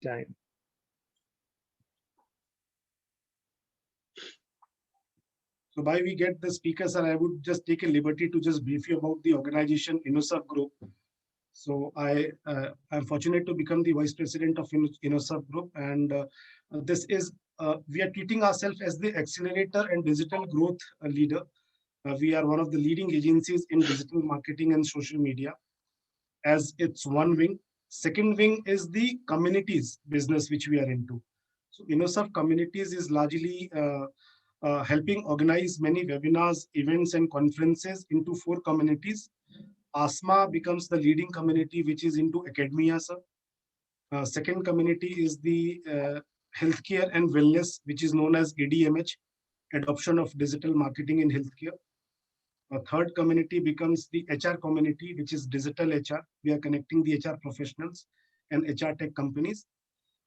time. So by we get the speaker, sir, I would just take a liberty to just brief you about the organization InnoServe Group. So I am fortunate to become the vice president of InnoServe Group, and this is we are treating ourselves as the accelerator and digital growth leader. We are one of the leading agencies in digital marketing and social media, as it's one wing. Second wing is the communities business which we are into. So InnoServe Communities is largely helping organize many webinars, events, and conferences into 4 communities. ASMA becomes the leading community, which is into academia, sir. Second community is the healthcare and wellness, which is known as ADMH, adoption of digital marketing in healthcare. Third community becomes the HR community, which is digital HR. We are connecting the HR professionals and HR tech companies.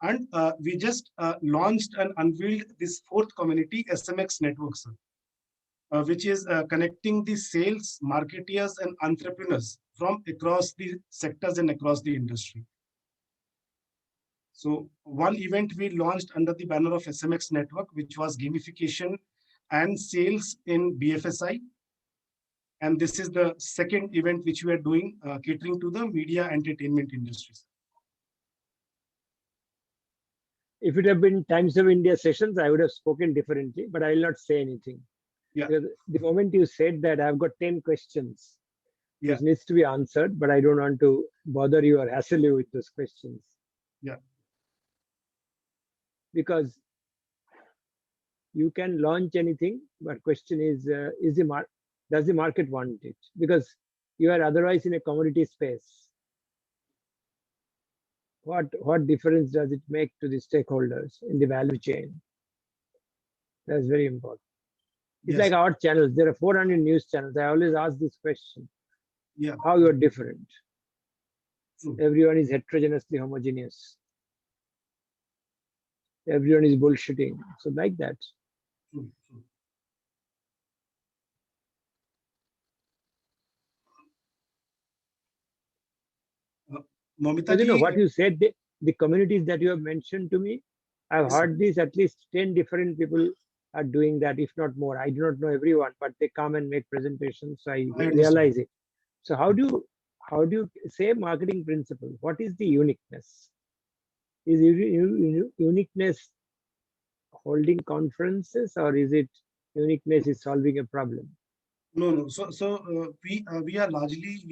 And we just launched and unveiled this 4th community, SMX Network, sir, which is connecting the sales, marketeers, and entrepreneurs from across the sectors and across the industry. So one event we launched under the banner of SMX Network, which was gamification and sales in BFSI. And this is the second event which we are doing, catering to the media entertainment industries. If it had been Times of India sessions, I would have spoken differently, but I will not say anything. Yeah. Because the moment you said that, I've got 10 questions. Yeah. This needs to be answered, but I don't want to bother you or hassle you with those questions. Yeah. Because you can launch anything, but question is does the market want it? Because you are otherwise in a commodity space. What difference does it make to the stakeholders in the value chain? That's very important. It's like our channels. There are 400 news channels. I always ask this question. Yeah. How you are different? True. Everyone is heterogeneously homogeneous. Everyone is bullshitting. So like that. True. True. Mamita You know ji, what you said, the communities that you have mentioned to me, I've heard this, at least 10 different people are doing that, if not more. I do not know everyone, but they come and make presentations, so I realize it. So how do you say marketing principle? What is the uniqueness? Is uniqueness holding conferences, or is it uniqueness is solving a problem? No. So we are largely,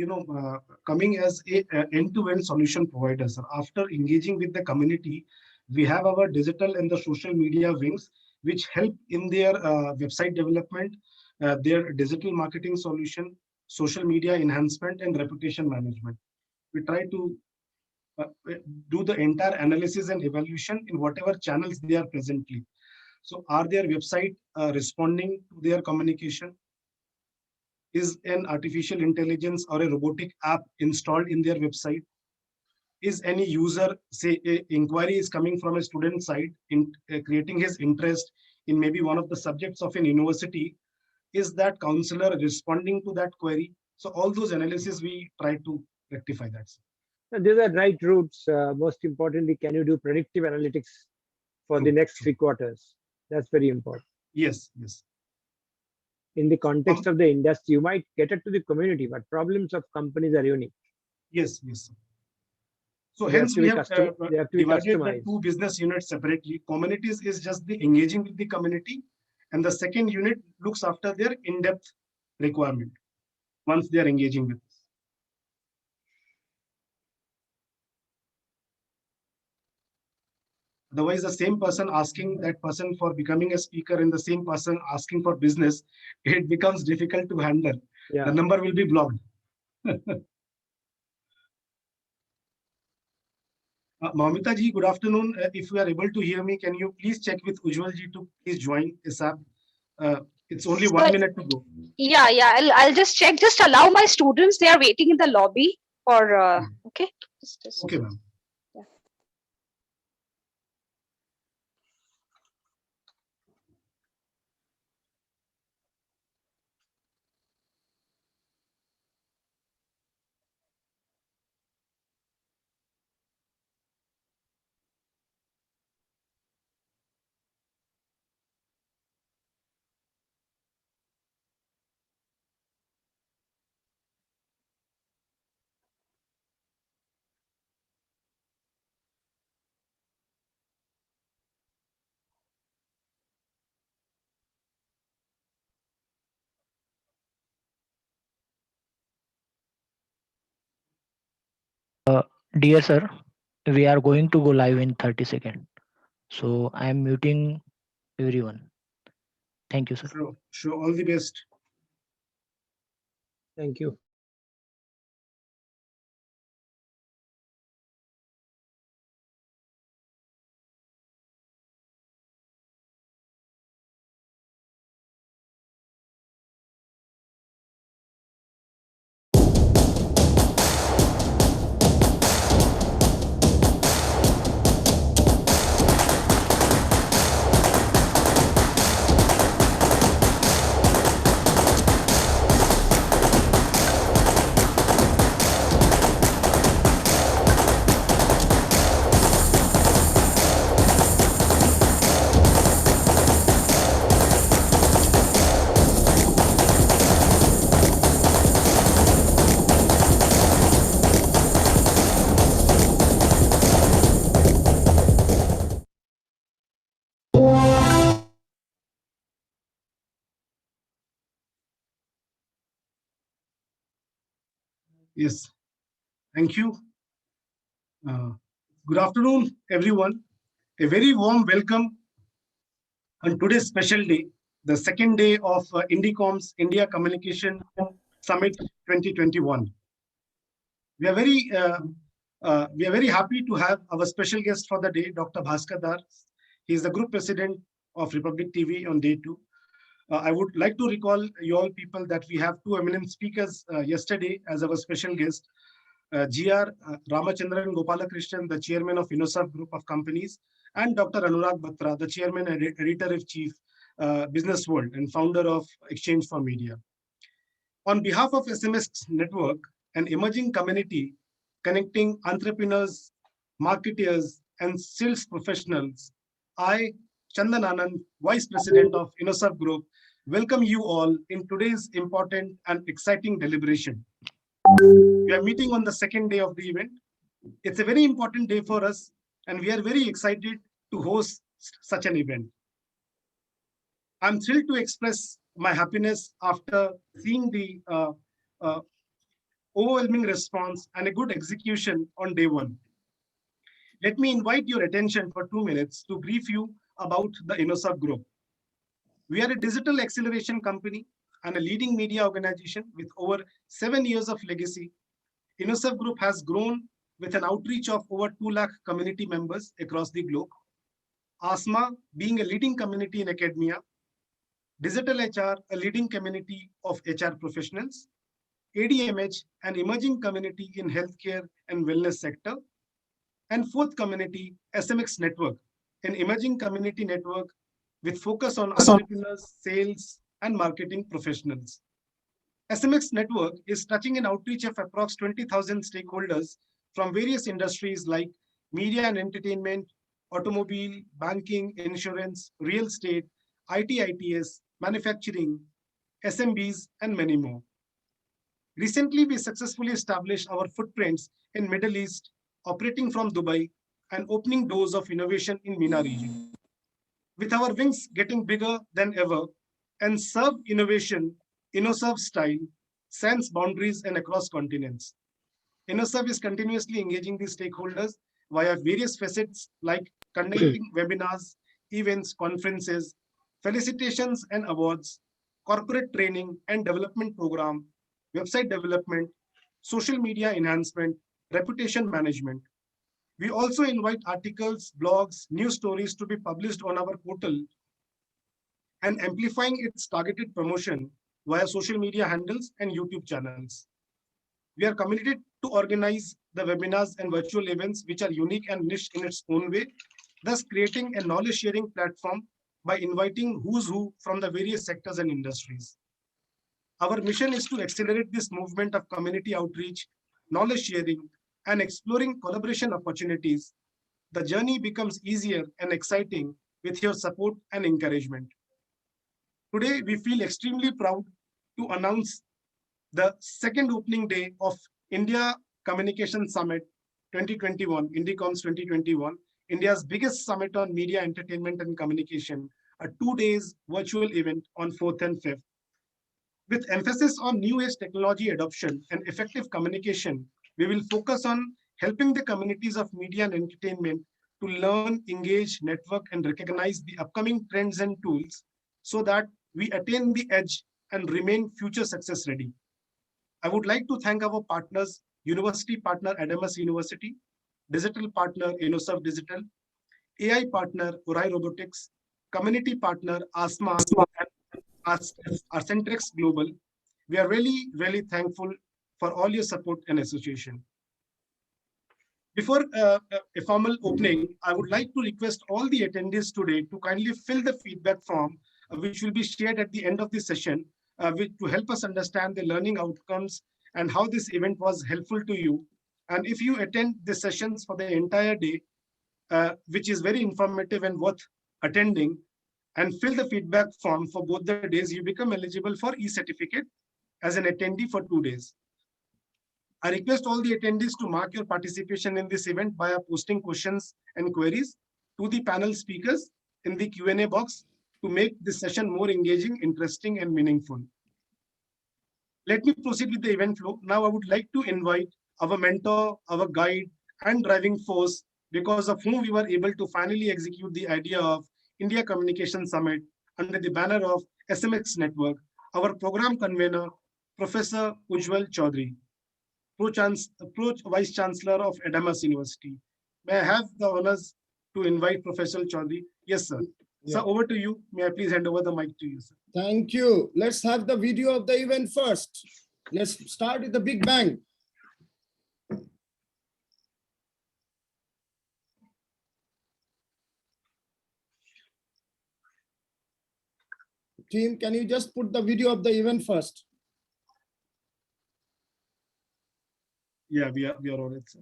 coming as a end-to-end solution provider, sir. After engaging with the community, we have our digital and the social media wings, which help in their website development, their digital marketing solution, social media enhancement, and reputation management. We try to do the entire analysis and evaluation in whatever channels they are presently. So are their website responding to their communication? Is an artificial intelligence or a robotic app installed in their website? Is any user, say, a inquiry is coming from a student side in creating his interest in maybe one of the subjects of an university? Is that counselor responding to that query? So all those analysis we try to rectify that. And these are right routes. Most importantly, can you do predictive analytics for the next 3 quarters? That's very important. Yes. In the context of the industry, you might cater to the community, but problems of companies are unique. Yes. So hence we have divided the 2 business units separately. Communities is just the engaging with the community, and the second unit looks after their in-depth requirement once they are engaging with us. Otherwise, the same person asking that person for becoming a speaker and the same person asking for business, it becomes difficult to handle. Yeah. The number will be blocked. Mamita ji, good afternoon. If you are able to hear me, can you please check with Ujjwal ji to please join ASAP? It's only 1 minute to go. Yeah. I'll just check. Just allow my students. They are waiting in the lobby for. Okay. Okay, ma'am. Dear sir, we are going to go live in 30 seconds. So I am muting everyone. Thank you, sir. Sure. All the best. Thank you. Yes. Thank you. Good afternoon, everyone. A very warm welcome on today's special day, the second day of IndiComms India Communication Summit 2021. We are very happy to have our special guest for the day, Dr. Bhaskar Dar. He is the group president of Republic TV on day 2. I would like to recall you all people that we have two eminent speakers yesterday as our special guest. GR Ramachandran Gopalakrishnan, the chairman of InnoServe Group of Companies, and Dr. Anurag Batra, the chairman and editor-in-chief, Business World, and founder of Exchange for Media. On behalf of SMX Network, an emerging community connecting entrepreneurs, marketeers, and sales professionals, I, Chandan Anand, Vice President of InnoServe Group, welcome you all in today's important and exciting deliberation. We are meeting on the second day of the event. It's a very important day for us, and we are very excited to host such an event. I'm thrilled to express my happiness after seeing the overwhelming response and a good execution on day 1. Let me invite your attention for 2 minutes to brief you about the InnoServe Group. We are a digital acceleration company and a leading media organization with over 7 years of legacy. InnoServe Group has grown with an outreach of over 2 lakh community members across the globe. ASMA being a leading community in academia, Digital HR, a leading community of HR professionals, ADMH, an emerging community in healthcare and wellness sector, and fourth community, SMX Network, an emerging community network with focus on entrepreneurs, sales, and marketing professionals. SMX Network is touching an outreach of approx 20,000 stakeholders from various industries like media and entertainment, automobile, banking, insurance, real estate, ITITS, manufacturing, SMBs, and many more. Recently, we successfully established our footprints in Middle East, operating from Dubai and opening doors of innovation in MENA region. With our wings getting bigger than ever and serve innovation, InnoServe style, sans boundaries and across continents. InnoServe is continuously engaging the stakeholders via various facets like conducting webinars, events, conferences, felicitations and awards, corporate training and development program, website development, social media enhancement, reputation management. We also invite articles, blogs, news stories to be published on our portal and amplifying its targeted promotion via social media handles and YouTube channels. We are committed to organize the webinars and virtual events which are unique and niche in its own way, thus creating a knowledge sharing platform by inviting who's who from the various sectors and industries. Our mission is to accelerate this movement of community outreach, knowledge sharing, and exploring collaboration opportunities. The journey becomes easier and exciting with your support and encouragement. Today, we feel extremely proud to announce the second opening day of India Communication Summit 2021, IndiComms 2021, India's biggest summit on media, entertainment, and communication, a 2 days virtual event on 4th and 5th. With emphasis on new age technology adoption and effective communication, we will focus on helping the communities of media and entertainment to learn, engage, network, and recognize the upcoming trends and tools so that we attain the edge and remain future success ready. I would like to thank our partners, university partner Adamas University, digital partner InnoServe Digital, AI partner Urai Robotics, community partner ASMA, and Arcentrex Global. We are really, really thankful for all your support and association. Before a formal opening, I would like to request all the attendees today to kindly fill the feedback form, which will be shared at the end of the session, to help us understand the learning outcomes and how this event was helpful to you. And if you attend the sessions for the entire day, which is very informative and worth attending, and fill the feedback form for both the days, you become eligible for e-certificate as an attendee for 2 days. I request all the attendees to mark your participation in this event by posting questions and queries to the panel speakers in the Q&A box to make this session more engaging, interesting, and meaningful. Let me proceed with the event flow. Now I would like to invite our mentor, our guide, and driving force, because of whom we were able to finally execute the idea of India Communication Summit under the banner of SMX Network, our program convener, Professor Ujjwal Chaudhary, Pro Vice Chancellor of Adamas University. May I have the honors to invite Professor Chaudhary? Yes, sir. Yeah. Sir, over to you. May I please hand over the mic to you, sir? Thank you. Let's have the video of the event first. Let's start with the big bang. Team, can you just put the video of the event first? Yeah, we are on it, sir.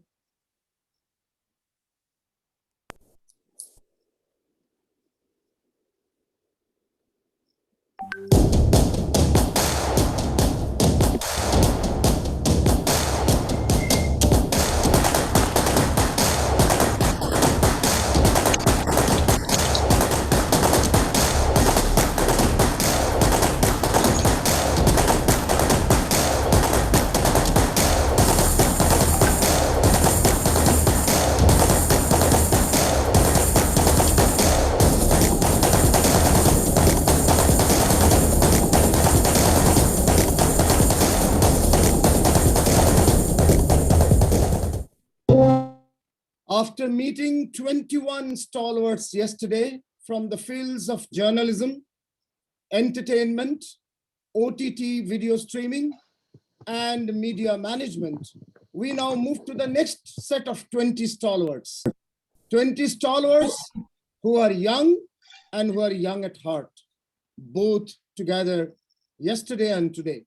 After meeting 21 stalwarts yesterday from the fields of journalism, entertainment, OTT video streaming, and media management, we now move to the next set of 20 stalwarts. 20 stalwarts who are young and who are young at heart, both together yesterday and today.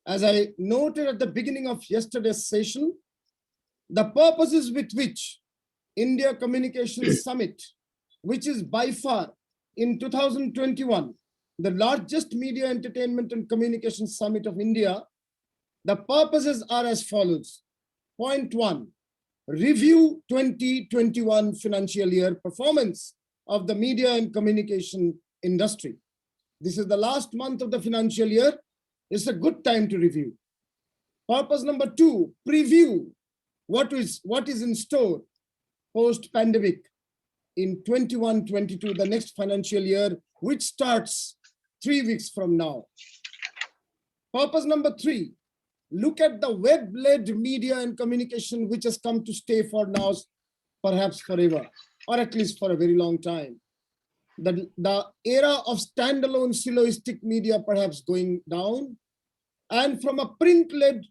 As I noted at the beginning of yesterday's session, the purposes with which India Communication Summit, which is by far in 2021, the largest media, entertainment, and communication summit of India, the purposes are as follows. Point 1, review 2021 financial year performance of the media and communication industry. This is the last month of the financial year. It's a good time to review. Purpose number 2, preview what is in store post-pandemic in 21-22, the next financial year, which starts 3 weeks from now. Purpose number 3, look at the web-led media and communication, which has come to stay for now, perhaps forever, or at least for a very long time. The era of standalone siloistic media perhaps going down, and from a print-led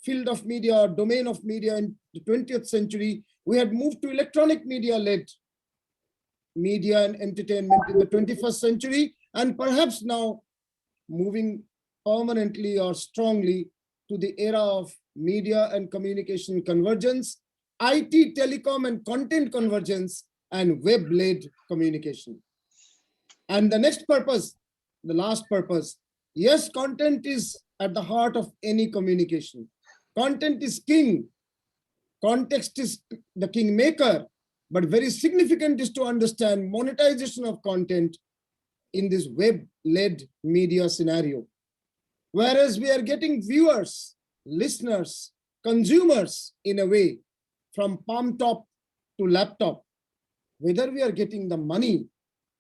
field of media or domain of media in the 20th century, we had moved to electronic media-led media and entertainment in the 21st century, and perhaps now moving permanently or strongly to the era of media and communication convergence, IT, telecom, and content convergence, and web-led communication. And the next purpose, the last purpose, yes, content is at the heart of any communication. Content is king. Context is the kingmaker, but very significant is to understand monetization of content in this web-led media scenario. Whereas we are getting viewers, listeners, consumers in a way, from palm top to laptop. Whether we are getting the money,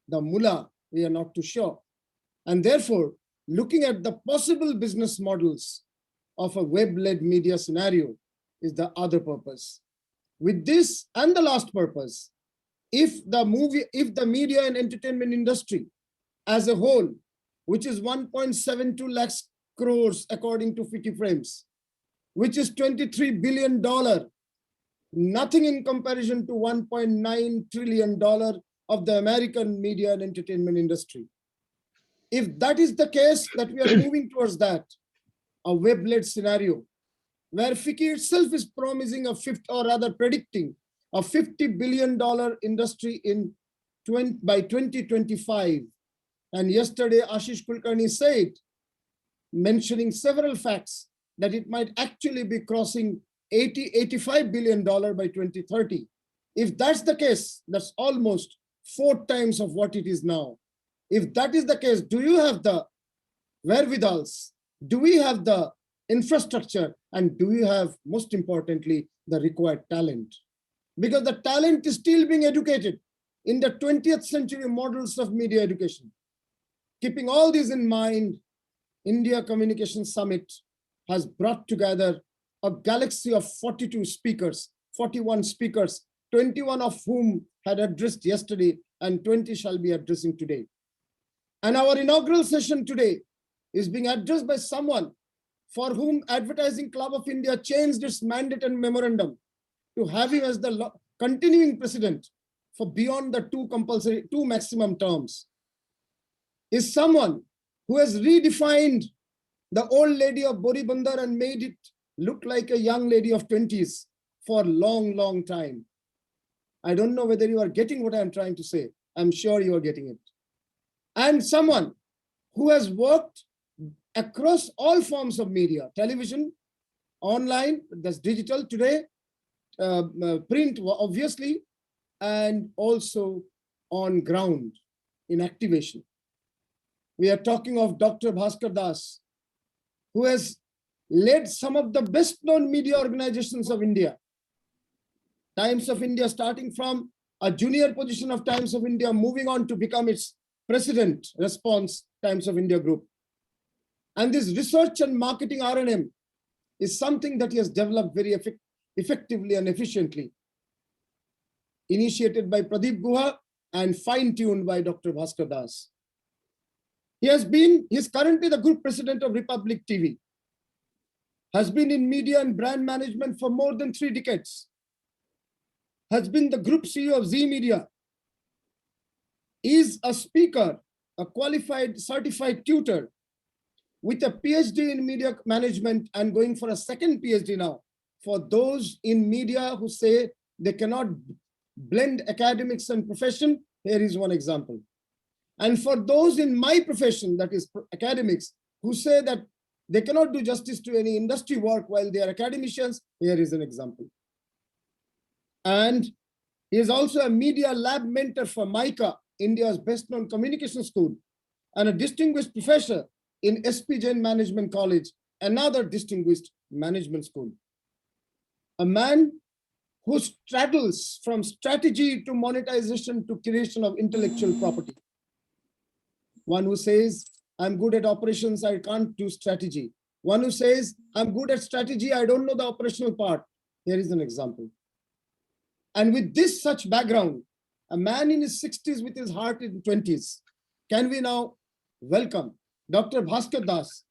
the mullah, we are not too sure. And therefore, looking at the possible business models of a web-led media scenario is the other purpose. With this and the last purpose, if the media and entertainment industry as a whole, which is 1.72 lakhs crores according to FICCI Frames, which is $23 billion, nothing in comparison to $1.9 trillion of the American media and entertainment industry. If that is the case, that we are moving towards that, a web-led scenario, where FICCI itself is promising predicting a $50 billion industry by 2025. And yesterday, Ashish Kulkarni said, mentioning several facts, that it might actually be crossing $85 billion by 2030. If that's the case, that's almost 4 times of what it is now. If that is the case, do you have the wherewithals? Do we have the infrastructure? And do you have, most importantly, the required talent? Because the talent is still being educated in the 20th century models of media education. Keeping all this in mind, India Communication Summit has brought together a galaxy of 42 speakers, 41 speakers, 21 of whom had addressed yesterday and 20 shall be addressing today. And our inaugural session today is being addressed by someone for whom Advertising Club of India changed its mandate and memorandum to have him as the continuing president for beyond the 2 maximum terms, is someone who has redefined the old lady of Boribandar and made it look like a young lady of 20s for a long, long time. I don't know whether you are getting what I'm trying to say. I'm sure you are getting it. And someone who has worked across all forms of media, television, online, that's digital today, print, obviously, and also on ground in activation. We are talking of Dr. Bhaskar Das, who has led some of the best known media organizations of India. Times of India, starting from a junior position of Times of India, moving on to become its president, response Times of India group. And this research and marketing R&M is something that he has developed very effectively and efficiently, initiated by Pradeep Guha and fine-tuned by Dr. Bhaskar Das. He is currently the group president of Republic TV, has been in media and brand management for more than 3 decades, has been the group CEO of Z Media, is a speaker, a qualified certified tutor with a PhD in media management and going for a second PhD now. For those in media who say they cannot blend academics and profession, here is one example. And for those in my profession, that is academics, who say that they cannot do justice to any industry work while they are academicians, here is an example. And he is also a media lab mentor for MICA, India's best known communication school, and a distinguished professor in SP Jain Management College, another distinguished management school. A man who straddles from strategy to monetization to creation of intellectual property. One who says, I'm good at operations, I can't do strategy. One who says, I'm good at strategy, I don't know the operational part. Here is an example. And with this such background, a man in his 60s with his heart in 20s, can we now welcome Dr. Bhaskar Das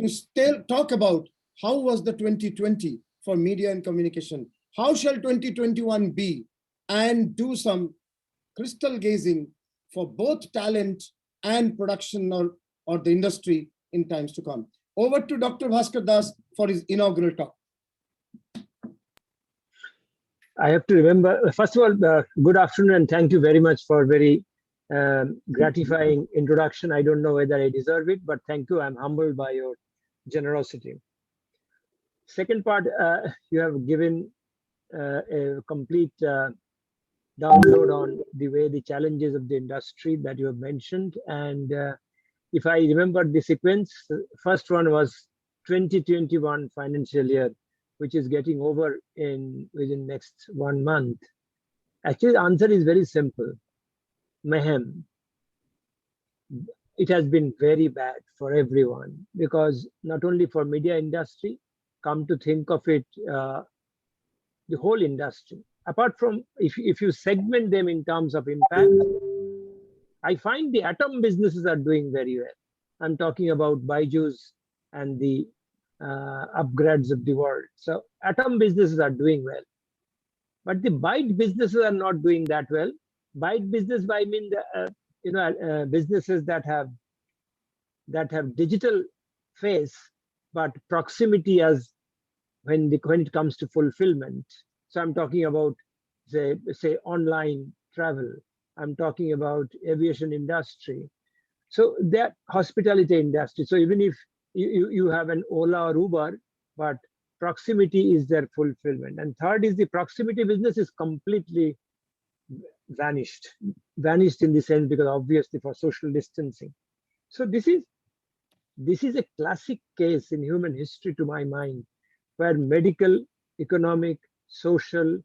to still talk about how was the 2020 for media and communication? How shall 2021 be? And do some crystal gazing for both talent and production or the industry in times to come. Over to Dr. Bhaskar Das for his inaugural talk. I have to remember, first of all, good afternoon and thank you very much for very gratifying introduction. I don't know whether I deserve it, but thank you. I'm humbled by your generosity. Second part, you have given a complete download on the way the challenges of the industry that you have mentioned. And if I remember the sequence, first one was 2021 financial year which is getting over within next 1 month? Actually, the answer is very simple. Mayhem. It has been very bad for everyone, because not only for media industry, come to think of it, the whole industry. Apart from, if you segment them in terms of impact, I find the atom businesses are doing very well. I'm talking about Byju's and the upgrades of the world. So atom businesses are doing well, but the byte businesses are not doing that well. Byte business, I mean the businesses that have digital face, but proximity as when it comes to fulfillment. So I'm talking about say online travel. I'm talking about aviation industry. So that hospitality industry. So even if you have an Ola or Uber, but proximity is their fulfillment. And third is the proximity business is completely vanished in the sense, because obviously for social distancing. So this is a classic case in human history, to my mind, where medical, economic, social,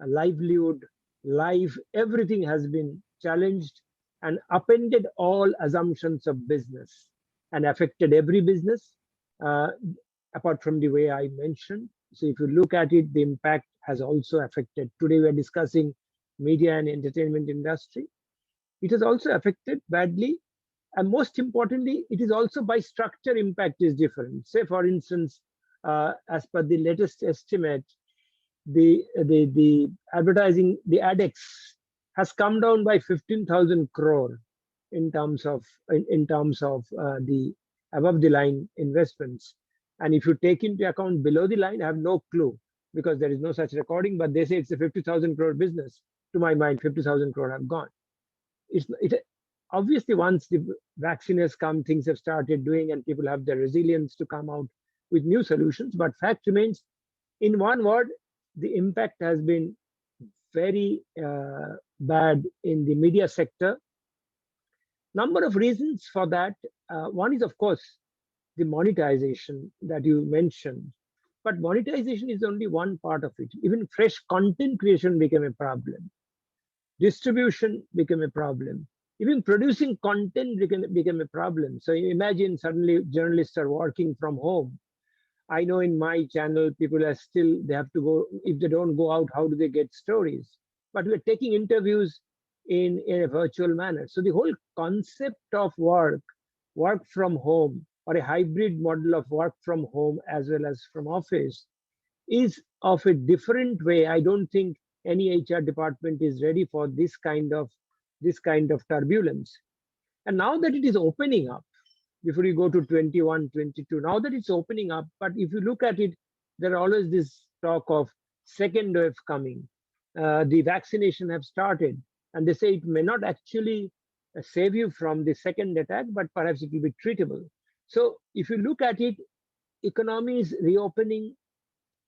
livelihood, life, everything has been challenged and upended all assumptions of business and affected every business, apart from the way I mentioned. So if you look at it, the impact has also affected. Today we are discussing media and entertainment industry. It has also affected badly. And most importantly, it is also by structure impact is different. Say, for instance, as per the latest estimate, the advertising, the ADEX has come down by 15,000 crore in terms of the above the line investments. And if you take into account below the line, I have no clue, because there is no such recording, but they say it's a 50,000 crore business. To my mind, 50,000 crore have gone. Obviously, once the vaccine has come, things have started doing, and people have the resilience to come out with new solutions. But fact remains, in one word, the impact has been very bad in the media sector. Number of reasons for that. One is, of course, the monetization that you mentioned. But monetization is only one part of it. Even fresh content creation became a problem. Distribution became a problem. Even producing content became a problem. So you imagine suddenly journalists are working from home. I know in my channel, people are still, they have to go, if they don't go out, how do they get stories? But we're taking interviews in a virtual manner. So the whole concept of work from home, or a hybrid model of work from home as well as from office, is of a different way. I don't think any HR department is ready for this kind of turbulence. And now that it is opening up, before you go to 21, 22, now that it's opening up, but if you look at it, there are always this talk of second wave coming. The vaccination have started, and they say it may not actually save you from the second attack, but perhaps it will be treatable. So if you look at it, economy is reopening,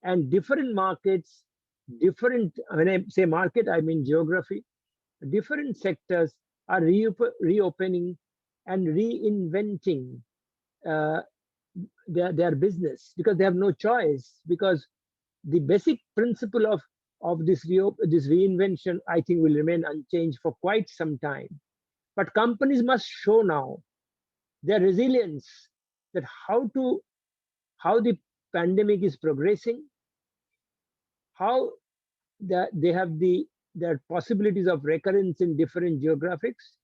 and different markets, when I say market, I mean geography, different sectors are reopening and reinventing their business, because they have no choice, because the basic principle of this reinvention, I think, will remain unchanged for quite some time. But companies must show now their resilience, that how the pandemic is progressing, how they have their possibilities of recurrence in different geographics,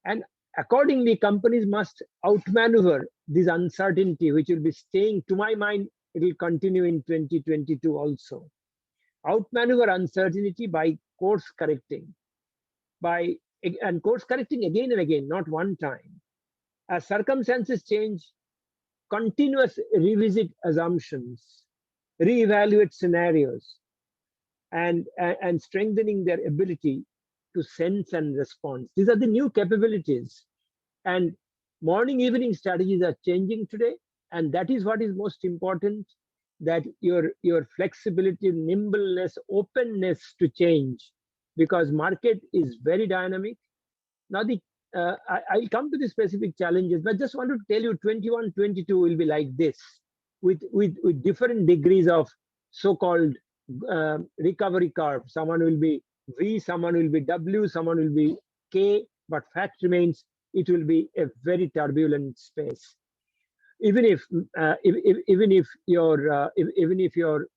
and accordingly companies must outmaneuver this uncertainty, which will be staying. To my mind, it will continue in 2022 also. Outmaneuver uncertainty by course correcting, and course correcting again and again, not one time. As circumstances change, continuous revisit assumptions, reevaluate scenarios, and strengthening their ability to sense and respond. These are the new capabilities. And morning, evening strategies are changing today. And that is what is most important, that your flexibility, nimbleness, openness to change, because market is very dynamic. Now, I'll come to the specific challenges, but just want to tell you 21, 22 will be like this, with different degrees of so-called recovery curve. Someone will be V, someone will be W, someone will be K, but fact remains it will be a very turbulent space. Even if even if your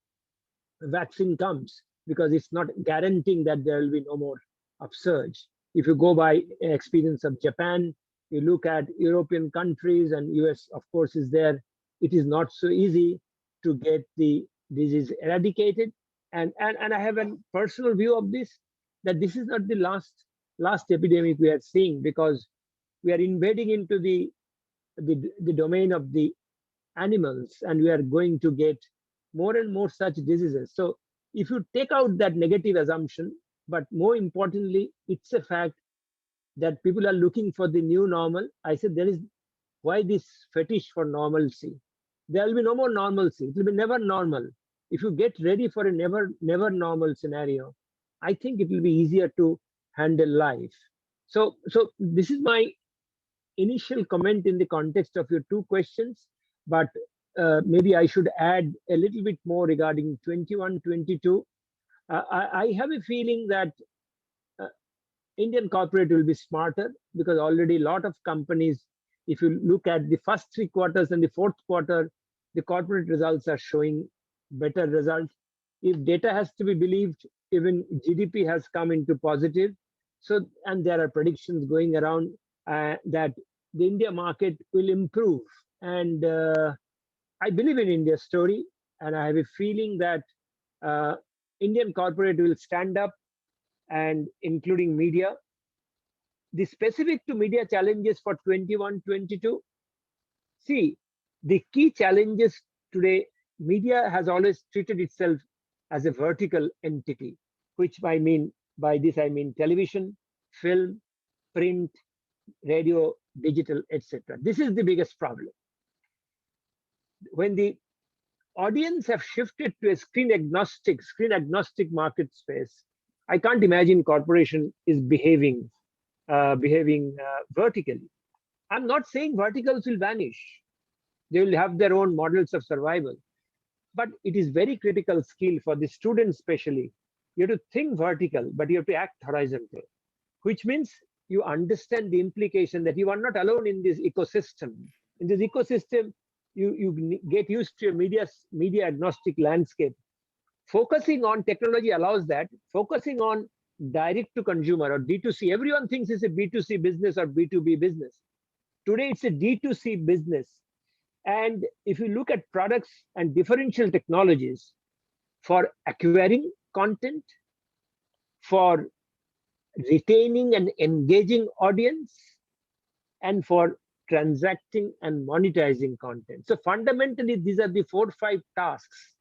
vaccine comes, because it's not guaranteeing that there will be no more upsurge. If you go by experience of Japan, you look at European countries, and US of course is there, it is not so easy to get the disease eradicated. And I have a personal view of this, that this is not the last epidemic we are seeing, because we are invading into the domain of the animals, and we are going to get more and more such diseases. So if you take out that negative assumption, but more importantly, it's a fact that people are looking for the new normal. I said, there is, why this fetish for normalcy? There will be no more normalcy. It will be never normal. If you get ready for a never normal scenario, I think it will be easier to handle life. So this is my initial comment in the context of your two questions, but maybe I should add a little bit more regarding 21, 22. I have a feeling that Indian corporate will be smarter, because already a lot of companies, if you look at the first 3 quarters and the fourth quarter, the corporate results are showing better results. If data has to be believed, even GDP has come into positive. So, and there are predictions going around that the India market will improve. And I believe in India's story, and I have a feeling that Indian corporate will stand up, and including media. The specific to media challenges for 21, 22. See, the key challenges today, media has always treated itself as a vertical entity, which by this I mean television, film, print, radio, digital, etc. This is the biggest problem. When the audience have shifted to a screen agnostic market space, I can't imagine corporation is behaving vertically. I'm not saying verticals will vanish. They will have their own models of survival. But it is very critical skill for the students especially. You have to think vertical, but you have to act horizontal, which means you understand the implication that you are not alone in this ecosystem. In this ecosystem, you get used to a media agnostic landscape. Focusing on technology allows that. Focusing on direct to consumer or D2C, everyone thinks it's a B2C business or B2B business. Today, it's a D2C business. And if you look at products and differential technologies for acquiring content, for retaining and engaging audience, and for transacting and monetizing content. So fundamentally, these are the 4 or 5 tasks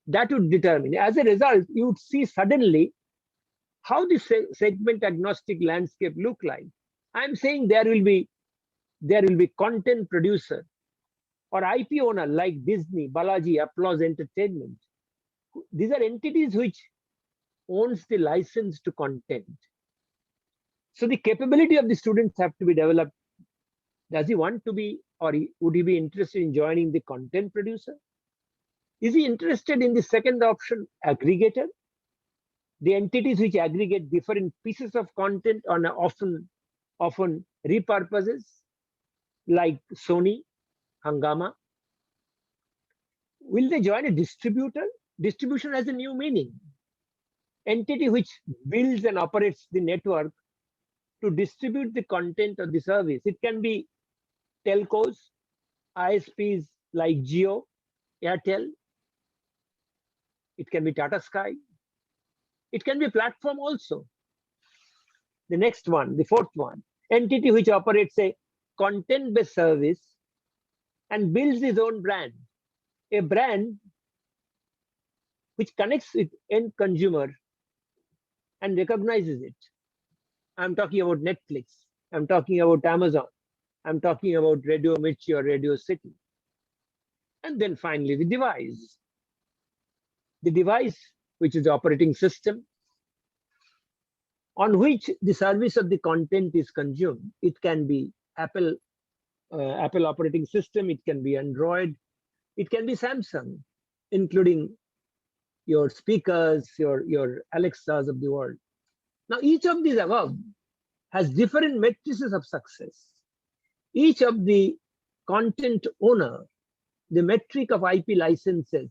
that would determine. As a result, you would see suddenly how the segment agnostic landscape look like. I'm saying there will be content producer or IP owner like Disney, Balaji, Applause Entertainment. These are entities which owns the license to content. So the capability of the students have to be developed. Does he want to be, or would he be interested in joining the content producer? Is he interested in the second option, aggregator? The entities which aggregate different pieces of content on often repurposes, like Sony, Hangama. Will they join a distributor? Distribution has a new meaning. Entity which builds and operates the network to distribute the content or the service. It can be telcos, ISPs like Jio, Airtel. It can be Tata Sky. It can be a platform also. The next one, the fourth one, entity which operates a content-based service and builds its own brand. A brand which connects with end consumer and recognizes it. I'm talking about Netflix. I'm talking about Amazon. I'm talking about Radio Mirchi or Radio City. And then finally, the device. The device, which is the operating system, on which the service of the content is consumed. It can be Apple operating system, it can be Android, it can be Samsung, including your speakers, your Alexas of the world. Now, each of these above has different matrices of success. Each of the content owner, the metric of IP licenses,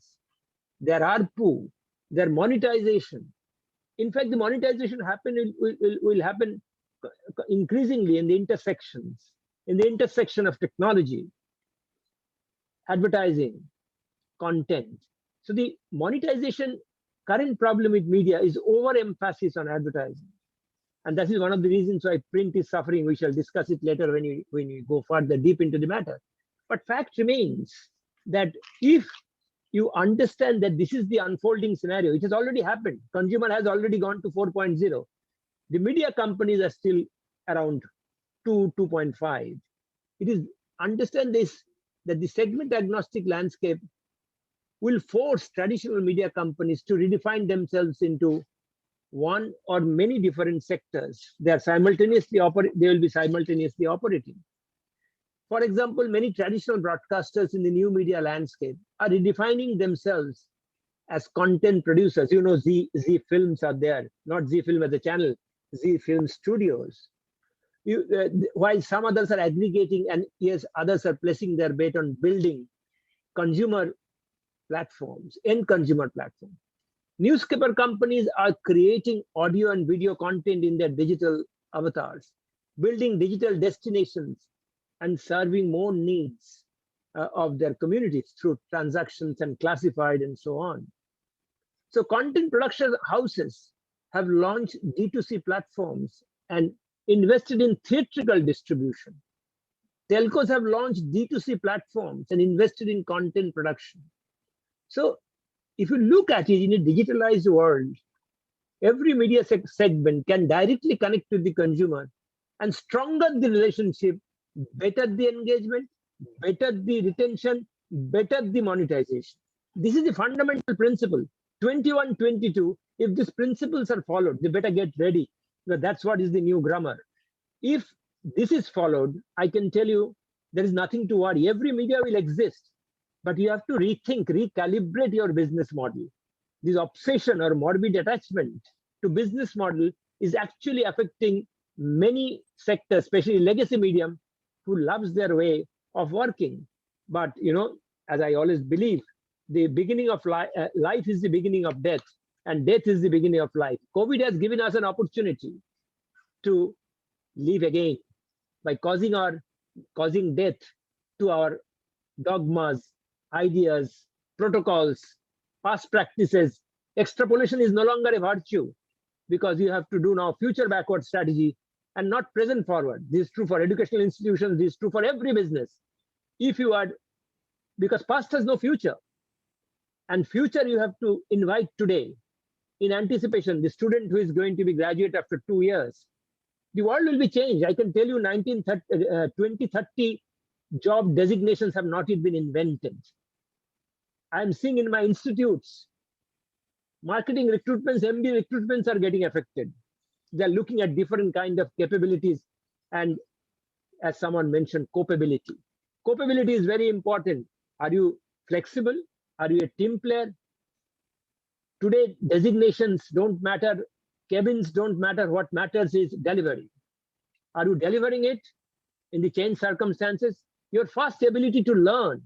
their ARPU, their monetization. In fact, the monetization will happen increasingly in the intersections, in the intersection of technology, advertising, content. So the monetization current problem with media is overemphasis on advertising. And that is one of the reasons why print is suffering. We shall discuss it later when we go further deep into the matter. But fact remains that if you understand that this is the unfolding scenario, it has already happened. Consumer has already gone to 4.0. The media companies are still around 2.5. It is understand this, that the segment agnostic landscape will force traditional media companies to redefine themselves into one or many different sectors. They will be simultaneously operating. For example, many traditional broadcasters in the new media landscape are redefining themselves as content producers. You know, Z Films are there, not Z Film as a channel, Z Film Studios. While some others are aggregating, and yes, others are placing their bet on building consumer platforms, end consumer platforms. Newspaper companies are creating audio and video content in their digital avatars, building digital destinations and serving more needs of their communities through transactions and classified and so on. So content production houses have launched D2C platforms and invested in theatrical distribution. Telcos have launched D2C platforms and invested in content production. So if you look at it in a digitalized world, every media segment can directly connect to the consumer, and stronger the relationship, better the engagement, better the retention, better the monetization. This is the fundamental principle. 21, 22, if these principles are followed, they better get ready, because that's what is the new grammar. If this is followed, I can tell you there is nothing to worry. Every media will exist, but you have to rethink, recalibrate your business model. This obsession or morbid attachment to business model is actually affecting many sectors, especially legacy medium, who loves their way of working. But you know, as I always believe, the beginning of life is the beginning of death, and death is the beginning of life. COVID has given us an opportunity to live again by causing death to our dogmas, ideas, protocols, past practices. Extrapolation is no longer a virtue, because you have to do now future backward strategy and not present forward. This is true for educational institutions, this is true for every business. If you are, because past has no future, and future you have to invite today in anticipation. The student who is going to be graduate after 2 years, the world will be changed. I can tell you 2030 job designations have not yet been invented. I'm seeing in my institutes, marketing recruitments, MD recruitments are getting affected. They're looking at different kind of capabilities, and as someone mentioned, copability. Copability is very important. Are you flexible? Are you a team player? Today, designations don't matter, cabins don't matter. What matters is delivery. Are you delivering it in the changed circumstances? Your fast ability to learn.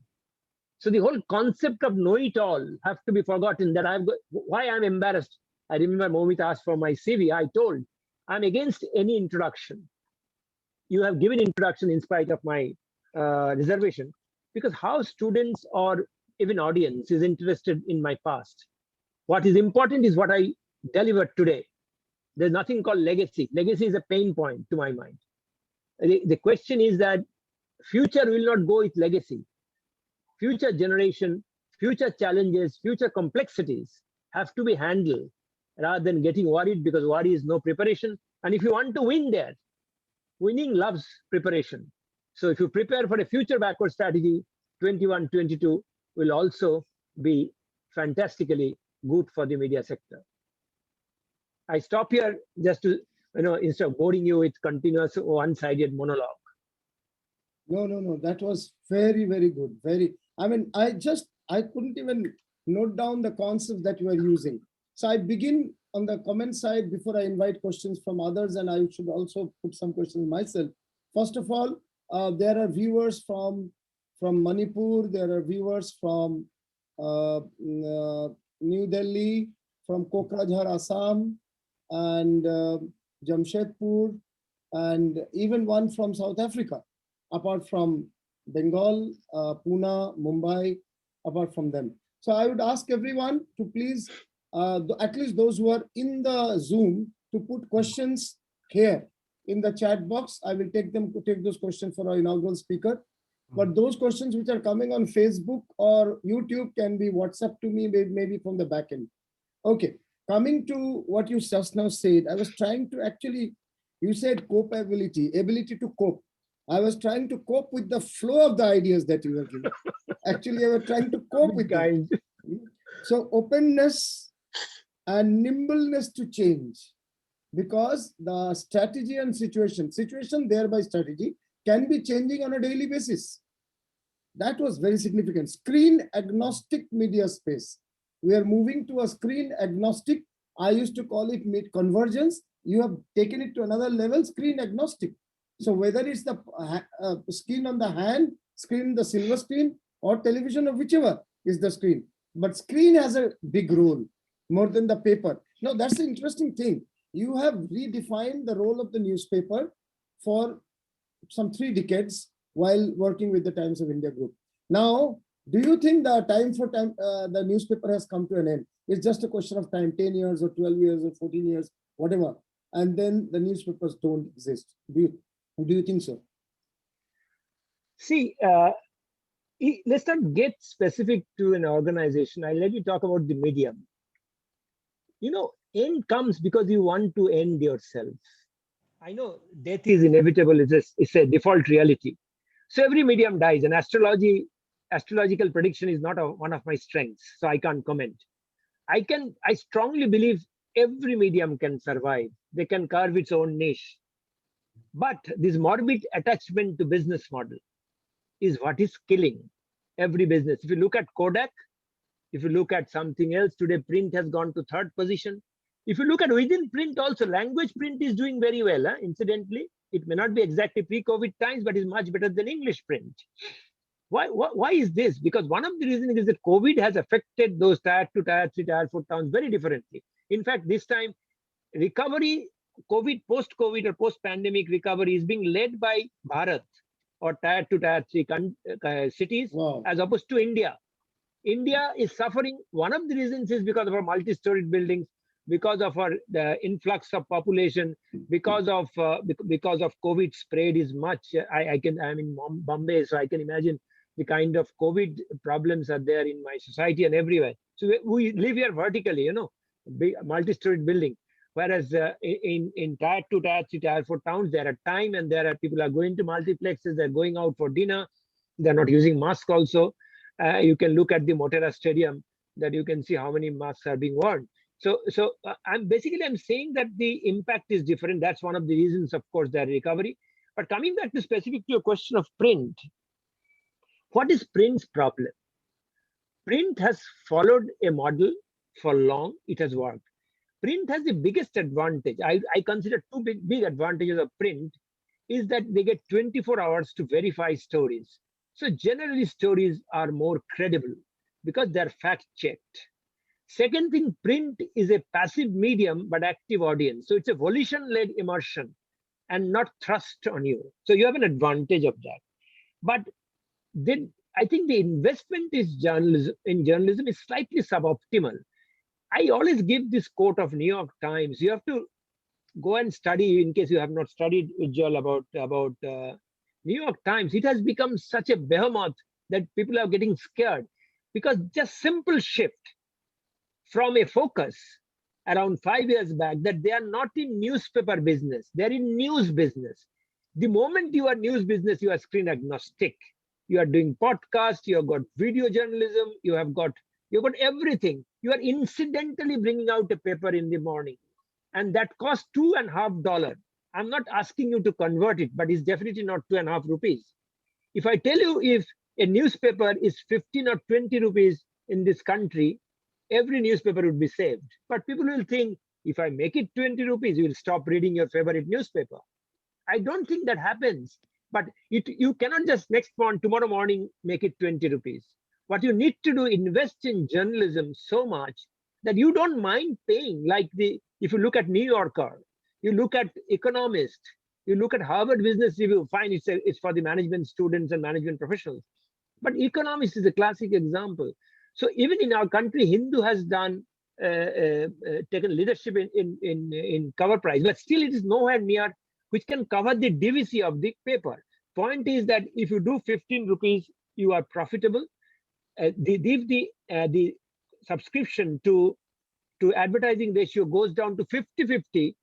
So the whole concept of know-it-all have to be forgotten. That why I'm embarrassed. I remember Momita asked for my CV. I told, I'm against any introduction. You have given introduction in spite of my reservation, because how students or even audience is interested in my past. What is important is what I delivered today. There's nothing called legacy. Legacy is a pain point to my mind. The question is that future will not go with legacy. Future generation, future challenges, future complexities have to be handled rather than getting worried, because worry is no preparation. And if you want to win there, winning loves preparation. So if you prepare for a future backward strategy, 21, 22 will also be fantastically good for the media sector. I stop here just to, instead of boring you with continuous one-sided monologue. No. That was very, very good. I couldn't even note down the concepts that you are using. So I begin on the comment side before I invite questions from others, and I should also put some questions myself. First of all, there are viewers from Manipur, there are viewers from New Delhi, from Kokrajhar, Assam, and Jamshedpur, and even one from South Africa, apart from Bengal, Pune, Mumbai, apart from them. So I would ask everyone to please, at least those who are in the Zoom, to put questions here in the chat box. I will take those questions for our inaugural speaker. But those questions which are coming on Facebook or YouTube can be WhatsApp to me, maybe from the back end. Okay, coming to what you just now said, I was trying to actually, you said copeability, ability to cope. I was trying to cope with the flow of the ideas that you were giving. Actually, I was trying to cope with it. So openness and nimbleness to change, because the strategy and situation thereby strategy can be changing on a daily basis. That was very significant. Screen agnostic media space. We are moving to a screen agnostic. I used to call it mid convergence. You have taken it to another level, screen agnostic. So whether it's the screen on the hand, screen, the silver screen, or television, or whichever is the screen. But screen has a big role, more than the paper. Now that's the interesting thing. You have redefined the role of the newspaper for some 3 decades while working with the Times of India group. Now, do you think the the newspaper has come to an end? It's just a question of time, 10 years or 12 years or 14 years, whatever. And then the newspapers don't exist. Do you think so? See, let's not get specific to an organization. I'll let you talk about the medium. You know, end comes because you want to end yourself. I know death is inevitable. It's a default reality. So every medium dies, and astrological prediction is not one of my strengths, so I can't comment. I strongly believe every medium can survive. They can carve its own niche. But this morbid attachment to business model is what is killing every business. If you look at Kodak, if you look at something else, today print has gone to 3rd position. If you look at within print also, language print is doing very well. Incidentally, it may not be exactly pre-COVID times, but is much better than English print. Why is this? Because one of the reasons is that COVID has affected those tier 2, tier 3, tier 4 towns very differently. In fact, this time, recovery, post-COVID or post-pandemic recovery is being led by Bharat or tier 2, tier 3 cities, wow, as opposed to India. India is suffering. One of the reasons is because of our multi-storied buildings, because of our influx of population, because of COVID spread is much. I'm in Bombay, so I can imagine the kind of COVID problems are there in my society and everywhere. So we live here vertically, big multi-storied building. Whereas in tier 2, tier 3, tier 4 towns, there are time and there are people are going to multiplexes, they're going out for dinner, they're not using masks also. You can look at the Motera Stadium, that you can see how many masks are being worn. So I'm saying that the impact is different. That's one of the reasons, of course, their recovery. But coming back to specific to your question of print, what is print's problem? Print has followed a model for long. It has worked. Print has the biggest advantage. I consider 2 big advantages of print is that they get 24 hours to verify stories. So generally stories are more credible because they're fact-checked. Second thing, print is a passive medium but active audience. So it's a volition-led immersion and not thrust on you. So you have an advantage of that. But then I think the investment in journalism is slightly suboptimal. I always give this quote of New York Times. You have to go and study, in case you have not studied, Ujjwal, about New York Times. It has become such a behemoth that people are getting scared because just simple shift from a focus around 5 years back that they are not in newspaper business, they're in news business. The moment you are news business, you are screen agnostic. You are doing podcasts, you have got video journalism, you have got everything. You are incidentally bringing out a paper in the morning, and that costs $2.50. I'm not asking you to convert it, but it's definitely not 2.5 rupees. If I tell you if a newspaper is 15 or 20 rupees in this country, every newspaper would be saved. But people will think, if I make it 20 rupees, you will stop reading your favorite newspaper. I don't think that happens. But you cannot just tomorrow morning make it 20 rupees. What you need to do, invest in journalism so much that you don't mind paying. Like if you look at New Yorker, you look at Economist, you look at Harvard Business Review, fine, it's for the management students and management professionals. But Economist is a classic example. So even in our country, Hindu has done taken leadership in cover price, but still it is nowhere near which can cover the DVC of the paper. Point is that if you do 15 rupees, you are profitable. The subscription to advertising ratio goes down to 50-50,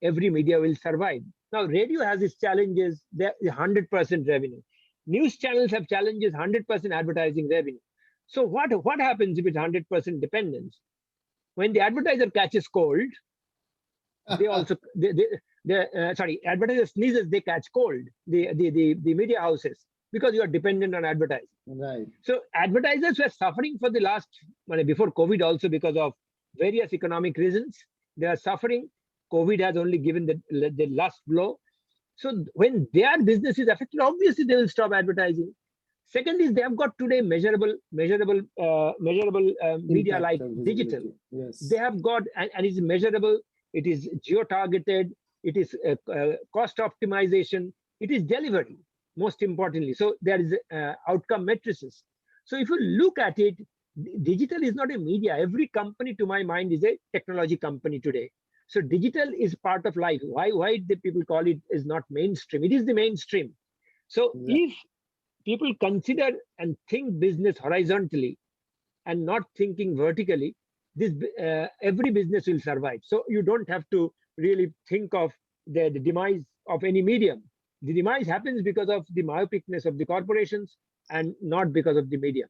every media will survive. Now, radio has its challenges, there is 100% revenue. News channels have challenges, 100% advertising revenue. So what happens if it's 100% dependence? When the advertiser catches cold, they also, advertiser sneezes, they catch cold, the media houses, because you are dependent on advertising. Right. So advertisers were suffering for the last, before COVID also, because of various economic reasons. They are suffering. COVID has only given the last blow. So when their business is affected, obviously they will stop advertising. Second is they have got today measurable media like digital. Yes. They have got, and it's measurable. It is geo-targeted. It is cost optimization. It is delivery, most importantly. So there is outcome matrices. So if you look at it, digital is not a media. Every company, to my mind, is a technology company today. So digital is part of life. Why the people call it is not mainstream? It is the mainstream. So if people consider and think business horizontally and not thinking vertically, this every business will survive. So you don't have to really think of the demise of any medium. The demise happens because of the myopicness of the corporations and not because of the media.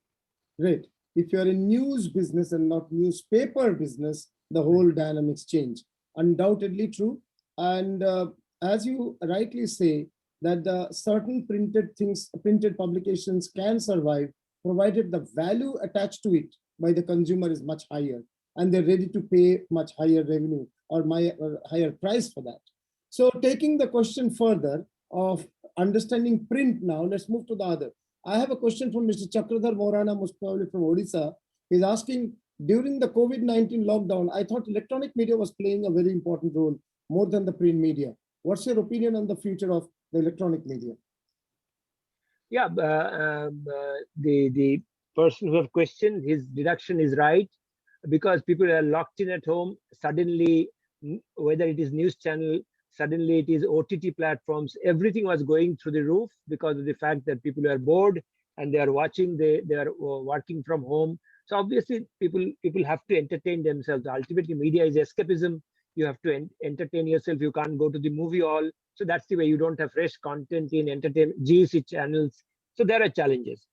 Great. If you're in news business and not newspaper business, the whole dynamics change. Undoubtedly true. And as you rightly say, that the certain printed publications can survive, provided the value attached to it by the consumer is much higher, and they're ready to pay much higher revenue or higher price for that. So taking the question further of understanding print now, let's move to the other. I have a question from Mr. Chakradhar Morana, most probably from Odisha. He's asking, during the COVID-19 lockdown, I thought electronic media was playing a very important role, more than the print media. What's your opinion on the future of the electronic media? Yeah, the person who have questioned, his deduction is right, because people are locked in at home. Suddenly, whether it is news channel, suddenly it is OTT platforms, everything was going through the roof because of the fact that people are bored and they are watching, they are working from home. So obviously people have to entertain themselves. Ultimately, media is escapism. You have to entertain yourself. You can't go to the movie hall. So that's the way. You don't have fresh content in entertainment, GEC channels. So there are challenges.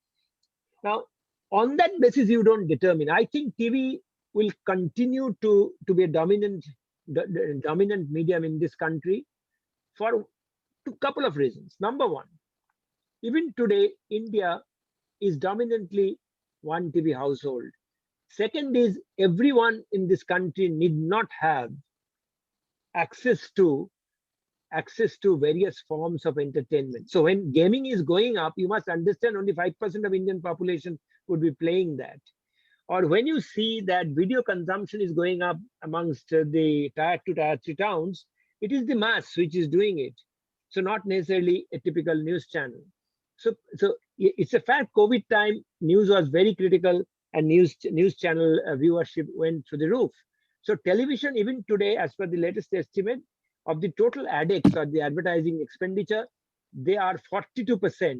Now, on that basis, you don't determine. I think TV will continue to be a dominant medium in this country for a couple of reasons. Number one, even today, India is dominantly one TV household. Second is, everyone in this country need not have access to various forms of entertainment. So when gaming is going up, you must understand only 5% of Indian population would be playing that. Or when you see that video consumption is going up amongst the tier 2, tier 3 towns, it is the mass which is doing it. So not necessarily a typical news channel. So it's a fact, COVID time, news was very critical and news channel viewership went through the roof. So television, even today, as per the latest estimate of the total ADEX or the advertising expenditure, they are 42%,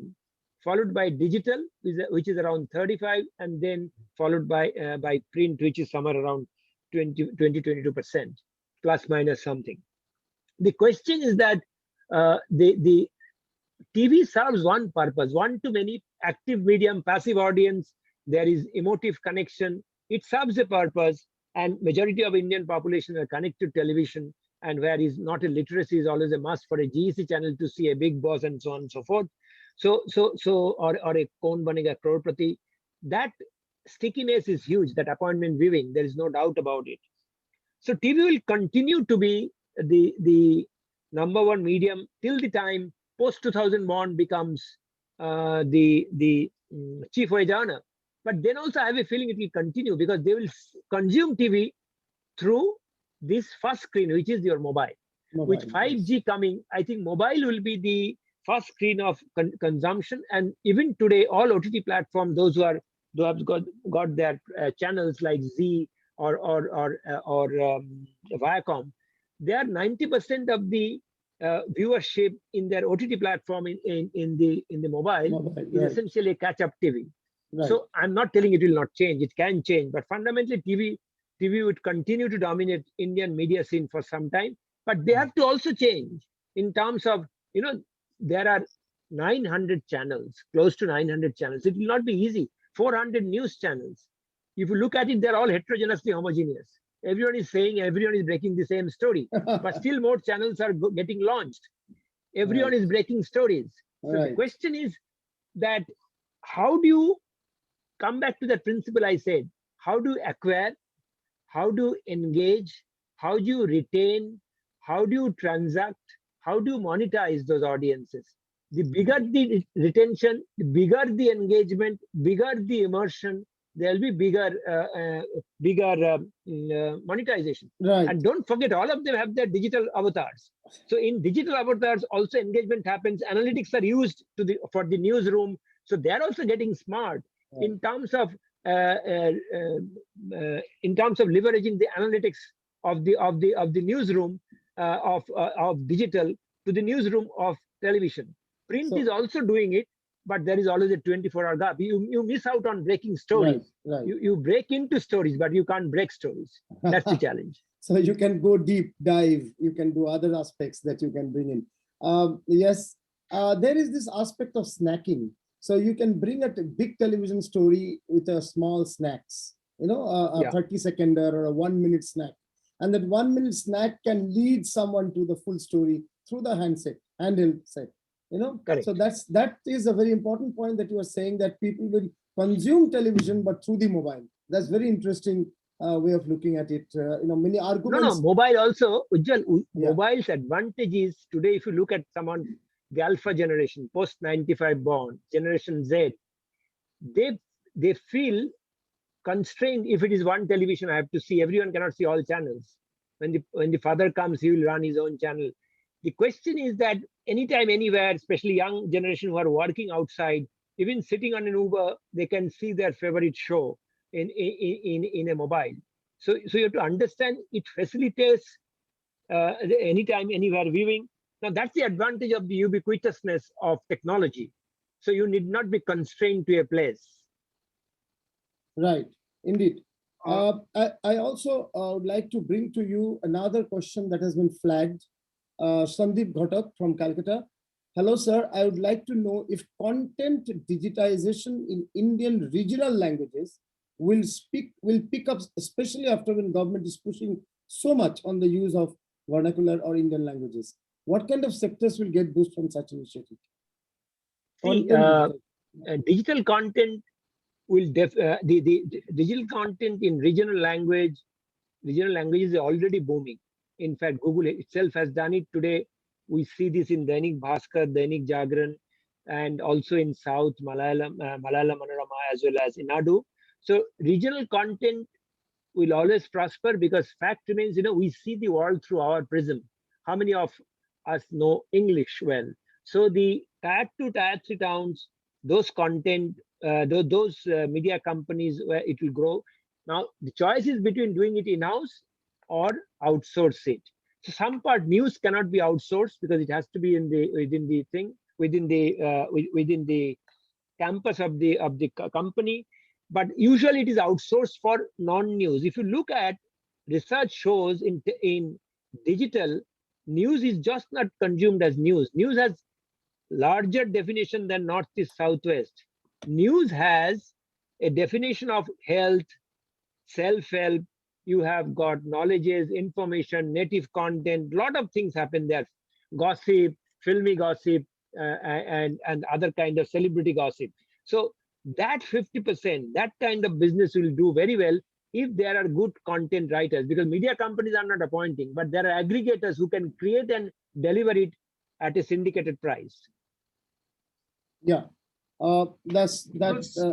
followed by digital, which is around 35%, and then followed by print, which is somewhere around 22%, plus minus something. The question is that the TV serves one purpose, one-to-many, active medium, passive audience. There is emotive connection. It serves a purpose, and majority of Indian population are connected to television, and where is not a literacy is always a must for a GEC channel to see a Big Boss and so on and so forth. So or a Kaun Banega Crorepati, that stickiness is huge, that appointment viewing, there is no doubt about it. So TV will continue to be the number one medium till the time post 2000 bond becomes the chief wage earner. But then also I have a feeling it will continue because they will consume TV through this first screen, which is your mobile. With 5G coming, I think mobile will be the first screen of consumption. And even today, all OTT platforms, those who have got their channels like Z or Viacom, they are 90% of the viewership in their OTT platform in the mobile is essentially a catch-up TV. Right. So I'm not telling it will not change; it can change, but fundamentally TV would continue to dominate Indian media scene for some time. But they have to also change in terms of, there are 900 channels, close to 900 channels. It will not be easy. 400 news channels. If you look at it, they're all heterogeneously homogeneous. Everyone is saying everyone is breaking the same story, but still more channels are getting launched. Everyone is breaking stories. So the question is that how do you come back to that principle I said? How do you acquire? How do you engage? How do you retain? How do you transact? How do you monetize those audiences? The bigger the retention, the bigger the engagement, bigger the immersion, there will be bigger monetization. Right. And don't forget, all of them have their digital avatars. So in digital avatars, also engagement happens. Analytics are used for the newsroom. So they're also getting smart in terms of leveraging the analytics of the newsroom of digital to the newsroom of television. Print is also doing it, but there is always a 24-hour gap. You miss out on breaking stories. Right. You break into stories, but you can't break stories. That's the challenge. So you can go deep dive. You can do other aspects that you can bring in. Yes, there is this aspect of snacking. So you can bring a big television story with a small snacks, a 30-seconder or a 1-minute snack. And that 1-minute snack can lead someone to the full story through the handheld set. Correct. So that is a very important point that you are saying, that people will consume television but through the mobile. That's very interesting way of looking at it. Many arguments. No, mobile also, Ujjwal, mobile's advantage is today, if you look at someone, the alpha generation, post 95 born, generation Z, they feel constrained. If it is one television, I have to see, everyone cannot see all channels. When the father comes, he will run his own channel. The question is that anytime, anywhere, especially young generation who are working outside, even sitting on an Uber, they can see their favorite show in a mobile. So you have to understand it facilitates anytime, anywhere viewing. Now that's the advantage of the ubiquitousness of technology. So you need not be constrained to a place. Right, indeed. I also would like to bring to you another question that has been flagged. Sandeep Ghatak from Calcutta. Hello, sir. I would like to know if content digitization in Indian regional languages will pick up, especially after when government is pushing so much on the use of vernacular or Indian languages. What kind of sectors will get boost from such initiative? See, digital content will the digital content in regional languages is already booming. In fact, Google itself has done it today. We see this in Dainik Bhaskar, Dainik Jagran, and also in South Malayalam Manorama, as well as in Nadu. So regional content will always prosper because fact remains, we see the world through our prism. How many of us know English well? So the Tier 2, Tier 3 towns, those content, those media companies where it will grow. Now the choice is between doing it in-house or outsource it. So some part news cannot be outsourced because it has to be within the campus of the company. But usually it is outsourced for non-news. If you look at research shows in digital, news is just not consumed as news. News has larger definition than Northeast, Southwest. News has a definition of health, self-help. You have got knowledges, information, native content, lot of things happen there. Gossip, filmy gossip, and other kind of celebrity gossip. So that 50%, that kind of business will do very well if there are good content writers, because media companies are not appointing, but there are aggregators who can create and deliver it at a syndicated price. Yeah. That's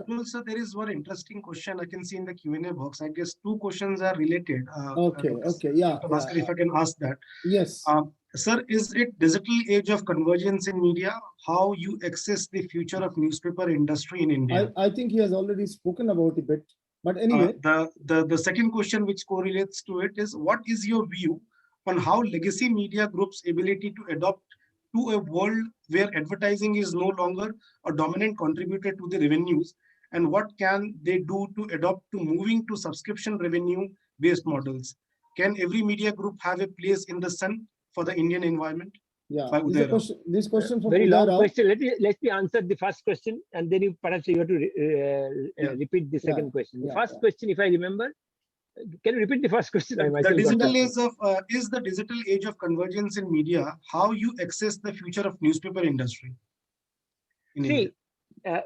Also, there is one interesting question I can see in the Q&A box. I guess two questions are related. okay. Okay. Yeah. Dr. Bhaskar, if I can ask that. Yes. Sir, is it digital age of convergence in media? How you access the future of newspaper industry in India? I think he has already spoken about it a bit. But anyway. The second question which correlates to it is, what is your view on how legacy media groups' ability to adopt to a world where advertising is no longer a dominant contributor to the revenues, and what can they do to adopt to moving to subscription revenue based models? Can every media group have a place in the sun for the Indian environment? Yeah, By this question from very Uday long Rao. question. Let me answer the first question, and then you perhaps you have to repeat the second question. The first question, if I remember, can you repeat the first question? The digital age of is the digital age of convergence in media how you access the future of newspaper industry in India?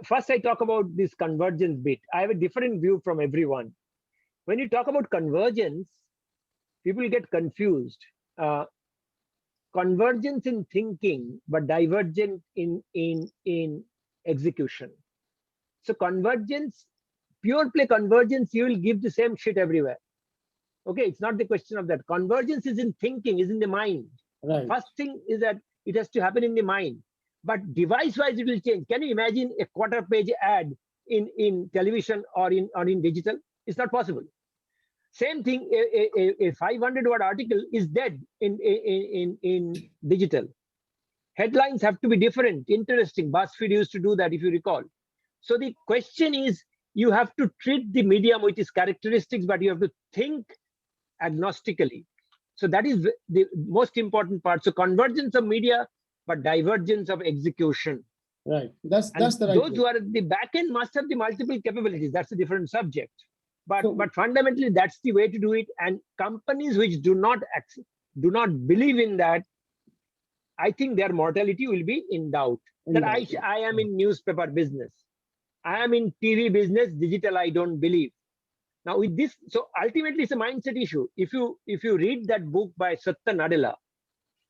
First I talk about this convergence bit. I have a different view from everyone. When you talk about convergence, people get confused. Convergence in thinking, but divergent in execution. So convergence, pure play convergence, you will give the same shit everywhere. Okay, it's not the question of that. Convergence is in thinking, is in the mind. Right. First thing is that it has to happen in the mind, but device-wise it will change. Can you imagine a quarter-page ad in television or in digital? It's not possible. Same thing, a 500-word article is dead in digital. Headlines have to be different, interesting. BuzzFeed used to do that, if you recall. So the question is, you have to treat the medium with its characteristics, but you have to think agnostically. So that is the most important part. So convergence of media, but divergence of execution. Right. That's the right those way. who are at the back end must have the multiple capabilities. That's a different subject. But fundamentally, that's the way to do it. And companies which do not believe in that, I think their mortality will be in doubt. That I am in newspaper business, I am in TV business, digital I don't believe. Now with this, so ultimately it's a mindset issue. If you read that book by Satya Nadella,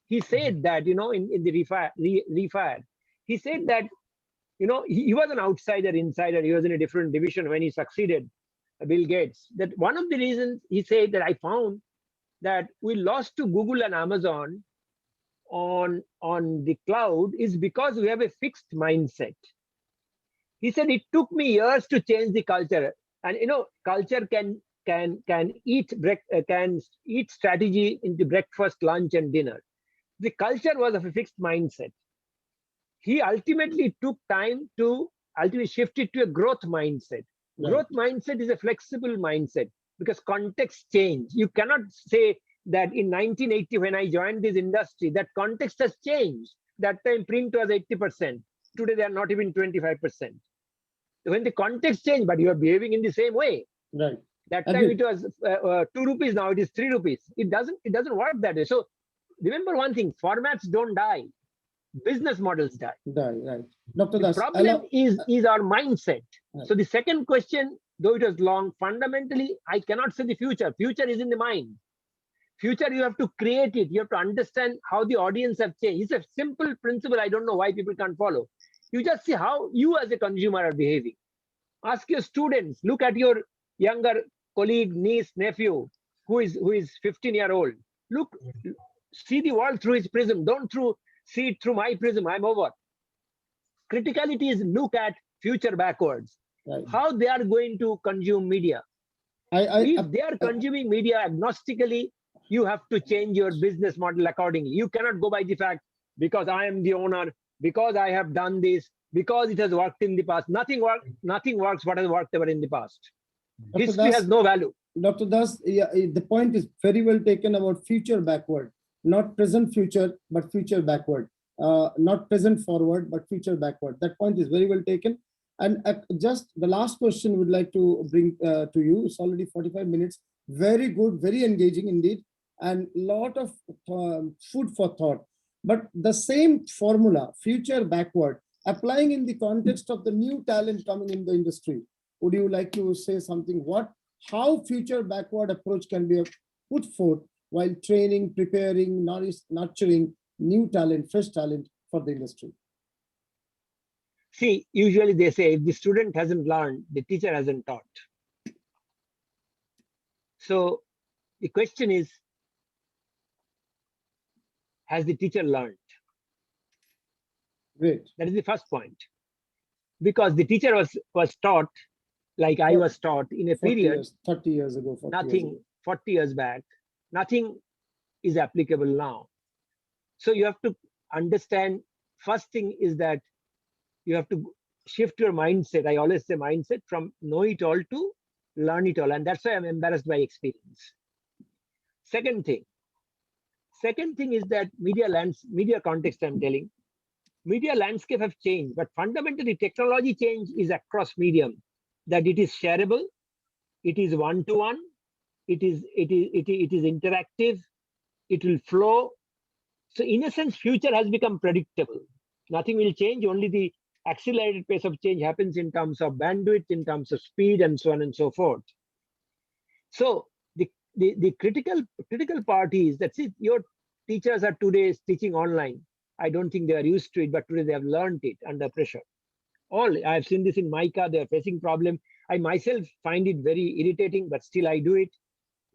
he said that, in the Refire, he said that, he was an outsider, insider. He was in a different division when he succeeded Bill Gates. That one of the reasons he said that I found that we lost to Google and Amazon on the cloud is because we have a fixed mindset. He said it took me years to change the culture, and culture can eat strategy into breakfast, lunch, and dinner. The culture was of a fixed mindset. He ultimately took time to shift it to a growth mindset. Right. Growth mindset is a flexible mindset because context change. You cannot say that in 1980 when I joined this industry, that context has changed. That time print was 80%. Today they are not even 25%. When the context changed, but you are behaving in the same way. Right. That time it was 2 rupees. Now it is 3 rupees. It doesn't work that way. So remember one thing: formats don't die. Business models die. Right. Dr. Das, the problem is our mindset. Right. So the second question, though it was long, fundamentally, I cannot say the future. Future is in the mind. Future, you have to create it. You have to understand how the audience have changed. It's a simple principle. I don't know why people can't follow. You just see how you as a consumer are behaving. Ask your students. Look at your younger colleague, niece, nephew, who is 15-year-old. Look, see the world through his prism. Don't see it through my prism. I'm over. Criticality is look at future backwards. Right. How they are going to consume media. If they are consuming media agnostically, you have to change your business model accordingly. You cannot go by the fact because I am the owner, because I have done this, because it has worked in the past. Nothing works what has worked ever in the past. Dr. History has no value. Dr. Das, the point is very well taken about future backward. Not present future, but future backward. Not present forward, but future backward. That point is very well taken. And just the last question would like to bring to you. It's already 45 minutes. Very good, very engaging indeed. And lot of food for thought. But the same formula, future backward, applying in the context of the new talent coming in the industry. Would you like to say something? How future backward approach can be put forth while training, preparing, nurturing new talent, fresh talent for the industry? See, usually they say if the student hasn't learned, the teacher hasn't taught. So the question is, has the teacher learned? Great. That is the first point. Because the teacher was taught, like I was taught in a 40 period, years, 30 years ago, 40 years nothing, ago. 40 years back, nothing is applicable now. So you have to understand, first thing is that you have to shift your mindset. I always say mindset from know it all to learn it all. And that's why I'm embarrassed by experience. Second thing is that media context I'm telling, media landscape have changed, but fundamentally technology change is across medium, that it is shareable, it is one-to-one, it is interactive, it will flow. So in a sense, future has become predictable. Nothing will change, only the accelerated pace of change happens in terms of bandwidth, in terms of speed, and so on and so forth. So the critical part is that, see, your teachers are today teaching online. I don't think they are used to it, but today they have learned it under pressure. I've seen this in Mica, they are facing problem. I myself find it very irritating, but still I do it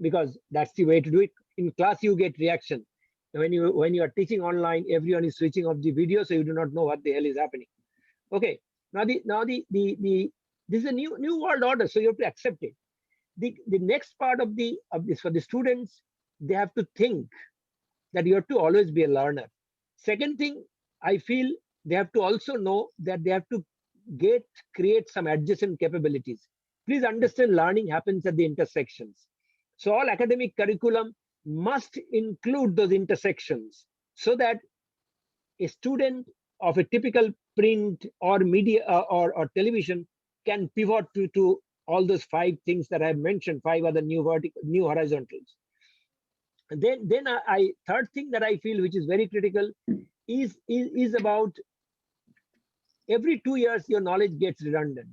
because that's the way to do it. In class, you get reaction. When you are teaching online, everyone is switching off the video, so you do not know what the hell is happening. Okay, now this is a new world order, so you have to accept it. The next part of this for the students, they have to think that you have to always be a learner. Second thing, I feel they have to also know that they have to create some adjacent capabilities. Please understand, learning happens at the intersections. So all academic curriculum must include those intersections so that a student of a typical print or media or television can pivot to all those 5 things that I have mentioned, 5 other new horizontals. And then third thing that I feel, which is very critical, is about every 2 years your knowledge gets redundant.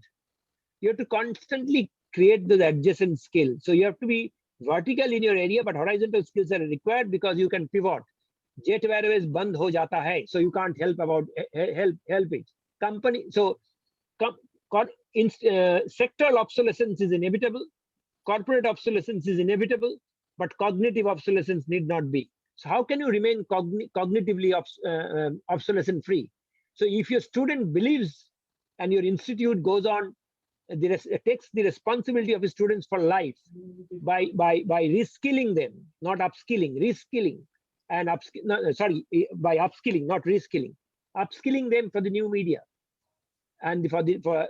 You have to constantly create those adjacent skills. So you have to be vertical in your area, but horizontal skills are required because you can pivot. Jet Airways band ho jata hai, so you can't help it. Sectoral obsolescence is inevitable. Corporate obsolescence is inevitable, but cognitive obsolescence need not be. So how can you remain cognitively obsolescence free? So if your student believes and your institute goes on, takes the responsibility of the students for life by reskilling them, not upskilling, reskilling, and by upskilling, not reskilling, upskilling them for the new media, and for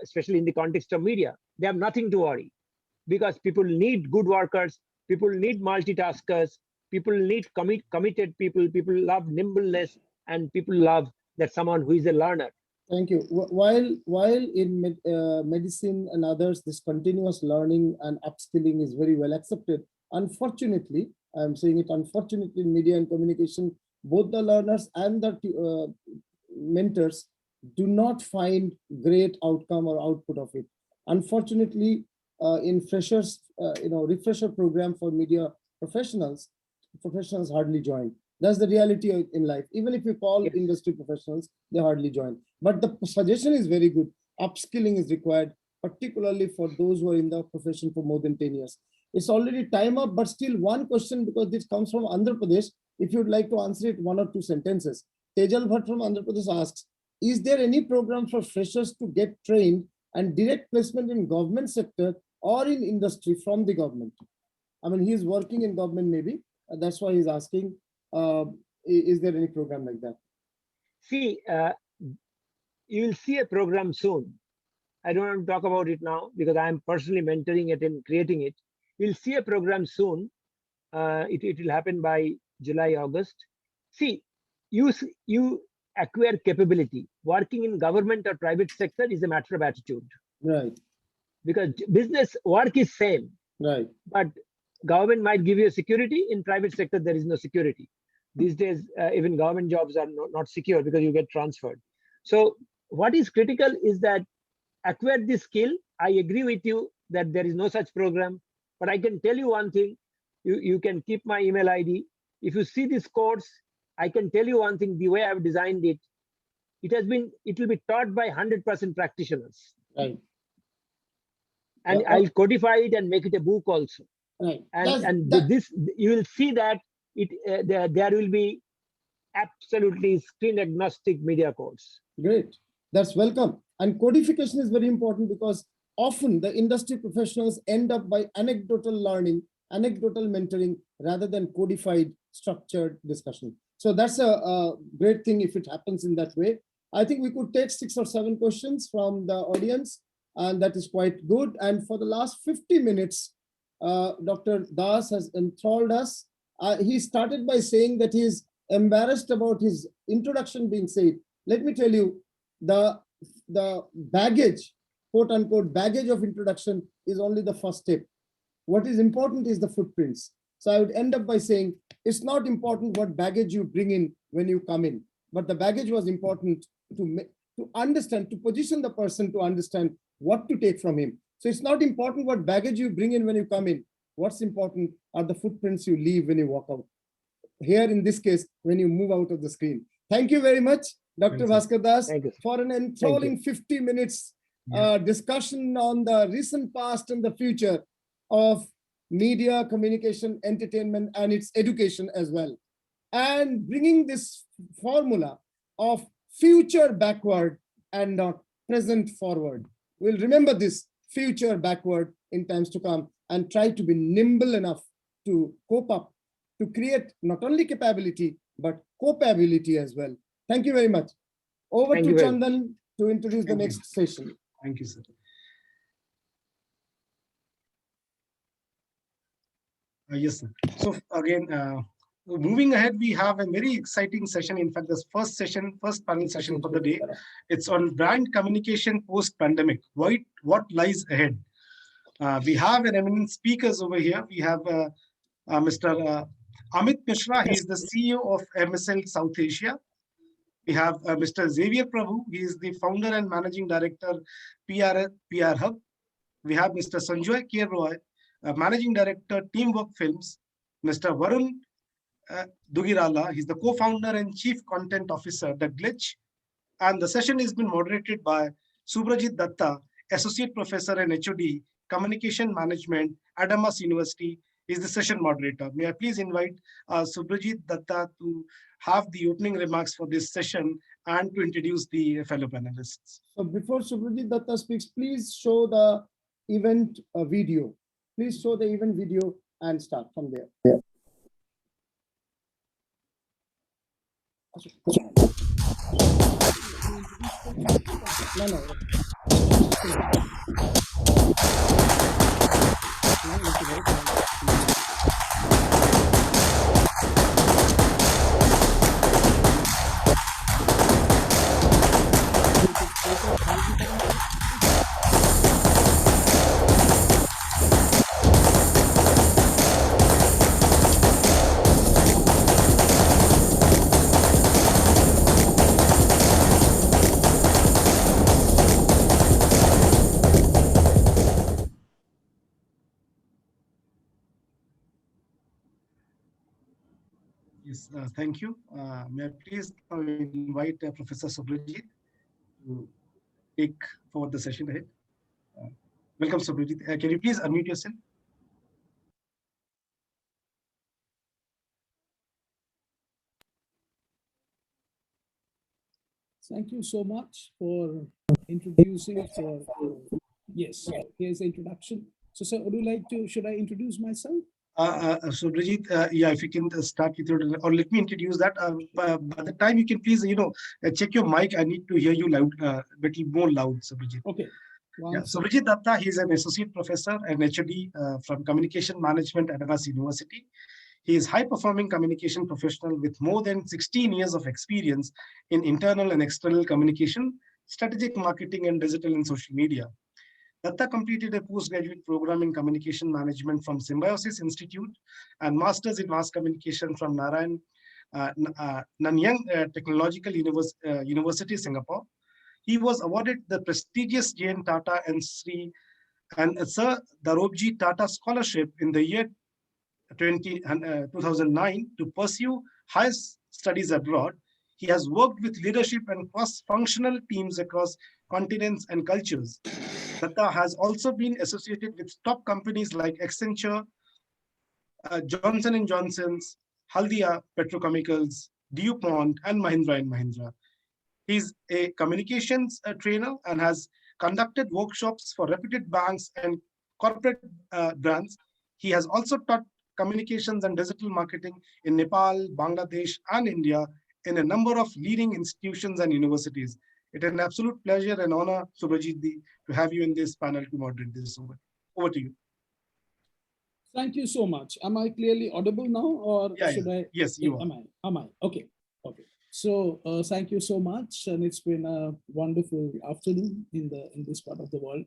especially in the context of media, they have nothing to worry, because people need good workers, people need multitaskers, people need committed people love nimbleness, and people love that someone who is a learner. Thank you. While in medicine and others, this continuous learning and upskilling is very well accepted. Unfortunately, I'm saying it unfortunately, in media and communication, both the learners and the mentors do not find great outcome or output of it. Unfortunately, in freshers, refresher program for media professionals hardly join. That's the reality in life. Even if you call Yes. industry professionals, they hardly join. But the suggestion is very good. Upskilling is required, particularly for those who are in the profession for more than 10 years. It's already time up, but still one question, because this comes from Andhra Pradesh. If you'd like to answer it, 1 or 2 sentences. Tejal Bhatt from Andhra Pradesh asks, is there any program for freshers to get trained and direct placement in government sector or in industry from the government? I mean, he's working in government maybe. That's why he's asking, is there any program like that? See, you will see a program soon. I don't want to talk about it now because I am personally mentoring it and creating it. You'll see a program soon. It will happen by July, August. See, you acquire capability. Working in government or private sector is a matter of attitude. Right. Because business work is same. Right. But government might give you a security. In private sector, there is no security. These days, even government jobs are not secure because you get transferred. So what is critical is that acquire this skill. I agree with you that there is no such program, but I can tell you one thing. You can keep my email ID. If you see this course, I can tell you one thing, the way I've designed it, it will be taught by 100% practitioners. Right. And Yeah. I'll codify it and make it a book also. Right. This, you will see that there will be absolutely screen agnostic media course. Great. That's welcome. And codification is very important because often the industry professionals end up by anecdotal learning, anecdotal mentoring, rather than codified, structured discussion. So that's a great thing if it happens in that way. I think we could take 6 or 7 questions from the audience, and that is quite good. And for the last 50 minutes, Dr. Das has enthralled us. He started by saying that he is embarrassed about his introduction being said. Let me tell you, the baggage, quote unquote, baggage of introduction is only the first step. What is important is the footprints. So I would end up by saying, it's not important what baggage you bring in when you come in, but the baggage was important to understand, to position the person to understand what to take from him. So it's not important what baggage you bring in when you come in. What's important are the footprints you leave when you walk out. Here in this case, when you move out of the screen. Thank you very much, Dr. Bhaskar Das, for an enthralling 50 minutes discussion on the recent past and the future of media, communication, entertainment, and its education as well. And bringing this formula of future backward and not present forward. We'll remember this future backward in times to come and try to be nimble enough to cope up, to create not only capability, but copability as well. Thank you very much. Over to Chandan to introduce the next session. Thank you, sir. Yes, sir. So again, moving ahead, we have a very exciting session. In fact, this first panel session for the day, it's on brand communication post-pandemic. What lies ahead? We have an eminent speakers over here. We have Mr. Amit Mishra. He is the CEO of MSL South Asia. We have Mr. Xavier Prabhu. He is the founder and managing director, PR Hub. We have Mr. Sanjoy K. Roy, managing director, Teamwork Films. Mr. Varun Dugirala. He's the co-founder and chief content officer, The Glitch. And the session has been moderated by Subrajit Datta, associate professor and HOD, communication management, Adamas University. Is the session moderator. May I please invite Subrajit Datta to have the opening remarks for this session and to introduce the fellow panelists. So before Subrajit Datta speaks, please show the event video. Please show the event video and start from there. Yeah. Yes, thank you. May I please invite Professor Subrajit to take forward the session ahead. Welcome, Subrajit. Can you please unmute yourself? Thank you so much for introducing. Yes, here's the introduction. So, sir, would you like to? Should I introduce myself? Subrajit, yeah, if you can start with your, or let me introduce that. By the time you can please, check your mic. I need to hear you loud, little more loud, Subrajit. Okay. Yeah, Subrajit Datta, he's an associate professor and HOD from Communication Management at Adamas University. He is high-performing communication professional with more than 16 years of experience in internal and external communication, strategic marketing, and digital and social media. Datta completed a postgraduate program in communication management from Symbiosis Institute and master's in mass communication from Nanyang Technological University, Singapore. He was awarded the prestigious J.N. Tata and Sir Darobji Tata Scholarship in the year 2009 to pursue higher studies abroad. He has worked with leadership and cross-functional teams across continents and cultures. Datta has also been associated with top companies like Accenture, Johnson & Johnson's, Haldia Petrochemicals, DuPont, and Mahindra. He's a communications trainer and has conducted workshops for reputed banks and corporate brands. He has also taught communications and digital marketing in Nepal, Bangladesh, and India in a number of leading institutions and universities. It is an absolute pleasure and honor, Subhajit Ji, to have you in this panel to moderate this. Over to you. Thank you so much. Am I clearly audible now, or should I? Yes, you are. Am I? Okay. Okay. So thank you so much, and it's been a wonderful afternoon in this part of the world.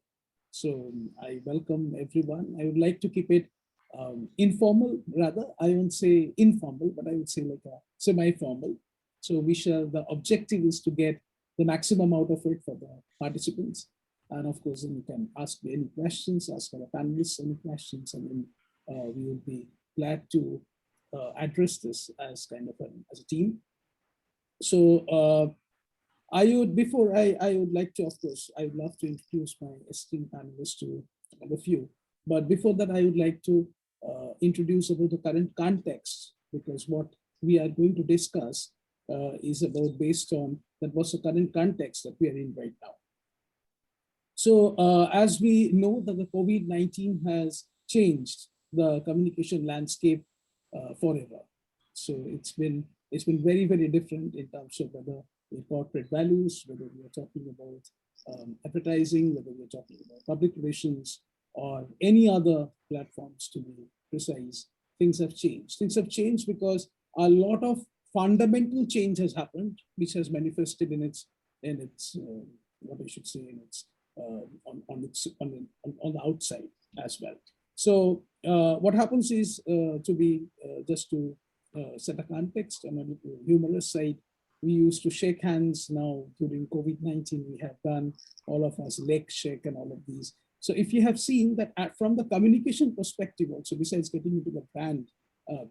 So I welcome everyone. I would like to keep it informal, rather. I won't say informal, but I would say like a semi-formal. So the objective is to get the maximum out of it for the participants. And of course, then you can ask me any questions, ask our panelists any questions, and then we will be glad to address this as kind of as a team. So I would like to, of course, I would love to introduce my esteemed panelists to all of you. But before that, I would like to introduce about the current context, because what we are going to discuss is about based on that was the current context that we are in right now. So as we know that the COVID-19 has changed the communication landscape forever. So it's been very, very different in terms of whether in corporate values, whether we are talking about advertising, whether we're talking about public relations or any other platforms, to be precise. Things have changed. Things have changed because a lot of fundamental change has happened, which has manifested in its what I should say, in its on the outside as well. So what happens is just to set a context on a little humorous side, we used to shake hands. Now during COVID-19, we have done all of us leg shake and all of these. So if you have seen that from the communication perspective also, besides getting into the brand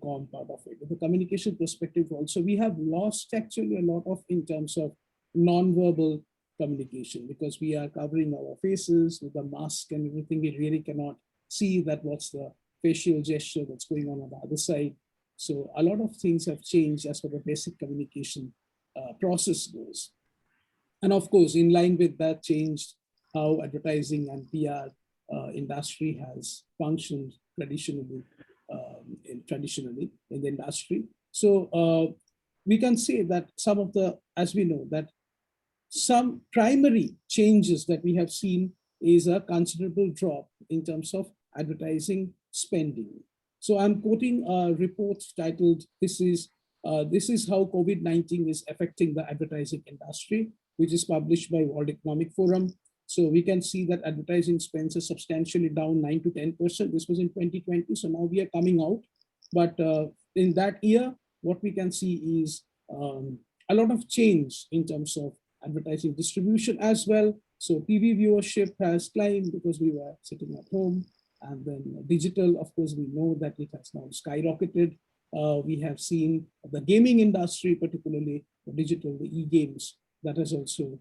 com part of it, the communication perspective also, we have lost actually a lot of in terms of non-verbal communication, because we are covering our faces with the mask and everything. We really cannot see that what's the facial gesture that's going on the other side. So a lot of things have changed as far as the basic communication process goes. And of course, in line with that, changed how advertising and PR industry has functioned traditionally in the industry. So we can say that some of the, as we know, that some primary changes that we have seen is a considerable drop in terms of advertising spending. So I'm quoting a report titled, This is how COVID-19 is affecting the advertising industry, which is published by World Economic Forum. So we can see that advertising spends are substantially down 9 to 10%. This was in 2020, so now we are coming out. But in that year, what we can see is a lot of change in terms of advertising distribution as well. So TV viewership has climbed because we were sitting at home. And then digital, of course, we know that it has now skyrocketed. We have seen the gaming industry, particularly the digital, the e-games, that has also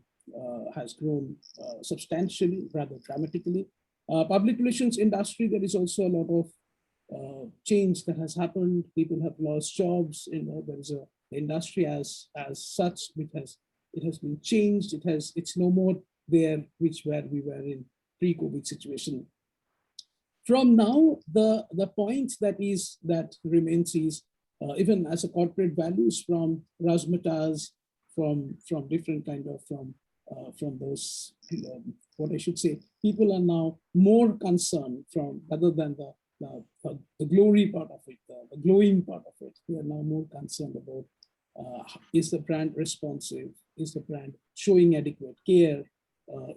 has grown substantially, rather dramatically. Public relations industry, there is also a lot of change that has happened. People have lost jobs. There is a industry as such, it has been changed. It's no more there, where we were in pre-COVID situation. From now, the point that remains is even as a corporate values from razzmatazz, from different kind of from those what I should say, people are now more concerned from rather than the glory part of it, the glowing part of it. We are now more concerned about is the brand responsive? Is the brand showing adequate care?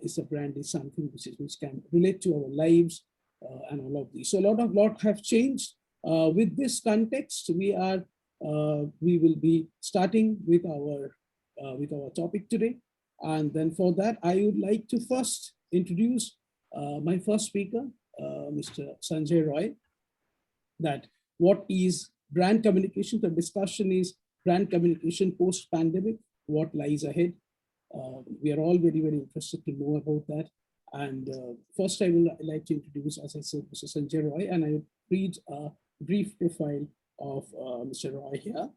Is the brand is something which can relate to our lives? And all of these. So a lot have changed. With this context, we will be starting with our topic today. And then for that, I would like to first introduce my first speaker, Mr. Sanjay Roy, that what is brand communication? The discussion is brand communication post-pandemic, what lies ahead. We are all very, very interested to know about that. And first, I would like to introduce, as I said, Mr. Sanjay Roy, and I will read a brief profile of Mr. Roy here.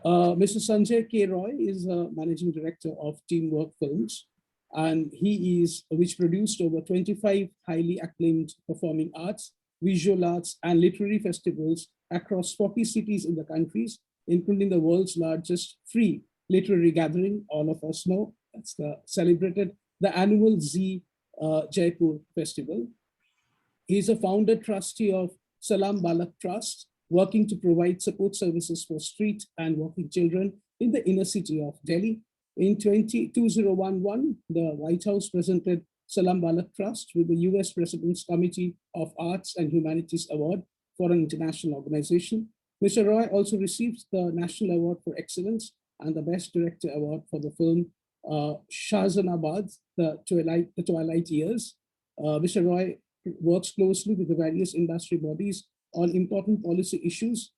Mr. Sanjay K. Roy is a managing director of Teamwork Films, and he is, which produced over 25 highly acclaimed performing arts, visual arts, and literary festivals across 40 cities in the countries, including the world's largest free literary gathering, all of us know, that's the annual Z Jaipur Festival. He is a founder trustee of Salam Balak Trust, working to provide support services for street and walking children in the inner city of Delhi. In 2011, the White House presented Salam Balak Trust with the US President's Committee of Arts and Humanities Award for an international organization. Mr. Roy also received the National Award for Excellence and the Best Director Award for the film Shahjahanabad, the Twilight Years. Mr. Roy works closely with the various industry bodies on important policy issues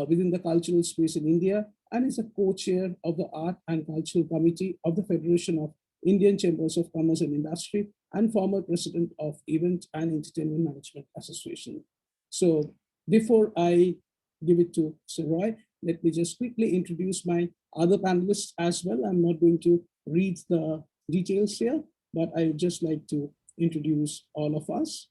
within the cultural space in India, and is a co-chair of the Art and Cultural Committee of the Federation of Indian Chambers of Commerce and Industry, and former president of Event and Entertainment Management Association. So before I give it to Sir Roy, let me just quickly introduce my other panelists as well. I'm not going to read the details here, but I would just like to introduce all of us.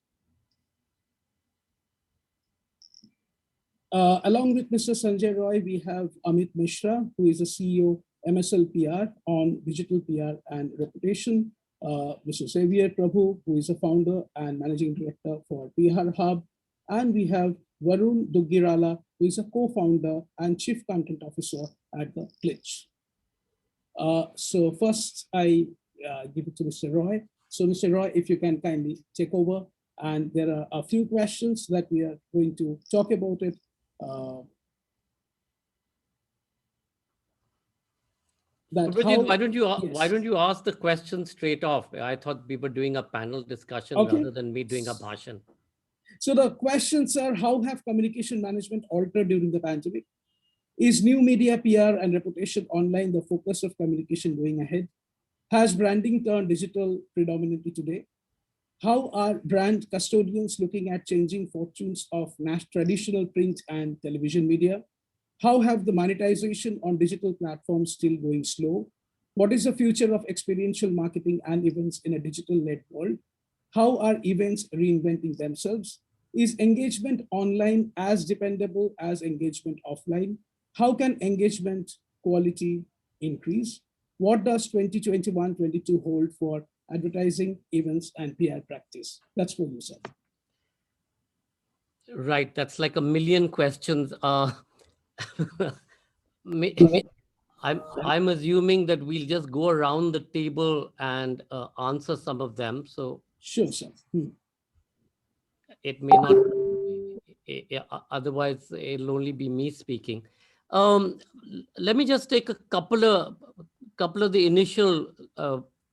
Along with Mr. Sanjay Roy, we have Amit Mishra, who is the CEO, MSL PR on digital PR and reputation. Mr. Xavier Prabhu, who is a founder and managing director for PR Hub. And we have Varun Duggirala, who is a co-founder and chief content officer at the Glitch. So first, I give it to Mr. Roy. So Mr. Roy, if you can kindly take over. And there are a few questions that we are going to talk about it. Bridget, why don't Yes. you ask the question straight off? I thought we were doing a panel discussion rather than me doing a bhashan. So the questions are, how have communication management altered during the pandemic? Is new media PR and reputation online the focus of communication going ahead? Has branding turned digital predominantly today? How are brand custodians looking at changing fortunes of traditional print and television media? How have the monetization on digital platforms still going slow? What is the future of experiential marketing and events in a digital-led world? How are events reinventing themselves? Is engagement online as dependable as engagement offline? How can engagement quality increase? What does 2021-22 hold for advertising, events, and PR practice? That's for you, sir. Right, that's like a million questions. I'm assuming that we'll just go around the table and answer some of them. So sure, sir. It may not. Otherwise, it'll only be me speaking. Let me just take a couple of the initial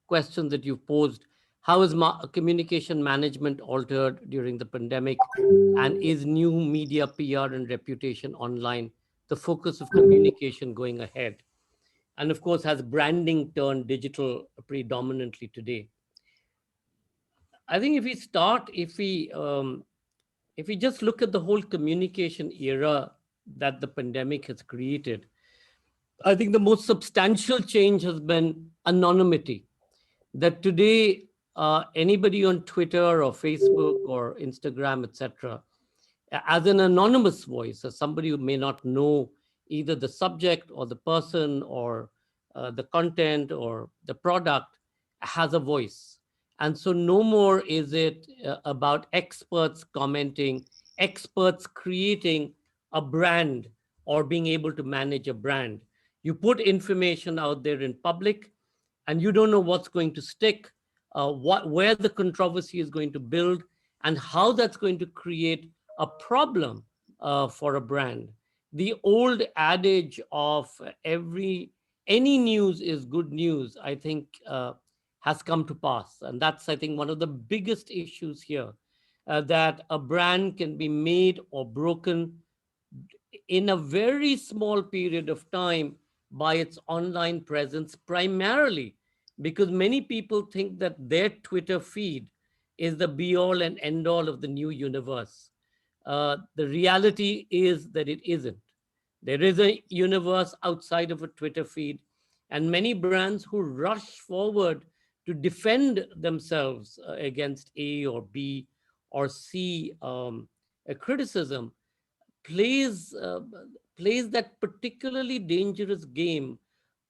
questions that you posed. How is communication management altered during the pandemic? And is new media PR and reputation online the focus of communication going ahead? And of course, has branding turned digital predominantly today? I think if we just look at the whole communication era that the pandemic has created, I think the most substantial change has been anonymity. That today, anybody on Twitter or Facebook or Instagram, etc., as an anonymous voice, as somebody who may not know either the subject or the person or the content or the product, has a voice. And so no more is it about experts commenting, experts creating a brand or being able to manage a brand. You put information out there in public and you don't know what's going to stick, where the controversy is going to build, and how that's going to create a problem for a brand. The old adage of any news is good news, I think, has come to pass. And that's, I think, one of the biggest issues here, that a brand can be made or broken in a very small period of time by its online presence, primarily because many people think that their Twitter feed is the be all and end all of the new universe. The reality is that it isn't. There is a universe outside of a Twitter feed, and many brands who rush forward to defend themselves against A or B or C a criticism plays plays that particularly dangerous game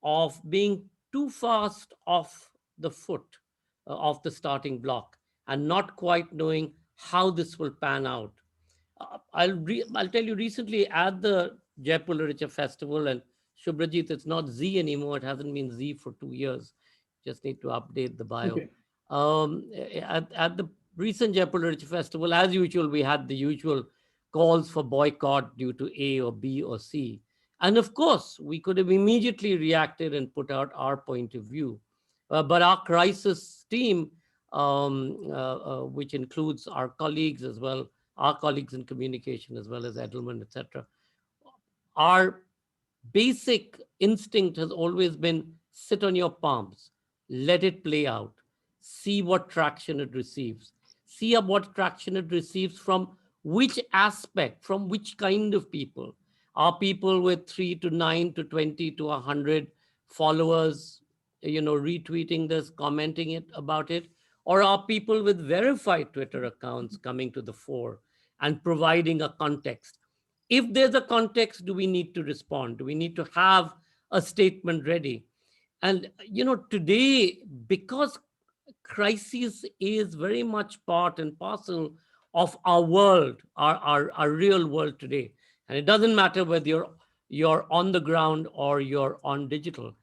of being too fast off the foot of the starting block and not quite knowing how this will pan out. I'll tell you, recently at the Jaipur Literature Festival, and Shubhrajit, it's not Z anymore. It hasn't been Z for 2 years. Just need to update the bio. Okay. At the recent Jaipur Literature Festival, as usual, we had the usual calls for boycott due to A or B or C. And of course, we could have immediately reacted and put out our point of view. But our crisis team, which includes our colleagues as well, our colleagues in communication as well as Edelman, etc., our basic instinct has always been sit on your palms, let it play out, see what traction it receives, see what traction it receives from which aspect, from which kind of people. Are people with 3 to 9 to 20 to 100 followers, retweeting this, commenting it about it? Or are people with verified Twitter accounts coming to the fore and providing a context? If there's a context, do we need to respond? Do we need to have a statement ready? And, today, because crisis is very much part and parcel of our world, our real world today. And it doesn't matter whether you're on the ground or you're on digital.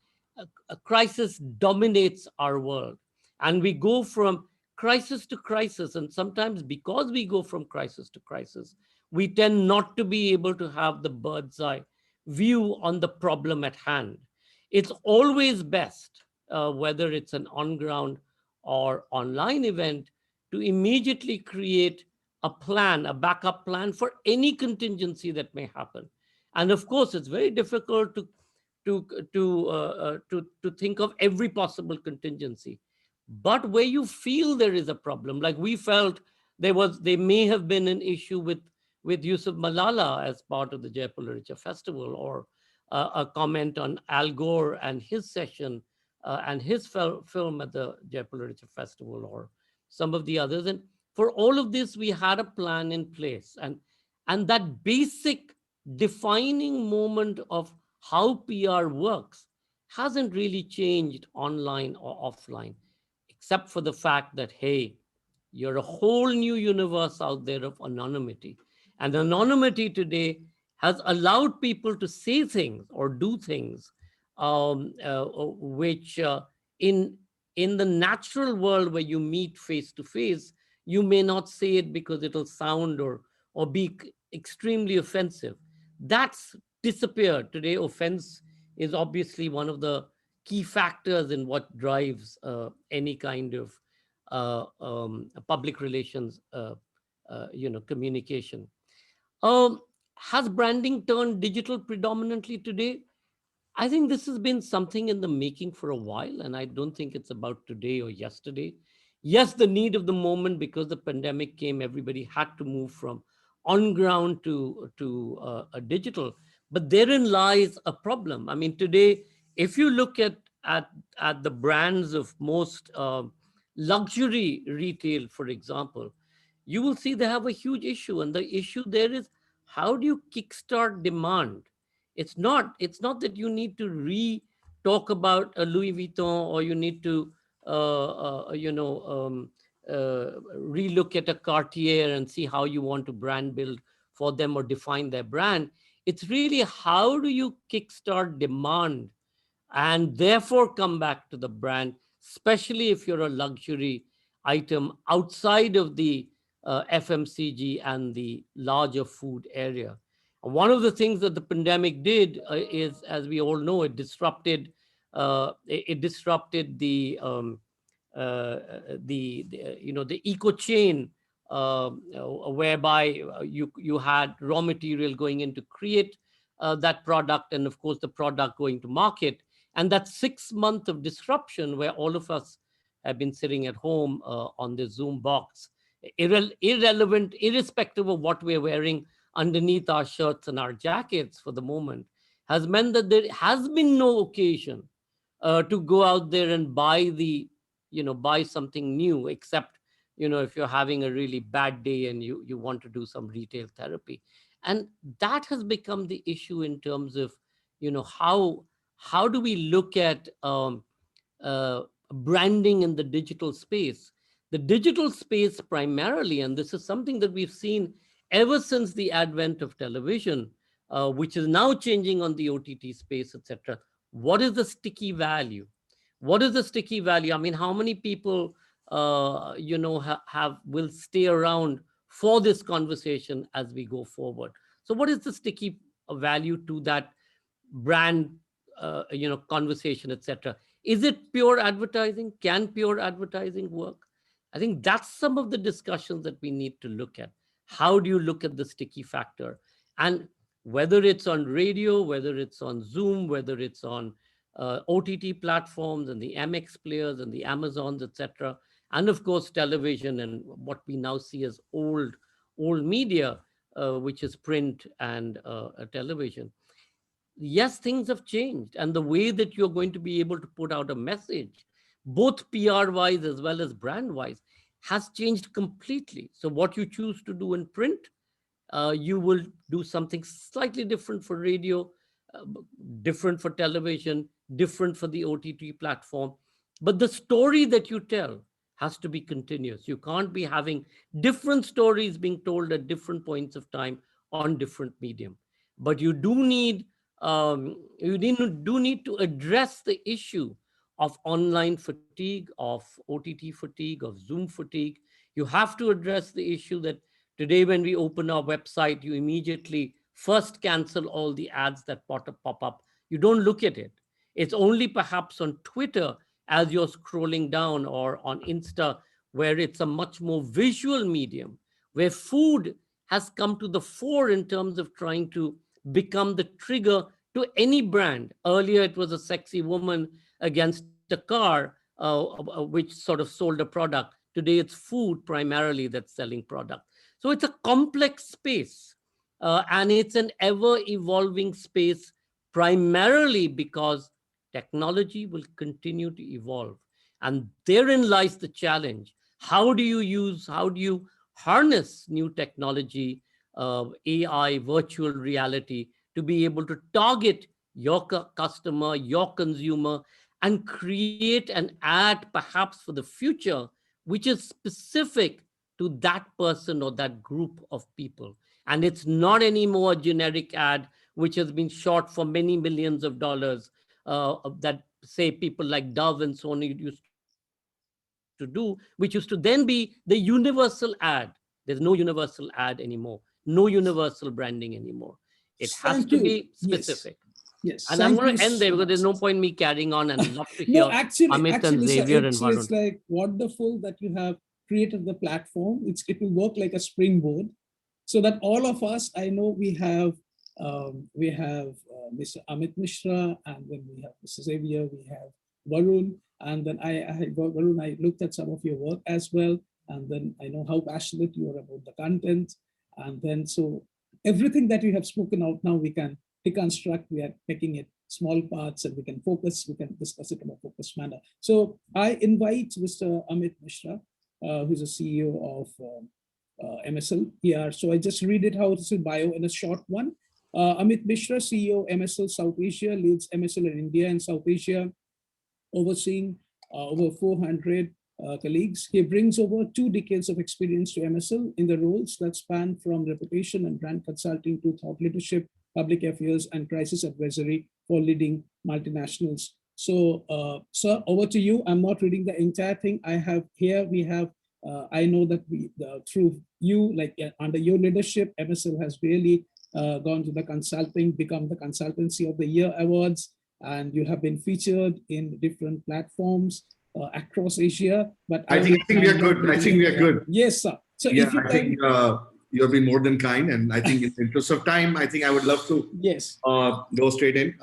A crisis dominates our world. And we go from crisis to crisis. And sometimes because we go from crisis to crisis, we tend not to be able to have the bird's eye view on the problem at hand. It's always best, whether it's an on-ground or online event, to immediately create a plan, a backup plan for any contingency that may happen. And of course, it's very difficult to think of every possible contingency. But where you feel there is a problem, like we felt there may have been an issue with Yusuf Malala as part of the Jaipur Literature Festival, or a comment on Al Gore and his session and his film at the Jaipur Literature Festival, or some of the others. And for all of this, we had a plan in place. And that basic defining moment of how PR works hasn't really changed online or offline, except for the fact that, hey, you're a whole new universe out there of anonymity. And anonymity today has allowed people to say things or do things which in the natural world where you meet face to face, you may not say it because it'll sound or be extremely offensive. That's disappeared. Today, offense is obviously one of the key factors in what drives any kind of public relations communication. Has branding turned digital predominantly today? I think this has been something in the making for a while, and I don't think it's about today or yesterday. Yes, the need of the moment, because the pandemic came, everybody had to move from on ground to a digital. But therein lies a problem. I mean, today, if you look at the brands of most luxury retail, for example, you will see they have a huge issue. And the issue there is, how do you kickstart demand? It's not that you need to talk about a Louis Vuitton, or you need to relook at a Cartier and see how you want to brand build for them or define their brand. It's really, how do you kickstart demand and therefore come back to the brand, especially if you're a luxury item outside of the FMCG and the larger food area. One of the things that the pandemic did is, as we all know, it disrupted the eco chain, whereby you had raw material going in to create that product, and of course the product going to market. And that 6 months of disruption, where all of us have been sitting at home on the Zoom box, irrelevant, irrespective of what we're wearing underneath our shirts and our jackets for the moment, has meant that there has been no occasion to go out there and buy something new, except if you're having a really bad day and you want to do some retail therapy. And that has become the issue in terms of how do we look at branding in the digital space. The digital space primarily, and this is something that we've seen ever since the advent of television, which is now changing on the OTT space, etc. What is the sticky value? What is the sticky value? I mean, how many people will stay around for this conversation as we go forward? So what is the sticky value to that brand conversation, etc.? Is it pure advertising? Can pure advertising work? I think that's some of the discussions that we need to look at. How do you look at the sticky factor? And whether it's on radio, whether it's on Zoom, whether it's on OTT platforms and the MX players and the Amazons, etc., and of course television and what we now see as old media, which is print and television. Yes, things have changed, and the way that you're going to be able to put out a message, both PR-wise as well as brand-wise, has changed completely. So what you choose to do in print, you will do something slightly different for radio, different for television, different for the OTT platform. But the story that you tell has to be continuous. You can't be having different stories being told at different points of time on different medium. But you do need to address the issue of online fatigue, of OTT fatigue, of Zoom fatigue. You have to address the issue that today when we open our website, you immediately first cancel all the ads that pop up. You don't look at it. It's only perhaps on Twitter as you're scrolling down, or on Insta, where it's a much more visual medium, where food has come to the fore in terms of trying to become the trigger to any brand. Earlier, it was a sexy woman against a car, which sort of sold a product. Today, it's food primarily that's selling product. So it's a complex space, and it's an ever-evolving space, primarily because technology will continue to evolve. And therein lies the challenge. How do you harness new technology, AI, virtual reality, to be able to target your customer, your consumer, and create an ad perhaps for the future, which is specific to that person or that group of people. And it's not anymore a generic ad, which has been shot for many millions of dollars, that say people like Dove and so on used to do, which used to then be the universal ad. There's no universal ad anymore, no universal branding anymore. It has to be specific. Yes. And I'm going to end there because there's no point me carrying on, and love to hear No, actually, and Xavier and Varun. It's like wonderful that you have created the platform. It will work like a springboard, so that all of us, I know we have Mr. Amit Mishra, and then we have Mr. Xavier, we have Varun, and then Varun, I looked at some of your work as well, and then I know how passionate you are about the content, and then so everything that you have spoken out now we can deconstruct. We are making it small parts, and we can discuss it in a focused manner. So I invite Mr. Amit Mishra, who's a CEO of MSL here. So I just read it how it's in bio in a short one. Amit Mishra, CEO MSL South Asia, leads MSL in India and South Asia, overseeing over 400 colleagues. He brings over 2 decades of experience to MSL in the roles that span from reputation and brand consulting to thought leadership, public affairs, and crisis advisory for leading multinationals. So, sir, over to you. I'm not reading the entire thing. We have I know that through you, like under your leadership, MSL has really gone to the consulting, become the Consultancy of the Year awards, and you have been featured in different platforms across Asia. But I think we are good. I think we are good. Yes, sir. So Yeah, if you I think you have been more than kind, and I think in the interest of time, I think I would love to yes, go straight in.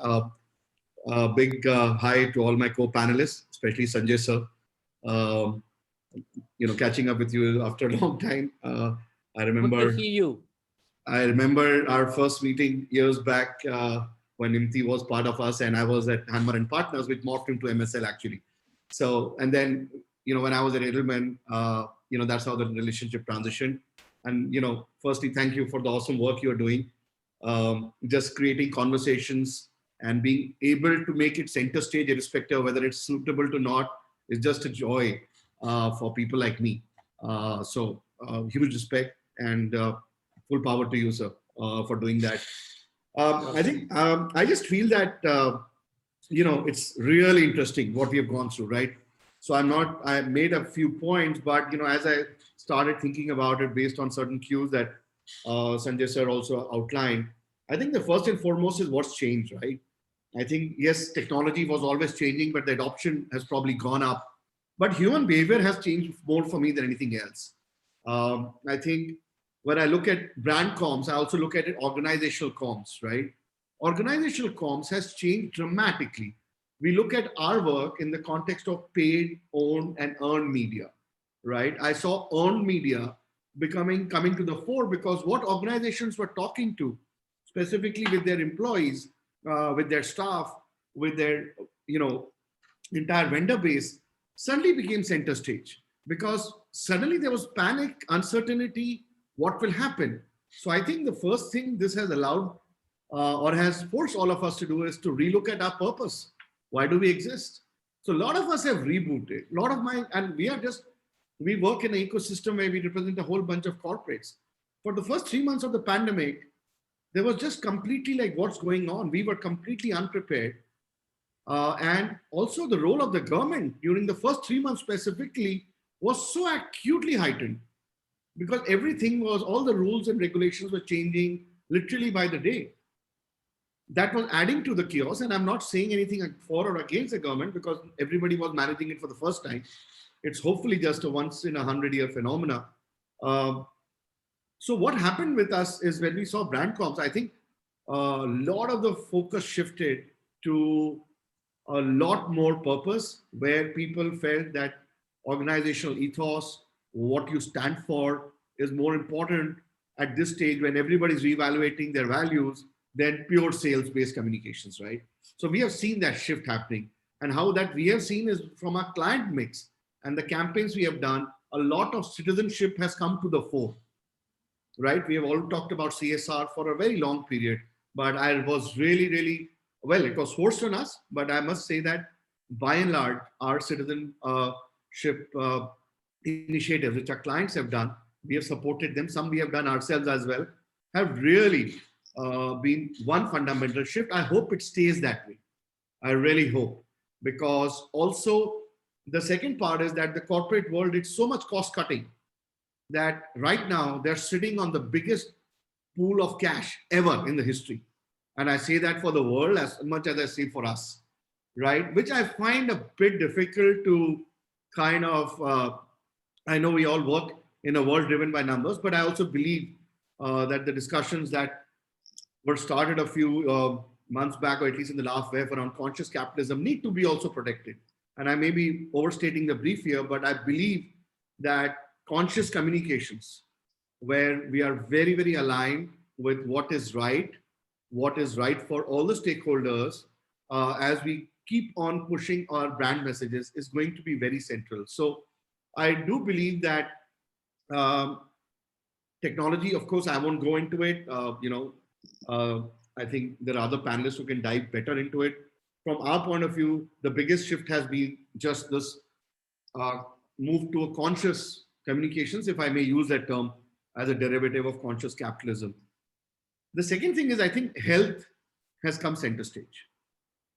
Big hi to all my co-panelists, especially Sanjay sir. Um, catching up with you after a long time. I remember. Good to see you. I remember our first meeting years back when IMTI was part of us, and I was at Hanmar and Partners, which morphed into MSL actually. So, and then when I was at Edelman, that's how the relationship transitioned. And firstly, thank you for the awesome work you're doing. Just creating conversations and being able to make it center stage, irrespective of whether it's suitable to not, is just a joy for people like me. So huge respect and full power to you, sir, for doing that. I think I just feel that it's really interesting what we have gone through, right? So I made a few points, but as I started thinking about it based on certain cues that Sanjay sir also outlined, I think the first and foremost is what's changed, right? I think, yes, technology was always changing, but the adoption has probably gone up. But human behavior has changed more for me than anything else. I think when I look at brand comms, I also look at it organizational comms, right? Organizational comms has changed dramatically. We look at our work in the context of paid, owned, and earned media, right? I saw earned media coming to the fore because what organizations were talking to, specifically with their employees, with their staff, with their entire vendor base, suddenly became center stage because suddenly there was panic, uncertainty, what will happen. So I think the first thing this has allowed or has forced all of us to do is to relook at our purpose. Why do we exist? So a lot of us have rebooted. And we work in an ecosystem where we represent a whole bunch of corporates. For the first 3 months of the pandemic, there was just completely like what's going on. We were completely unprepared. And also the role of the government during the first 3 months specifically was so acutely heightened because all the rules and regulations were changing literally by the day. That was adding to the chaos. And I'm not saying anything for or against the government because everybody was managing it for the first time. It's hopefully just a once in 100-year phenomena. So what happened with us is when we saw brand comms, I think a lot of the focus shifted to a lot more purpose where people felt that organizational ethos, what you stand for is more important at this stage when everybody's reevaluating their values than pure sales-based communications, right? So we have seen that shift happening and how that we have seen is from our client mix and the campaigns we have done, a lot of citizenship has come to the fore, right? We have all talked about CSR for a very long period, but I was really, well, it was forced on us, but I must say that by and large, our citizenship initiatives, which our clients have done, we have supported them, some we have done ourselves as well, have really been one fundamental shift. I hope it stays that way. I really hope, because also the second part is that the corporate world did so much cost cutting that right now they're sitting on the biggest pool of cash ever in the history. And I say that for the world as much as I say for us, right? Which I find a bit difficult to kind of, I know we all work in a world driven by numbers, but I also believe that the discussions that were started a few months back, or at least in the last wave around conscious capitalism, need to be also protected. And I may be overstating the brief here, but I believe that conscious communications, where we are very, very aligned with what is right for all the stakeholders, as we keep on pushing our brand messages, is going to be very central. So I do believe that technology, of course, I won't go into it. I think there are other panelists who can dive better into it. From our point of view, the biggest shift has been just this move to a conscious communications, if I may use that term as a derivative of conscious capitalism. The second thing is, I think health has come center stage.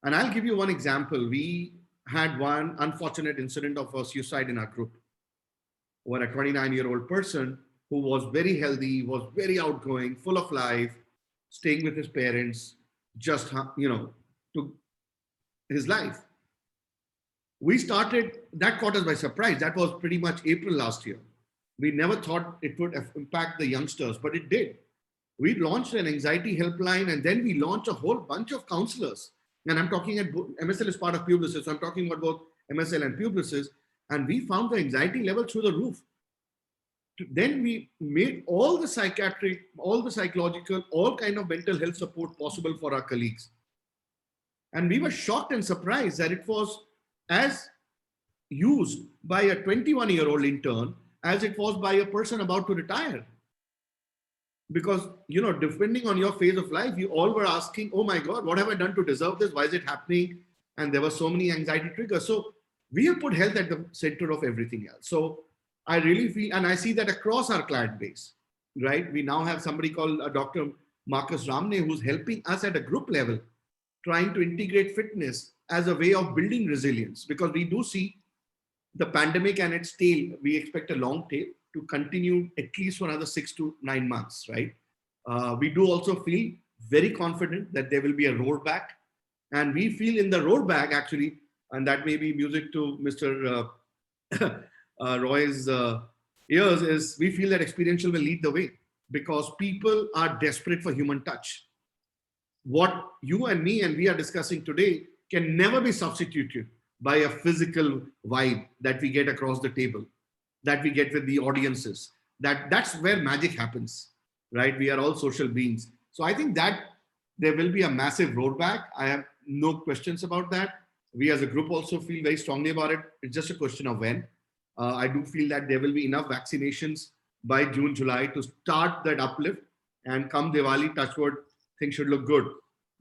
And I'll give you one example. We had one unfortunate incident of a suicide in our group. where a 29-year-old person who was very healthy, was very outgoing, full of life, staying with his parents, just, took his life. We started, that caught us by surprise. That was pretty much April last year. We never thought it would impact the youngsters, but it did. We launched an anxiety helpline, and then we launched a whole bunch of counselors. And I'm talking at MSL is part of Publicis, so I'm talking about both MSL and Publicis, and we found the anxiety level through the roof. Then we made all the psychiatric, all the psychological, all kind of mental health support possible for our colleagues. And we were shocked and surprised that it was as used by a 21-year-old intern as it was by a person about to retire. Because, depending on your phase of life, you all were asking, oh my God, what have I done to deserve this? Why is it happening? And there were so many anxiety triggers. So we have put health at the center of everything else. So I really feel, and I see that across our client base, right? We now have somebody called Dr. Marcus Ramne, who's helping us at a group level, trying to integrate fitness as a way of building resilience, because we do see the pandemic and its tail, we expect a long tail to continue at least for another 6 to 9 months, right? We do also feel very confident that there will be a rollback, and we feel in the rollback actually, and that may be music to Mr. Roy's ears, is we feel that experiential will lead the way, because people are desperate for human touch. What you and me and we are discussing today can never be substituted by a physical vibe that we get across the table, that we get with the audiences. That's where magic happens, right? We are all social beings. So I think that there will be a massive rollback. I have no questions about that. We as a group also feel very strongly about it. It's just a question of when. I do feel that there will be enough vaccinations by June, July to start that uplift, and come Diwali, touch wood, things should look good.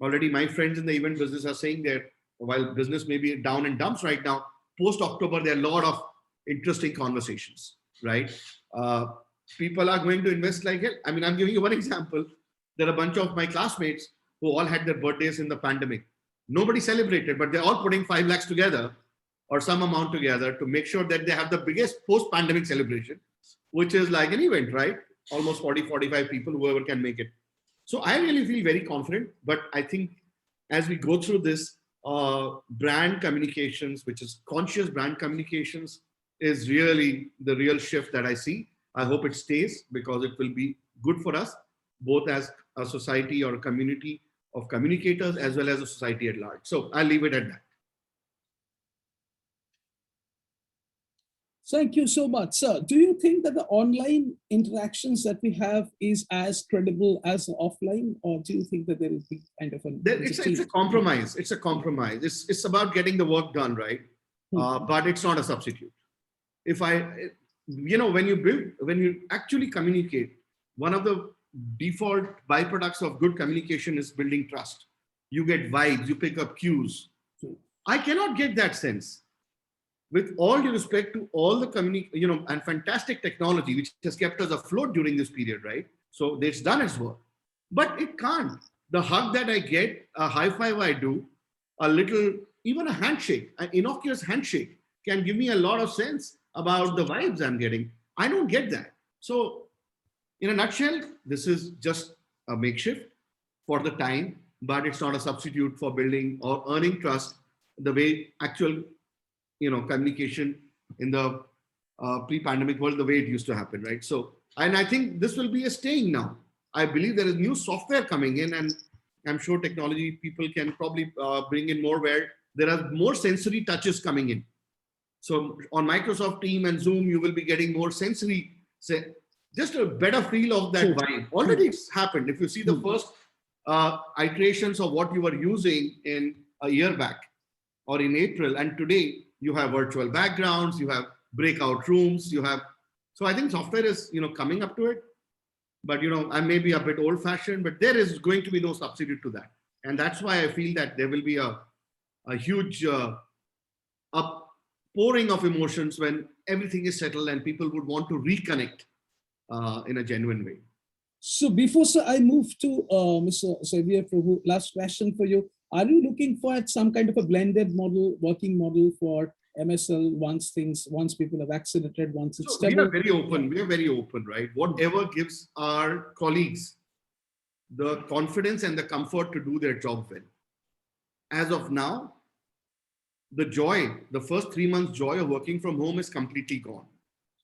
Already my friends in the event business are saying that while business may be down in dumps right now, post-October, there are a lot of interesting conversations, right? People are going to invest like hell. I mean, I'm giving you one example. There are a bunch of my classmates who all had their birthdays in the pandemic. Nobody celebrated, but they're all putting 5 lakhs together or some amount together to make sure that they have the biggest post-pandemic celebration, which is like an event, right? Almost 40, 45 people, whoever can make it. So I really feel very confident, but I think as we go through this, brand communications, which is conscious brand communications, is really the real shift that I see. I hope it stays, because it will be good for us, both as a society or a community of communicators, as well as a society at large. So I'll leave it at that. Thank you so much, sir. Do you think that the online interactions that we have is as credible as offline, or do you think that there is kind of It's a compromise. It's a compromise. It's about getting the work done, right? But it's not a substitute. When you actually communicate, one of the default byproducts of good communication is building trust. You get vibes, you pick up cues. I cannot get that sense. With all due respect to all the and fantastic technology, which has kept us afloat during this period, right? So it's done its work, but it can't. The hug that I get, a high five I do, a little, even a handshake, an innocuous handshake can give me a lot of sense about the vibes I'm getting. I don't get that. So in a nutshell, this is just a makeshift for the time, but it's not a substitute for building or earning trust the way actual communication in the pre-pandemic world, the way it used to happen, right? So, and I think this will be a staying now. I believe there is new software coming in, and I'm sure technology people can probably bring in more, where there are more sensory touches coming in. So on Microsoft Teams and Zoom, you will be getting more sensory, just a better feel of that vibe. Already it's happened. If you see the first iterations of what you were using in a year back or in April, and today, you have virtual backgrounds, you have breakout rooms, so I think software is, coming up to it, but, I may be a bit old fashioned, but there is going to be no substitute to that. And that's why I feel that there will be a huge outpouring of emotions when everything is settled and people would want to reconnect in a genuine way. So before I move to Mr. Xavier Prabhu, last question for you. Are you looking for some kind of a blended model, working model for MSL once people are vaccinated, once it's So we stable. are very open. We are very open, right? Whatever gives our colleagues the confidence and the comfort to do their job well. As of now, the joy, the first 3 months joy of working from home is completely gone.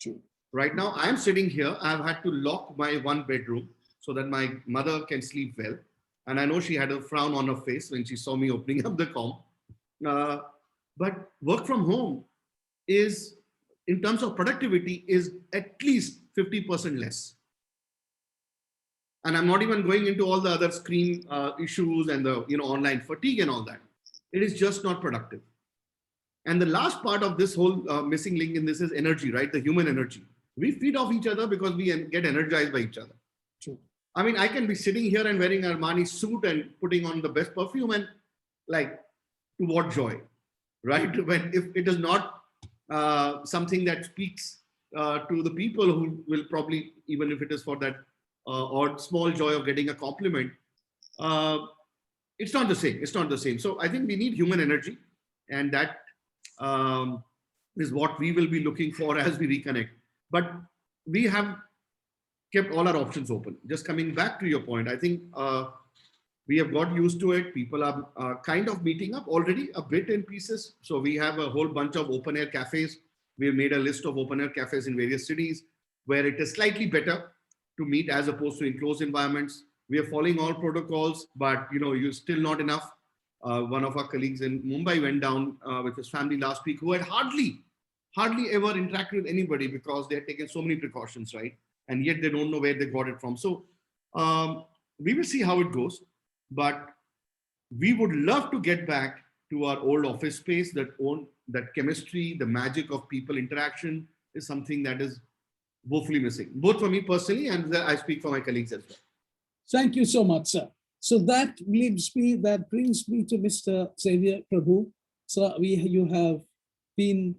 True. Right now, I'm sitting here. I've had to lock my one bedroom so that my mother can sleep well. And I know she had a frown on her face when she saw me opening up the com. But work from home is, in terms of productivity, is at least 50% less. And I'm not even going into all the other screen issues and the online fatigue and all that. It is just not productive. And the last part of this whole missing link in this is energy, right? The human energy. We feed off each other because we get energized by each other. True. I mean, I can be sitting here and wearing Armani suit and putting on the best perfume and like, to what joy, right? When if it is not something that speaks to the people who will probably, even if it is for that odd small joy of getting a compliment, it's not the same. It's not the same. So I think we need human energy, and that is what we will be looking for as we reconnect. But we have kept all our options open. Just coming back to your point, I think we have got used to it. People are kind of meeting up already a bit in pieces. So we have a whole bunch of open air cafes. We have made a list of open air cafes in various cities where it is slightly better to meet as opposed to enclosed environments. We are following all protocols, but you're still not enough. One of our colleagues in Mumbai went down with his family last week who had hardly ever interacted with anybody because they had taken so many precautions, right? And yet they don't know where they got it from. So we will see how it goes, but we would love to get back to our old office space. That chemistry, the magic of people interaction is something that is woefully missing, both for me personally and I speak for my colleagues as well. Thank you so much, sir. So that brings me to Mr. Xavier Prabhu. So you have been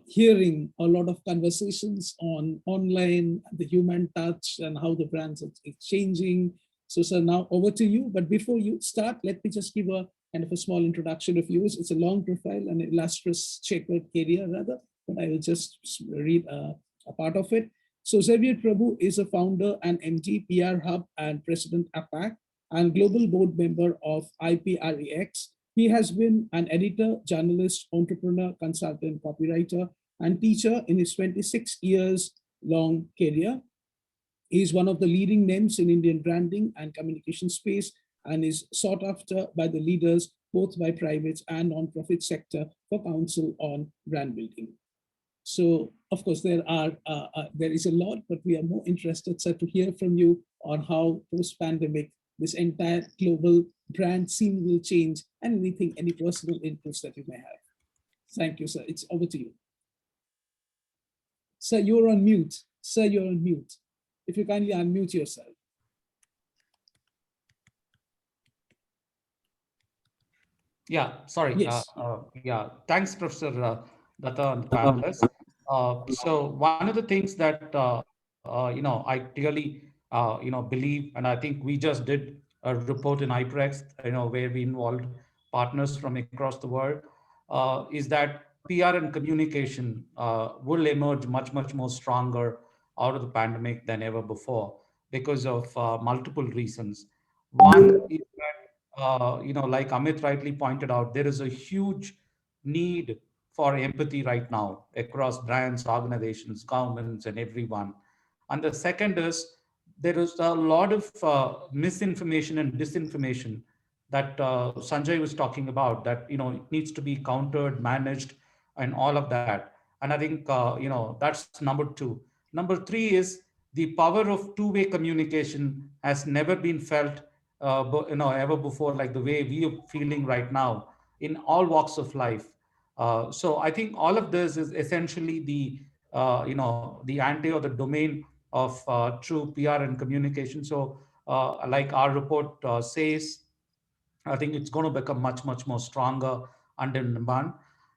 hearing a lot of conversations on online, the human touch, and how the brands are changing. So, sir, now over to you. But before you start, let me just give a kind of a small introduction of yours. It's a long profile, an illustrious checkered career, rather, but I will just read a part of it. So, Xavier Prabhu is a founder and MD, PR Hub, and President APAC, and global board member of IPREX. He has been an editor, journalist, entrepreneur, consultant, copywriter, and teacher in his 26 years long career. He is one of the leading names in Indian branding and communication space and is sought after by the leaders, both by private and non-profit sector, for counsel on brand building. So, of course, there is a lot, but we are more interested, sir, to hear from you on how post-pandemic this entire global brand scene will change, and any personal inputs that you may have. Thank you, sir. It's over to you. Sir, you're on mute. Sir, you're on mute. If you kindly unmute yourself. Yeah, sorry. Yes. Yeah, thanks, Professor Datta and panelists. So one of the things that I clearly believe, and I think we just did a report in IPREX, where we involved partners from across the world, is that PR and communication will emerge much more stronger out of the pandemic than ever before because of multiple reasons. One is that, like Amit rightly pointed out, there is a huge need for empathy right now across brands, organizations, governments, and everyone. And the second is there is a lot of misinformation and disinformation that Sanjay was talking about, that it needs to be countered, managed, and all of that. And I think that's number two. Number three is the power of two-way communication has never been felt ever before, like the way we are feeling right now in all walks of life. So I think all of this is essentially the ante or the domain of true PR and communication. So like our report says, I think it's going to become much more stronger and in demand.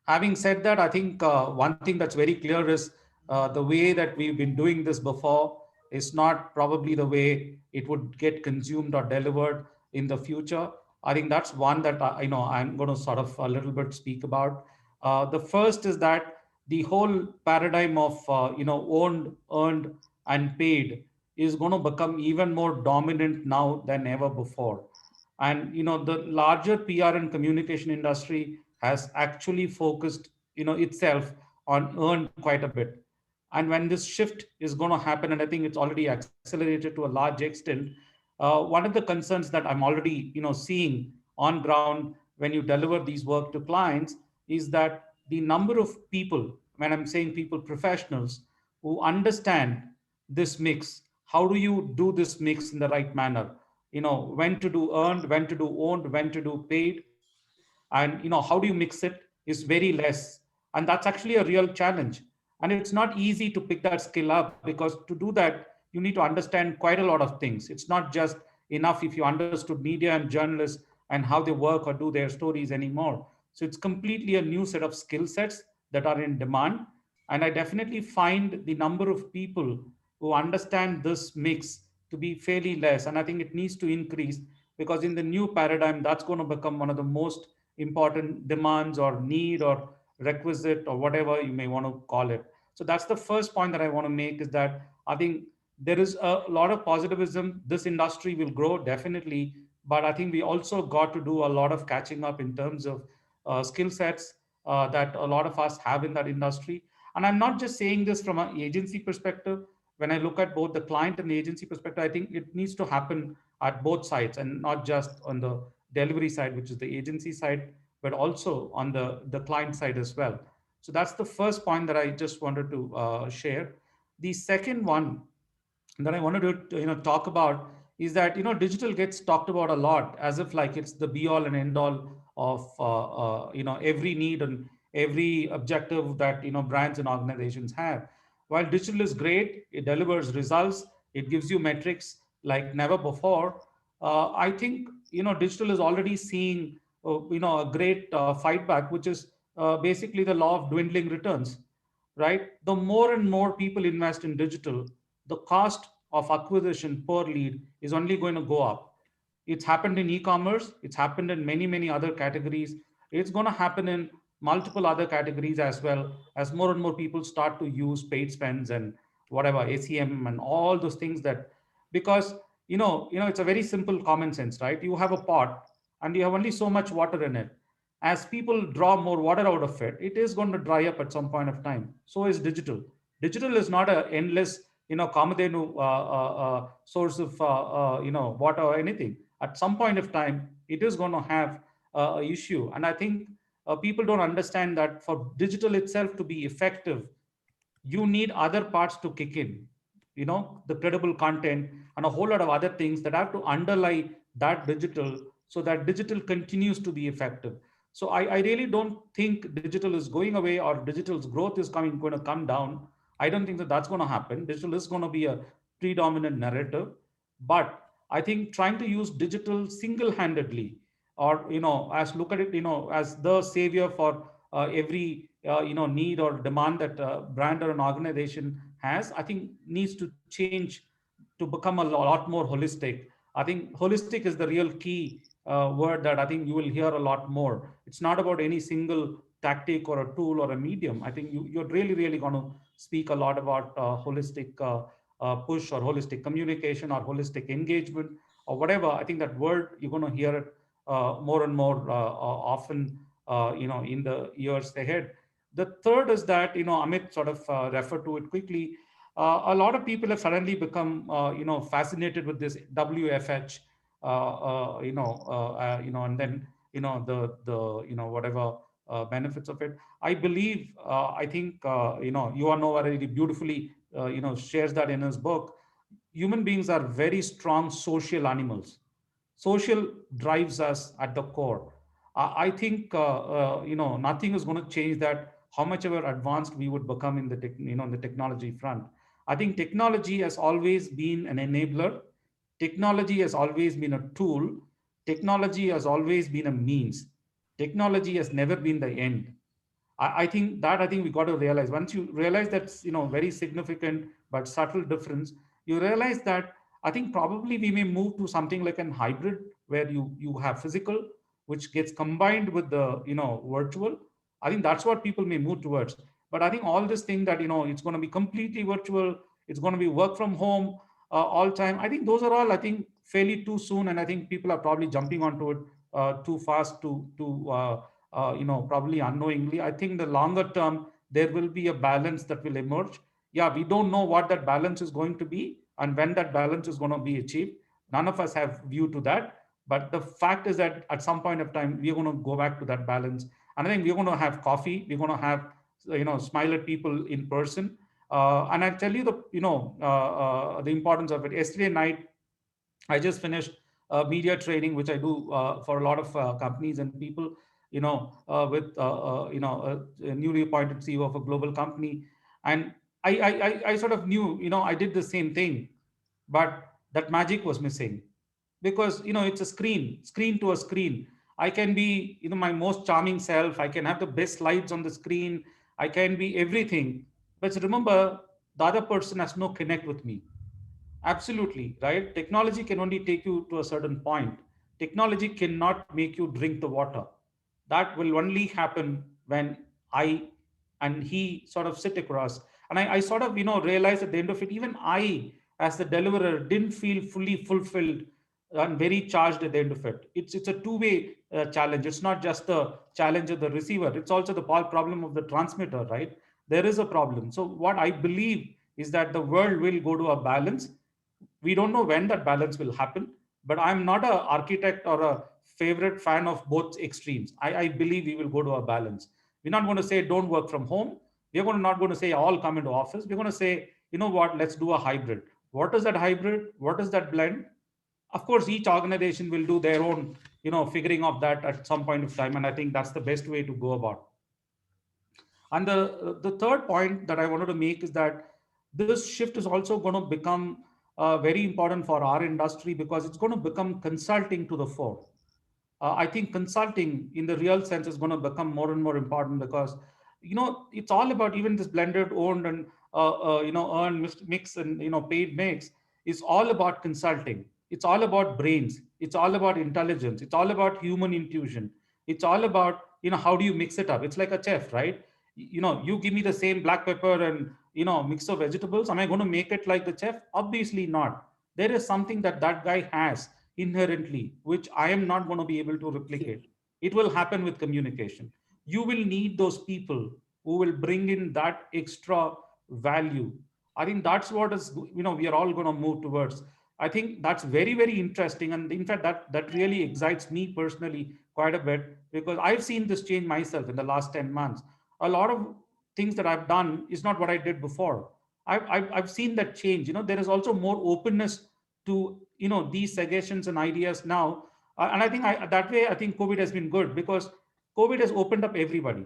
Having said that, I think one thing that's very clear is the way that we've been doing this before is not probably the way it would get consumed or delivered in the future. I think that's one that I'm going to sort of a little bit speak about. The first is that the whole paradigm of owned, earned, and paid is going to become even more dominant now than ever before. And the larger PR and communication industry has actually focused itself on earned quite a bit. And when this shift is going to happen, and I think it's already accelerated to a large extent, one of the concerns that I'm already seeing on ground when you deliver these work to clients is that the number of people, when I'm saying people, professionals who understand this mix, how do you do this mix in the right manner? When to do earned, when to do owned, when to do paid, and how do you mix it is very less. And that's actually a real challenge. And it's not easy to pick that skill up, because to do that, you need to understand quite a lot of things. It's not just enough if you understood media and journalists and how they work or do their stories anymore. So it's completely a new set of skill sets that are in demand. And I definitely find the number of people who understand this mix to be fairly less. And I think it needs to increase, because in the new paradigm, that's going to become one of the most important demands or need or requisite or whatever you may want to call it. So that's the first point that I want to make, is that I think there is a lot of positivism. This industry will grow definitely, but I think we also got to do a lot of catching up in terms of skill sets that a lot of us have in that industry. And I'm not just saying this from an agency perspective. When I look at both the client and the agency perspective, I think it needs to happen at both sides, and not just on the delivery side, which is the agency side, but also on the client side as well. So that's the first point that I just wanted to share. The second one that I wanted to talk about is that digital gets talked about a lot as if like it's the be all and end all of every need and every objective that brands and organizations have. While digital is great, it delivers results, it gives you metrics like never before. I think digital is already seeing a great fight back, which is basically the law of dwindling returns, right? The more and more people invest in digital, the cost of acquisition per lead is only going to go up. It's happened in e-commerce. It's happened in many, many other categories. It's going to happen in multiple other categories as well, as more and more people start to use paid spends and whatever, ACM and all those things that, because, it's a very simple common sense, right? You have a pot and you have only so much water in it. As people draw more water out of it, it is going to dry up at some point of time. So is digital. Digital is not an endless, Kamadhenu source of, water or anything. At some point of time, it is going to have a issue. And I think people don't understand that for digital itself to be effective, you need other parts to kick in, the credible content and a whole lot of other things that have to underlie that digital, so that digital continues to be effective. So I really don't think digital is going away or digital's growth is going to come down. I don't think that that's going to happen. Digital is going to be a predominant narrative, but I think trying to use digital single-handedly, or as look at it, as the savior for every need or demand that a brand or an organization has, I think needs to change to become a lot more holistic. I think holistic is the real key word that I think you will hear a lot more. It's not about any single tactic or a tool or a medium. I think you're really going to speak a lot about holistic push or holistic communication or holistic engagement or whatever. I think that word, you're going to hear it more and more often, in the years ahead. The third is that, Amit sort of referred to it quickly. A lot of people have suddenly become, fascinated with this WFH, and then, whatever benefits of it. I believe, I think, Yuval Noah really beautifully, shares that in his book. Human beings are very strong social animals. Social drives us at the core. I think nothing is going to change that. How much ever advanced we would become in the technology front. I think technology has always been an enabler. Technology has always been a tool. Technology has always been a means. Technology has never been the end. I think we got to realize, once you realize that's very significant but subtle difference, you realize that I think probably we may move to something like an hybrid, where you have physical which gets combined with the virtual. I think that's what people may move towards. But I think all this thing that, it's going to be completely virtual, it's going to be work from home all time. I think those are all, I think, fairly too soon. And I think people are probably jumping onto it too fast probably unknowingly. I think the longer term, there will be a balance that will emerge. Yeah, we don't know what that balance is going to be and when that balance is going to be achieved. None of us have view to that. But the fact is that at some point of time, we're going to go back to that balance. And I think we're going to have coffee. We're going to have, smile at people in person. And I tell you the importance of it. Yesterday night, I just finished media training, which I do for a lot of companies and people, with a newly appointed CEO of a global company. And I sort of knew, I did the same thing, but that magic was missing because, it's a screen to a screen. I can be, my most charming self. I can have the best slides on the screen. I can be everything. But remember, the other person has no connect with me. Absolutely, right? Technology can only take you to a certain point. Technology cannot make you drink the water. That will only happen when I and he sort of sit across. And I sort of, realized at the end of it, even I, as the deliverer, didn't feel fully fulfilled and very charged at the end of it. It's a two-way challenge. It's not just the challenge of the receiver. It's also the problem of the transmitter, right? There is a problem. So what I believe is that the world will go to a balance. We don't know when that balance will happen, but I'm not an architect or a favorite fan of both extremes. I believe we will go to a balance. We're not going to say don't work from home. Not going to say all come into office. We're going to say, you know what, let's do a hybrid. What is that hybrid? What is that blend? Of course, each organization will do their own, figuring of that at some point of time. And I think that's the best way to go about. And the third point that I wanted to make is that this shift is also going to become very important for our industry because it's going to become consulting to the fore. I think consulting in the real sense is going to become more and more important because, it's all about even this blended, owned, and earned mix and paid mix is all about consulting. It's all about brains. It's all about intelligence. It's all about human intuition. It's all about how do you mix it up? It's like a chef, right? You give me the same black pepper and mix of vegetables. Am I going to make it like the chef? Obviously not. There is something that guy has inherently, which I am not going to be able to replicate. It will happen with communication. You will need those people who will bring in that extra value. I think that's what is, we are all going to move towards. I think that's very, very interesting. And in fact, that really excites me personally quite a bit because I've seen this change myself in the last 10 months. A lot of things that I've done is not what I did before. I've seen that change. There is also more openness to these suggestions and ideas now, and I think that way I think COVID has been good because COVID has opened up everybody.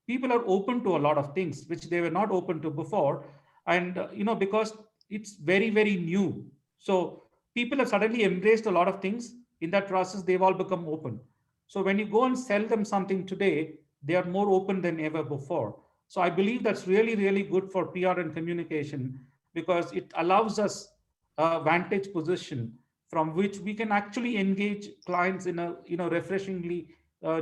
People are open to a lot of things which they were not open to before, and because it's very, very new. So people have suddenly embraced a lot of things. In that process, they've all become open. So when you go and sell them something today, they are more open than ever before. So I believe that's really, really good for PR and communication because it allows us a vantage position from which we can actually engage clients in a refreshingly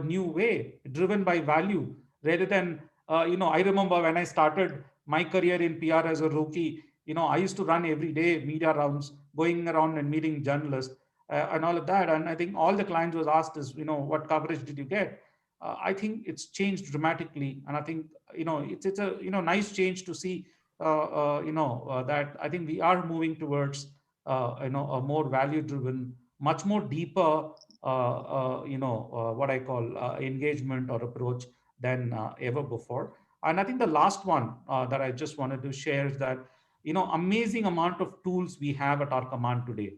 new way, driven by value rather than I remember when I started my career in PR as a rookie, I used to run every day media rounds, going around and meeting journalists and all of that. And I think all the clients was asked is, what coverage did you get? I think it's changed dramatically, and I think it's a nice change to see. That I think we are moving towards a more value-driven, much more deeper, what I call engagement or approach than ever before. And I think the last one that I just wanted to share is that amazing amount of tools we have at our command today.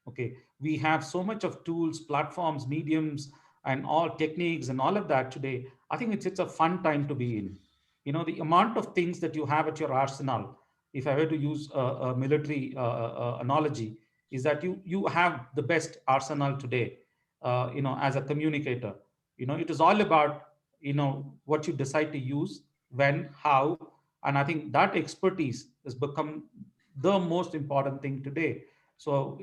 Okay, we have so much of tools, platforms, mediums, and all techniques and all of that today. I think it's a fun time to be in. The amount of things that you have at your arsenal, if I were to use a military analogy, is that you have the best arsenal today, as a communicator. It is all about, what you decide to use, when, how, and I think that expertise has become the most important thing today. So,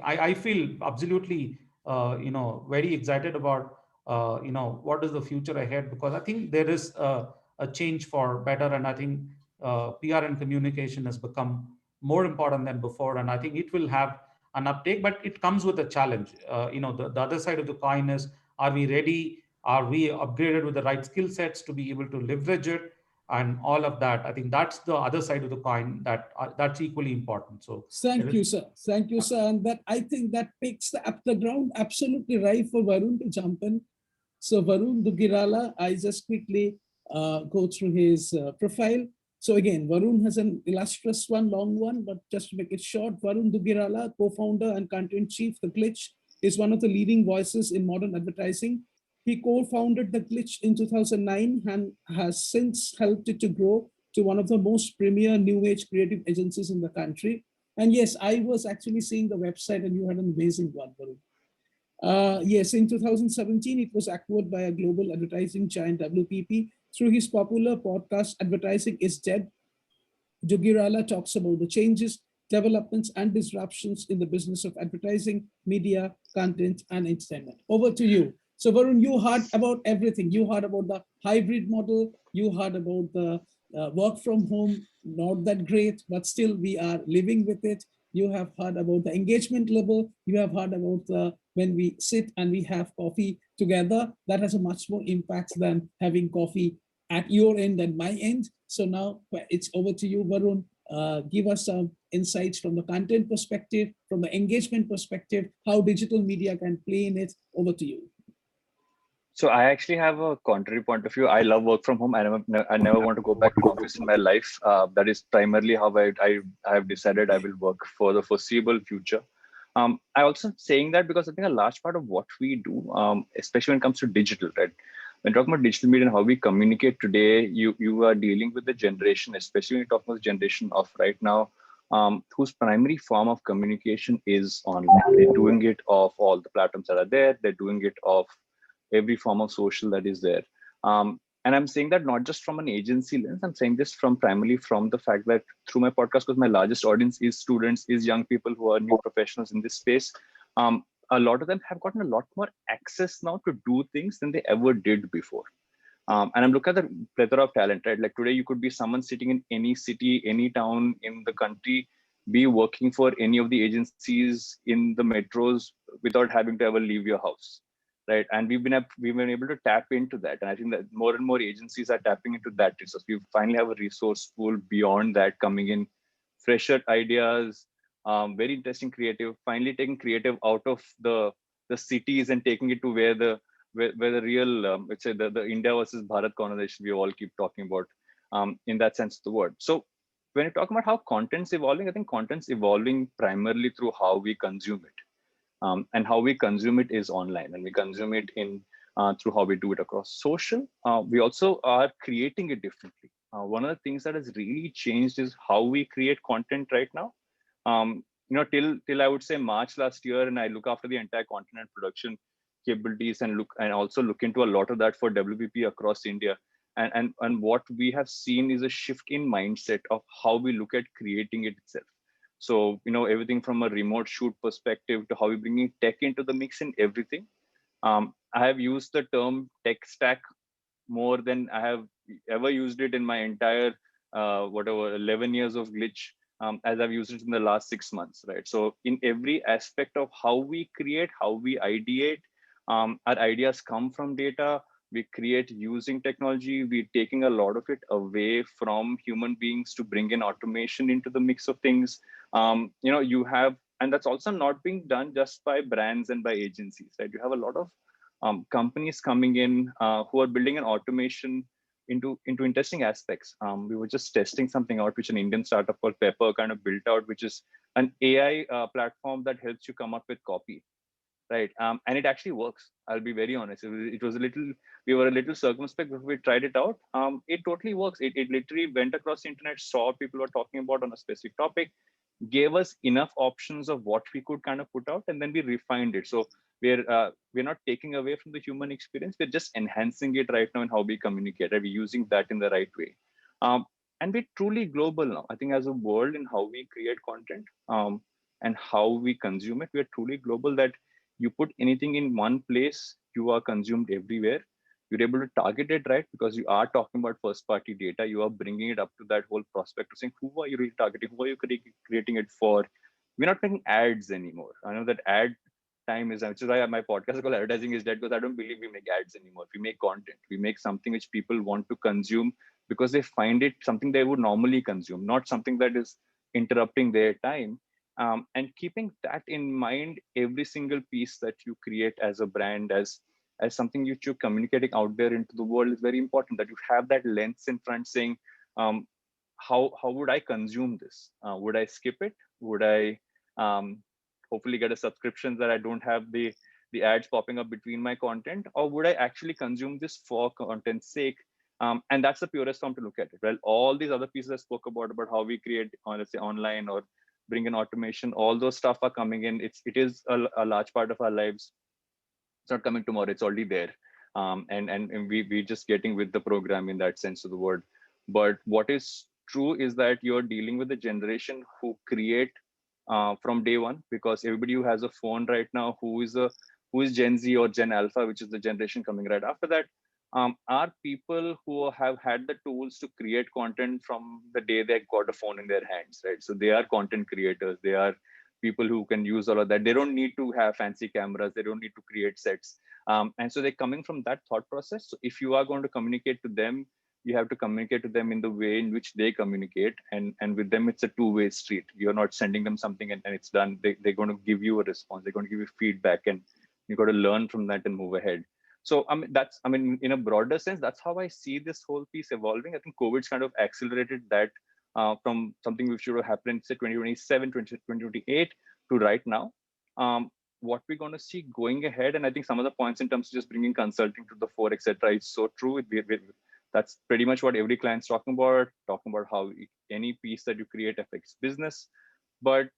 I feel absolutely, very excited about what is the future ahead? Because I think there is a change for better, and I think PR and communication has become more important than before, and I think it will have an uptake, but it comes with a challenge. The other side of the coin is, are we ready? Are we upgraded with the right skill sets to be able to leverage it? And all of that, I think that's the other side of the coin that's equally important. So Thank you, sir. Thank you, sir. And that, I think that takes up the ground absolutely right for Varun to jump in. So Varun Dugirala, I just quickly go through his profile. So again, Varun has an illustrious one, long one, but just to make it short, Varun Dugirala, co-founder and content chief, The Glitch, is one of the leading voices in modern advertising. He co-founded The Glitch in 2009 and has since helped it to grow to one of the most premier new age creative agencies in the country. And yes, I was actually seeing the website and you had an amazing one, Varun. Yes, in 2017, it was acquired by a global advertising giant, WPP. Through his popular podcast, Advertising is Dead, Dugirala talks about the changes, developments, and disruptions in the business of advertising, media, content, and entertainment. Over to you. So, Varun, you heard about everything. You heard about the hybrid model. You heard about the work from home, not that great, but still we are living with it. You have heard about the engagement level. You have heard about when we sit and we have coffee together. That has a much more impact than having coffee at your end and my end. So now it's over to you, Varun. Give us some insights from the content perspective, from the engagement perspective, how digital media can play in it. Over to you. So I actually have a contrary point of view. I love work from home. I never want to go back to office in my life. That is primarily how I have decided I will work for the foreseeable future. I also saying that because I think a large part of what we do, especially when it comes to digital, right? When talking about digital media and how we communicate today, you are dealing with the generation, especially when you're talking about the generation of right now, whose primary form of communication is online. They're doing it off all the platforms that are there. They're doing it off every form of social that is there. And I'm saying that not just from an agency lens, I'm saying this from primarily from the fact that through my podcast, because my largest audience is students, is young people who are new professionals in this space. A lot of them have gotten a lot more access now to do things than they ever did before. And I'm looking at the plethora of talent, right? Like today, you could be someone sitting in any city, any town in the country, be working for any of the agencies in the metros without having to ever leave your house. Right, and we've been able to tap into that, and I think that more and more agencies are tapping into that resource. We finally have a resource pool beyond that coming in, fresher ideas, very interesting creative. Finally, taking creative out of the cities and taking it to where the real let's say the India versus Bharat conversation we all keep talking about, in that sense of the word. So when you talk about how content's evolving, I think content's evolving primarily through how we consume it. And how we consume it is online, and we consume it in through how we do it across social. We also are creating it differently. One of the things that has really changed is how we create content right now. Till I would say March last year, and I look after the entire content and production capabilities, and also look into a lot of that for WPP across India. And what we have seen is a shift in mindset of how we look at creating it itself. So, everything from a remote shoot perspective to how we bringing tech into the mix and everything. I have used the term tech stack more than I have ever used it in my entire, 11 years of Glitch, as I've used it in the last 6 months, right? So in every aspect of how we create, how we ideate, our ideas come from data. We create using technology. We're taking a lot of it away from human beings to bring in automation into the mix of things. You have, and that's also not being done just by brands and by agencies, right? You have a lot of companies coming in who are building an automation into interesting aspects. We were just testing something out, which an Indian startup called Pepper kind of built out, which is an AI platform that helps you come up with copy. Right. And it actually works. I'll be very honest. We were a little circumspect before we tried it out. It totally works. It literally went across the internet, saw people were talking about on a specific topic, gave us enough options of what we could kind of put out, and then we refined it. So we're not taking away from the human experience. We're just enhancing it right now in how we communicate. We're using that in the right way. And we're truly global now. I think as a world in how we create content and how we consume it, we're truly global, that you put anything in one place, you are consumed everywhere. You're able to target it right because you are talking about first party data. You are bringing it up to that whole prospect of saying, who are you really targeting? Who are you creating it for? We're not making ads anymore. I know that ad time is, which is why my podcast is called Advertising is Dead, because I don't believe we make ads anymore. We make content. We make something which people want to consume because they find it something they would normally consume, not something that is interrupting their time. And keeping that in mind, every single piece that you create as a brand, as something which you're communicating out there into the world is very important, that you have that lens in front saying, how would I consume this? Would I skip it? Would I hopefully get a subscription that I don't have the ads popping up between my content, or would I actually consume this for content's sake? And that's the purest form to look at it. Well, all these other pieces I spoke about how we create, let's say, online or bring in automation, all those stuff are coming in. It is a large part of our lives. It's not coming tomorrow, it's already there. And we're just getting with the program in that sense of the word. But what is true is that you're dealing with a generation who create from day one, because everybody who has a phone right now, who is Gen Z or Gen Alpha, which is the generation coming right after that, are people who have had the tools to create content from the day they got a phone in their hands, right? So they are content creators. They are people who can use all of that. They don't need to have fancy cameras. They don't need to create sets. And so they're coming from that thought process. So if you are going to communicate to them, you have to communicate to them in the way in which they communicate. And with them, it's a two-way street. You're not sending them something and it's done. They're going to give you a response. They're going to give you feedback, and you've got to learn from that and move ahead. So in a broader sense, that's how I see this whole piece evolving. I think COVID's kind of accelerated that from something which should have happened, say 2027, 2028 to right now. What we're going to see going ahead, and I think some of the points in terms of just bringing consulting to the fore, etc., is so true. That's pretty much what every client's talking about how any piece that you create affects business. But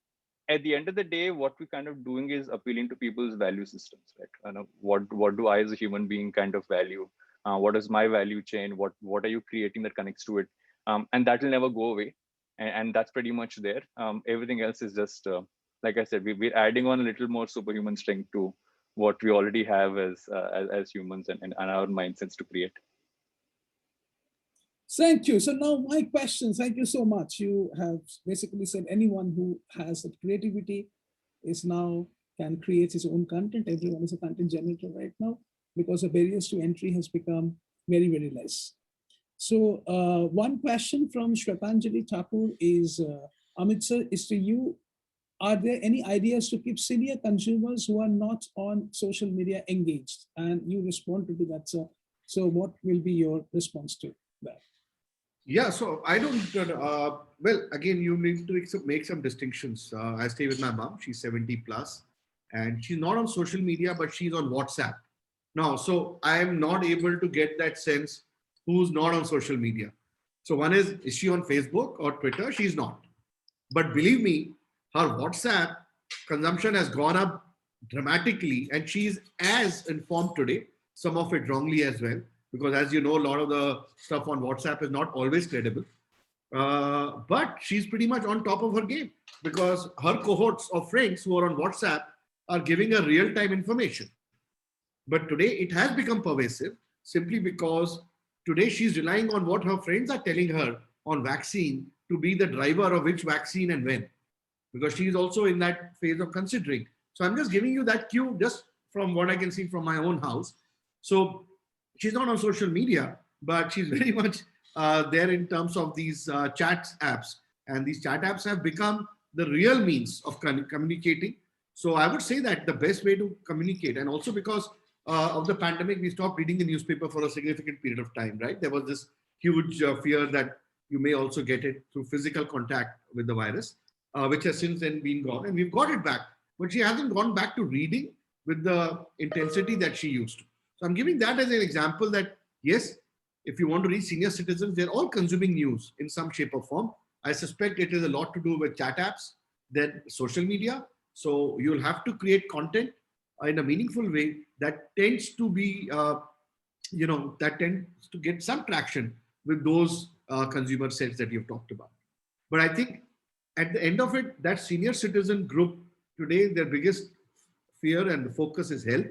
at the end of the day, what we're kind of doing is appealing to people's value systems, right? What do I as a human being kind of value? What is my value chain? What are you creating that connects to it? And that will never go away. And that's pretty much there. Everything else is just, like I said, we're adding on a little more superhuman strength to what we already have as humans and our mindsets to create. Thank you. So now my question, thank you so much. You have basically said anyone who has that creativity can create his own content. Everyone is a content generator right now because the barriers to entry has become very, very less. So one question from Shwetanjali Thakur is, Amit sir, is to you. Are there any ideas to keep senior consumers who are not on social media engaged? And you responded to that, sir. So what will be your response to that? Yeah, so I don't, well, again, you need to make some distinctions. I stay with my mom, she's 70 plus, and she's not on social media, but she's on WhatsApp. Now, so I am not able to get that sense who's not on social media. So one is she on Facebook or Twitter? She's not. But believe me, her WhatsApp consumption has gone up dramatically, and she's as informed today, some of it wrongly as well. Because as you know, a lot of the stuff on WhatsApp is not always credible. But she's pretty much on top of her game because her cohorts of friends who are on WhatsApp are giving her real-time information. But today it has become pervasive simply because today she's relying on what her friends are telling her on vaccine to be the driver of which vaccine and when. Because she's also in that phase of considering. So I'm just giving you that cue just from what I can see from my own house. So she's not on social media, but she's very much there in terms of these chat apps. And these chat apps have become the real means of communicating. So I would say that the best way to communicate, and also because of the pandemic, we stopped reading the newspaper for a significant period of time, right? There was this huge fear that you may also get it through physical contact with the virus, which has since then been gone. And we've got it back, but she hasn't gone back to reading with the intensity that she used to. So I'm giving that as an example that, yes, if you want to reach senior citizens, they're all consuming news in some shape or form. I suspect it is a lot to do with chat apps, then social media. So you'll have to create content in a meaningful way that tends to be, that tends to get some traction with those consumer sets that you've talked about. But I think at the end of it, that senior citizen group today, their biggest fear and the focus is health.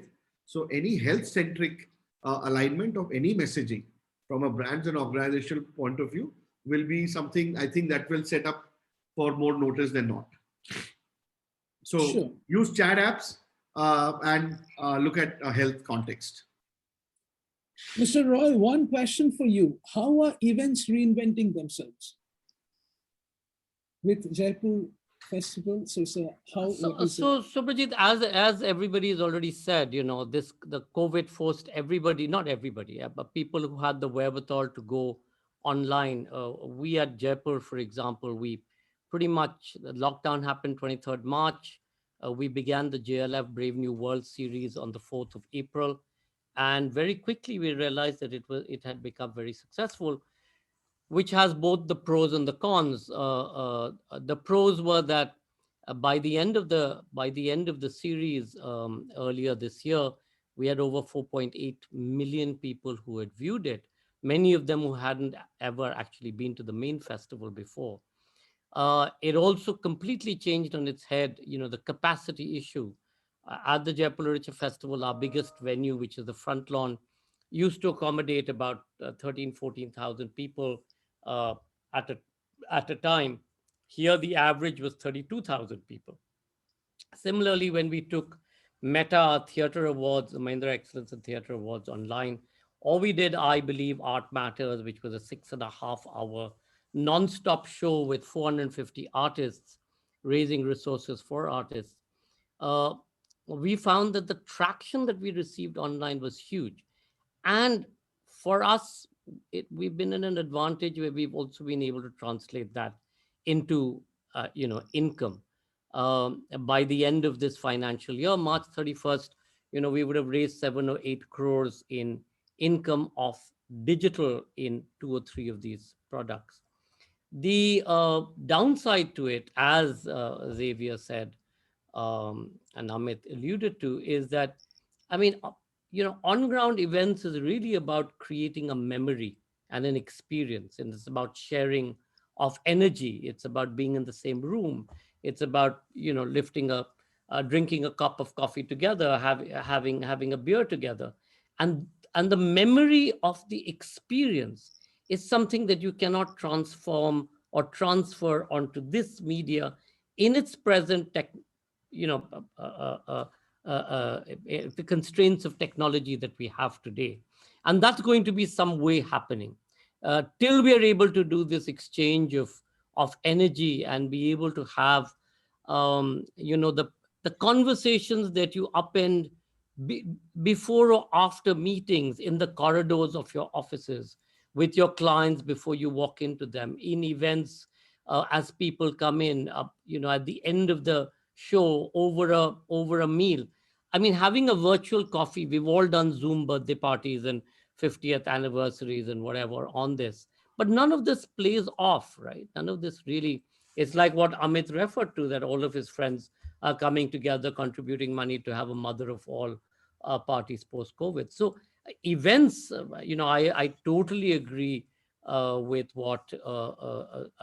So any health-centric alignment of any messaging from a brand and organizational point of view will be something I think that will set up for more notice than not. So Sure. use chat apps and look at a health context. Mr. Roy, one question for you. How are events reinventing themselves with Jaipur Festival? So, Subhajit, as everybody has already said, the COVID forced everybody, not everybody, but people who had the wherewithal to go online. We at Jaipur, for example, we pretty much, the lockdown happened 23rd March. We began the JLF Brave New World series on the 4th of April. And very quickly we realized that it had become very successful, which has both the pros and the cons. The pros were that by the end of the series earlier this year, we had over 4.8 million people who had viewed it. Many of them who hadn't ever actually been to the main festival before. It also completely changed on its head, the capacity issue. At the Jaipur Literature Festival, our biggest venue, which is the front lawn, used to accommodate about 13, 14,000 people uh, at a time. Here, the average was 32,000 people. Similarly, when we took Meta Theatre Awards, the Mahindra Excellence in Theatre Awards online, or we did, I believe, Art Matters, which was a 6.5-hour non-stop show with 450 artists raising resources for artists. Uh, we found that the traction that we received online was huge. And for us, we've been in an advantage where we've also been able to translate that into, income. By the end of this financial year, March 31st, we would have raised 7 or 8 crores in income of digital in 2 or 3 of these products. The downside to it, as Xavier said, and Amit alluded to, is that, on-ground events is really about creating a memory and an experience, and it's about sharing of energy. It's about being in the same room. It's about, lifting up, drinking a cup of coffee together, having a beer together, and the memory of the experience is something that you cannot transform or transfer onto this media in its present the constraints of technology that we have today. And that's going to be some way happening till we are able to do this exchange of energy and be able to have, the conversations that you upend before or after meetings in the corridors of your offices with your clients before you walk into them, in events as people come in, at the end of the show, over a meal. I mean, having a virtual coffee, we've all done Zoom birthday parties and 50th anniversaries and whatever on this, but none of this plays off, right? None of this really, it's like what Amit referred to, that all of his friends are coming together, contributing money to have a mother of all parties post-COVID. So events, I totally agree with what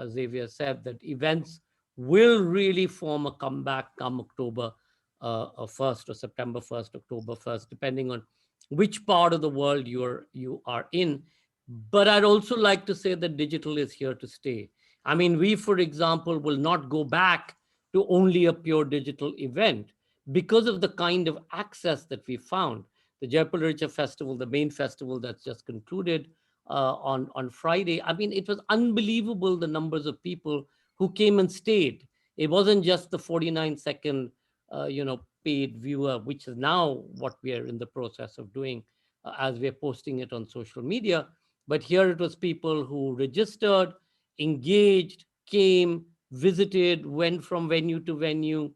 Xavier said, that events will really form a comeback come October 1st or September 1st, October 1st, depending on which part of the world you are in. But I'd also like to say that digital is here to stay. I mean, we, for example, will not go back to only a pure digital event because of the kind of access that we found. The Jaipur Literature Festival, the main festival that's just concluded on Friday. I mean, it was unbelievable, the numbers of people who came and stayed. It wasn't just the 49-second, paid viewer, which is now what we are in the process of doing as we're posting it on social media. But here it was people who registered, engaged, came, visited, went from venue to venue,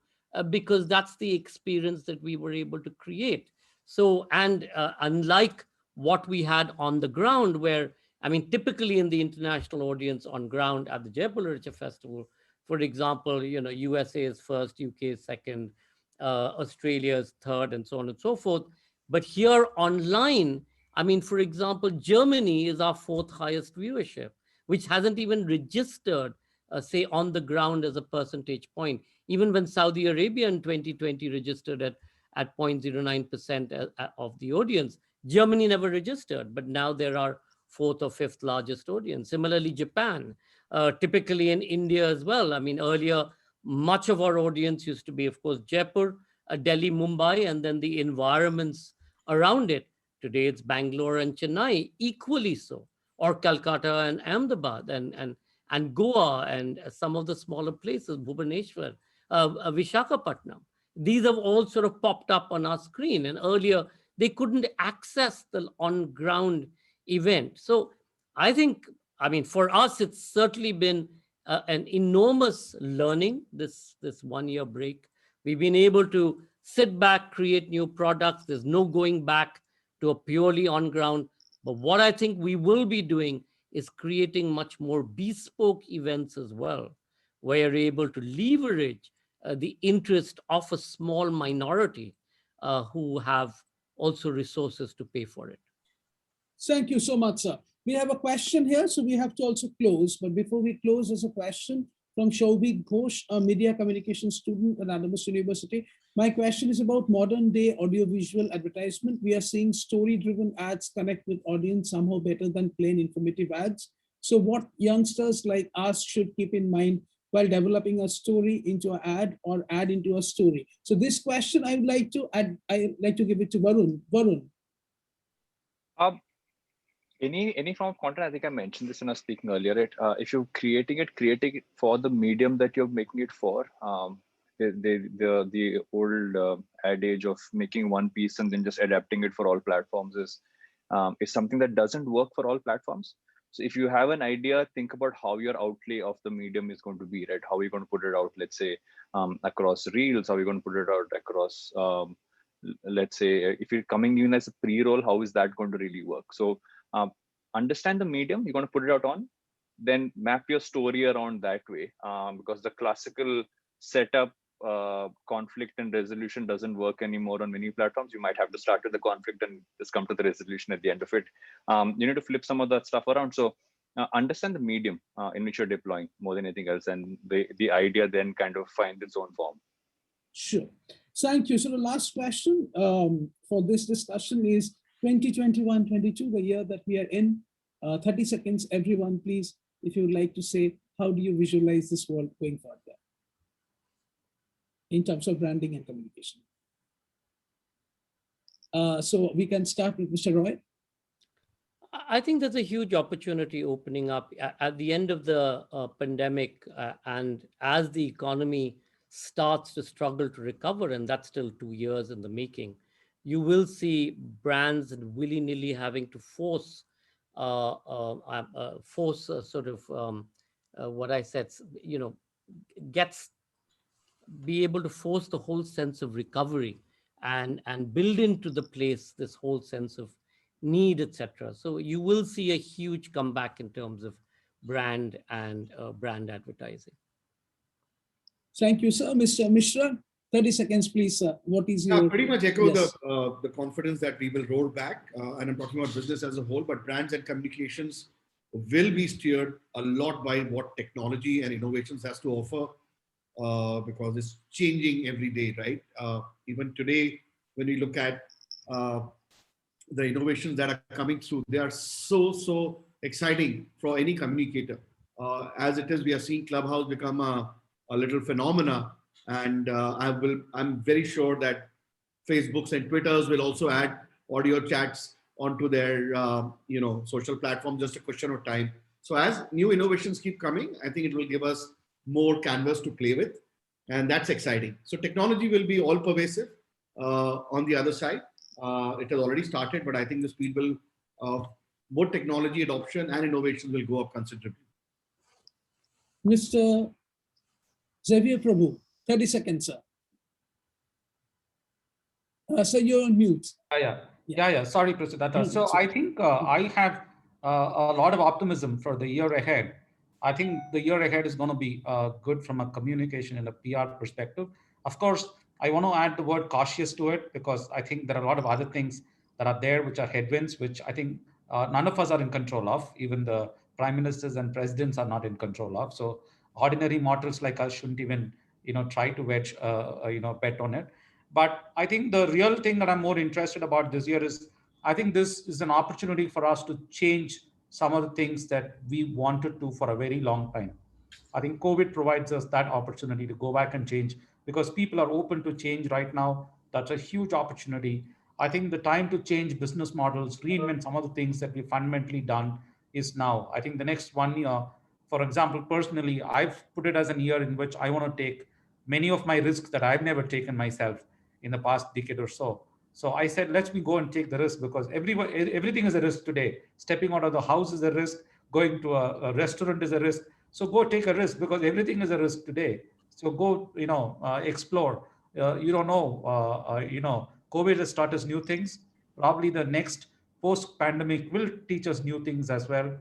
because that's the experience that we were able to create. So, and unlike what we had on the ground, where, I mean, typically in the international audience on ground at the Jaipur Literature Festival, for example, USA is first, UK is second, Australia is third, and so on and so forth. But here online, I mean, for example, Germany is our 4th highest viewership, which hasn't even registered, say, on the ground as a percentage point. Even when Saudi Arabia in 2020 registered at 0.09% of the audience. Germany never registered, but now there are fourth or fifth largest audience. Similarly, Japan, typically in India as well. I mean, earlier, much of our audience used to be, of course, Jaipur, Delhi, Mumbai, and then the environments around it. Today, it's Bangalore and Chennai, equally so, or Calcutta and Ahmedabad and Goa and some of the smaller places, Bhubaneswar, Vishakhapatnam. These have all sort of popped up on our screen. And earlier, they couldn't access the on-ground event. So I think, I mean, for us, it's certainly been an enormous learning, this 1 year break. We've been able to sit back, create new products. There's no going back to a purely on-ground. But what I think we will be doing is creating much more bespoke events as well, where you're able to leverage the interest of a small minority who have also resources to pay for it. Thank you so much, sir. We have a question here, so we have to also close. But before we close, there's a question from Shaubik Ghosh, a media communication student at Adams University. My question is about modern day audiovisual advertisement. We are seeing story-driven ads connect with audience somehow better than plain informative ads. So what youngsters like us should keep in mind while developing a story into an ad or ad into a story? So this question I would like to add, I'd like to give it to Varun. Varun. Any form of content, I think I mentioned this when I was speaking earlier. If you're creating it for the medium that you're making it for. The old adage of making one piece and then just adapting it for all platforms is something that doesn't work for all platforms. So if you have an idea, think about how your outlay of the medium is going to be, right? How are you going to put it out, let's say, across reels? How are you going to put it out across, let's say, if you're coming in as a pre-roll, how is that going to really work? So understand the medium you're going to put it out on, then map your story around that way, because the classical setup, conflict and resolution doesn't work anymore on many platforms. You might have to start with the conflict and just come to the resolution at the end of it. You need to flip some of that stuff around. So understand the medium in which you're deploying more than anything else, and the idea then kind of finds its own form. Sure. Thank you. So the last question for this discussion is 2021-22, the year that we are in. 30 seconds, everyone, please, if you would like to say, how do you visualize this world going forward in terms of branding and communication? So we can start with Mr. Roy. I think there's a huge opportunity opening up at the end of the pandemic, and as the economy starts to struggle to recover, and that's still 2 years in the making, you will see brands willy-nilly having to force what I said, be able to force the whole sense of recovery and build into the place this whole sense of need, etc. So you will see a huge comeback in terms of brand and brand advertising. Thank you, sir. Mr. Mishra, 30 seconds, please, sir. What is your... pretty much echo Yes. the confidence that we will roll back. And I'm talking about business as a whole, but brands and communications will be steered a lot by what technology and innovations has to offer, because it's changing every day, right? Even today, when we look at the innovations that are coming through, they are so exciting for any communicator. As it is, we are seeing Clubhouse become a little phenomena, and I'm very sure that Facebooks and Twitters will also add audio chats onto their social platform. Just a question of time. So as new innovations keep coming, I think it will give us more canvas to play with, and that's exciting. So technology will be all pervasive on the other side. It has already started, but I think the speed will, both technology adoption and innovation will go up considerably. Mr. Xavier Prabhu, 30 seconds, sir. So you're on mute. Yeah. Sorry, Prasiddhata. So I think I have a lot of optimism for the year ahead. I think the year ahead is going to be good from a communication and a PR perspective. Of course, I want to add the word cautious to it, because I think there are a lot of other things that are there which are headwinds, which I think none of us are in control of. Even the prime ministers and presidents are not in control of. So ordinary mortals like us shouldn't even try to bet on it. But I think the real thing that I'm more interested about this year is, I think this is an opportunity for us to change some of the things that we wanted to for a very long time. I think COVID provides us that opportunity to go back and change, because people are open to change right now. That's a huge opportunity. I think the time to change business models, reinvent some of the things that we've fundamentally done is now. I think the next 1 year, for example, personally, I've put it as a year in which I want to take many of my risks that I've never taken myself in the past decade or so. So I said, let's me go and take the risk, because everything is a risk today. Stepping out of the house is a risk. Going to a restaurant is a risk. So go take a risk, because everything is a risk today. So go, explore. You don't know, COVID has taught us new things. Probably the next post-pandemic will teach us new things as well.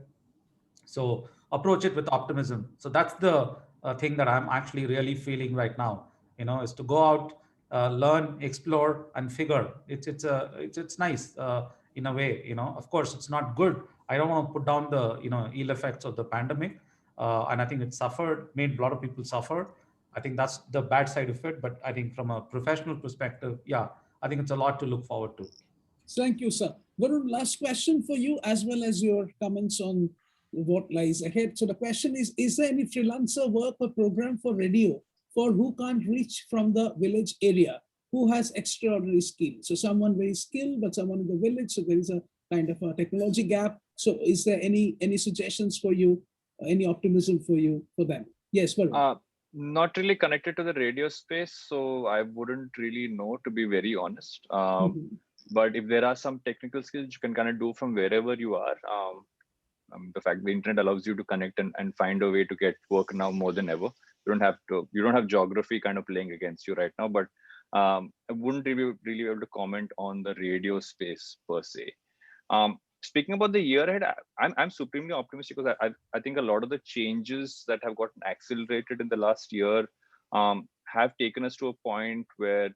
So approach it with optimism. So that's the thing that I'm actually really feeling right now, is to go out, learn, explore, and figure. It's nice in a way. Of course it's not good. I don't want to put down the ill effects of the pandemic, and I think it made a lot of people suffer. I think that's the bad side of it. But I think from a professional perspective, yeah, I think it's a lot to look forward to. Thank you, sir. Varun, last question for you, as well as your comments on what lies ahead. So the question is there any freelancer work or program for radio for who can't reach from the village area, who has extraordinary skill? So someone very skilled, but someone in the village, so there is a kind of a technology gap. So is there any suggestions for you, any optimism for you for them? Yes, Varun. Not really connected to the radio space, so I wouldn't really know, to be very honest. But if there are some technical skills you can kind of do from wherever you are, the fact the internet allows you to connect and find a way to get work now more than ever. You don't have geography kind of playing against you right now. But I wouldn't really be able to comment on the radio space per se. Speaking about the year ahead, I'm supremely optimistic, because I think a lot of the changes that have gotten accelerated in the last year have taken us to a point where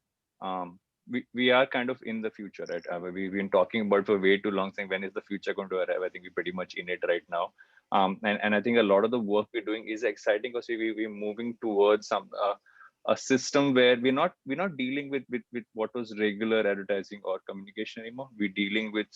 we are kind of in the future, right? We've been talking about for way too long, saying when is the future going to arrive? I think we're pretty much in it right now. And I think a lot of the work we're doing is exciting, because we're moving towards a system where we're not dealing with what was regular advertising or communication anymore. We're dealing with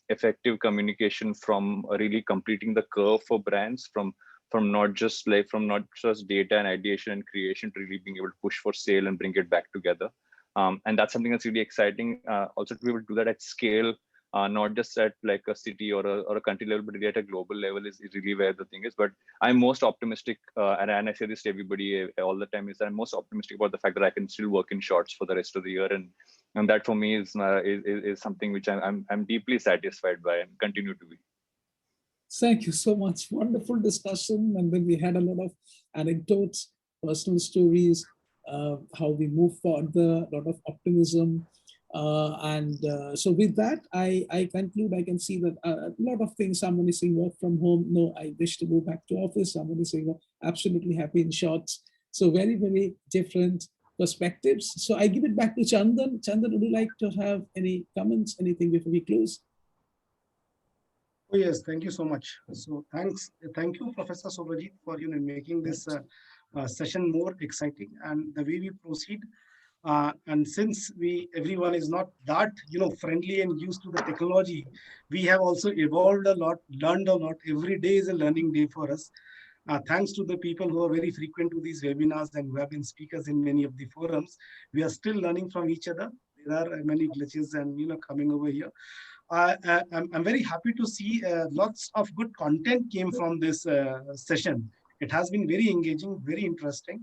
effective communication from really completing the curve for brands, from not just data and ideation and creation to really being able to push for sale and bring it back together. And that's something that's really exciting. Also to be able to do that at scale, not just at like a city or a country level, but really at a global level is really where the thing is. But I'm most optimistic, and I say this to everybody all the time, is that I'm most optimistic about the fact that I can still work in shorts for the rest of the year, and that for me is something which I'm deeply satisfied by and continue to be. Thank you so much. Wonderful discussion, and then we had a lot of anecdotes, personal stories, how we move further, a lot of optimism. So with that, I conclude. I can see that a lot of things, someone is saying work from home. No, I wish to go back to office. Someone is saying absolutely happy in shorts. So very, very different perspectives. So I give it back to Chandan. Chandan, would you like to have any comments, anything before we close? Oh, yes, thank you so much. So thank you, Professor Sobrajit, for making this session more exciting, and the way we proceed. And since everyone is not that friendly and used to the technology, we have also evolved a lot, learned a lot. Every day is a learning day for us. Thanks to the people who are very frequent to these webinars and who have been speakers in many of the forums, we are still learning from each other. There are many glitches and coming over here. I'm very happy to see lots of good content came from this session. It has been very engaging, very interesting,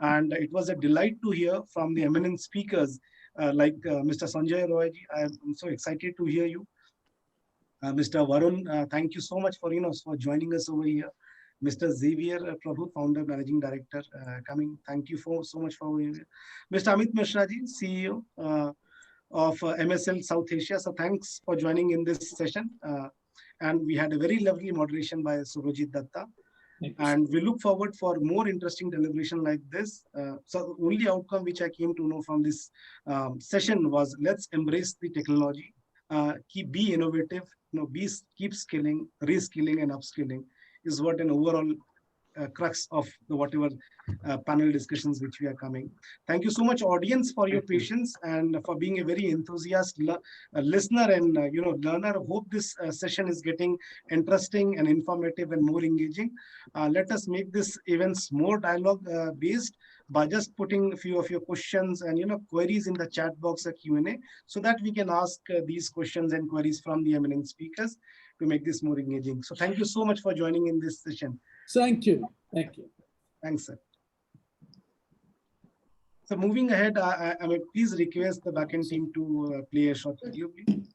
and it was a delight to hear from the eminent speakers like Mr. Sanjay Royji. I'm so excited to hear you. Mr. Varun, thank you so much for for joining us over here. Mr. Xavier Prabhu, founder, managing director, coming. Thank you so much for here. Mr. Amit Mishra ji, CEO of MSL South Asia. So thanks for joining in this session. And we had a very lovely moderation by Surojit Datta. And we look forward for more interesting deliberation like this. So the only outcome which I came to know from this session was, let's embrace the technology, be innovative, keep skilling, reskilling and upskilling is what an overall crux of the whatever panel discussions which we are coming. Thank you so much, audience, for your patience and for being a very enthusiastic listener and learner. Hope this session is getting interesting and informative and more engaging. Let us make this events more dialogue based by just putting a few of your questions and queries in the chat box or Q&A, so that we can ask these questions and queries from the eminent speakers to make this more engaging. So thank you so much for joining in this session. Thank you. Thank you. Thanks, sir. So moving ahead, I may please request the backend team to play a short video, please.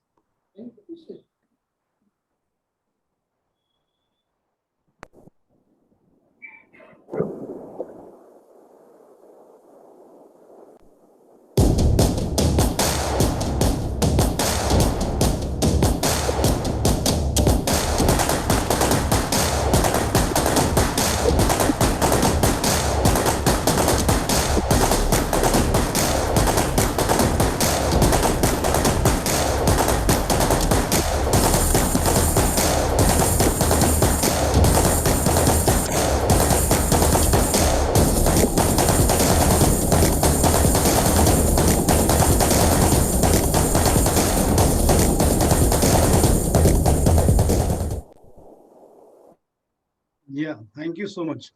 Yeah, thank you so much.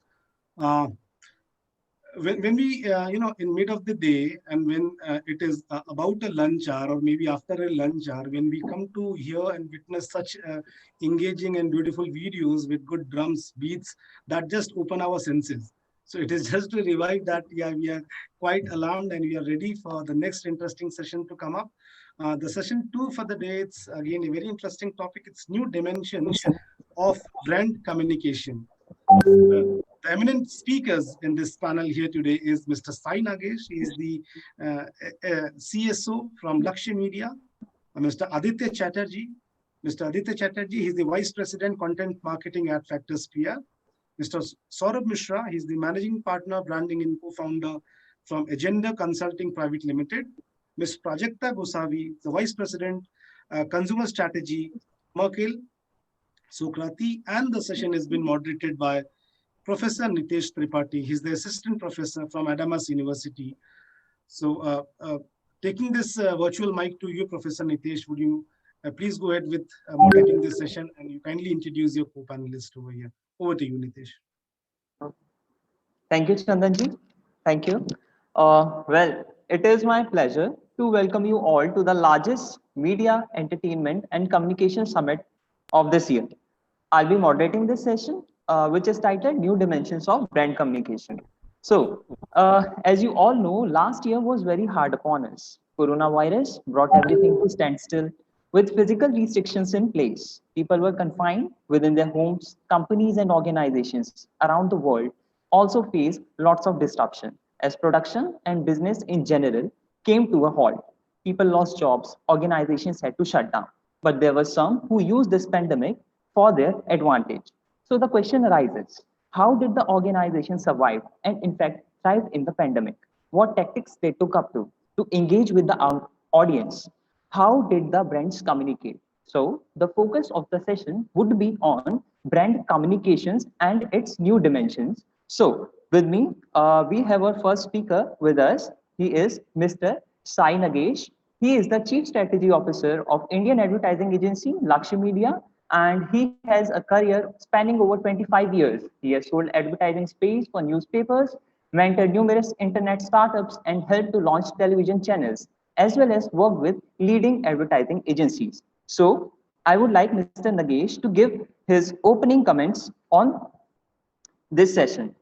When we, in mid of the day and when it is about a lunch hour or maybe after a lunch hour, when we come to hear and witness such engaging and beautiful videos with good drums, beats, that just open our senses. So it is just to revive that, yeah, we are quite alarmed and we are ready for the next interesting session to come up. The session 2 for the day, it's again a very interesting topic. It's new dimensions of brand communication. The eminent speakers in this panel here today is Mr. Sai Nagesh. He is the CSO from Lakshya Media. Mr. Aditya Chatterjee. Mr. Aditya Chatterjee, he's the Vice President, Content Marketing at Factors PR. Mr. Saurabh Mishra, he's the Managing Partner, Branding and Co-Founder from Agenda Consulting Private Limited. Ms. Prajakta Gosavi, the Vice President, Consumer Strategy, Merkel Sokrati, and the session has been moderated by Professor Nitesh Tripathi. He's the assistant professor from Adamas University. So taking this virtual mic to you, Professor Nitesh, would you please go ahead with moderating this session and you kindly introduce your co-panelist over here. Over to you, Nitesh. Thank you, Chandanji. Thank you. Well, it is my pleasure to welcome you all to the largest media, entertainment, and communication summit of this year. I'll be moderating this session, which is titled New Dimensions of Brand Communication. So, as you all know, last year was very hard upon us. Coronavirus brought everything to standstill with physical restrictions in place. People were confined within their homes. Companies and organizations around the world also faced lots of disruption as production and business in general came to a halt. People lost jobs, organizations had to shut down. But there were some who used this pandemic for their advantage. So the question arises, how did the organization survive and in fact thrive in the pandemic? What tactics they took up to engage with the audience? How did the brands communicate? So the focus of the session would be on brand communications and its new dimensions. So with me, we have our first speaker with us. He is Mr. Sai Nagesh. He is the Chief Strategy Officer of Indian advertising agency, Lakshya Media, and he has a career spanning over 25 years. He has sold advertising space for newspapers, mentored numerous internet startups, and helped to launch television channels, as well as worked with leading advertising agencies. So I would like Mr. Nagesh to give his opening comments on this session.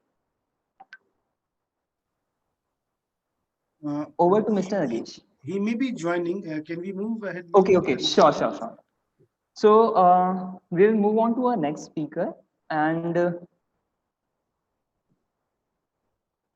Over to Mr. Nagesh. He may be joining. Can we move ahead? Okay, sure. So we'll move on to our next speaker, and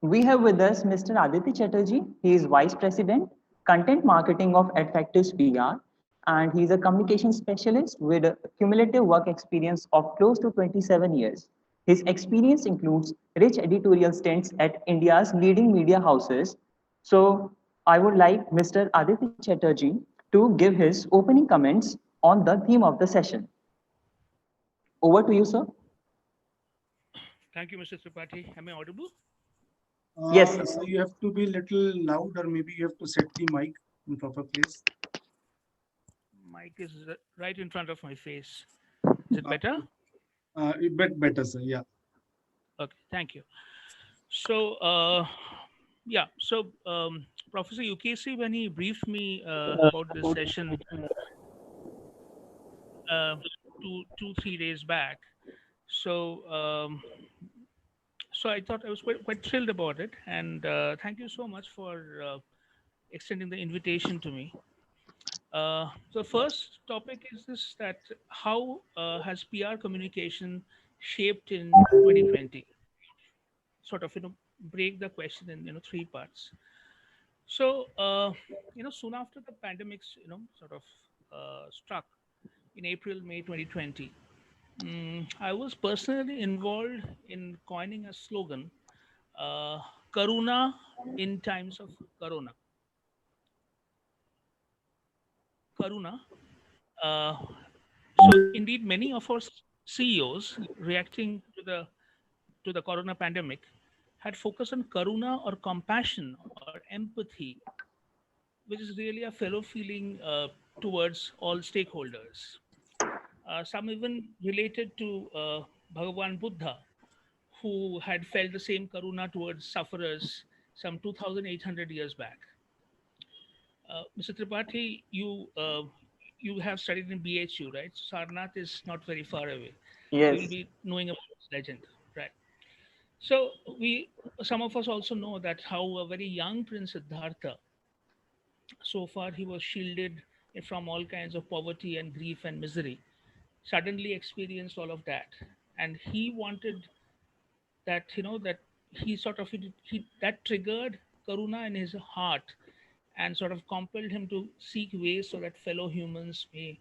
we have with us Mr. Aditya Chatterjee. He is Vice President, Content Marketing of Adfactors PR, and he's a communication specialist with a cumulative work experience of close to 27 years. His experience includes rich editorial stints at India's leading media houses. So I would like Mr. Aditya Chatterjee to give his opening comments on the theme of the session. Over to you, sir. Thank you, Mr. Tripathi. Am I audible? Yes. So you have to be a little loud, or maybe you have to set the mic in proper place. Mic is right in front of my face. Is it Uh, better? better, sir. Yeah. Okay, thank you. So, yeah, so Professor UKC, when he briefed me about this session uh, 3 days back, so so I thought I was quite thrilled about it, and thank you so much for extending the invitation to me. So first topic is this: that how has PR communication shaped in 2020? Sort of break the question in three parts. So soon after the pandemics sort of struck in April May 2020, I was personally involved in coining a slogan, uh, Karuna in times of Corona. Karuna. Uh, so indeed, many of our CEOs reacting to the Corona pandemic had focused on Karuna or compassion or empathy, which is really a fellow feeling towards all stakeholders. Some even related to Bhagavan Buddha, who had felt the same karuna towards sufferers some 2,800 years back. Mr. Tripathi, you have studied in BHU, right? Sarnath is not very far away, so you'll Yes. be knowing about this legend, right? So some of us also know that how a very young Prince Siddhartha, so far he was shielded from all kinds of poverty and grief and misery, suddenly experienced all of that, and he wanted that that he sort of that triggered karuna in his heart and sort of compelled him to seek ways so that fellow humans may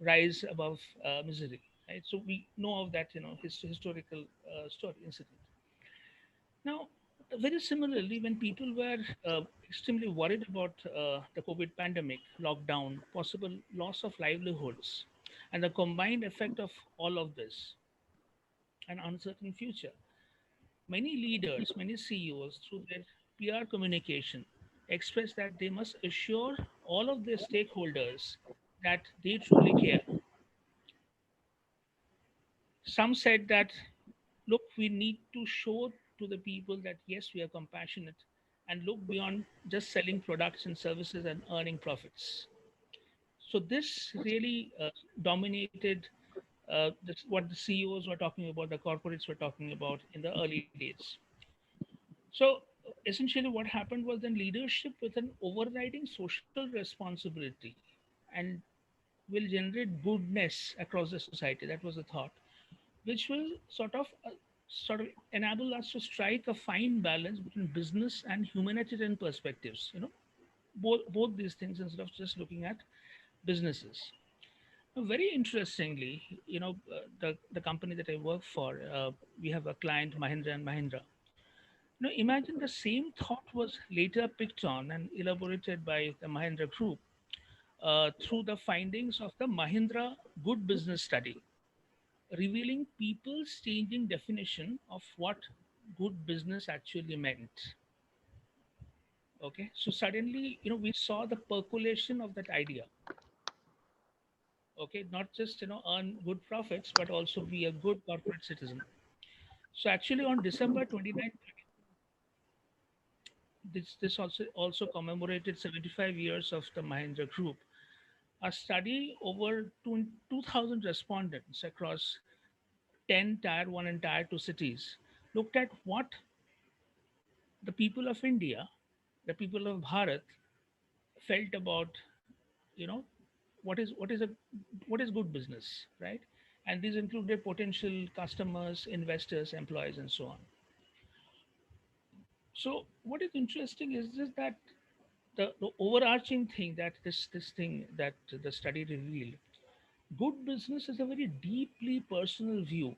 rise above misery, right? So we know of that his historical story incident. Now, very similarly, when people were extremely worried about the COVID pandemic, lockdown, possible loss of livelihoods, and the combined effect of all of this, an uncertain future, many leaders, many CEOs, through their PR communication, expressed that they must assure all of their stakeholders that they truly care. Some said that, look, we need to show to the people that yes, we are compassionate and look beyond just selling products and services and earning profits. So this really dominated what the CEOs were talking about, the corporates were talking about in the early days. So essentially, what happened was then leadership with an overriding social responsibility and will generate goodness across the society. That was the thought, which will sort of enable us to strike a fine balance between business and humanitarian perspectives. Both these things instead of just looking at businesses. Now, very interestingly, the company that I work for, we have a client Mahindra and Mahindra. Now, imagine the same thought was later picked on and elaborated by the Mahindra Group through the findings of the Mahindra Good Business Study, revealing people's changing definition of what good business actually meant. Okay, so suddenly, we saw the percolation of that idea. Okay, not just earn good profits, but also be a good corporate citizen. So actually, on December 29th, this also commemorated 75 years of the Mahindra Group. A study over 2,000 respondents across 10 tier 1 and tier 2 cities looked at what the people of India, the people of Bharat felt about, you know, what is good business, right? And these included potential customers, investors, employees, and so on. So what is interesting is just that the overarching thing that this thing that the study revealed, good business is a very deeply personal view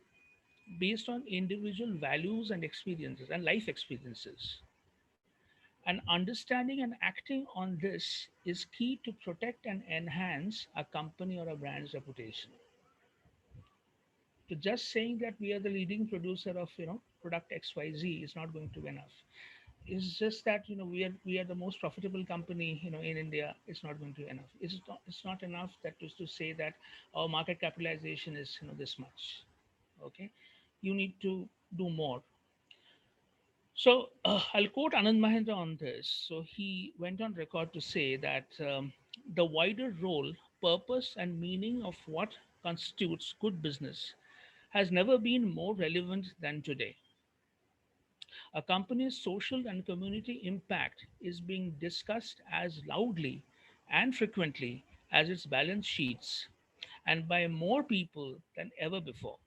based on individual values and experiences and life experiences. And understanding and acting on this is key to protect and enhance a company or a brand's reputation. To just saying that we are the leading producer of product XYZ is not going to be enough. It's just that we are the most profitable company in India. It's not going to be enough. It's not enough that is to say that our market capitalization is this much. Okay, you need to do more. So I'll quote Anand Mahindra on this. So he went on record to say that the wider role, purpose, and meaning of what constitutes good business has never been more relevant than today. A company's social and community impact is being discussed as loudly and frequently as its balance sheets, and by more people than ever before.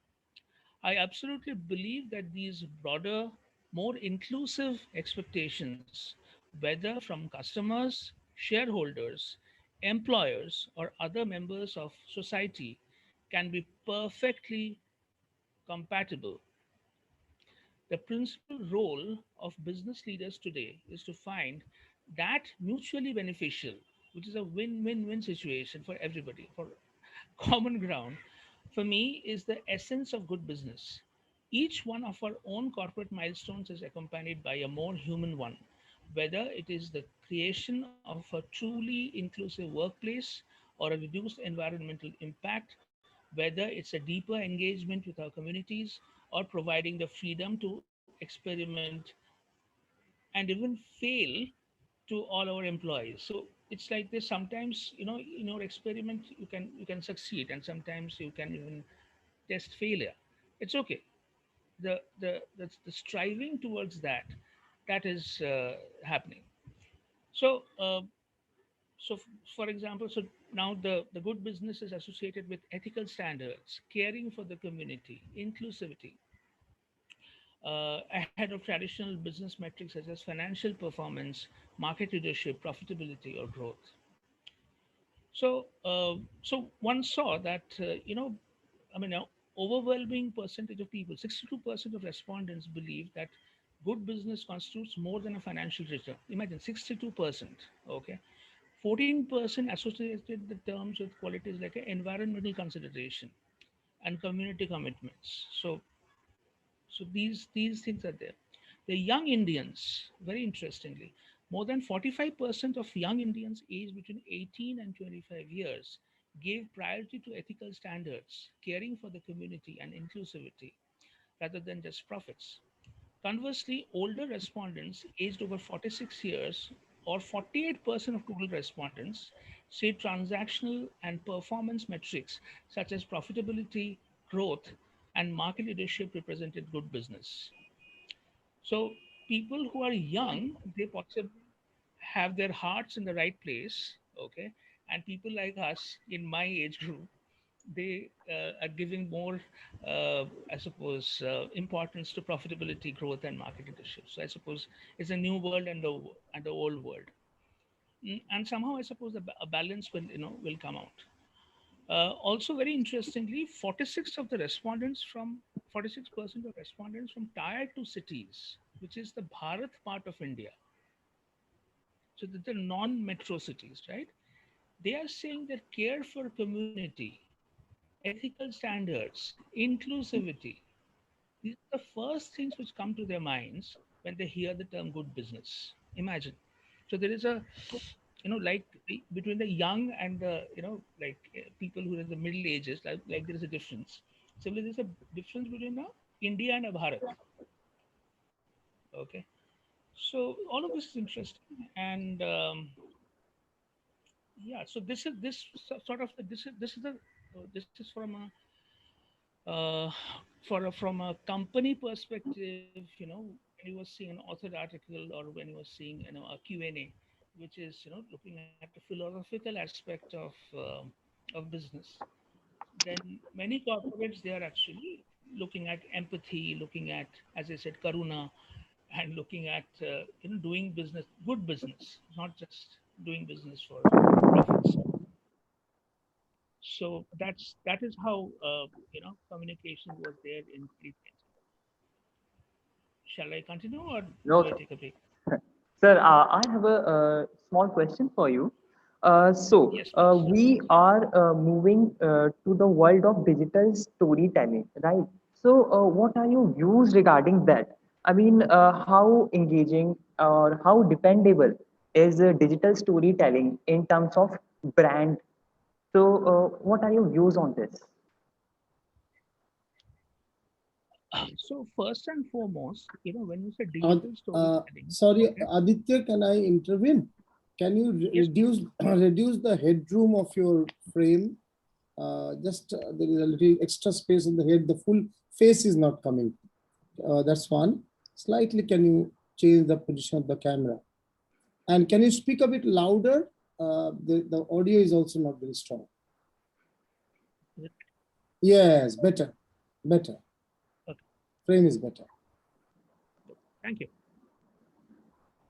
I absolutely believe that these broader, more inclusive expectations, whether from customers, shareholders, employers, or other members of society, can be perfectly compatible. The principal role of business leaders today is to find that mutually beneficial, which is a win-win-win situation for everybody, for common ground, for me, is the essence of good business. Each one of our own corporate milestones is accompanied by a more human one, whether it is the creation of a truly inclusive workplace or a reduced environmental impact, whether it's a deeper engagement with our communities or providing the freedom to experiment and even fail to all our employees. So it's like this. Sometimes in your experiment you can succeed, and sometimes you can even test failure. It's okay. The striving towards that is happening. So for example, so now the good business is associated with ethical standards, caring for the community, inclusivity, ahead of traditional business metrics such as financial performance, market leadership, profitability, or growth. So one saw that I mean, an overwhelming percentage of people, 62% of respondents believe that good business constitutes more than a financial return. Imagine 62%. Okay, 14% associated the terms with qualities like environmental consideration and community commitments. So these things are there. The young Indians, very interestingly, more than 45% of young Indians aged between 18 and 25 years gave priority to ethical standards, caring for the community and inclusivity rather than just profits. Conversely, older respondents aged over 46 years, or 48% of total respondents, say transactional and performance metrics such as profitability, growth, and market leadership represented good business. So people who are young, they possibly have their hearts in the right place, okay? And people like us in my age group, they are giving more, I suppose, importance to profitability, growth, and market leadership. So I suppose it's a new world and the old world. And somehow I suppose a balance will come out. Also, very interestingly, 46% of respondents from tier 2 cities, which is the Bharat part of India. So the non-metro cities, right? They are saying that care for community, ethical standards, inclusivity, these are the first things which come to their minds when they hear the term good business. Imagine. So there is a, like between the young and the, like people who are in the middle ages, like there is a difference. Similarly, there's a difference between India and a Bharat. Okay. So all of this is interesting. And yeah, so this is this sort of, this is from a, from a company perspective, when you were seeing an authored article or when you were seeing a Q&A, which is looking at the philosophical aspect of business, then many corporates, they are actually looking at empathy, looking at, as I said, karuna, and looking at doing business, good business, not just doing business for profits. So that is how communication was there in 2020. Shall I continue or No, do I sir. take a break? Sir, I have a small question for you. Yes, please. We are moving to the world of digital storytelling, right? So, what are your views regarding that? I mean, how engaging or how dependable is digital storytelling in terms of brand? So, what are your views on this? So first and foremost, when you say Uh, digital storytelling, sorry, okay, Aditya, can I intervene? Can you yes, reduce reduce the headroom of your frame? There is a little extra space in the head. The full face is not coming. That's one. Slightly, can you change the position of the camera? And can you speak a bit louder? The audio is also not very strong. Yes, better, better. okay, Frame is better. thank you.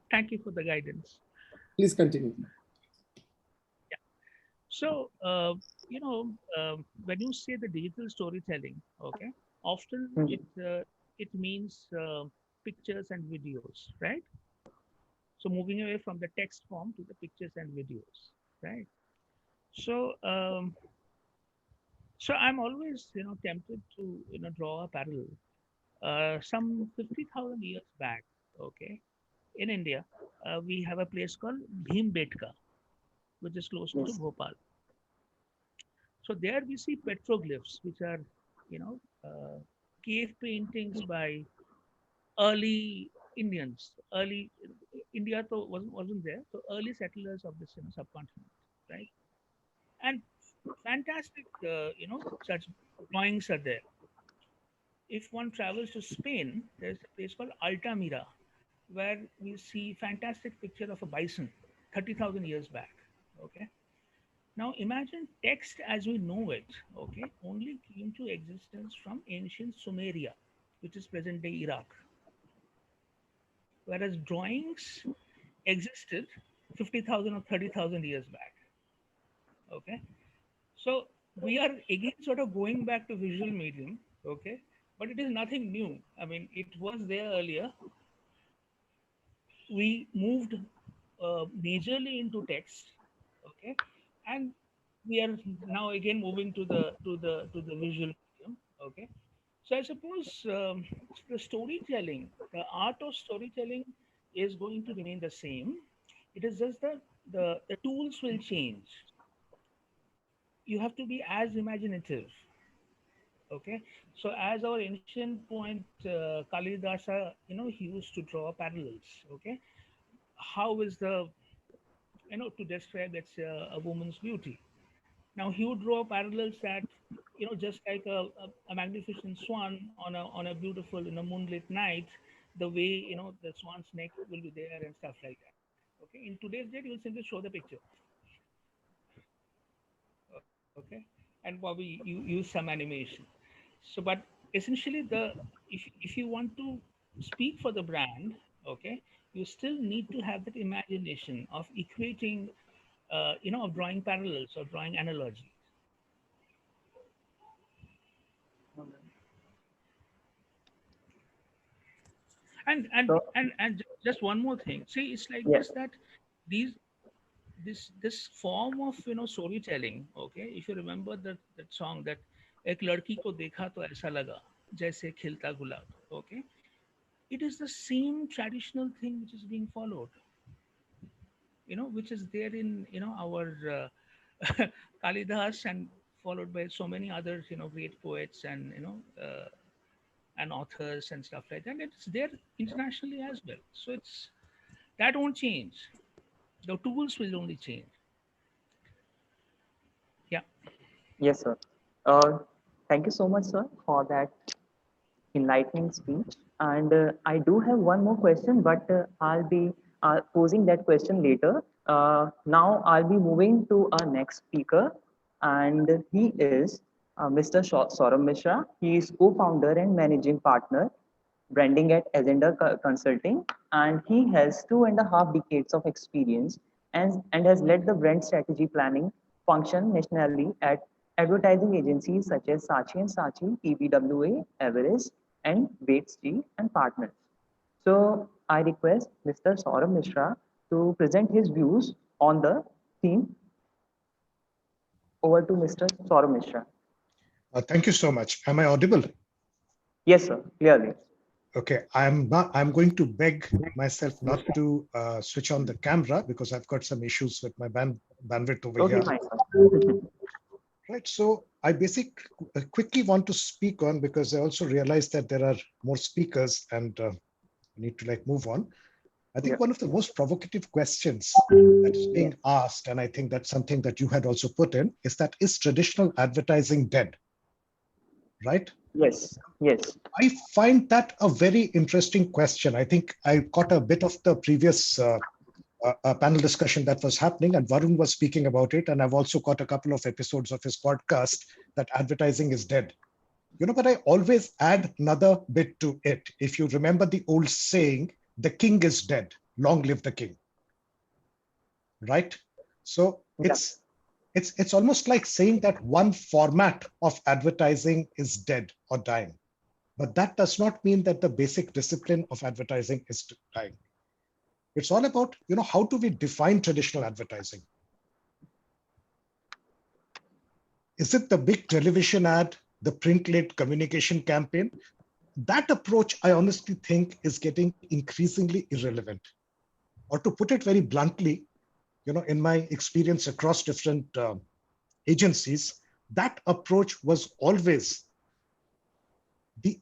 Thank you for the guidance. Please continue. So, when you say the digital storytelling, okay, often it means pictures and videos, right? So moving away from the text form to the pictures and videos, right? So, I'm always, tempted to, draw a parallel. Some 50,000 years back, okay, in India, we have a place called Bhimbetka, which is close to Yes. Bhopal. So there we see petroglyphs, which are, you know, uh, cave paintings by early Indians. Early India wasn't there, so early settlers of this subcontinent, right? And fantastic, such drawings are there. If one travels to Spain, there's a place called Altamira, where we see fantastic picture of a bison, 30,000 years back. Okay. Now imagine text as we know it, okay, only came to existence from ancient Sumeria, which is present day Iraq, whereas drawings existed 50,000 or 30,000 years back. Okay, so we are again sort of going back to visual medium, okay, but it is nothing new. I mean, it was there earlier. We moved majorly into text, okay, and we are now again moving to the visual medium, okay. So I suppose the storytelling, the art of storytelling, is going to remain the same. It is just that the tools will change. You have to be as imaginative, okay. So as our ancient poet Kalidasa, he used to draw parallels, okay. How is the, to describe, let's say, a woman's beauty. Now he would draw parallels that, just like a magnificent swan on a beautiful, moonlit night, the way, the swan's neck will be there and stuff like that. Okay. In today's date, you will simply show the picture. Okay. And probably you use some animation. So, but essentially if you want to speak for the brand, okay, you still need to have that imagination of equating, of drawing parallels or drawing analogies. And and So, and and just one more thing. See, it's like yes. this, that these this form of, storytelling. Okay, if you remember that song, that एक लड़की को देखा तो ऐसा लगा जैसे खिलता गुलाब. Okay, it is the same traditional thing which is being followed. Which is there in, our Kalidas, and followed by so many other, great poets and, and authors and stuff like that. It's there internationally as well. So that won't change. The tools will only change. Yeah. Yes, sir. Uh, Thank you so much, sir, for that enlightening speech. And I do have one more question, but I'll be posing that question later. Now I'll be moving to our next speaker, and he is Mr. Saurabh Mishra. He is co-founder and managing partner, branding at Agenda Consulting, and he has 2.5 decades of experience and has led the brand strategy planning function nationally at advertising agencies such as Saatchi and Saatchi, TBWA, Everest, and Bates G and Partners. So I request Mr. Saurabh Mishra to present his views on the theme. Over to Mr. Saurabh Mishra. Thank you so much. Am I audible? Yes, sir. Clearly. Okay, I'm going to beg myself not to switch on the camera because I've got some issues with my bandwidth over Okay, here. fine, sir. Right, so I quickly want to speak on, because I also realize that there are more speakers and I need to move on. I think one of the most provocative questions that is being asked, and I think that's something that you had also put in, is that is traditional advertising dead? Right? Yes. Yes. I find that a very interesting question. I think I caught a bit of the previous panel discussion that was happening, and Varun was speaking about it. And I've also caught a couple of episodes of his podcast that advertising is dead. But I always add another bit to it. If you remember the old saying, the king is dead, long live the king. Right? So it's almost like saying that one format of advertising is dead or dying. But that does not mean that the basic discipline of advertising is dying. It's all about, how do we define traditional advertising? Is it the big television ad, the print-led communication campaign? That approach, I honestly think, is getting increasingly irrelevant. Or to put it very bluntly, in my experience across different agencies, that approach was always the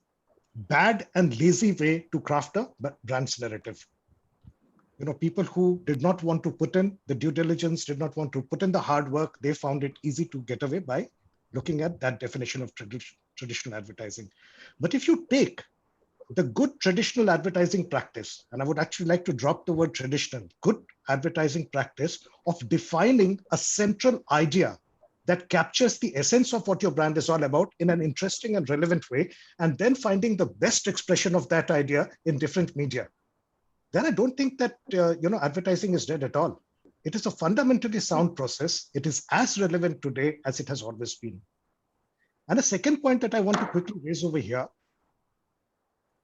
bad and lazy way to craft a brand's narrative. People who did not want to put in the due diligence, did not want to put in the hard work, they found it easy to get away by looking at that definition of traditional advertising. But if you take the good traditional advertising practice, and I would actually like to drop the word traditional, good advertising practice of defining a central idea that captures the essence of what your brand is all about in an interesting and relevant way, and then finding the best expression of that idea in different media, then I don't think that advertising is dead at all. It is a fundamentally sound process. It is as relevant today as it has always been. And a second point that I want to quickly raise over here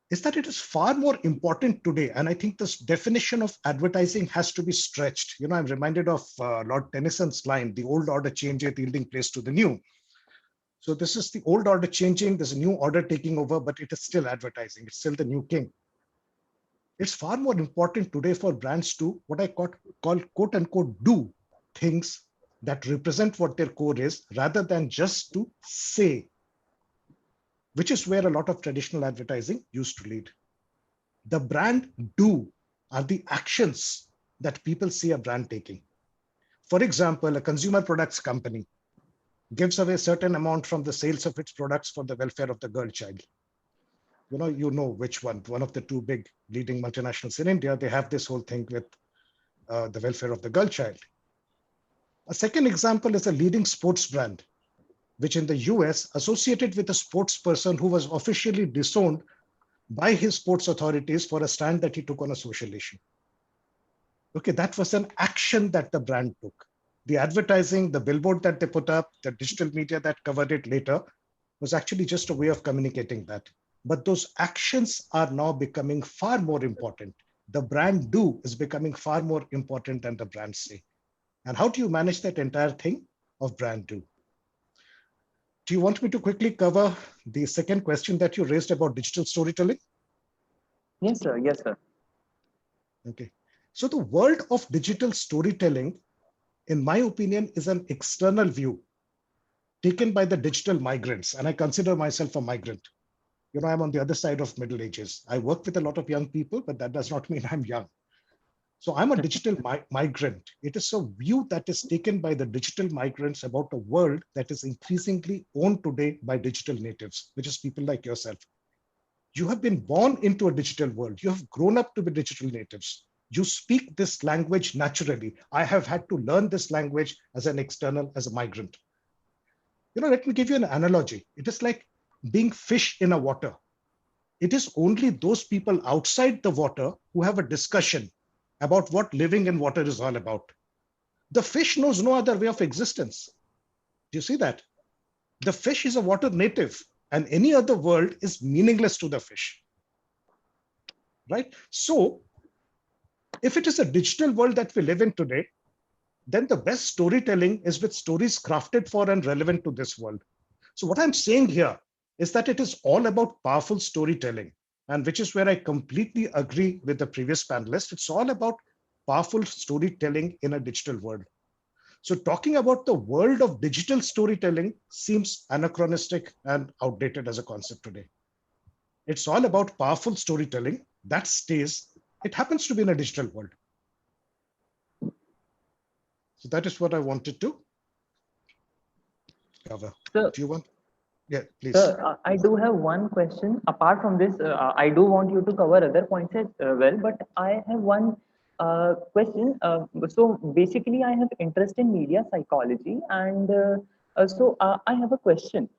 is that it is far more important today. And I think this definition of advertising has to be stretched. I'm reminded of Lord Tennyson's line, the old order changeth, yielding place to the new. So this is the old order changing, there's a new order taking over, but it is still advertising. It's still the new king. It's far more important today for brands to what I call quote unquote do things that represent what their core is, rather than just to say, which is where a lot of traditional advertising used to lead. The brand do are the actions that people see a brand taking. For example, a consumer products company gives away a certain amount from the sales of its products for the welfare of the girl child. You know which one of the two big leading multinationals in India, they have this whole thing with the welfare of the girl child. A second example is a leading sports brand, which in the US associated with a sports person who was officially disowned by his sports authorities for a stand that he took on a social issue. Okay, that was an action that the brand took. The advertising, the billboard that they put up, the digital media that covered it later was actually just a way of communicating that. But those actions are now becoming far more important. The brand do is becoming far more important than the brand say. And how do you manage that entire thing of brand do? Do you want me to quickly cover the second question that you raised about digital storytelling? Yes, sir. Yes, sir. Okay. So the world of digital storytelling, in my opinion, is an external view taken by the digital migrants. And I consider myself a migrant. I'm on the other side of middle ages. I work with a lot of young people, but that does not mean I'm young. So I'm a digital migrant. It is a view that is taken by the digital migrants about a world that is increasingly owned today by digital natives, which is people like yourself. You have been born into a digital world. You have grown up to be digital natives. You speak this language naturally. I have had to learn this language as an external, as a migrant. Let me give you an analogy. It is like being fish in a water. It is only those people outside the water who have a discussion about what living in water is all about. The fish knows no other way of existence. Do you see that? The fish is a water native, and any other world is meaningless to the fish. Right? So, if it is a digital world that we live in today, then the best storytelling is with stories crafted for and relevant to this world. So what I'm saying here is that it is all about powerful storytelling, and which is where I completely agree with the previous panelist. It's all about powerful storytelling in a digital world. So talking about the world of digital storytelling seems anachronistic and outdated as a concept today. It's all about powerful storytelling that stays. It happens to be in a digital world. So that is what I wanted to cover. So, Do you want? Yeah, please. sir, I do have one question. Apart from this, I do want you to cover other points as well, but I have one question. So basically, I have interest in media psychology, and I have a question.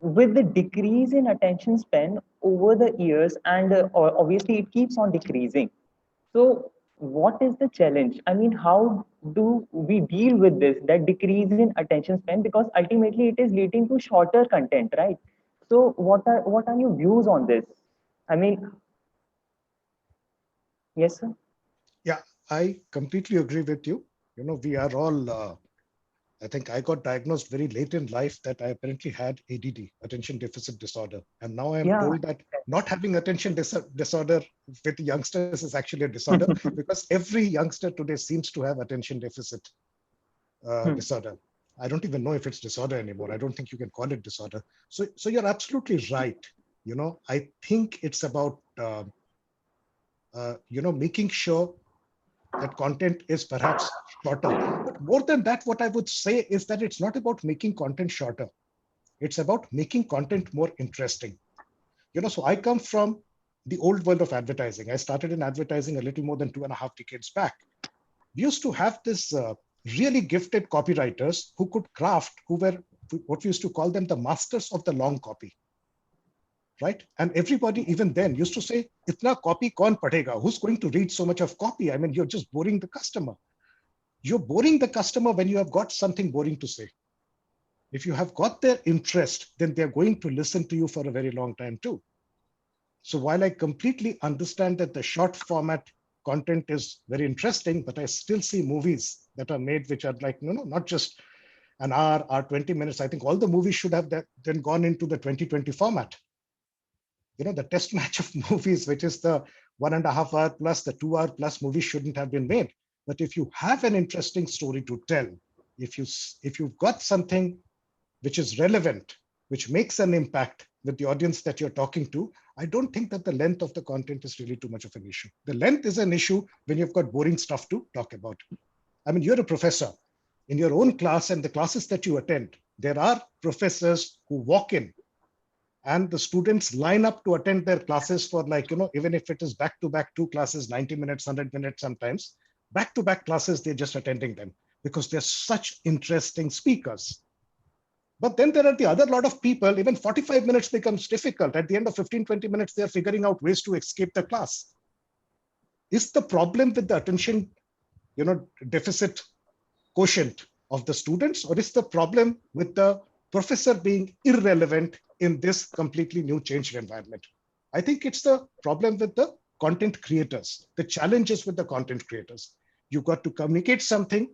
With the decrease in attention span over the years, and obviously it keeps on decreasing. So what is the challenge? I mean, how do we deal with this, that decrease in attention span? Because ultimately it is leading to shorter content, right? So what are your views on this? I mean, yes, sir. Yeah, I completely agree with you. You know, we are all, I think I got diagnosed very late in life that I apparently had ADD, attention deficit disorder. And now I am Yeah. told that not having attention disorder with youngsters is actually a disorder because every youngster today seems to have attention deficit disorder. I don't even know if it's disorder anymore. I don't think you can call it disorder. So you're absolutely right. You know, I think it's about, making sure that content is perhaps shorter. But more than that, what I would say is that it's not about making content shorter. It's about making content more interesting. You know, so I come from the old world of advertising. I started in advertising a little more than 2.5 decades back. We used to have this really gifted copywriters who could craft, who were what we used to call them the masters of the long copy. Right? And everybody even then used to say, itna copy kaun padhega? Who's going to read so much of copy? I mean, you're just boring the customer. You're boring the customer when you have got something boring to say. If you have got their interest, then they're going to listen to you for a very long time too. So while I completely understand that the short format content is very interesting, but I still see movies that are made which are like, not just an hour or 20 minutes. I think all the movies should have then gone into the 2020 format. You know, the test match of movies, which is the 1.5 hour plus, the 2 hour plus movie shouldn't have been made. But if you have an interesting story to tell, if you've got something which is relevant, which makes an impact with the audience that you're talking to, I don't think that the length of the content is really too much of an issue. The length is an issue when you've got boring stuff to talk about. I mean, you're a professor. In your own class and the classes that you attend, there are professors who walk in and the students line up to attend their classes for even if it is back-to-back 2 classes, 90 minutes, 100 minutes sometimes, back-to-back classes, they're just attending them because they're such interesting speakers. But then there are the other lot of people, even 45 minutes becomes difficult. At the end of 15, 20 minutes, they're figuring out ways to escape the class. Is the problem with the attention, deficit quotient of the students, or is the problem with the professor being irrelevant in this completely new changed environment? I think it's the problem with the content creators. The challenges with the content creators. You've got to communicate something.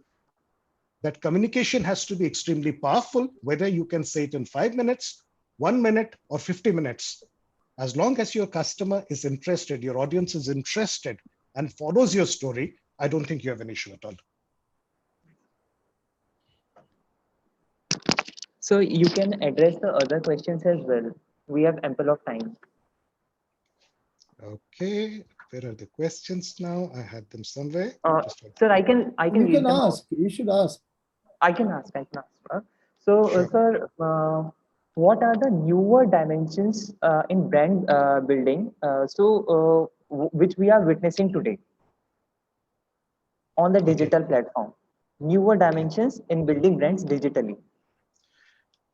That communication has to be extremely powerful, whether you can say it in 5 minutes, 1 minute, or 50 minutes. As long as your customer is interested, your audience is interested and follows your story, I don't think you have an issue at all. So you can address the other questions as well. We have ample of time. Okay, where are the questions now? I had them somewhere. Sir, I can You read can them ask. out. You should ask. I can ask. So, Sure. sir, what are the newer dimensions in brand building? Which we are witnessing today on the digital platform. Newer dimensions in building brands digitally.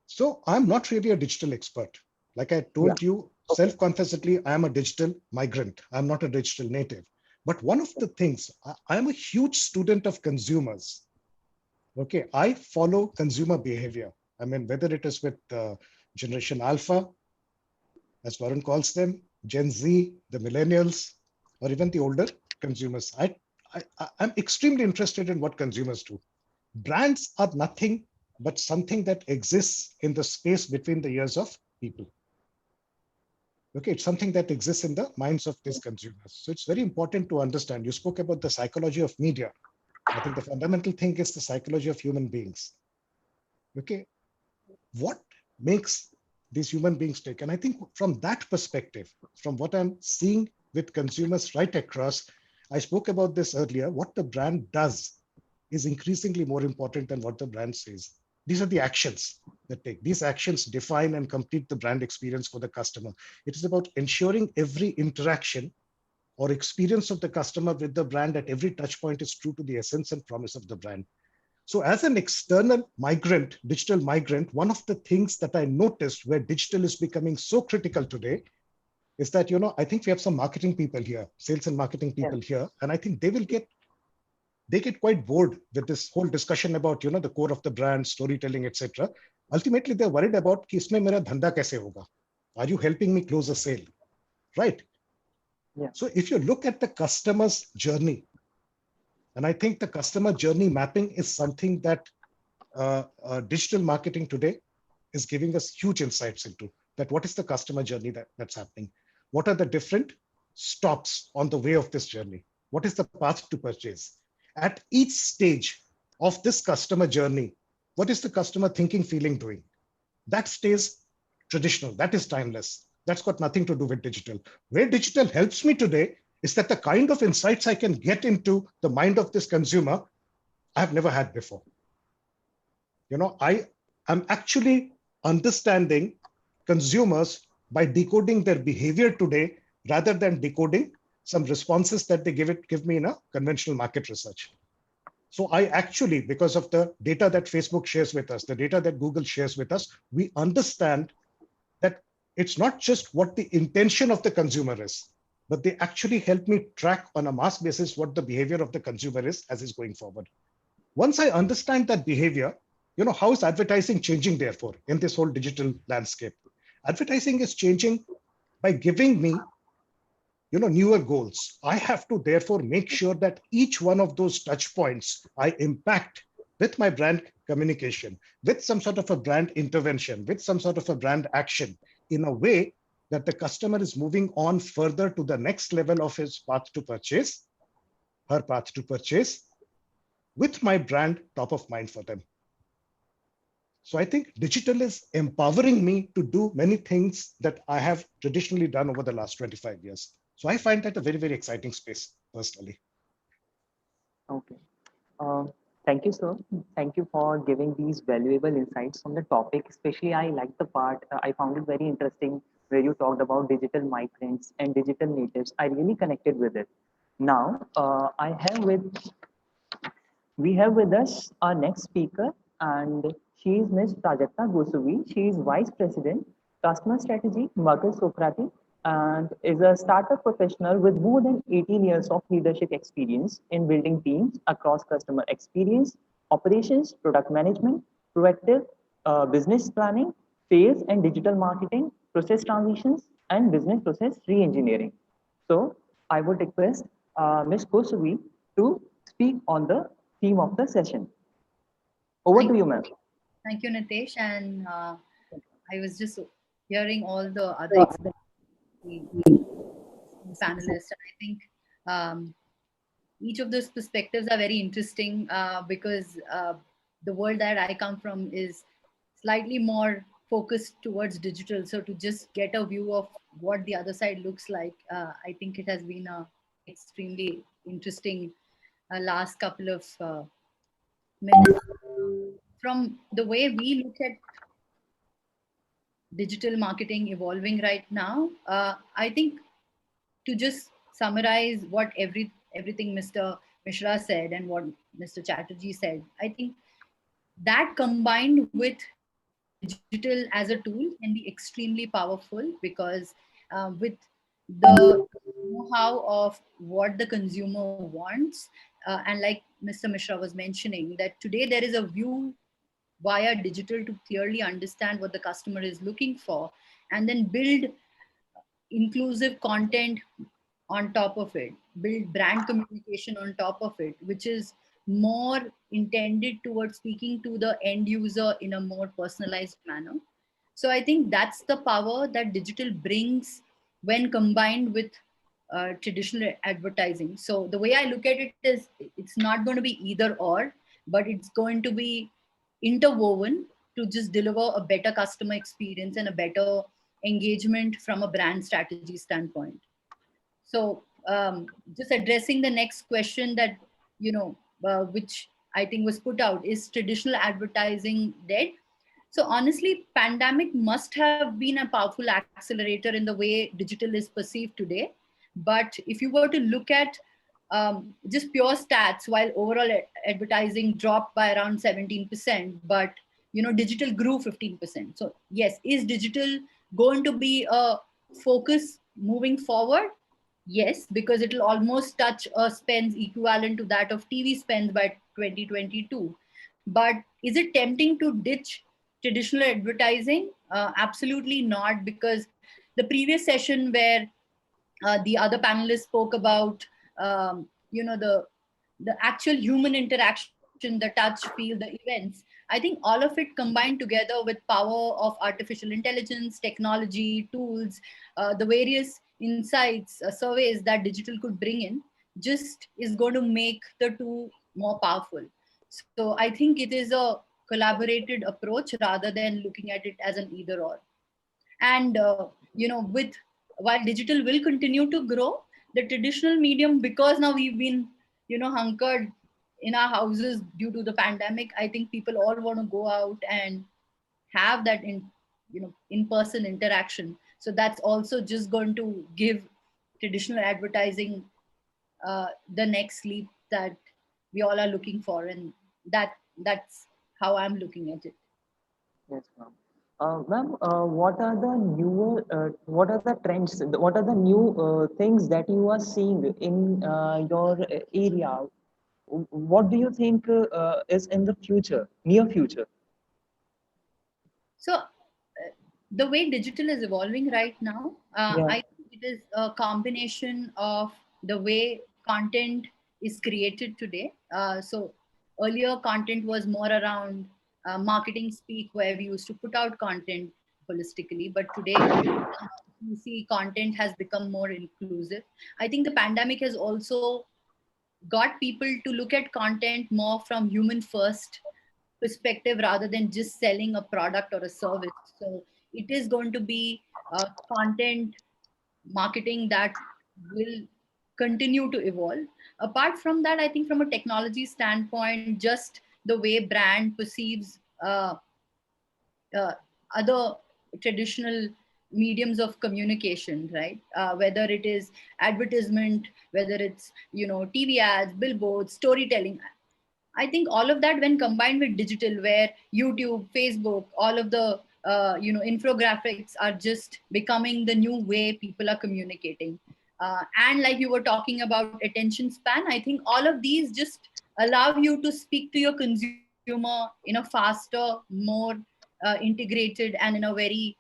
So I'm not really a digital expert. Like I told you, self-confessedly, I am a digital migrant. I'm not a digital native. But one of the things, I'm a huge student of consumers. Okay, I follow consumer behavior. I mean, whether it is with Generation Alpha, as Varun calls them, Gen Z, the millennials, or even the older consumers. I'm extremely interested in what consumers do. Brands are nothing but something that exists in the space between the ears of people. Okay, it's something that exists in the minds of these consumers. So it's very important to understand. You spoke about the psychology of media. I think the fundamental thing is the psychology of human beings. Okay, what makes these human beings tick? And I think from that perspective, from what I'm seeing with consumers right across, I spoke about this earlier, what the brand does is increasingly more important than what the brand says. These are the actions that take. These actions define and complete the brand experience for the customer. It is about ensuring every interaction or experience of the customer with the brand at every touch point is true to the essence and promise of the brand. So as an external migrant, digital migrant, one of the things that I noticed where digital is becoming so critical today is that, I think we have some marketing people here, sales and marketing people here, and I think they get quite bored with this whole discussion about, the core of the brand, storytelling, etc. Ultimately, they're worried about कि इसमें मेरा धंधा कैसे होगा? Are you helping me close a sale? Right? Yeah. So if you look at the customer's journey, and I think the customer journey mapping is something that digital marketing today is giving us huge insights into that. What is the customer journey that's happening? What are the different stops on the way of this journey? What is the path to purchase? At each stage of this customer journey, what is the customer thinking, feeling, doing? That stays traditional. That is timeless. That's got nothing to do with digital. Where digital helps me today is that the kind of insights I can get into the mind of this consumer, I've never had before. I am actually understanding consumers by decoding their behavior today rather than decoding some responses that they give me in a conventional market research. So I actually, because of the data that Facebook shares with us, the data that Google shares with us, we understand that it's not just what the intention of the consumer is, but they actually help me track on a mass basis what the behavior of the consumer is as is going forward. Once I understand that behavior, how is advertising changing therefore in this whole digital landscape? Advertising is changing by giving me, newer goals. I have to therefore make sure that each one of those touch points I impact with my brand communication, with some sort of a brand intervention, with some sort of a brand action in a way that the customer is moving on further to the next level of his path to purchase, her path to purchase, with my brand top of mind for them. So I think digital is empowering me to do many things that I have traditionally done over the last 25 years. So I find that a very, very exciting space personally. Okay. Thank you, sir. Thank you for giving these valuable insights on the topic. Especially, I like the part, I found it very interesting where you talked about digital migrants and digital natives. I really connected with it. Now, we have with us our next speaker, and she is Ms. Prajakta Gosavi. She is Vice President, Customer Strategy, Market Socrates, and is a startup professional with more than 18 years of leadership experience in building teams across customer experience, operations, product management, proactive business planning, sales and digital marketing, process transitions, and business process re-engineering. So I would request Ms. Gosavi to speak on the theme of the session. Over to you, ma'am. Thank you, Nitesh. And I was just hearing all the other panelists, and I think each of those perspectives are very interesting because the world that I come from is slightly more focused towards digital. So to just get a view of what the other side looks like, I think it has been a extremely interesting last couple of minutes. From the way we look at digital marketing evolving right now, I think to just summarize what everything Mr. Mishra said and what Mr. Chatterjee said, I think that combined with digital as a tool can be extremely powerful because with the know-how of what the consumer wants, and like Mr. Mishra was mentioning, that today there is a view via digital to clearly understand what the customer is looking for and then build inclusive content on top of it, build brand communication on top of it, which is more intended towards speaking to the end user in a more personalized manner. So I think that's the power that digital brings when combined with traditional advertising. So the way I look at it is, it's not going to be either or, but it's going to be interwoven to just deliver a better customer experience and a better engagement from a brand strategy standpoint. So just addressing the next question that, which I think was put out, is traditional advertising dead? So honestly, pandemic must have been a powerful accelerator in the way digital is perceived today. But if you were to look at just pure stats, while overall advertising dropped by around 17%, but digital grew 15%. So yes, is digital going to be a focus moving forward? Yes, because it will almost touch spends equivalent to that of TV spends by 2022. But is it tempting to ditch traditional advertising? Absolutely not, because the previous session where the other panelists spoke about, the actual human interaction, the touch, feel, the events. I think all of it combined together with power of artificial intelligence, technology, tools, the various insights, surveys that digital could bring in, just is going to make the two more powerful. So I think it is a collaborated approach rather than looking at it as an either or. And with while digital will continue to grow, the traditional medium, because now we've been hunkered in our houses due to the pandemic, I think people all want to go out and have that in-person interaction. So that's also just going to give traditional advertising the next leap that we all are looking for, and that's how I'm looking at it. Yes, ma'am. Ma'am, what are the trends, what are the new things that you are seeing in your area? What do you think is in the future, near future? So the way digital is evolving right now, Yeah. I think it is a combination of the way content is created today. So earlier content was more around marketing speak, where we used to put out content holistically, but today you see content has become more inclusive. I think the pandemic has also got people to look at content more from human first perspective rather than just selling a product or a service. So it is going to be content marketing that will continue to evolve. Apart from that, I think from a technology standpoint, just the way brand perceives uh, other traditional mediums of communication, right? Whether it is advertisement, whether it's TV ads, billboards, storytelling. I think all of that, when combined with digital, where YouTube, Facebook, all of the infographics are just becoming the new way people are communicating. And like you were talking about attention span, I think all of these just allow you to speak to your consumer in a faster, more integrated, and in a very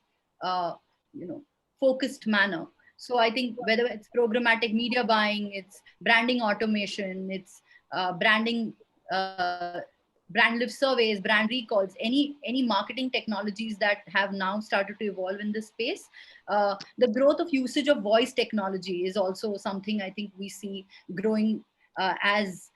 focused manner. So I think whether it's programmatic media buying, it's branding automation, it's branding brand lift surveys, brand recalls, any marketing technologies that have now started to evolve in this space. The growth of usage of voice technology is also something I think we see growing as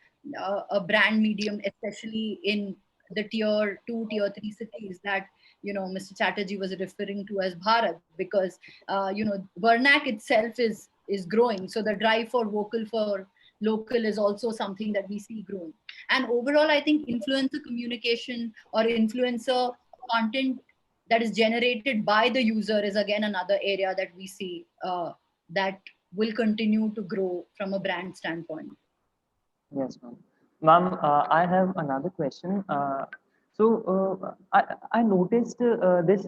a brand medium, especially in the tier 2, tier 3 cities that Mr. Chatterjee was referring to as Bharat, because Vernac itself is growing. So the drive for vocal for local is also something that we see growing. And overall, I think influencer communication or influencer content that is generated by the user is again another area that we see that will continue to grow from a brand standpoint. Yes, ma'am. Ma'am, I have another question. I noticed this,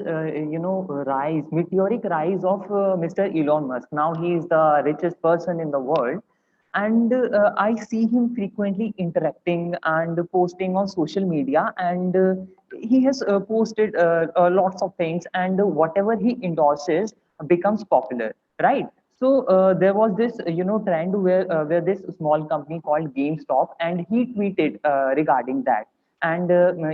meteoric rise of Mr. Elon Musk. Now he is the richest person in the world. And I see him frequently interacting and posting on social media. And he has posted lots of things, and whatever he endorses becomes popular, right? So there was this, trend where this small company called GameStop, and he tweeted regarding that. And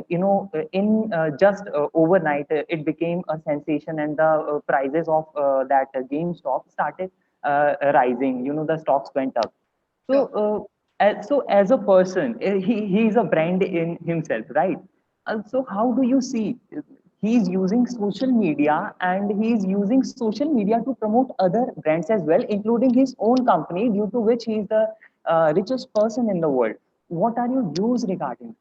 in just overnight, it became a sensation, and the prices of that GameStop started rising. The stocks went up. So, so as a person, he is a brand in himself, right? So how do you see he's using social media, and he's using social media to promote other brands as well, including his own company, due to which he is the richest person in the world. What are your views regarding?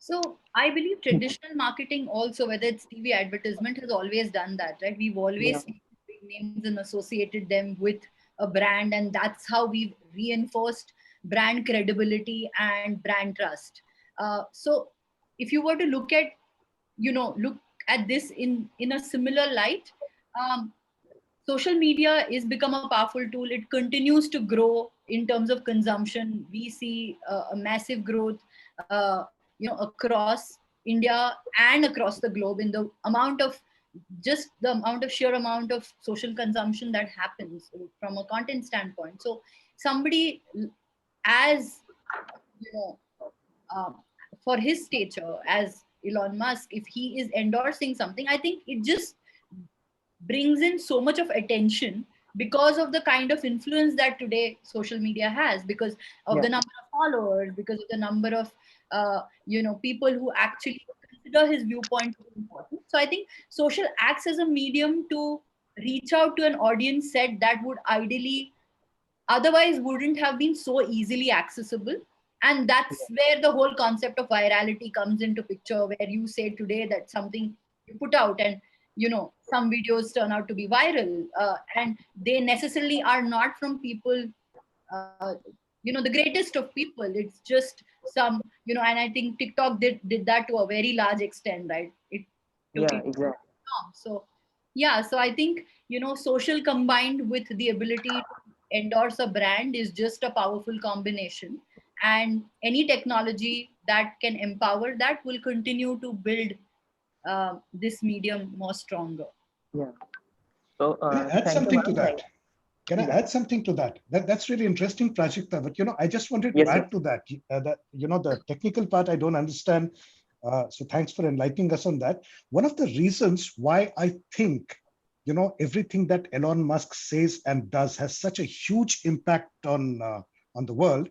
So I believe traditional marketing also, whether it's TV advertisement, has always done that, right? We've always seen big names and associated them with a brand, and that's how we've reinforced brand credibility and brand trust. So if you were to look at this in a similar light, um, social media is become a powerful tool. It continues to grow in terms of consumption. We see a massive growth, across India and across the globe in the amount of sheer amount of social consumption that happens from a content standpoint. So somebody as you know um, for his stature as Elon Musk, if he is endorsing something, I think it just brings in so much of attention because of the kind of influence that today social media has, because of the number of followers, because of the number of people who actually consider his viewpoint to be important. So I think social acts as a medium to reach out to an audience set that would ideally otherwise wouldn't have been so easily accessible. And that's where the whole concept of virality comes into picture, where you say today that something you put out and some videos turn out to be viral, and they necessarily are not from people, the greatest of people. It's just some, and I think TikTok did that to a very large extent, right? It took it Exactly. so yeah, so I think social combined with the ability to endorse a brand is just a powerful combination, and any technology that can empower that will continue to build this medium more stronger. Yeah. So Can I add thank you, something to ma'am. that? Can I add something to that? That's really interesting, Prajakta. But I just wanted to Yes, add to that. That the technical part I don't understand. So thanks for enlightening us on that. One of the reasons why I think everything that Elon Musk says and does has such a huge impact on the world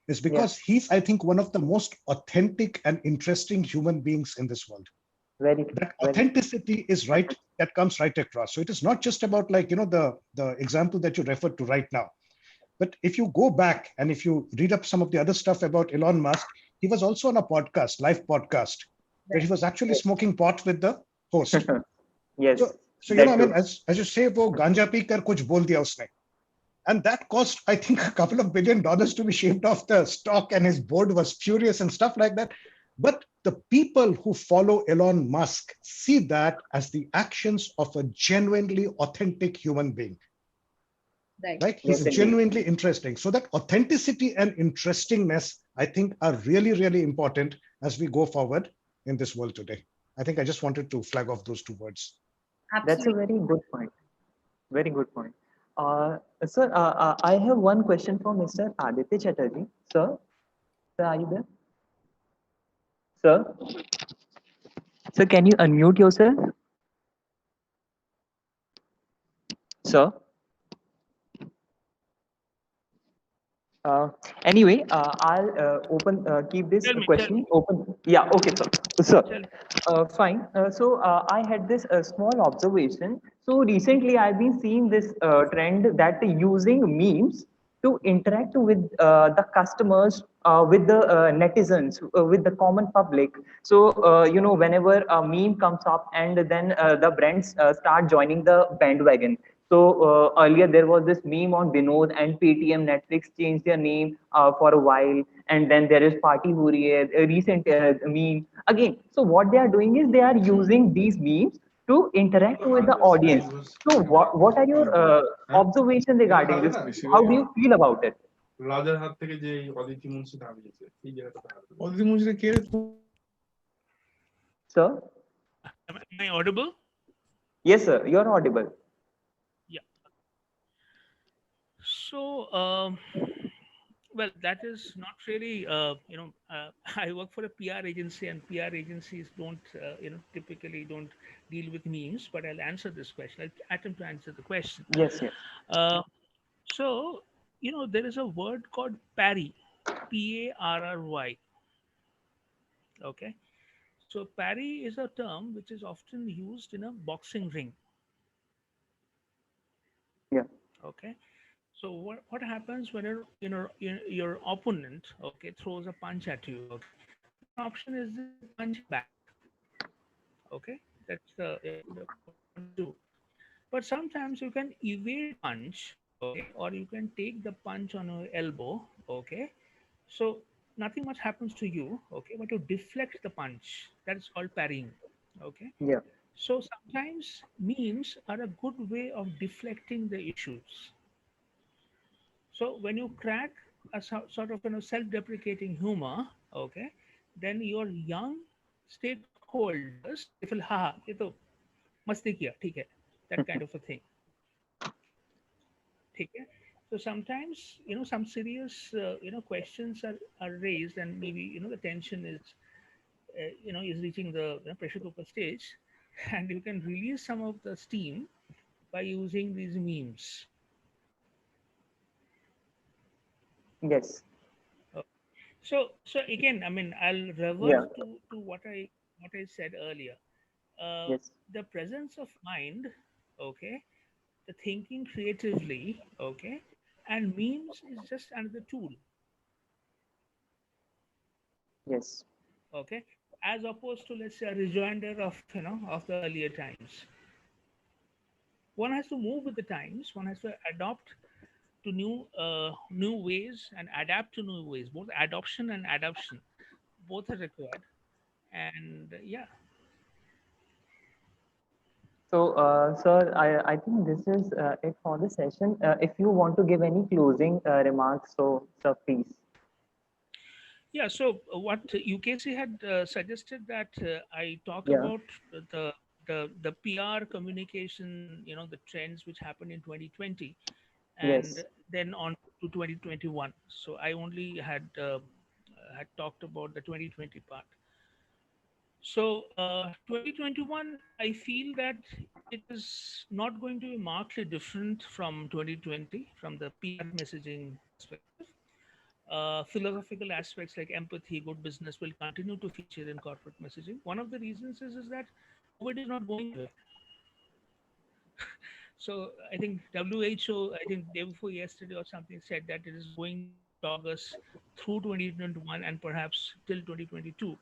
is because he's, I think, one of the most authentic and interesting human beings in this world. Very That authenticity is right, that comes right across. So it is not just about the example that you referred to right now. But if you go back and if you read up some of the other stuff about Elon Musk, he was also on a podcast, live podcast, where he was actually smoking pot with the host. Yes. So I mean, as you say, wo ganja pi kar kuch bol diya usne. And that cost, I think, a couple of $1 billion to be shaved off the stock, and his board was furious and stuff like that. But the people who follow Elon Musk see that as the actions of a genuinely authentic human being. Right? He's genuinely interesting. So that authenticity and interestingness, I think, are really, really important as we go forward in this world today. I think I just wanted to flag off those two words. That's a very good point. Very good point. Sir, I have one question for Mr. Aditya Chatterjee. Sir, are you there? Sir? Sir, can you unmute yourself? Sir? Anyway, I'll keep this question open. Yeah, okay, sir. Fine. I had this small observation. So recently, I've been seeing this trend that using memes to interact with the customers, with the netizens, with the common public. So, whenever a meme comes up, and then the brands start joining the bandwagon. So earlier there was this meme on Vinod, and Paytm, Netflix changed their name for a while, and then there is Party Huriye, a recent meme again. So what they are doing is they are using these memes to interact with the audience. So what are your observations regarding this? How do you feel about it? Sir? Am I audible? Yes, sir. You're audible. Yeah. So Well, that is not really, I work for a PR agency, and PR agencies don't, typically don't deal with memes, but I'll answer this question. I'll attempt to answer the question. Yes, yes. Uh, so, there is a word called parry, Parry. Okay. So, parry is a term which is often used in a boxing ring. Yeah. Okay. So what happens when your opponent, okay, throws a punch at you? Okay, one option is that you punch back. Okay, that's what you want to do. But sometimes you can evade the punch, okay, or you can take the punch on your elbow, okay. So nothing much happens to you, okay, but you deflect the punch. That's called parrying, okay. Yeah. So sometimes memes are a good way of deflecting the issues. So when you crack a sort of self-deprecating humor, okay, then your young stakeholders they feel, ha, ये तो मस्ती किया, ठीक है, that kind of a thing, ठीक है. So sometimes some serious questions are raised, and maybe the tension is reaching the pressure cooker stage, and you can release some of the steam by using these memes. Yes. So again, I mean, I'll revert Yeah. to what I said earlier. Yes. The presence of mind, okay, the thinking creatively, okay, and memes is just another tool, Yes. okay, as opposed to, let's say, a rejoinder of the earlier times. One has to move with the times. One has to adopt to new ways and adapt to new ways. Both adoption and adoption, both are required. And yeah. So, sir, I think this is it for the session. If you want to give any closing remarks, so, sir, please. Yeah, so what UKC had suggested that I talk Yeah. about the PR communication, the trends which happened in 2020, and Yes. then on to 2021. So I only had talked about the 2020 part. So 2021, I feel that it is not going to be markedly different from 2020 from the PR messaging perspective. Philosophical aspects like empathy, good business will continue to feature in corporate messaging. One of the reasons is that COVID is not going away. So I think WHO, I think day before yesterday or something, said that it is going to dog us through 2021 and perhaps till 2022. So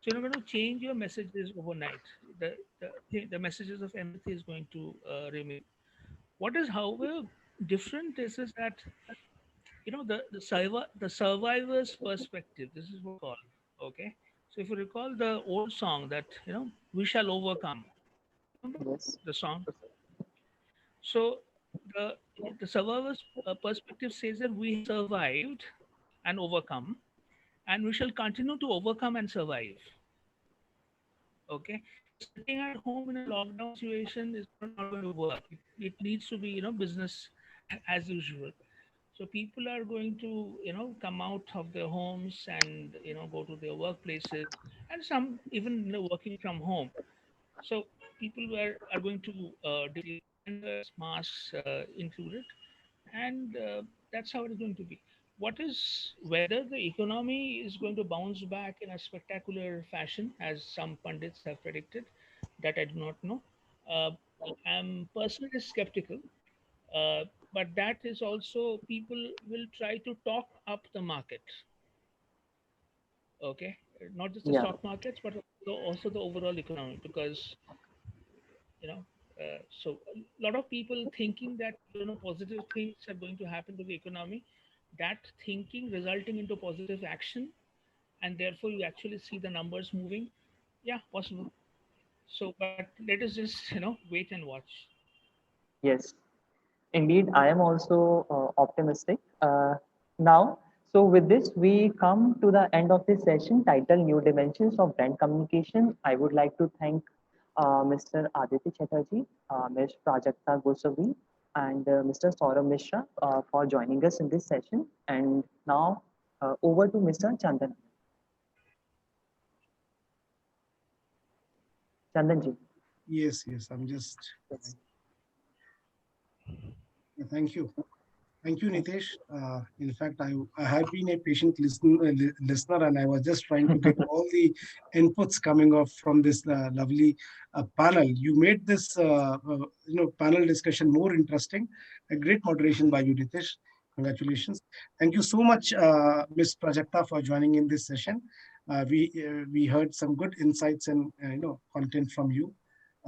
you're not going to change your messages overnight. The messages of empathy is going to remain. What is, however, different is that the survivor's perspective. This is what we call, okay. So if you recall the old song that we shall overcome. Remember Yes. the song? So the the survivor's perspective says that we have survived and overcome, and we shall continue to overcome and survive. Okay, so sitting at home in a lockdown situation is not going to work. It needs to be business as usual. So people are going to come out of their homes and go to their workplaces, and some even working from home. So people are going to deploy standards, masks included, and that's how it's going to be. What is whether the economy is going to bounce back in a spectacular fashion, as some pundits have predicted, that I do not know. Uh, I'm personally skeptical, uh, but that is also people will try to talk up the market. Okay, not just the Yeah. stock markets, but also the overall economy, because you know so a lot of people thinking that positive things are going to happen to the economy, that thinking resulting into positive action, and therefore you actually see the numbers moving. Yeah, possible. So but let us just wait and watch. Yes. Indeed, I am also optimistic. Now, so with this, we come to the end of this session titled New Dimensions of Brand Communication. I would like to thank Mr. Aditya Chatterjee, Ms. Prajakta Gosavi, and Mr. Saurabh Mishra for joining us in this session. And now over to Mr. Chandan. Chandanji. Yes, I'm just. Thank you. Thank you, Nitesh. In fact, I have been a patient listener, and I was just trying to get all the inputs coming off from this lovely panel. You made this panel discussion more interesting. A great moderation by you, Nitesh. Congratulations. Thank you so much, Ms. Prajakta, for joining in this session. We heard some good insights and content from you.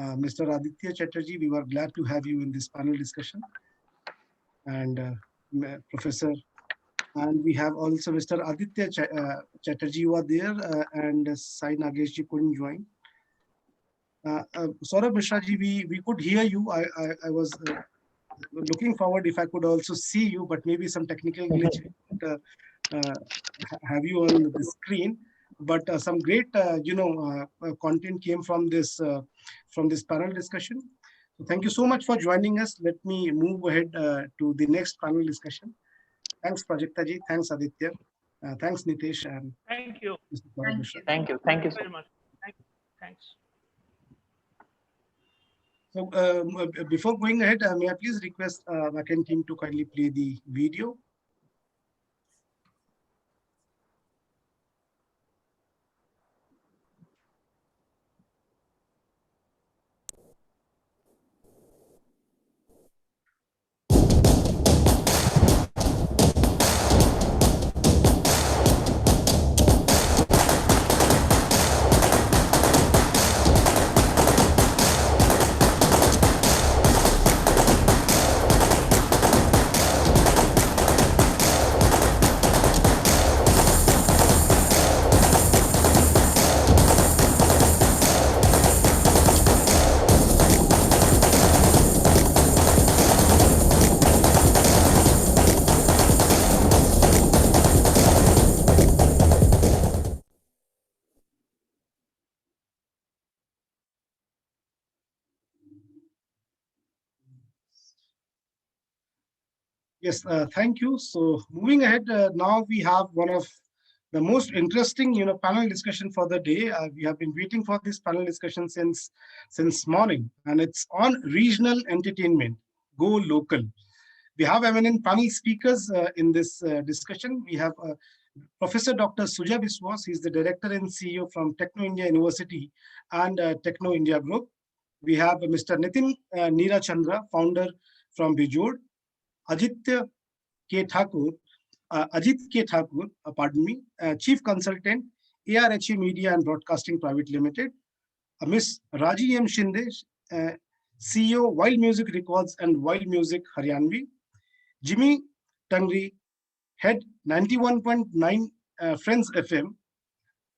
Mr. Aditya Chatterjee, we were glad to have you in this panel discussion. And Professor, and we have also Mr. Aditya Chatterjee who are there, and Sai Nageshji couldn't join. Saurabh Mishra ji, we could hear you. I was looking forward if I could also see you, but maybe some technical glitch have you on the screen. But some great content came from this panel discussion. So thank you so much for joining us. Let me move ahead to the next panel discussion. Thanks, Prajakta ji. Thanks, Aditya. Thanks, Nitesh. And thank you. Thank you. Thank you very much. Thanks. So before going ahead, may I please request Vacan team to kindly play the video. Yes, thank you. So moving ahead, now we have one of the most interesting, panel discussion for the day. We have been waiting for this panel discussion since morning, and it's on regional entertainment. Go local. We have eminent panel speakers in this discussion. We have Professor Dr. Suja Biswas. He's the director and CEO from Techno India University and Techno India Group. We have Mr. Nitin Neera Chandra, founder from Bijod. Ajit K. Thakur, Chief Consultant, ARHE Media and Broadcasting Private Limited. Miss Raji M. Shinde, CEO, Wild Music Records and Wild Music Haryanvi. Jimmy Tangri, Head 91.9 Friends FM.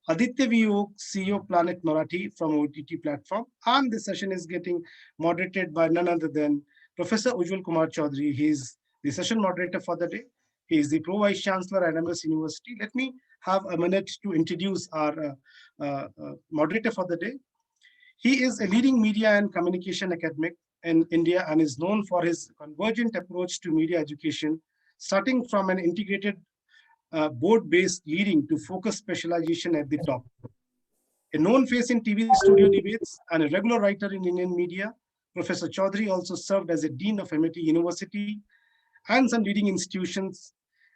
Aditya Viyog, CEO Planet Marathi from OTT platform. And this session is getting moderated by none other than Professor Ujjwal Kumar Chaudhary. He is the session moderator for the day. He is the Pro Vice Chancellor at MS University. Let me have a minute to introduce our moderator for the day. He is a leading media and communication academic in India and is known for his convergent approach to media education, starting from an integrated board-based leading to focus specialization at the top. A known face in TV studio debates and a regular writer in Indian media, Professor Chaudhary also served as a Dean of MIT University and some leading institutions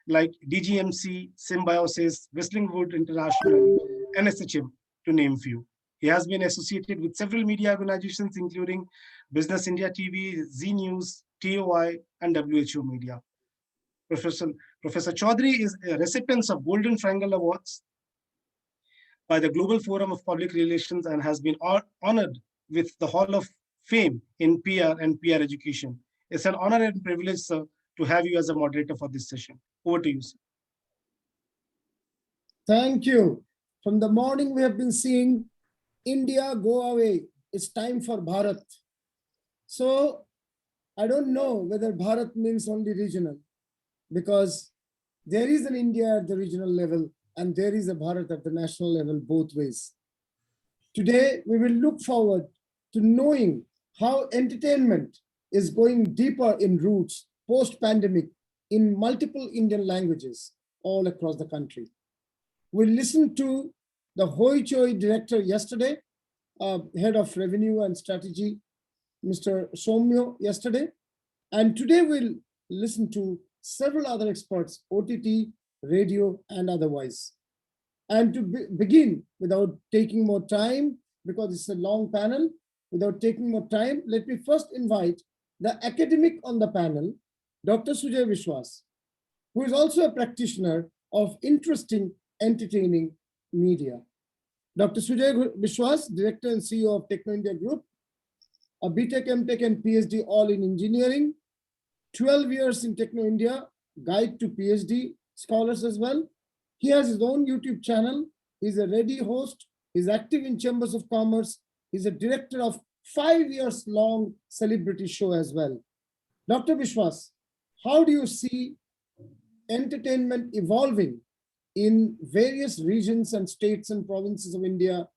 like DGMC, Symbiosis, Whistling Wood International, NSHM, to name few. He has been associated with several media organizations, including Business India TV, Z News, TOI, and WHO Media. Professor Chaudhary is a recipient of Golden Triangle Awards by the Global Forum of Public Relations and has been honored with the Hall of Fame in PR and PR education. It's an honor and privilege, sir, to have you as a moderator for this session. Over to you, sir. Thank you. From the morning, we have been seeing India go away. It's time for Bharat. So I don't know whether Bharat means only regional, because there is an India at the regional level and there is a Bharat at the national level, both ways. Today, we will look forward to knowing how entertainment is going deeper in roots post-pandemic in multiple Indian languages all across the country. We listened to the Hoi Choi director yesterday, head of revenue and strategy, Mr. Somyo yesterday. And today we'll listen to several other experts, OTT, radio, and otherwise. And to begin, without taking more time, because it's a long panel, without taking more time, let me first invite the academic on the panel, Dr. Sujay Vishwas, who is also a practitioner of interesting, entertaining media. Dr. Sujay Vishwas, Director and CEO of Techno India Group, a BTech, MTech, and PhD all in engineering, 12 years in Techno India, guide to PhD scholars as well. He has his own YouTube channel. He's a ready host. He's active in Chambers of Commerce. He's a director of 5 years long celebrity show as well. Dr. Vishwas, how do you see entertainment evolving in various regions and states and provinces of India,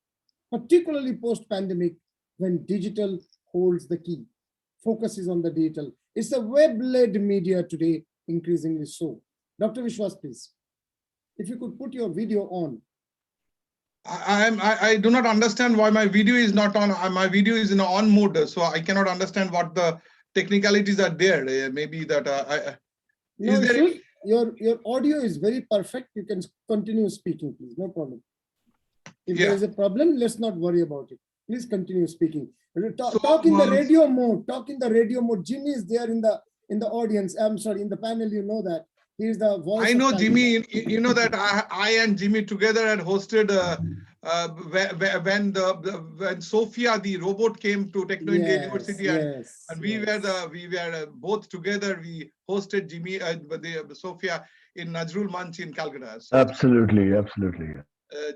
particularly post-pandemic, when digital holds the key? Focus is on the digital. It's a web-led media today, increasingly so. Dr. Vishwas, please. If you could put your video on. I do not understand why my video is not on. My video is in on mode, so I cannot understand what the technicalities are there. Maybe that No issues. Your audio is very perfect. You can continue speaking, please. No problem. If there is a problem, let's not worry about it. Please continue speaking. Talk in the radio mode. Talk in the radio mode. Jimmy is there in the audience. I'm sorry, in the panel. You know that. He is the voice. I know Jimmy. You know that I and Jimmy together had hosted when Sophia the robot came to Techno India University, and we were both together. We hosted Jimmy Sophia in Najrul Manch in Calcutta. So, absolutely.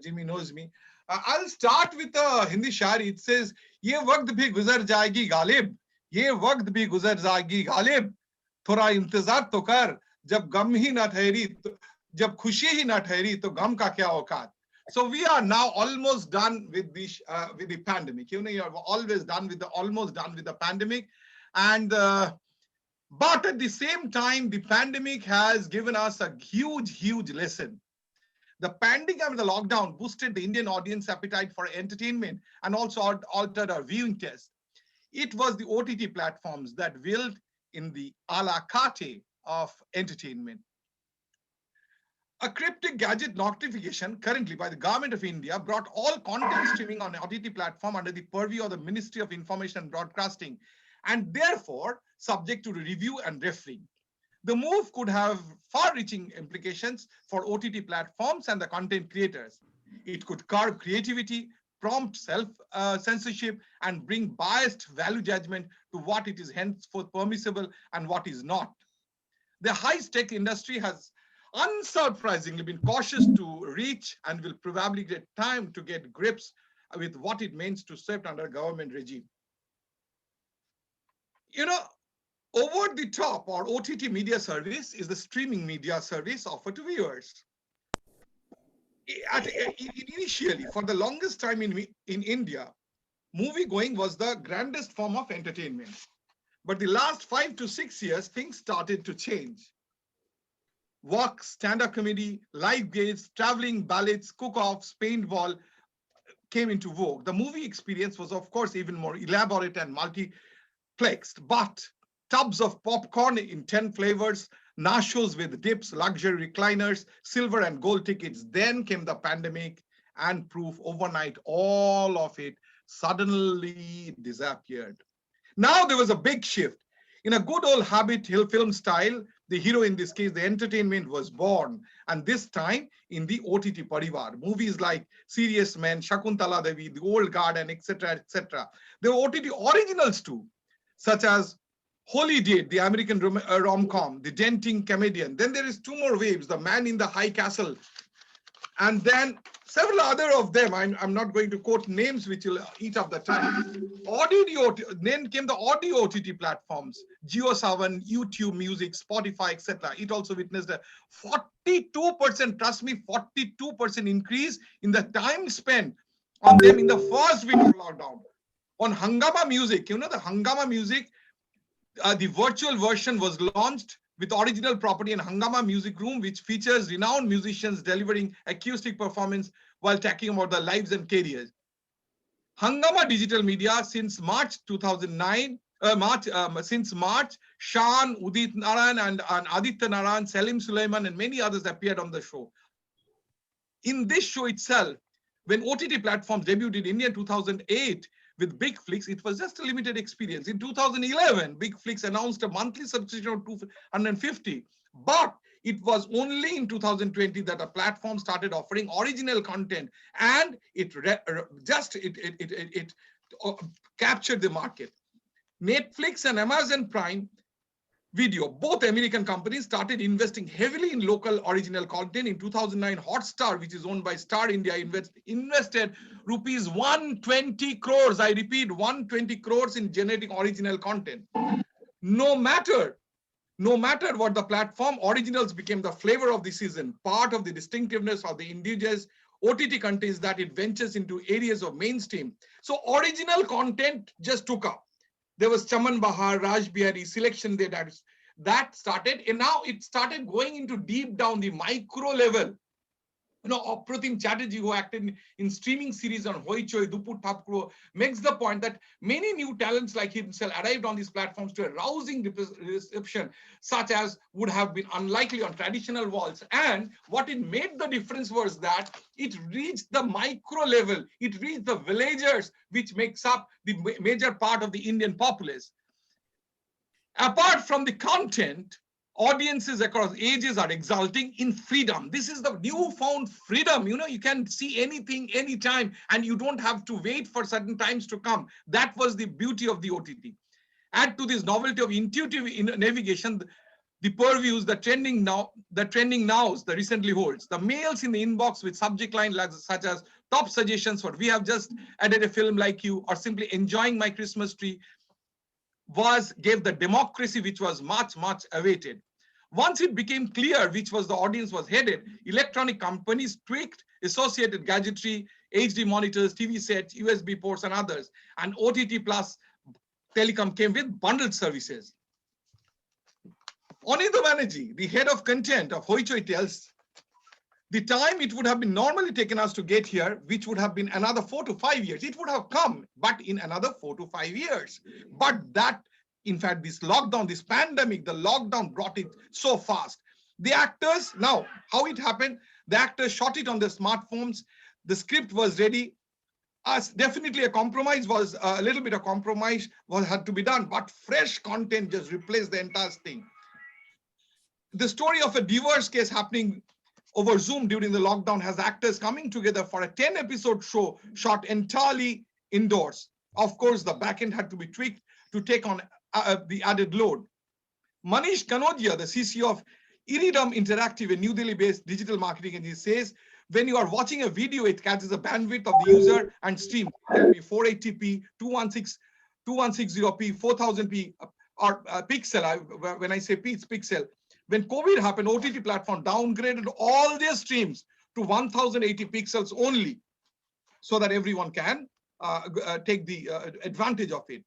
Jimmy knows me. I'll start with the Hindi shari. It says, "ये वक्त भी गुजर जाएगी गालिब, ये वक्त भी गुजर जाएगी गालिब, थोड़ा इंतजार तो कर, जब गम ही ना ठहरी, जब खुशी ही ना ठहरी, तो गम का क्या औकात." So we are now almost done with the pandemic. You know, you're always done with almost done with the pandemic, and but at the same time, the pandemic has given us a huge lesson. The pandemic and the lockdown boosted the Indian audience appetite for entertainment and also altered our viewing taste. It was the OTT platforms that willed in the a la carte of entertainment. A cryptic gadget notification currently by the Government of India brought all content streaming on OTT platform under the purview of the Ministry of Information and Broadcasting, and therefore subject to review and refereeing. The move could have far-reaching implications for OTT platforms and the content creators. It could curb creativity, prompt self-censorship, and bring biased value judgment to what it is henceforth permissible and what is not. The high-tech industry has unsurprisingly been cautious to reach and will probably get time to get grips with what it means to sit under government regime. You know, over the top or OTT media service is the streaming media service offered to viewers. Initially, for the longest time in India, movie going was the grandest form of entertainment. But the last 5 to 6 years, things started to change. Walk, stand-up comedy, live games, traveling, ballets, cook-offs, paintball came into vogue. The movie experience was, of course, even more elaborate and multiplexed, but tubs of popcorn in 10 flavors, nachos with dips, luxury recliners, silver and gold tickets. Then came the pandemic and proof overnight, all of it suddenly disappeared. Now there was a big shift. In a good old habit film style, the hero, in this case, the entertainment was born. And this time in the OTT Parivar. Movies like Serious Men, Shakuntala Devi, The Old Guard, and etc., etc. There were OTT originals too, such as Holy Date, the American rom-com, The Denting Comedian. Then there is 2 more waves, The Man in the High Castle. And then several other of them, I'm not going to quote names which will eat up the time. Then came the audio OTT platforms, JioSaavn, YouTube Music, Spotify, etc. It also witnessed a 42%, trust me, 42% increase in the time spent on them in the first week of lockdown. On Hungama Music, you know the Hungama Music, The virtual version was launched with original property and Hangama Music Room, which features renowned musicians delivering acoustic performance while talking about their lives and careers. Hangama Digital Media since March 2009, since March, Shan, Udit Naran and Aditya Naran, Salim Sulaiman and many others appeared on the show. In this show itself, when OTT platforms debuted in India in 2008 with Big Flix, it was just a limited experience. In 2011, Big Flix announced a monthly subscription of 250, but it was only in 2020 that a platform started offering original content, and it captured the market. Netflix and Amazon Prime Video, both American companies, started investing heavily in local original content. In 2009, Hotstar, which is owned by Star India, invested rupees 120 crores. I repeat, 120 crores in generating original content. No matter what the platform, originals became the flavor of the season. Part of the distinctiveness of the indigenous OTT content is that it ventures into areas of mainstream. So original content just took up. There was Chaman Bahar, Raj Bihari, Selection Day that started, and now it started going into deep down the micro level. You know, Apratim Chatterjee, who acted in streaming series on Hoi Choi, Duput Thapkro, makes the point that many new talents like himself arrived on these platforms to a rousing reception, such as would have been unlikely on traditional walls. And what it made the difference was that it reached the micro level. It reached the villagers, which makes up the major part of the Indian populace. Apart from the content, audiences across ages are exulting in freedom. This is the newfound freedom. You know, you can see anything, anytime, and you don't have to wait for certain times to come. That was the beauty of the OTT. Add to this novelty of intuitive navigation, the purviews, the trending nows, the recently holds, the mails in the inbox with subject line such as top suggestions for we have just added a film like you, or simply enjoying my Christmas tree, gave the democracy which was much awaited. Once it became clear which was the audience was headed, electronic companies tweaked associated gadgetry, HD monitors, TV sets, USB ports and others, and OTT plus telecom came with bundled services. Anindya Banerjee, the head of content of Hoi Choi, tells the time it would have been normally taken us to get here, which would have been another 4 to 5 years. It would have come, but in another 4 to 5 years. But that, in fact, this lockdown, this pandemic, the lockdown brought it so fast. The actors, now, how it happened, the actors shot it on their smartphones. The script was ready. Definitely a compromise was, a little bit of compromise had to be done, but fresh content just replaced the entire thing. The story of a divorce case happening over Zoom during the lockdown has actors coming together for a 10-episode show shot entirely indoors. Of course, the backend had to be tweaked to take on the added load. Manish Kanodia, the CCO of Iridum Interactive, a New Delhi-based digital marketing agency, says, when you are watching a video, it catches the bandwidth of the user and stream. It can be 480p, 2160p, 4000p, or pixel. When I say p, it's pixel. When COVID happened, OTT platform downgraded all their streams to 1080 pixels only, so that everyone can take the advantage of it.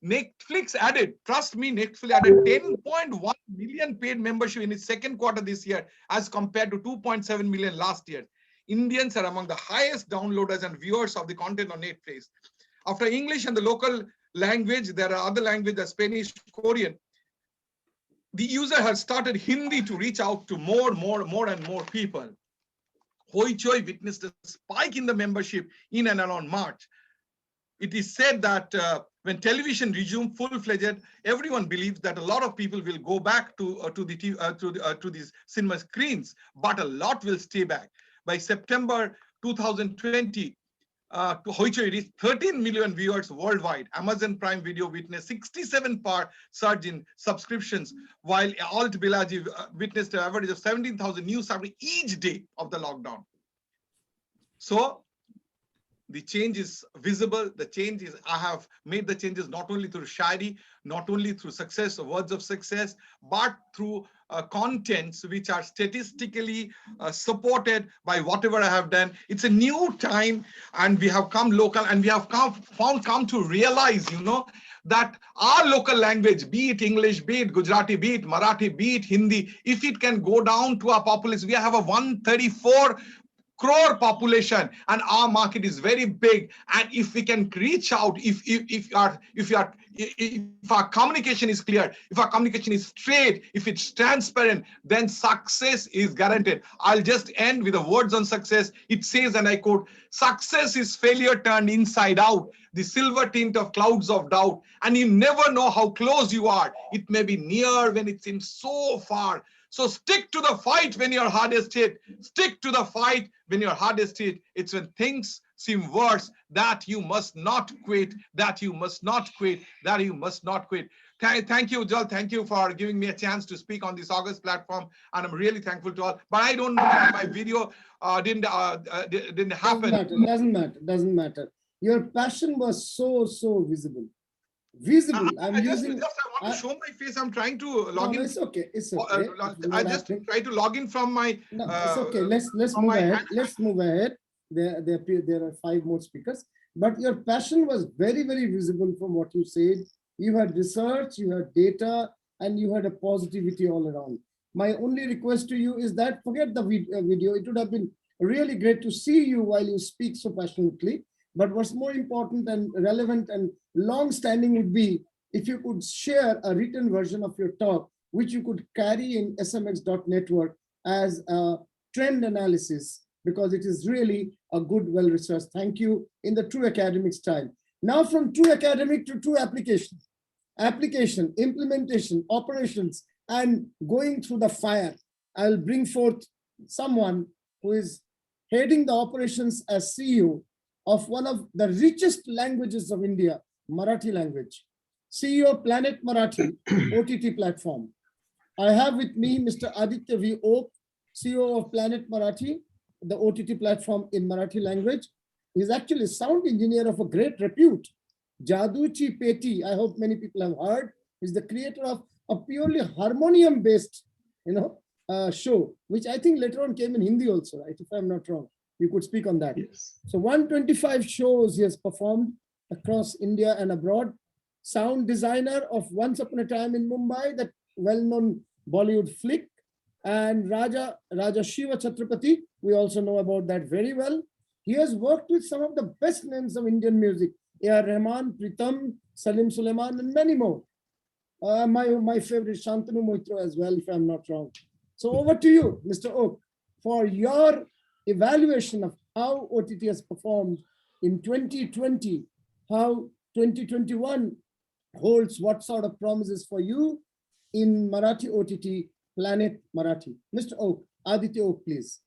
Netflix added, trust me, Netflix added 10.1 million paid membership in its second quarter this year as compared to 2.7 million last year. Indians are among the highest downloaders and viewers of the content on Netflix. After English and the local language, there are other languages, Spanish, Korean. The user has started Hindi to reach out to more and more people. Hoi Choi witnessed a spike in the membership in and around March. It is said that when television resumed full-fledged, everyone believes that a lot of people will go back to these cinema screens, but a lot will stay back. By September 2020, Hoi Choi reached 13 million viewers worldwide. Amazon Prime Video witnessed 67% surge in subscriptions, while Alt Bilaji witnessed an average of 17,000 new subscribers each day of the lockdown. So The change is visible. The change is, I have made the changes not only through Shairi, not only through success, words of success, but through contents which are statistically supported by whatever I have done. It's a new time, and we have come local, and we have come to realize, that our local language, be it English, be it Gujarati, be it Marathi, be it Hindi, if it can go down to our populace, we have a 134 crore population, and our market is very big. And if we can reach out, if our communication is clear, if our communication is straight, if it's transparent, then success is guaranteed. I'll just end with the words on success. It says, and I quote, "Success is failure turned inside out, the silver tint of clouds of doubt, and you never know how close you are. It may be near when it seems so far. So stick to the fight when you're hardest hit. Stick to the fight when you're hardest hit. It's when things seem worse that you must not quit, that you must not quit, that you must not quit." Thank you, Ujjwal. Thank you for giving me a chance to speak on this August platform. And I'm really thankful to all. But I don't know if my video didn't happen. Doesn't matter. Your passion was so visible. Visible. I want to show my face. I'm trying to log in. It's okay. It's okay. I just try to log in from my. No, it's okay. Let's move ahead. Let's move ahead. There are 5 more speakers. But your passion was very visible from what you said. You had research, you had data, and you had a positivity all around. My only request to you is that forget the video. It would have been really great to see you while you speak so passionately. But what's more important and relevant and long-standing would be if you could share a written version of your talk, which you could carry in smx.network as a trend analysis, because it is really a good, well-researched. Thank you, in the true academic style. Now from true academic to true application. Application, implementation, operations, and going through the fire. I'll bring forth someone who is heading the operations as CEO of one of the richest languages of India, Marathi language. CEO Planet Marathi, OTT platform. I have with me Mr. Aditya V. Oak, CEO of Planet Marathi, the OTT platform in Marathi language. He's actually a sound engineer of a great repute. Jaduchi Peti, I hope many people have heard, is the creator of a purely harmonium-based, show, which I think later on came in Hindi also, right? If I'm not wrong, you could speak on that. Yes. So 125 shows he has performed across India and abroad. Sound designer of Once Upon a Time in Mumbai, that well-known Bollywood flick, and Raja Shiva Chhatrapati. We also know about that very well. He has worked with some of the best names of Indian music, A.R. Rahman, Pritam, Salim Sulaiman, and many more. My favorite, Shantanu Moitro as well, if I'm not wrong. So over to you, Mr. Oak, for your evaluation of how OTT has performed in 2020, how 2021 holds what sort of promises for you in Marathi OTT, Planet Marathi. Mr. Oak, Aditya Oak, please.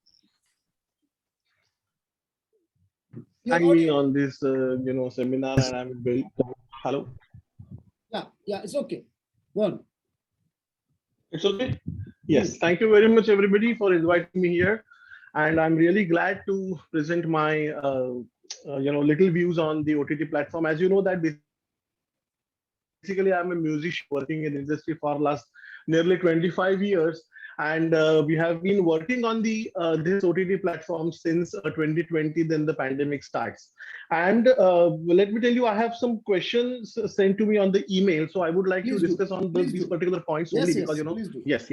Thank me on this, seminar, and I'm very, hello? Yeah, it's okay. Go on. It's okay? Yes, thank you very much, everybody, for inviting me here. And I'm really glad to present my, little views on the OTT platform. As you know that basically I'm a musician working in the industry for last nearly 25 years. And we have been working on the this OTT platform since 2020, then the pandemic starts. And let me tell you, I have some questions sent to me on the email. So I would like to discuss on these particular points only because, yes.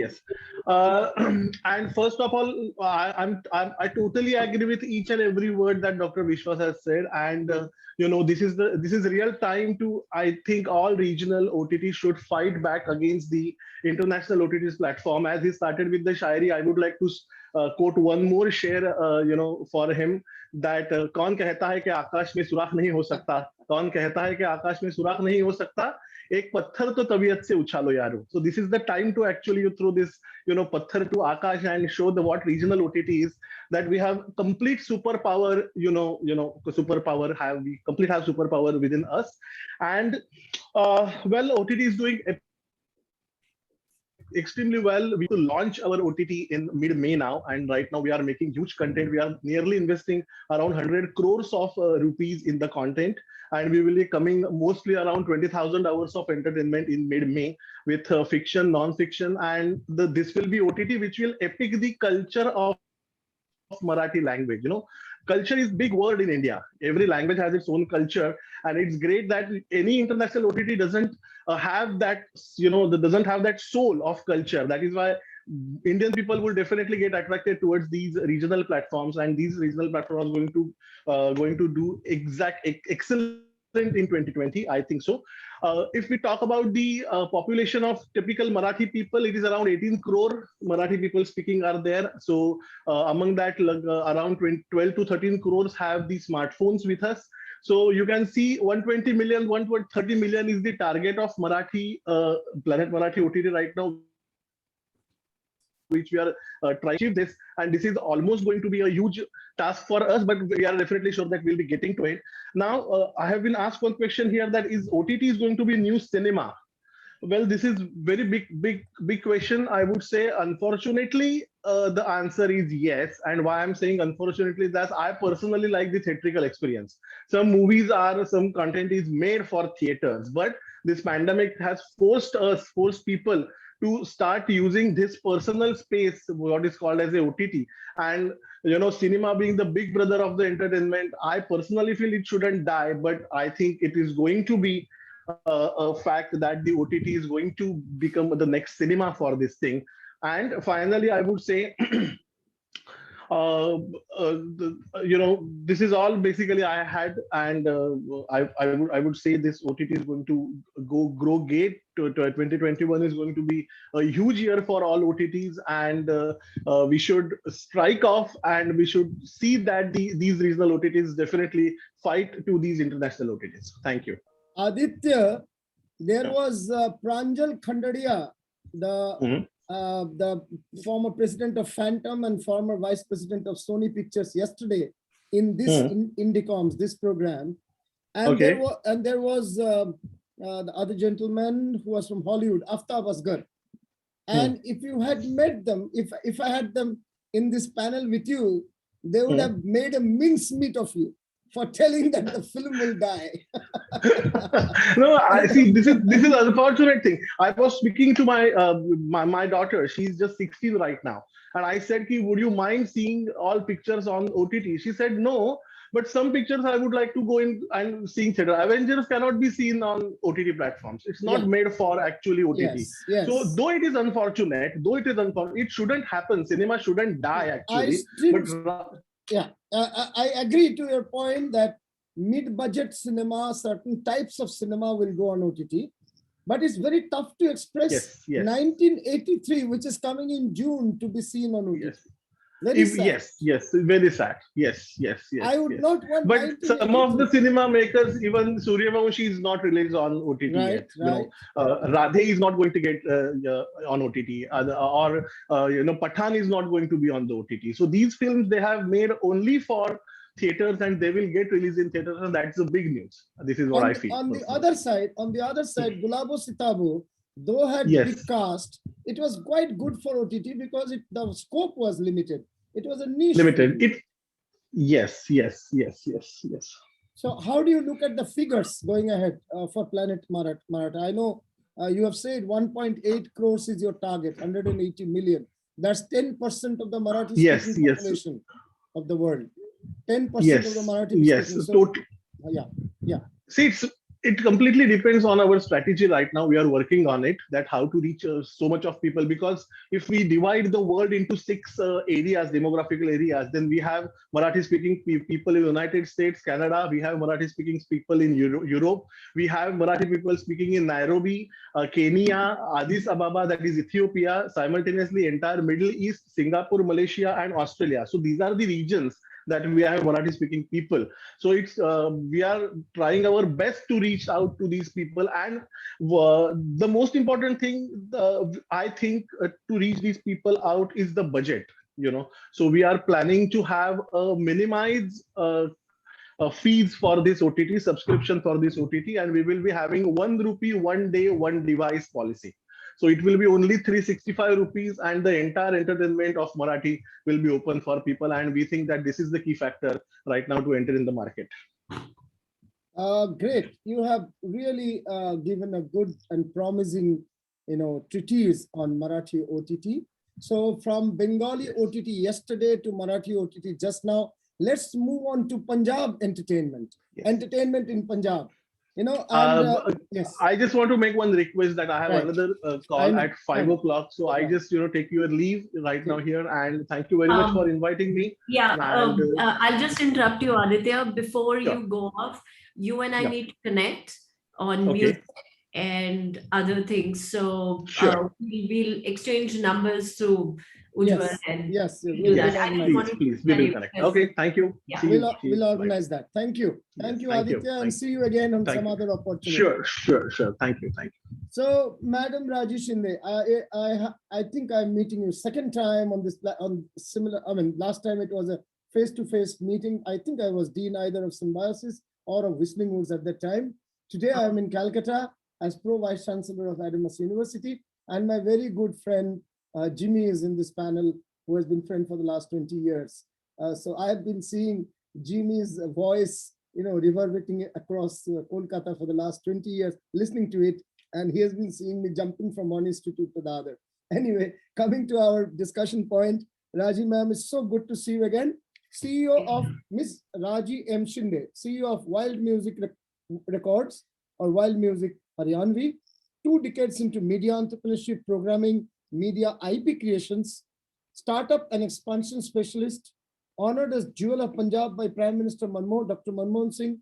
And first of all, I totally agree with each and every word that Dr. Vishwas has said. And this is real time to, I think all regional OTT should fight back against the international OTTs platform. As he started with the Shairi, I would like to quote one more share, for him, that कौन कहता है कि आकाश में सुराख नहीं हो सकता, कौन कहता है कि आकाश में सुराख नहीं हो सकता, एक पत्थर तो तबीयत से उछालो यारो. So this is the time to actually throw this, patthar to Akash and show the what regional OTT is, that we have complete superpower, superpower have superpower within us. And well, OTT is doing extremely well. We to launch our OTT in mid-May now, and right now we are making huge content. We are nearly investing around 100 crores of rupees in the content, and we will be coming mostly around 20,000 hours of entertainment in mid-May with fiction, non-fiction, and this will be OTT which will epic the culture of Marathi language. Culture is big word in India. Every language has its own culture, and it's great that any international OTT doesn't have that, doesn't have that soul of culture. That is why Indian people will definitely get attracted towards these regional platforms, and these regional platforms are going to do excellent in 2020. I think so. If we talk about the population of typical Marathi people, it is around 18 crore Marathi people speaking are there. So among that, around 12 to 13 crores have the smartphones with us. So you can see 120 million, 130 million is the target of Marathi, Planet Marathi OTT right now, which we are trying to achieve this. And this is almost going to be a huge task for us, but we are definitely sure that we'll be getting to it. Now, I have been asked one question here, that is OTT is going to be new cinema? Well, this is very big question. I would say, unfortunately, the answer is yes. And why I'm saying unfortunately is that I personally like the theatrical experience. Some content is made for theaters, but this pandemic has forced people to start using this personal space, what is called as a OTT. And cinema being the big brother of the entertainment, I personally feel it shouldn't die, but I think it is going to be a fact that the OTT is going to become the next cinema for this thing. And finally, I would say, this is all basically I had, and I would say this OTT is going to grow great. 2021 is going to be a huge year for all OTTs, and we should strike off, and we should see that these regional OTTs definitely fight to these international OTTs. Thank you. Aditya, there was Pranjal Khandadia, the former president of Phantom and former vice president of Sony Pictures, yesterday in this IndiComms, this program. And there was the other gentleman who was from Hollywood, Aftab Asghar. And if you had met them, if I had them in this panel with you, they would have made a mincemeat of you for telling that the film will die. No, I see. This is an unfortunate thing. I was speaking to my daughter. She's just 16 right now, and I said, "Would you mind seeing all pictures on OTT?" She said, "No, but some pictures I would like to go in and seeing theater. Avengers cannot be seen on OTT platforms. It's not made for actually OTT. Yes. So though it is unfortunate, it shouldn't happen. Cinema shouldn't die actually. I agree to your point that mid-budget cinema, certain types of cinema will go on OTT, but it's very tough to express 1983, which is coming in June, to be seen on OTT. Very sad. Yes, very sad. Yes. I would not want. But some of the cinema makers, even Suryavanshi is not released on OTT yet. Right. Radhe is not going to get on OTT, or Pathan is not going to be on the OTT. So these films they have made only for theaters, and they will get released in theaters, and that's the big news. This is what I feel. On the other side, Gulabo Sitabo, though had big cast, it was quite good for OTT because the scope was limited. It was a niche. Limited. Yes. So how do you look at the figures going ahead for Planet Maratha? I know you have said 1.8 crores is your target, 180 million. That's 10% of the Marathi speaking population of the world. 10% of the Marathi speaking. So, yeah. See, it completely depends on our strategy right now. We are working on it, that how to reach so much of people, because if we divide the world into 6 areas, demographical areas, then we have Marathi speaking people in the United States, Canada, we have Marathi speaking people in Europe, we have Marathi people speaking in Nairobi, Kenya, Addis Ababa, that is Ethiopia, simultaneously entire Middle East, Singapore, Malaysia, and Australia. So these are the regions that we have Marathi speaking people. So it's we are trying our best to reach out to these people, and the most important thing I think to reach these people out is the budget. So we are planning to have a minimized fees for this OTT, subscription for this OTT, and we will be having 1 rupee, 1 day, 1 device policy. So it will be only 365 rupees and the entire entertainment of Marathi will be open for people. And we think that this is the key factor right now to enter in the market. Great. You have really given a good and promising, treatise on Marathi OTT. So from Bengali OTT yesterday to Marathi OTT just now, let's move on to Punjab entertainment. Yes. Entertainment in Punjab. Yes. I just want to make one request that I have another call at 5 o'clock. So I just, take your leave right now here. And thank you very much for inviting me. Yeah, and, I'll just interrupt you, Aditya. Before you go off, you and I need to connect on music and other things. So we'll exchange numbers through Ujjwal and do that. Please, we will connect. Okay, thank you. Yeah. We'll organize that. Thank you. Thank you, Aditya, and see you again on some other opportunity. Sure. Thank you. So, Madam Raji Shinde, I think I'm meeting you second time on this similar. I mean, last time it was a face-to-face meeting. I think I was dean either of Symbiosis or of Whistling Woods at that time. Today I am in Calcutta as Pro Vice Chancellor of Adams University, and my very good friend Jimmy is in this panel, who has been friend for the last 20 years. So I have been seeing Jimmy's voice, reverberating across Kolkata for the last 20 years, listening to it, and he has been seeing me jumping from one institute to the other. Anyway, coming to our discussion point, Raji ma'am, it's so good to see you again. CEO of Miss Raji M. Shinde, CEO of Wild Music Records or Wild Music Haryanvi, 2 decades into media entrepreneurship, programming, media IP creations, startup and expansion specialist, honored as Jewel of Punjab by Prime Minister Dr. Manmohan Singh,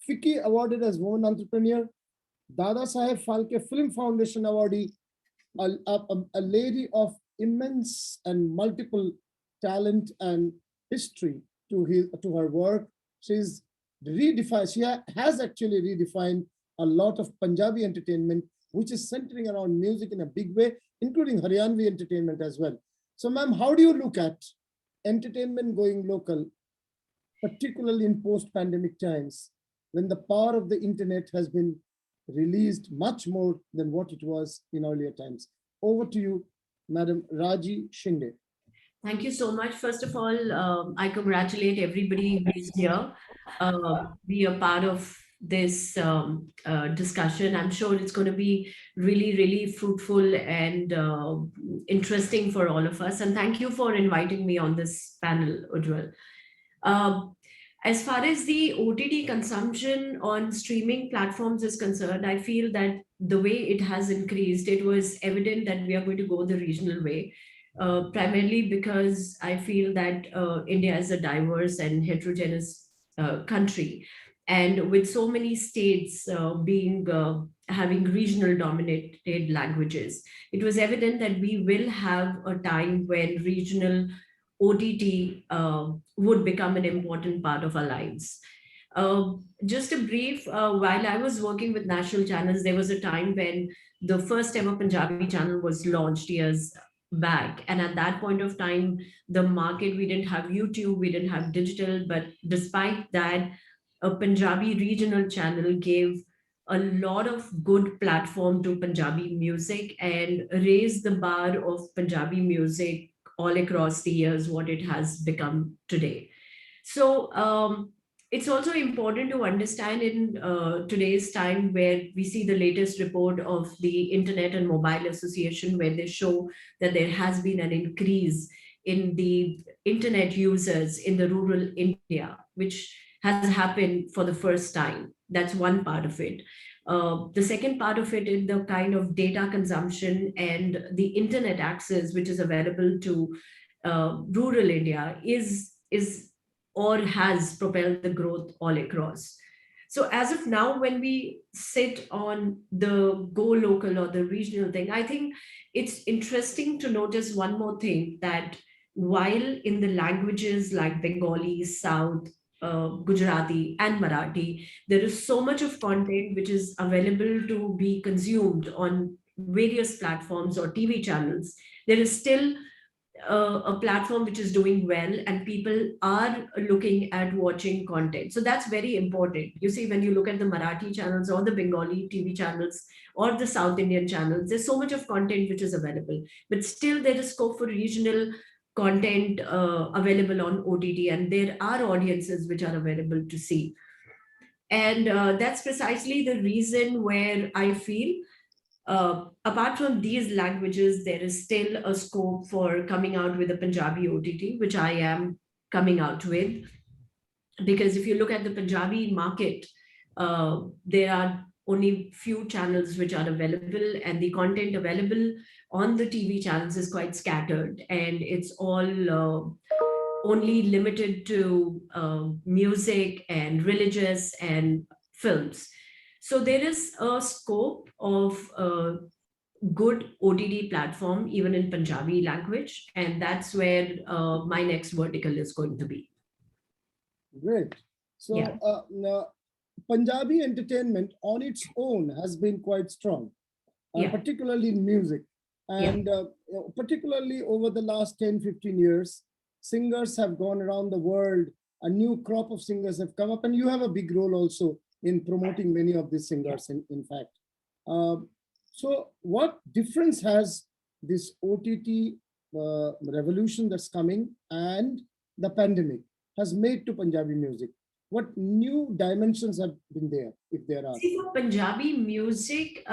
FICCI awarded as Women Entrepreneur, Dada Saheb Phalke Film Foundation awardee, a lady of immense and multiple talent and history to her work. She has actually redefined a lot of Punjabi entertainment, which is centering around music in a big way, including Haryanvi entertainment as well. So, ma'am, how do you look at entertainment going local, particularly in post-pandemic times, when the power of the internet has been released much more than what it was in earlier times? Over to you, Madam Raji Shinde. Thank you so much. First of all, I congratulate everybody who is here. Be a part of this discussion. I'm sure it's going to be really, really fruitful and interesting for all of us. And thank you for inviting me on this panel, Ujjwal. As far as the OTT consumption on streaming platforms is concerned, I feel that the way it has increased, it was evident that we are going to go the regional way. Primarily because I feel that India is a diverse and heterogeneous country, and with so many states having regional dominated languages, it was evident that we will have a time when regional OTT would become an important part of our lives. Just a brief, while I was working with national channels, there was a time when the first ever Punjabi channel was launched years back. And at that point of time, the market, we didn't have YouTube, we didn't have digital, but despite that, a Punjabi regional channel gave a lot of good platform to Punjabi music and raised the bar of Punjabi music all across the years, what it has become today. So it's also important to understand in today's time, where we see the latest report of the Internet and Mobile Association, where they show that there has been an increase in the internet users in the rural India, which has happened for the first time. That's one part of it. The second part of it is the kind of data consumption and the internet access, which is available to rural India, is or has propelled the growth all across. So as of now, when we sit on the go local or the regional thing, I think it's interesting to notice one more thing, that while in the languages like Bengali, South, Gujarati and Marathi, there is so much of content which is available to be consumed on various platforms or TV channels. There is still a platform which is doing well, and people are looking at watching content. So that's very important. You see, when you look at the Marathi channels or the Bengali TV channels or the South Indian channels. There's so much of content which is available, but still there is scope for regional content available on OTT, and there are audiences which are available to see. And that's precisely the reason where I feel, apart from these languages, there is still a scope for coming out with a Punjabi OTT, which I am coming out with. Because if you look at the Punjabi market, there are only few channels which are available, and the content available on the TV channels is quite scattered, and it's all only limited to music and religious and films. So there is a scope of good OTT platform even in Punjabi language, and that's where my next vertical is going to be. Great. So Yeah. now, Punjabi entertainment on its own has been quite strong, Yeah. particularly in music. And particularly over the last 10, 15 years, singers have gone around the world. A new crop of singers have come up, and you have a big role also in promoting many of these singers, in fact. So what difference has this OTT revolution that's coming and the pandemic has made to Punjabi music? What new dimensions have been there, if there are? See, for Punjabi music,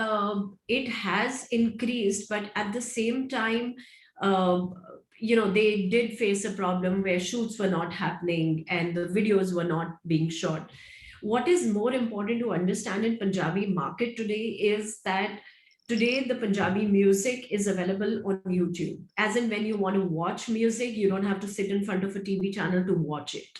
it has increased, but at the same time, they did face a problem where shoots were not happening and the videos were not being shot. What is more important to understand in Punjabi market today is that today the Punjabi music is available on YouTube. As in, when you want to watch music, you don't have to sit in front of a TV channel to watch it.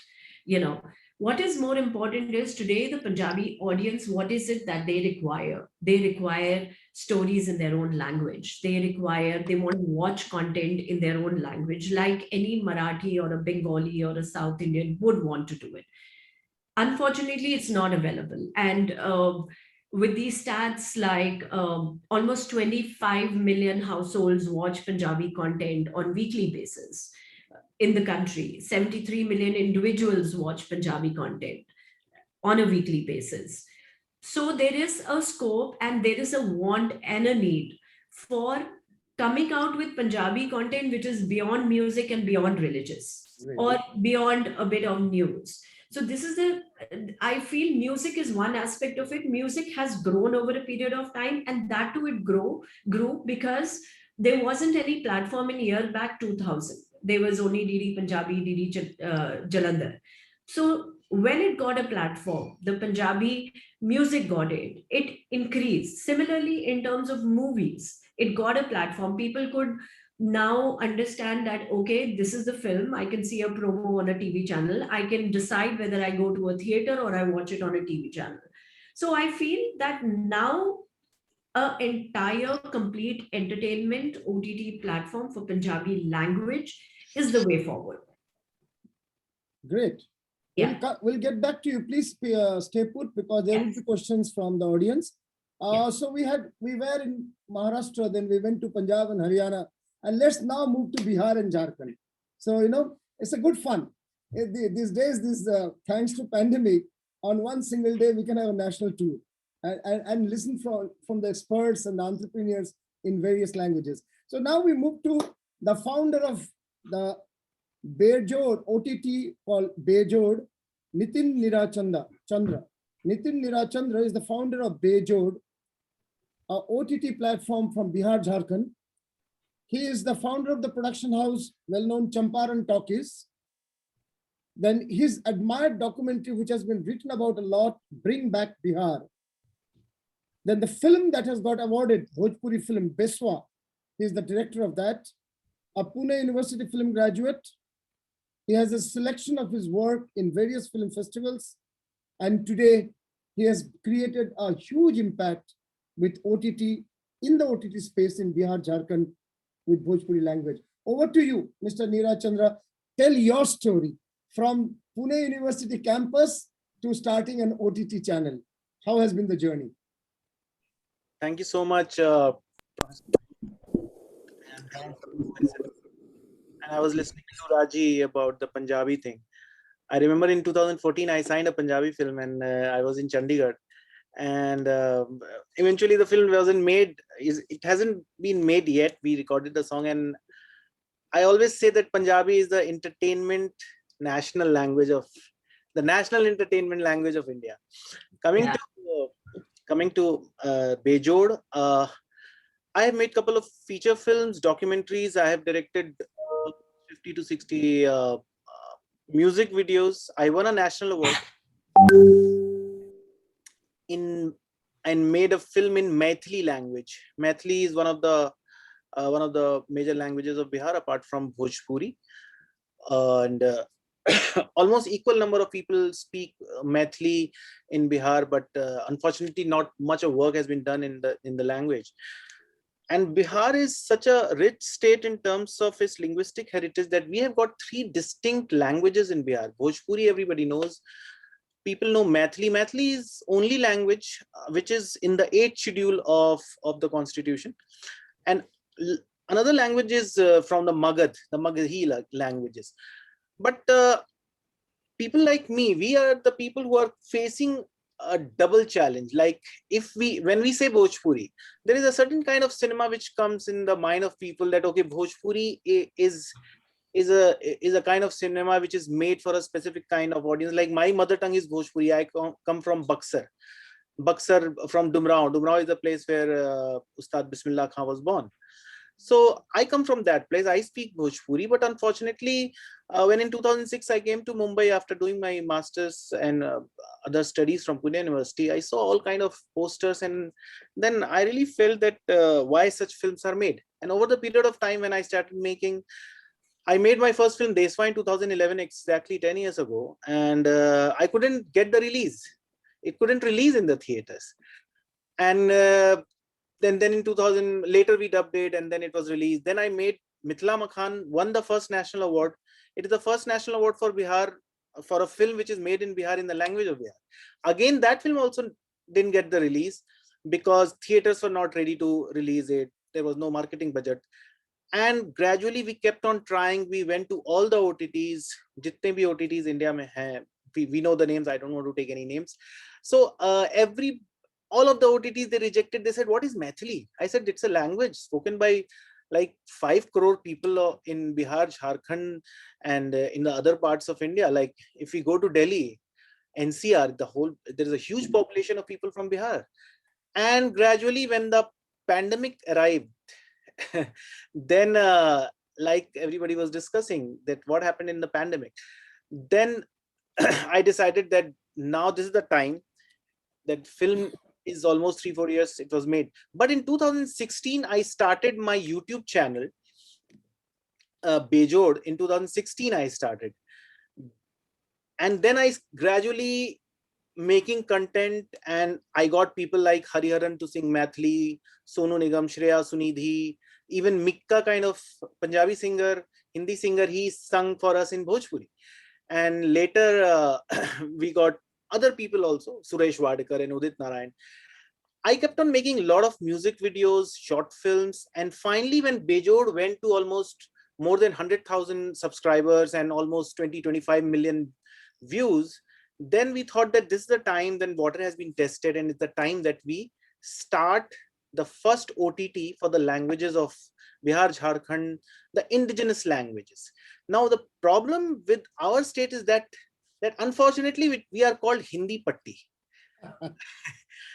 What is more important is today the Punjabi audience, what is it that they require? They require stories in their own language. They want to watch content in their own language, like any Marathi or a Bengali or a South Indian would want to do it. Unfortunately, it's not available. And with these stats, like almost 25 million households watch Punjabi content on weekly basis. In the country, 73 million individuals watch Punjabi content on a weekly basis. So there is a scope and there is a want and a need for coming out with Punjabi content which is beyond music and beyond religious or beyond a bit of news. So this is I feel music is one aspect of it. Music has grown over a period of time, and that too it grew because there wasn't any platform in year back 2000. There was only DD Punjabi, DD Jalandhar. So when it got a platform, the Punjabi music got it increased. Similarly, in terms of movies, it got a platform. People could now understand that, okay, this is the film. I can see a promo on a TV channel. I can decide whether I go to a theater or I watch it on a TV channel. So I feel that now an entire complete entertainment OTT platform for Punjabi language is the way forward. Great. Yeah. We'll get back to you. Please stay put because there will be questions from the audience. So we were in Maharashtra, then we went to Punjab and Haryana, and let's now move to Bihar and Jharkhand. So, it's a good fun. These days, thanks to pandemic, on one single day, we can have a national tour and listen from the experts and the entrepreneurs in various languages. So now we move to the founder of the Bejod OTT called Bejod, Nitin Nirachandra. Nitin Nirachandra is the founder of Bejod, a OTT platform from Bihar, Jharkhand. He is the founder of the production house, well-known Champaran Talkies. Then his admired documentary, which has been written about a lot, Bring Back Bihar. Then the film that has got awarded, Bhojpuri film, Beswa, he is the director of that. A Pune University film graduate. He has a selection of his work in various film festivals. And today, he has created a huge impact with OTT, in the OTT space in Bihar, Jharkhand, with Bhojpuri language. Over to you, Mr. Nirachandra. Tell your story from Pune University campus to starting an OTT channel. How has been the journey? Thank you so much. And I was listening to Raji about the Punjabi thing. I remember in 2014, I signed a Punjabi film and I was in Chandigarh. And eventually the film wasn't made. It hasn't been made yet. We recorded the song, and I always say that Punjabi is the entertainment national language of the national entertainment language of India. Coming to Bejod, I have made a couple of feature films, documentaries. I have directed 50 to 60 music videos. I won a national award in and made a film in Maithili language. Maithili is one of the major languages of Bihar, apart from Bhojpuri, and almost equal number of people speak Maithili in Bihar, but unfortunately, not much of work has been done in the language. And Bihar is such a rich state in terms of its linguistic heritage that we have got 3 distinct languages in Bihar. Bhojpuri, everybody knows. People know Maithili. Maithili is only language which is in the 8th schedule of the constitution. And another language is from the Magadhi languages. But people like me, we are the people who are facing a double challenge. Like when we say Bhojpuri, there is a certain kind of cinema which comes in the mind of people that, okay, Bhojpuri is a kind of cinema which is made for a specific kind of audience. Like my mother tongue is Bhojpuri. I come from Buxar from Dumrao. Dumrao is the place where Ustad Bismillah Khan was born. So I come from that place. I speak Bhojpuri, but unfortunately, when in 2006 I came to Mumbai after doing my masters and other studies from Pune University, I saw all kind of posters, and then I really felt that why such films are made. And over the period of time when I started making, I made my first film Deswa in 2011, exactly 10 years ago, and I couldn't get the release. It couldn't release in the theaters, and then in 2000 later we dubbed it, and then it was released. Then I made Mithila Makhan, won the first national award. It is the first national award for Bihar for a film which is made in Bihar in the language of Bihar. Again, that film also didn't get the release because theaters were not ready to release it. There was no marketing budget. And gradually we kept on trying. We went to all the OTTs, jitne bhi OTTs India mein hai. We know the names. I don't want to take any names. So all of the OTTs, they rejected. They said, what is Maithili? I said, it's a language spoken by like 5 crore people in Bihar, Jharkhand, and in the other parts of India. Like if we go to Delhi, NCR, there is a huge population of people from Bihar. And gradually when the pandemic arrived, then like everybody was discussing that what happened in the pandemic, then I decided that now this is the time. That film is almost 3-4 years it was made. But in 2016, I started my YouTube channel, Bejod. In 2016, I started. And then I gradually making content, and I got people like Hariharan to sing Maithili, Sonu Nigam, Shreya Sunidhi, even Mikka kind of Punjabi singer, Hindi singer, he sung for us in Bhojpuri. And later we got other people also, Suresh Wadekar and Udit Narayan. I kept on making a lot of music videos, short films, and finally when Bejod went to almost more than 100,000 subscribers and almost 20-25 million views, then we thought that this is the time, then water has been tested, and it's the time that we start the first OTT for the languages of Bihar, Jharkhand, the indigenous languages. Now the problem with our state is that unfortunately we are called Hindi Patti.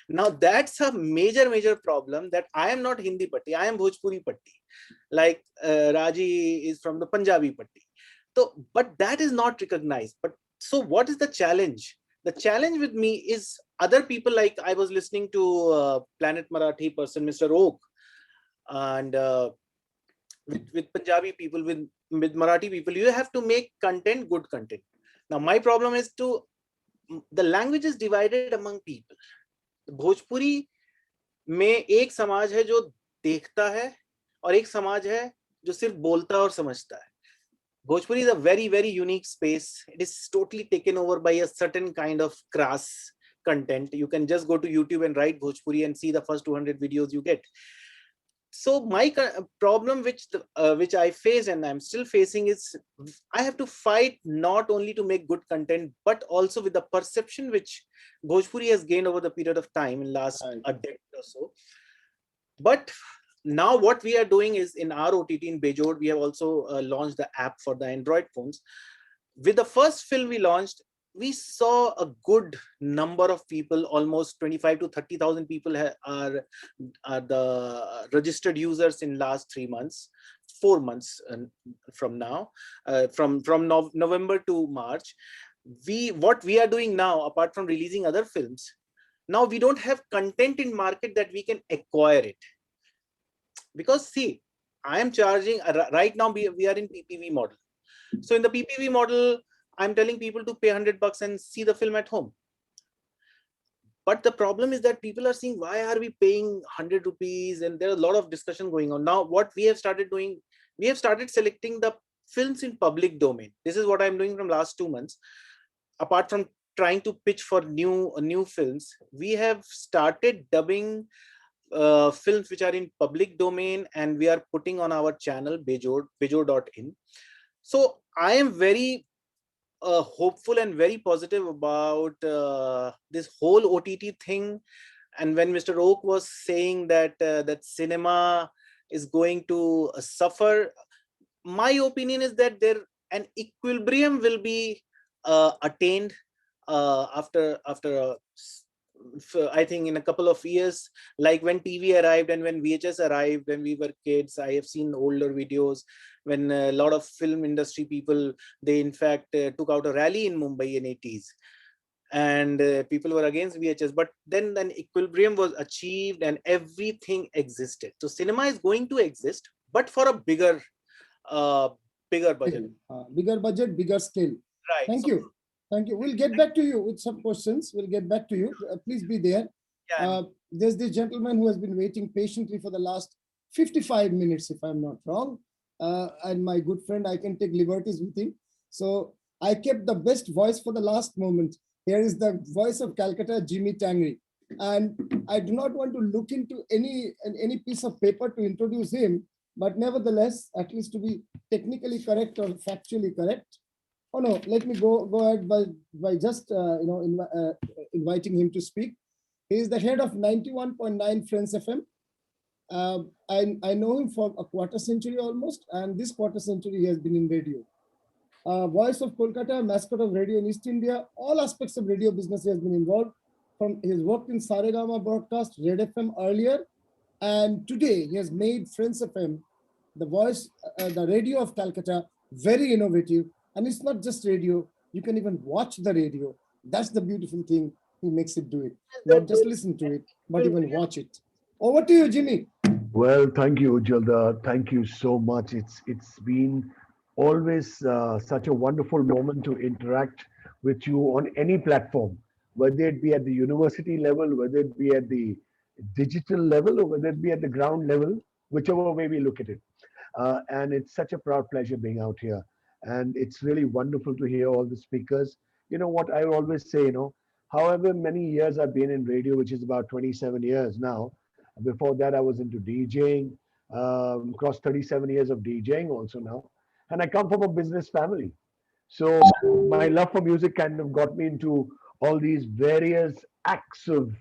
Now that's a major problem, that I am not Hindi Patti, I am Bhojpuri Patti. Like Raji is from the Punjabi Patti. So, but that is not recognized. But so what is the challenge? The challenge with me is other people, like I was listening to Planet Marathi person, Mr. Oak, and with Punjabi people, with Marathi people, you have to make content, good content. Now my problem is the language is divided among people. Bhojpuri में एक समाज है जो देखता है और एक समाज है जो सिर्फ बोलता और समझता है. Bhojpuri is a very unique space. It is totally taken over by a certain kind of crass content. You can just go to YouTube and write Bhojpuri and see the first 200 videos you get. So my problem which I face and I'm still facing is I have to fight not only to make good content, but also with the perception which Bhojpuri has gained over the period of time in last a decade or so. But now what we are doing is in our OTT in Bejod, we have also launched the app for the Android phones. With the first film we launched, we saw a good number of people, almost 25 to 30,000 people are the registered users in last 3 months, 4 months from now, from November to March. What we are doing now, apart from releasing other films, now we don't have content in market that we can acquire it. Because see, I am charging, right now we are in PPV model. So in the PPV model, I'm telling people to pay $100 and see the film at home. But the problem is that people are saying, why are we paying 100 rupees? And there's a lot of discussion going on. Now, what we have started doing, we have started selecting the films in public domain. This is what I'm doing from last 2 months. Apart from trying to pitch for new films, we have started dubbing films which are in public domain, and we are putting on our channel bejod.in. So I am very hopeful and very positive about this whole OTT thing. And when Mr. Oak was saying that that cinema is going to suffer, my opinion is that an equilibrium will be attained after I think in a couple of years, like when TV arrived and when VHS arrived, when we were kids. I have seen older videos when a lot of film industry people, they in fact took out a rally in Mumbai in 80s, and people were against VHS. But then an equilibrium was achieved and everything existed. So cinema is going to exist, but for a bigger budget. Bigger budget, bigger scale. Right. Thank you. Thank you. We'll get back to you with some questions. We'll get back to you. Please be there. There's this gentleman who has been waiting patiently for the last 55 minutes, if I'm not wrong. And my good friend, I can take liberties with him. So I kept the best voice for the last moment. Here is the voice of Calcutta, Jimmy Tangri. And I do not want to look into any piece of paper to introduce him, but nevertheless, at least to be technically correct or factually correct. Oh no, let me go ahead by just inviting him to speak. He is the head of 91.9 Friends FM. I know him for a quarter century almost, and this quarter century he has been in radio. Voice of Kolkata, mascot of radio in East India, all aspects of radio business he has been involved. From his work in Saregama broadcast, Red FM earlier, and today he has made Friends FM, the voice, the radio of Calcutta, very innovative. And it's not just radio, you can even watch the radio. That's the beautiful thing, he makes it do it. Not just listen to it, but even watch it. Over to you, Jimmy. Well, thank you, Jalda. Thank you so much. It's been always such a wonderful moment to interact with you on any platform, whether it be at the university level, whether it be at the digital level, or whether it be at the ground level, whichever way we look at it. And it's such a proud pleasure being out here. And it's really wonderful to hear all the speakers. You know what I always say, however many years I've been in radio, which is about 27 years now. Before that, I was into DJing, across 37 years of DJing also now. And I come from a business family. So my love for music kind of got me into all these various acts of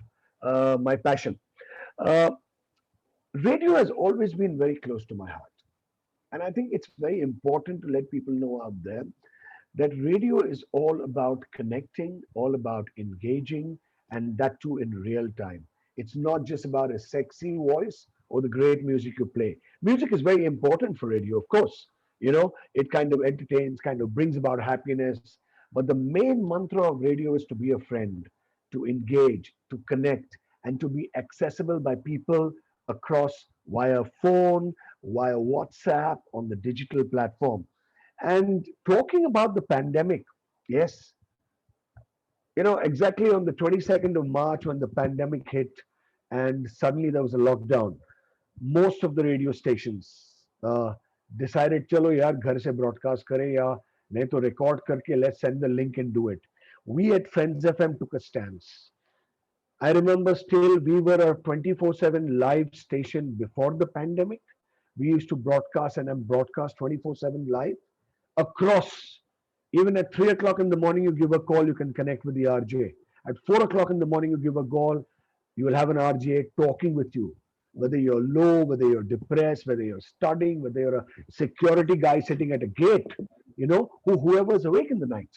my passion. Radio has always been very close to my heart. And I think it's very important to let people know out there that radio is all about connecting, all about engaging, and that too in real time. It's not just about a sexy voice or the great music you play. Music is very important for radio, of course. It kind of entertains, kind of brings about happiness. But the main mantra of radio is to be a friend, to engage, to connect, and to be accessible by people across via phone, via WhatsApp, on the digital platform. And talking about the pandemic, yes, exactly on the 22nd of March when the pandemic hit and suddenly there was a lockdown, most of the radio stations decided, chalo yaar, ghar se broadcast kare ya nahi to record karke, let's send the link and do it. We at Friends FM took a stance. I remember still we were a 24/7 live station before the pandemic. We used to broadcast and broadcast 24/7 live across. Even at 3 o'clock in the morning, you give a call, you can connect with the RJ. At 4 o'clock in the morning, you give a call, you will have an RJ talking with you. Whether you're low, whether you're depressed, whether you're studying, whether you're a security guy sitting at a gate, whoever's awake in the night.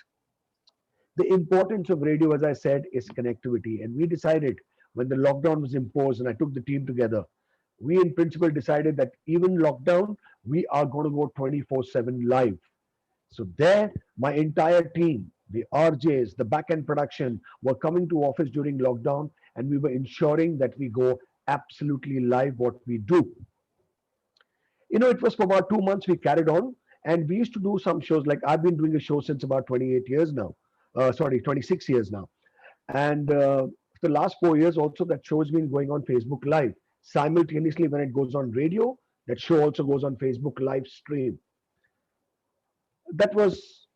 The importance of radio, as I said, is connectivity. And we decided when the lockdown was imposed and I took the team together, we in principle decided that even lockdown, we are going to go 24/7 live. So there, my entire team, the RJs, the back-end production were coming to office during lockdown and we were ensuring that we go absolutely live what we do. It was for about 2 months we carried on and we used to do some shows. Like I've been doing a show since about 28 years now. 26 years now. And the last 4 years also that show has been going on Facebook Live. Simultaneously when it goes on radio, that show also goes on Facebook Live stream. That was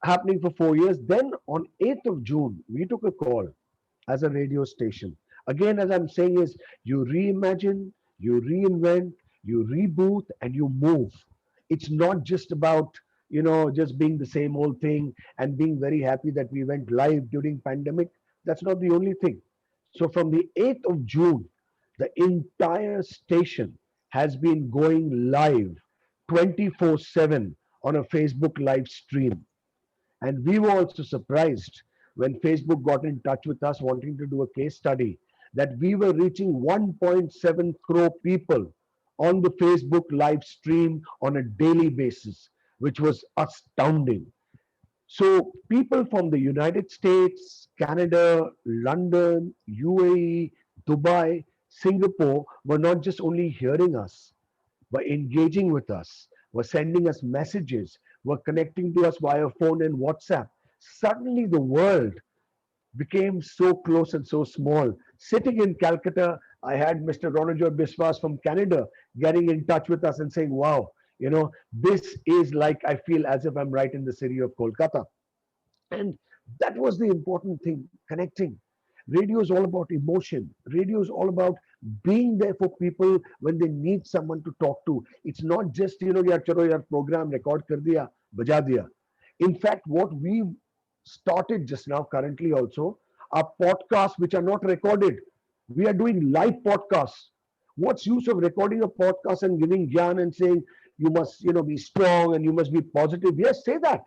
happening for 4 years. Then on 8th of June, we took a call as a radio station. Again, as I'm saying is you reimagine, you reinvent, you reboot and you move. It's not just about, just being the same old thing and being very happy that we went live during pandemic. That's not the only thing. So from the 8th of June, the entire station has been going live 24/7 on a Facebook live stream. And we were also surprised when Facebook got in touch with us wanting to do a case study that we were reaching 1.7 crore people on the Facebook live stream on a daily basis, which was astounding. So people from the United States, Canada, London, UAE, Dubai, Singapore were not just only hearing us, were engaging with us, were sending us messages, were connecting to us via phone and WhatsApp. Suddenly the world became so close and so small. Sitting in Calcutta, I had Mr. Ronojoy Biswas from Canada getting in touch with us and saying, wow, this is like I feel as if I'm right in the city of Kolkata. And that was the important thing, connecting. Radio is all about emotion. Radio is all about being there for people when they need someone to talk to. It's not just, yaar chalo yaar program record kar diya, baja diya. In fact, what we started just now currently also are podcasts which are not recorded. We are doing live podcasts. What's use of recording a podcast and giving gyan and saying you must, be strong and you must be positive? Yes, say that.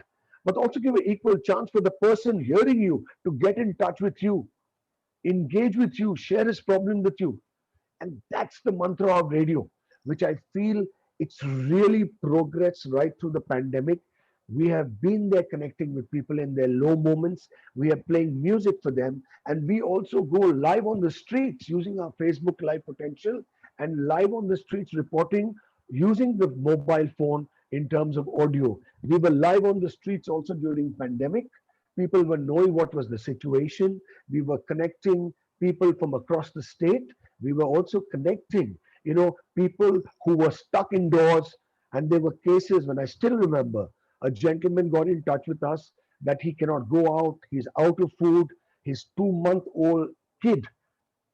But also give an equal chance for the person hearing you to get in touch with you, engage with you, share his problem with you. And that's the mantra of radio, which I feel it's really progressed right through the pandemic. We have been there connecting with people in their low moments. We are playing music for them. And we also go live on the streets using our Facebook Live potential and live on the streets reporting using the mobile phone in terms of audio. We were live on the streets also during pandemic. People were knowing what was the situation. We were connecting people from across the state. We were also connecting, people who were stuck indoors. And there were cases when I still remember a gentleman got in touch with us that he cannot go out. He's out of food. His 2-month-old kid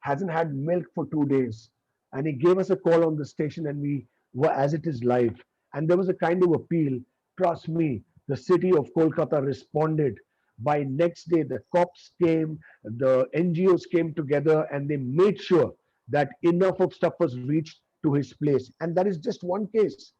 hasn't had milk for 2 days. And he gave us a call on the station and we were as it is live. And there was a kind of appeal. Trust me, the city of Kolkata responded. By next day, the cops came, the NGOs came together and they made sure that enough of stuff was reached to his place. And that is just one case.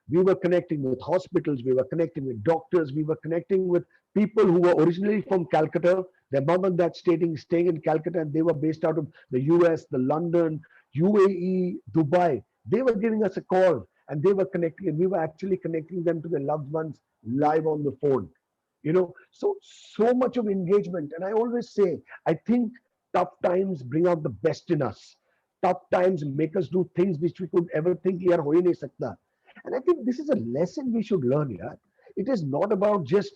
We were connecting with hospitals, we were connecting with doctors, we were connecting with people who were originally from Calcutta. Their mom and dad staying in Calcutta and they were based out of the US, the London, UAE, Dubai. They were giving us a call and they were connecting and we were actually connecting them to their loved ones live on the phone. So much of engagement. And I always say, I think tough times bring out the best in us. Tough times make us do things which we could ever think, yaar, ho hi nahi sakta. And I think this is a lesson we should learn here. It is not about just,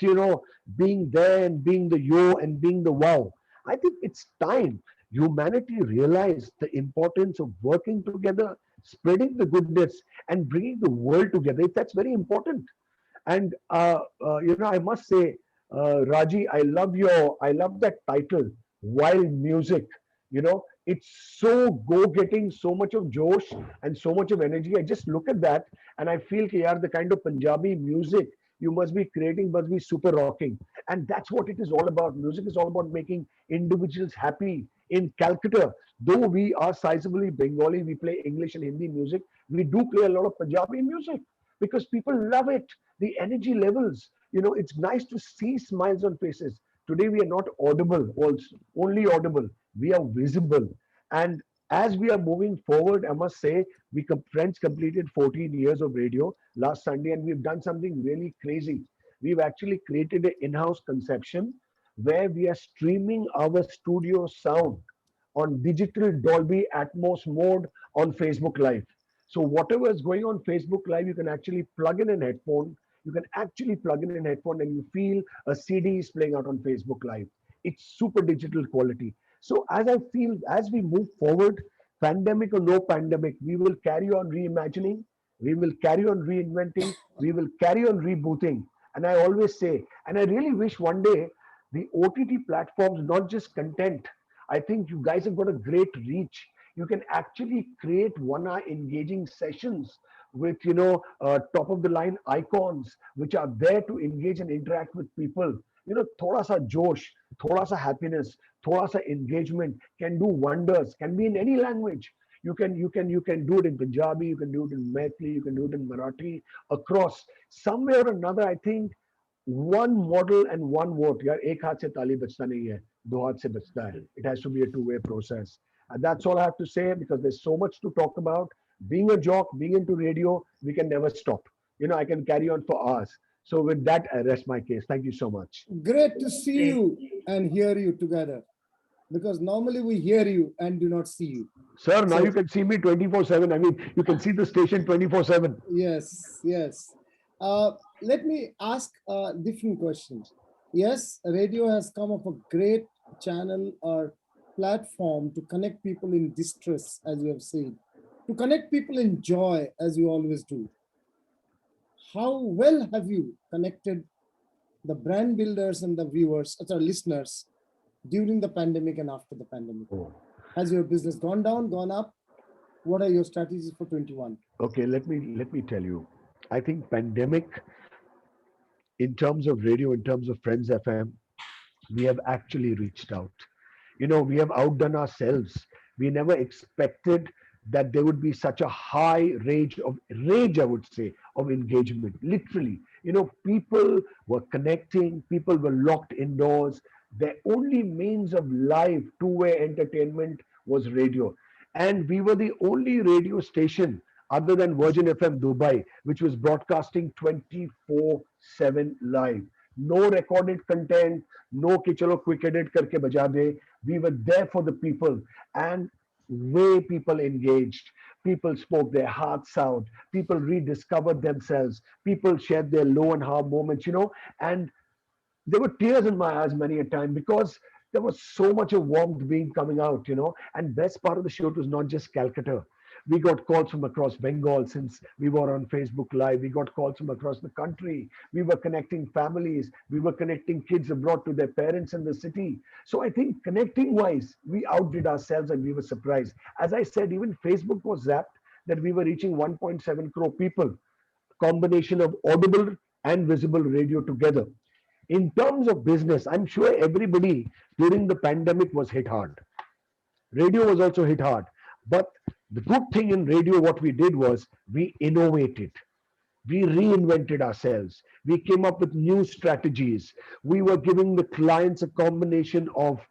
being there and being the yo and being the wow. I think it's time humanity realized the importance of working together, spreading the goodness and bringing the world together. That's very important. And, I must say, Raji, I love that title, Wild Music. You know, it's so go-getting, so much of josh and so much of energy. I just look at that and I feel ki, yaar, the kind of Punjabi music you must be creating must be super rocking. And that's what it is all about. Music is all about making individuals happy. In Calcutta, though we are sizably Bengali, we play English and Hindi music, we do play a lot of Punjabi music because people love it. The energy levels, you know, it's nice to see smiles on faces. Today we are not audible, also only audible. We are visible. And as we are moving forward, I must say, friends completed 14 years of radio last Sunday, and we've done something really crazy. We've actually created an in-house conception where we are streaming our studio sound on digital Dolby Atmos mode on Facebook Live. So whatever is going on Facebook Live, you can actually plug in an headphone. You can actually plug in an headphone and you feel a CD is playing out on Facebook Live. It's super digital quality. So as I feel, as we move forward, pandemic or no pandemic, we will carry on reimagining, we will carry on reinventing, we will carry on rebooting. And I always say, and I really wish one day the OTT platforms, not just content. I think you guys have got a great reach. You can actually create 1 hour engaging sessions with, you know, top of the line icons which are there to engage and interact with people. You know, thoda sa josh, thoda sa happiness, thoda sa engagement can do wonders. Can be in any language. You can do it in Punjabi, you can do it in Maithili, you can do it in Marathi, across somewhere or another. I think one model and one vote. यार एक हाथ से ताली बजता नहीं है, दो हाथ से बजता है. It has to be a two-way process. And that's all I have to say because there's so much to talk about. Being a jock, being into radio, we can never stop. You know, I can carry on for hours. So with that, I rest my case. Thank you so much. Great to see you and hear you together, because normally we hear you and do not see you. Sir, now So- you can see me 24/7. I mean, you can see the station 24/7. Yes, yes. Let me ask a different question. Yes, radio has come up a great channel or platform to connect people in distress, as you have said, to connect people in joy, as you always do. How well have you connected the brand builders and the viewers, or listeners, during the pandemic and after the pandemic? Has your business gone down, gone up? What are your strategies for 21? Okay, let me tell you. I think pandemic, in terms of radio, in terms of Friends FM, we have actually reached out. You know, we have outdone ourselves. We never expected that there would be such a high rage, I would say, of engagement. Literally, you know, people were connecting, people were locked indoors. Their only means of live two-way entertainment was radio. And we were the only radio station other than Virgin FM Dubai, which was broadcasting 24/7 live. No recorded content, no ki chalo quick edit karke baja de. We were there for the people, and way people engaged. People spoke their hearts out. People rediscovered themselves. People shared their low and high moments, you know, and there were tears in my eyes many a time because there was so much of warmth being coming out, you know. And best part of the show was not just Calcutta. We got calls from across Bengal since we were on Facebook Live. We got calls from across the country. We were connecting families. We were connecting kids abroad to their parents in the city. So I think connecting wise, we outdid ourselves and we were surprised. As I said, even Facebook was zapped that we were reaching 1.7 crore people, combination of audible and visible radio together. In terms of business, I'm sure everybody during the pandemic was hit hard. Radio was also hit hard. But the good thing in radio, what we did was we innovated. We reinvented ourselves. We came up with new strategies. We were giving the clients a combination of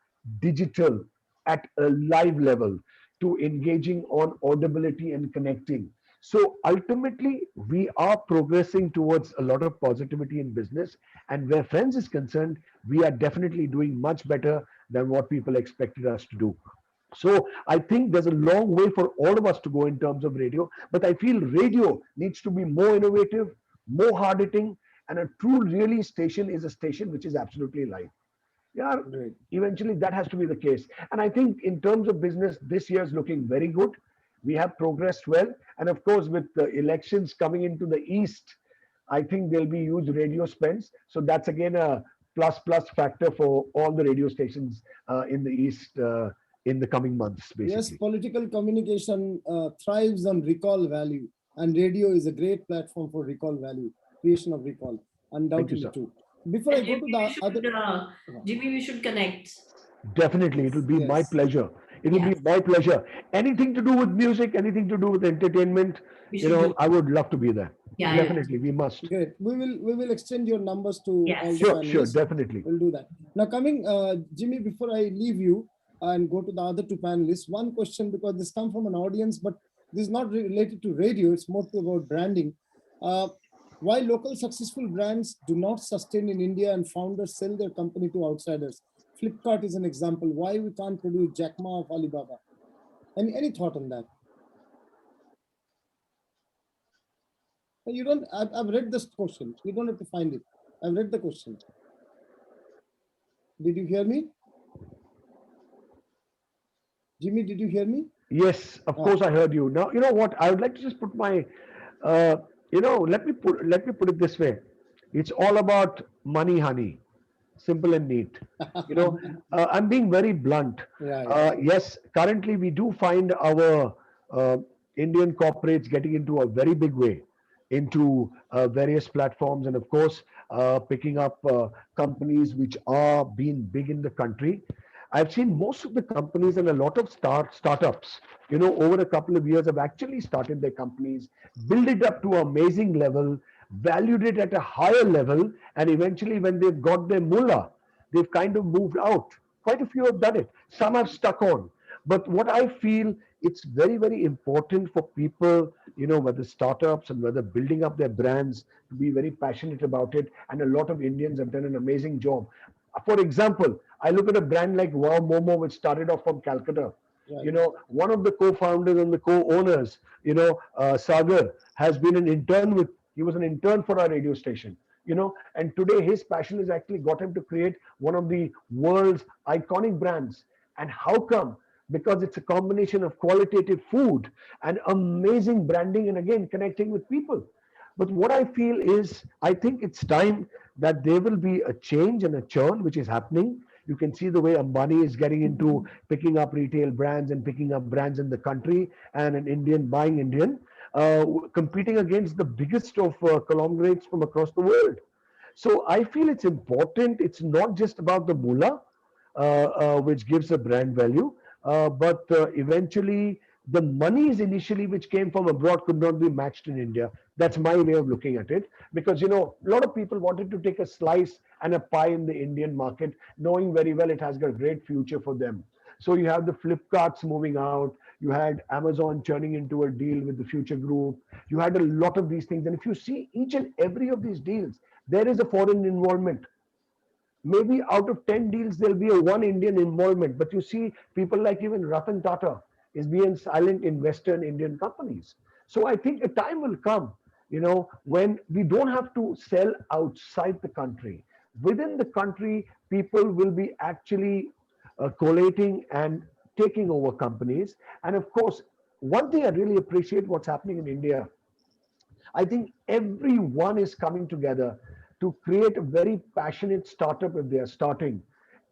digital at a live level to engaging on audibility and connecting. So ultimately, we are progressing towards a lot of positivity in business. And where Friends is concerned, we are definitely doing much better than what people expected us to do. So I think there's a long way for all of us to go in terms of radio, but I feel radio needs to be more innovative, more hard hitting, and a true really station is a station which is absolutely live. Yeah, eventually that has to be the case. And I think in terms of business, this year is looking very good. We have progressed well. And of course, with the elections coming into the East, I think there'll be huge radio spends. So that's again a plus factor for all the radio stations in the East in the coming months, Yes, basically. political communication thrives on recall value, and radio is a great platform for recall value, creation of recall, undoubtedly sir. too. Before I go to the other, Jimmy, we should connect. Definitely, it will be my Yes. pleasure. It will be my pleasure. Anything to do with music, anything to do with entertainment, We you should know, do. I would love to be there. Yeah. Definitely, we must. Great. We will extend your numbers to all the Sure, panelists. sure, definitely. We'll do that. Now, coming, Jimmy, before I leave you and go to the other two panelists, one question, because this comes from an audience, but this is not related to radio. It's more to about branding. Why local successful brands do not sustain in India and founders sell their company to outsiders? Flipkart is an example. Why we can't produce Jack Ma of Alibaba? Any thought on that? You don't. I've read this question. You don't have to find it. I've read the question. Did you hear me? Jimmy, did you hear me? Yes, of course I heard you. Now, you know what? I would like to just put my, let me put it this way. It's all about money, honey. Simple and neat. You know, I'm being very blunt. Right. Yes, currently we do find our Indian corporates getting into a very big way into various platforms, and of course picking up companies which are being big in the country. I've seen most of the companies and a lot of startups, you know, over a couple of years have actually started their companies, build it up to an amazing level, valued it at a higher level, and eventually when they've got their mullah, they've kind of moved out. Quite a few have done it. Some have stuck on. But what I feel, it's very, very important for people, you know, whether startups and whether building up their brands, to be very passionate about it. And a lot of Indians have done an amazing job. For example, I look at a brand like Wow Momo, which started off from Calcutta. Right. You know, one of the co-founders and the co-owners, you know, Sagar, has been an intern with, he was an intern for our radio station, you know, and today his passion has actually got him to create one of the world's iconic brands. And how come? Because it's a combination of qualitative food and amazing branding and again connecting with people. But what I feel is, I think it's time that there will be a change and a churn which is happening. You can see the way Ambani is getting into picking up retail brands and picking up brands in the country, and an Indian buying Indian, competing against the biggest of conglomerates from across the world. So I feel it's important. It's not just about the mullah, which gives a brand value, but eventually the monies initially which came from abroad could not be matched in India. That's my way of looking at it, because you know a lot of people wanted to take a slice and a pie in the Indian market, knowing very well it has got a great future for them. So you have the Flipkarts moving out, you had Amazon churning into a deal with the Future Group, you had a lot of these things, and if you see each and every of these deals, there is a foreign involvement. Maybe out of 10 deals, there'll be a one Indian involvement. But you see, people like even Ratan Tata is being silent investor in Indian companies. So I think a time will come, you know, when we don't have to sell outside the country. Within the country, people will be actually collating and taking over companies. And of course, one thing I really appreciate what's happening in India, I think everyone is coming together to create a very passionate startup if they are starting.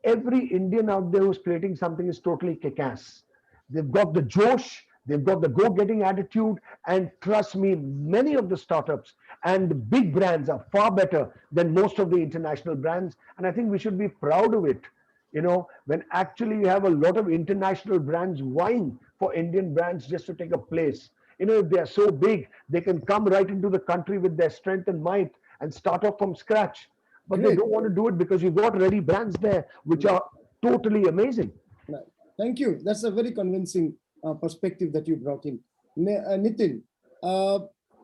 Every Indian out there who's creating something is totally kick-ass. They've got the josh, they've got the go-getting attitude, and trust me, many of the startups and the big brands are far better than most of the international brands, and I think we should be proud of it. You know, when actually you have a lot of international brands vying for Indian brands just to take a place. You know, if they are so big, they can come right into the country with their strength and might and start off from scratch. But they Great. don't want to do it because you've got ready brands there, which are totally amazing. Right. Thank you. That's a very convincing perspective that you brought in. Nitin,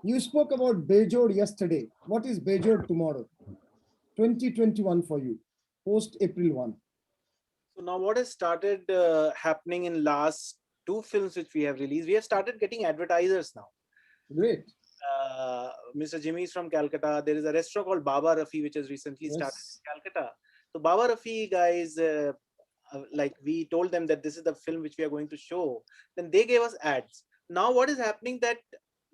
you spoke about Bejod yesterday. What is Bejod tomorrow? 2021 for you, post April 1. So now what has started happening in last two films which we have released, we have started getting advertisers now. Great. Mr. Jimmy is from Calcutta. There is a restaurant called Baba Rafi which has recently started in Calcutta. So Baba Rafi guys, like we told them that this is the film which we are going to show. Then they gave us ads. Now what is happening that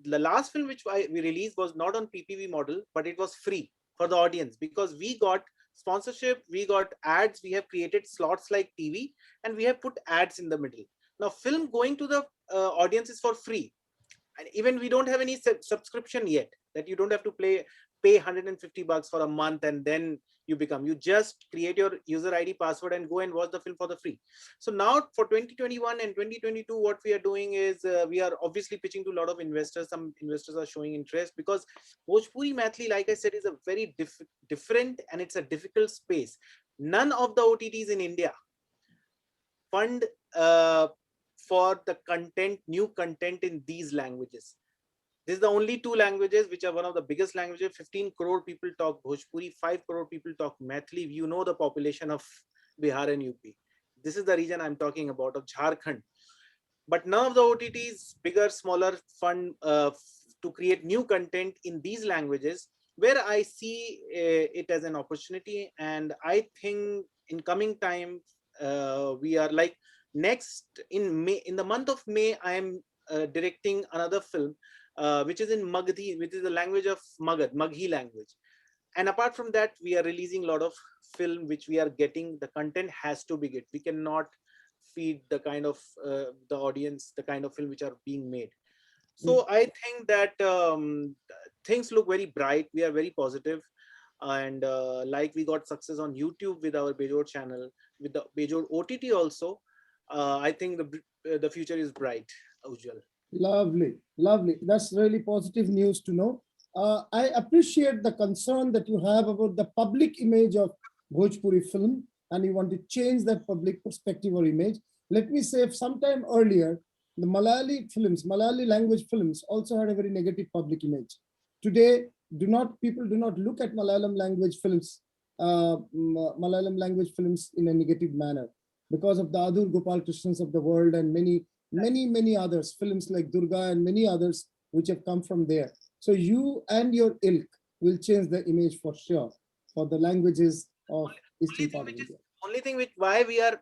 the last film which we released was not on PPV model, but it was free for the audience because we got sponsorship, we got ads, we have created slots like TV, and we have put ads in the middle. Now film going to the audience is for free, and even we don't have any subscription yet, that you don't have to pay $150 for a month and then you just create your user ID password and go and watch the film for the free. So now for 2021 and 2022, what we are doing is we are obviously pitching to a lot of investors. Some investors are showing interest because Bhojpuri Maithili, like I said, is a very different and it's a difficult space. None of the OTTs in India fund for the content, new content in these languages. This is the only two languages which are one of the biggest languages. 15 crore people talk Bhojpuri, 5 crore people talk Maithili. You know the population of Bihar and UP. This is the region I'm talking about, of Jharkhand. But none of the OTTs, bigger, smaller, fund to create new content in these languages, where I see it as an opportunity. And I think in coming time, we are like next in May, in the month of May, I am directing another film, which is in Maghi, which is the language of Magad, Maghi language. And apart from that, we are releasing a lot of film which we are getting. The content has to be good. We cannot feed the kind of the audience, the kind of film which are being made. So I think that things look very bright. We are very positive. And like we got success on YouTube with our Bejod channel, with the Bejod OTT also, I think the future is bright, Ujjwal. Lovely, lovely. That's really positive news to know. I appreciate the concern that you have about the public image of Bhojpuri film, and you want to change that public perspective or image. Let me say, sometime earlier, the Malayali films, Malayali language films also had a very negative public image. Today, people do not look at Malayalam language films in a negative manner because of the Adur Gopal Krishnans of the world and many others, films like Durga and many others which have come from there. So you and your ilk will change the image for sure for the languages of Eastern part of India. Only thing which why we are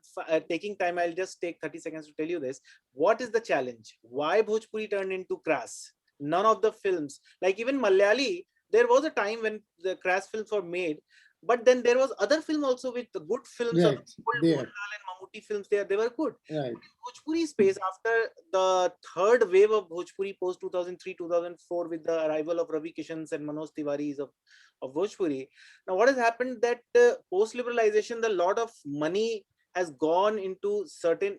taking time, I'll just take 30 seconds to tell you this. What is the challenge? Why Bhojpuri turned into crass? None of the films, like even Malayali, there was a time when the crass films were made, but then there was other film also with the good films of Mohanlal and Mammootty films there, they were good. Right. Bhojpuri space, after the third wave of Bhojpuri post 2003-2004 with the arrival of Ravi Kishan's and Manoj Tiwari's of Bhojpuri. Now what has happened that post liberalization, the lot of money has gone into certain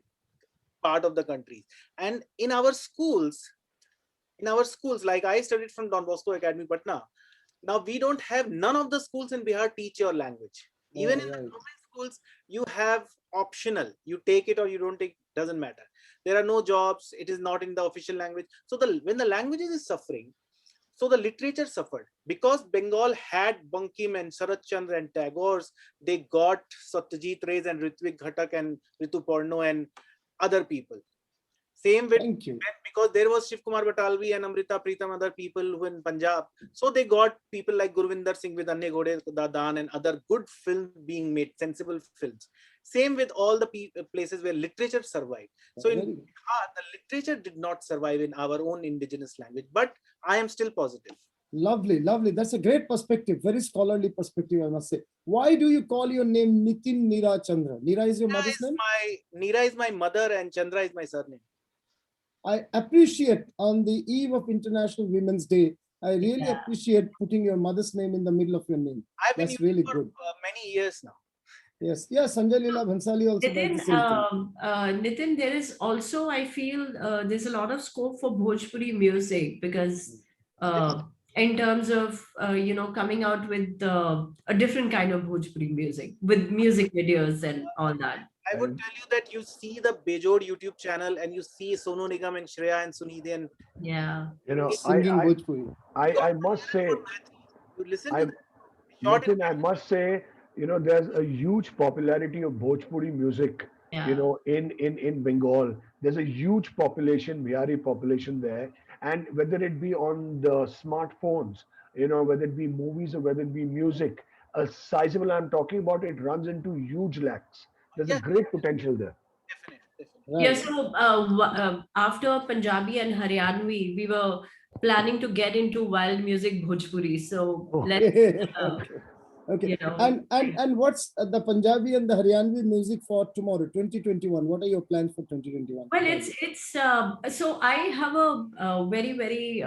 part of the country, and in our schools, like I studied from Don Bosco Academy, Patna. Now we don't have, none of the schools in Bihar teach your language. Even in the government schools, you have optional. You take it or you don't take, doesn't matter. There are no jobs. It is not in the official language. So when the languages is suffering, so the literature suffered. Because Bengal had Bankim and Sharat Chandra and Tagore's, they got Satyajit Ray and Ritvik Ghatak and Ritu Porno and other people. Same with, because there was Shiv Kumar Batalvi and Amrita Pritam, other people who in Punjab. So they got people like Gurvinder Singh with Anne Ghode Dadan and other good films being made, sensible films. Same with all the places where literature survived. So in Bihar, the literature did not survive in our own indigenous language, but I am still positive. Lovely, lovely. That's a great perspective, very scholarly perspective, I must say. Why do you call your name Nitin Neera Chandra? Neera is your mother's name? Neera is my mother and Chandra is my surname. I appreciate on the eve of International Women's Day, I really appreciate putting your mother's name in the middle of your name. That's really good. Many years now. Yes, yes, Sanjay Leela Bhansali also does the same thing. Nitin, there is also, I feel, there's a lot of scope for Bhojpuri music because in terms of, coming out with a different kind of Bhojpuri music with music videos and all that. I would tell you that you see the Bejod YouTube channel and you see Sonu Nigam and Shreya and Sunidhi and I must say, you listen to Nitin, I must say, there's a huge popularity of Bhojpuri music, in Bengal. There's a huge population, Bihari population there. And whether it be on the smartphones, whether it be movies or whether it be music, a sizable, I'm talking about, it runs into huge lakhs. There's a great potential there. Yeah, so after Punjabi and Haryanvi, we were planning to get into wild music Bhojpuri. So let's Okay. You know, And what's the Punjabi and the Haryanvi music for tomorrow, 2021? What are your plans for 2021? well, it's so I have a very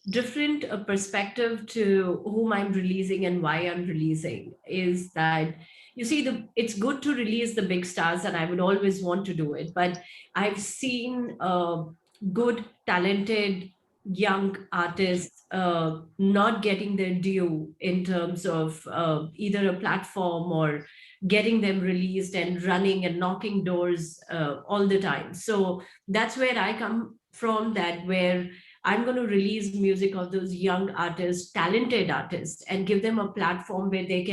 different perspective to whom I'm releasing and why I'm releasing. Is that, you see, it's good to release the big stars, and I would always want to do it, but I've seen good, talented young artists not getting their due in terms of either a platform or getting them released and running and knocking doors all the time. So that's where I come from, that where I'm going to release music of those young artists, talented artists, and give them a platform where they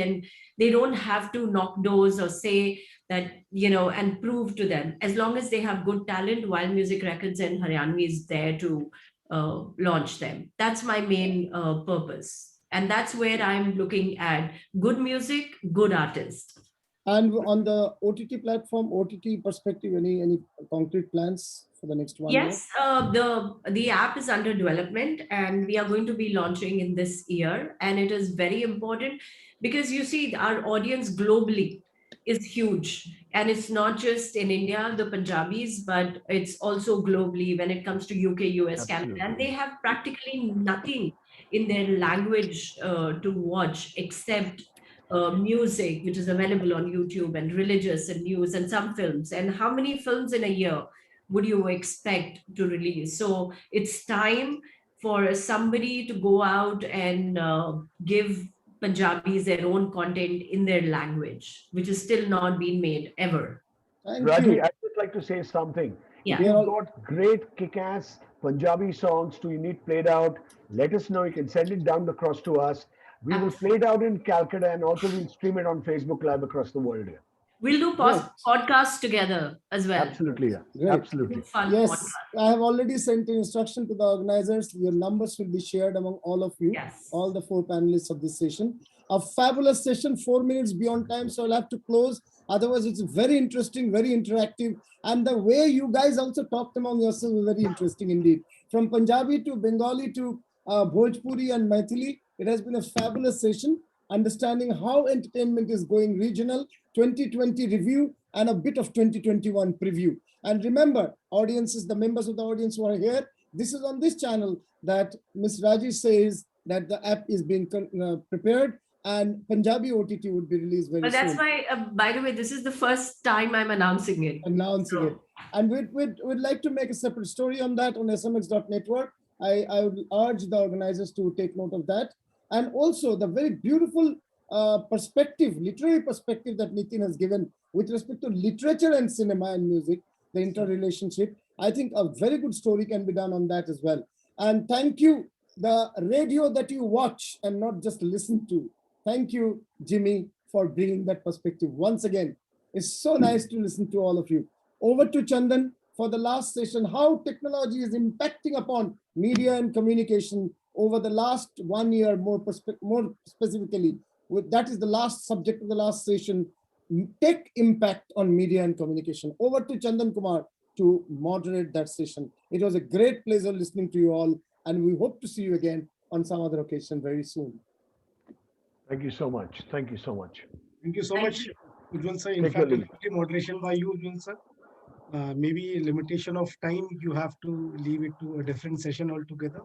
don't have to knock doors or say that, and prove to them. As long as they have good talent, Wild Music Records and Haryanvi is there to launch them. That's my main purpose. And that's where I'm looking at good music, good artists. And on the OTT platform, OTT perspective, any concrete plans for the next 1 year? Yes, the app is under development, and we are going to be launching in this year. And it is very important because, you see, our audience globally is huge, and it's not just in India, the Punjabis, but it's also globally when it comes to UK, US, Canada, and they have practically nothing in their language to watch except music, which is available on YouTube, and religious and news and some films. And how many films in a year would you expect to release? So it's time for somebody to go out and give Punjabis their own content in their language, which is still not being made ever. Raji, I'd just like to say something. Yeah. If you've got great kick-ass Punjabi songs you need played out, let us know. You can send it down across to us. We will play it out in Calcutta, and also we'll stream it on Facebook Live across the world here. We'll do podcasts together as well. Absolutely, yeah. Great. Absolutely. Fun Yes, podcast. I have already sent an instruction to the organizers. Your numbers will be shared among all of you, all the 4 panelists of this session. A fabulous session, 4 minutes beyond time, so I'll have to close. Otherwise, it's very interesting, very interactive. And the way you guys also talked among yourselves was very interesting indeed. From Punjabi to Bengali to Bhojpuri and Maithili, it has been a fabulous session, understanding how entertainment is going regional, 2020 review, and a bit of 2021 preview. And remember, audiences, the members of the audience who are here, this is on this channel that Ms. Raji says that the app is being prepared, and Punjabi OTT would be released very But that's soon. why, by the way, this is the first time I'm announcing it. And we'd like to make a separate story on that on smx.network. I would urge the organizers to take note of that. And also the very beautiful perspective, literary perspective that Nitin has given with respect to literature and cinema and music, the interrelationship. I think a very good story can be done on that as well. And thank you, the radio that you watch and not just listen to. Thank you, Jimmy, for bringing that perspective once again. It's so nice to listen to all of you. Over to Chandan for the last session, how technology is impacting upon media and communication over the last 1 year, more specifically. That is the last subject of the last session, tech impact on media and communication. Over to Chandan Kumar to moderate that session. It was a great pleasure listening to you all, and we hope to see you again on some other occasion very soon. Thank you so much. Thank you so much. Thank you so much, Ujjwal sir. In Take your fact, leave. moderation by you, Ujjwal sir. Maybe limitation of time, you have to leave it to a different session altogether.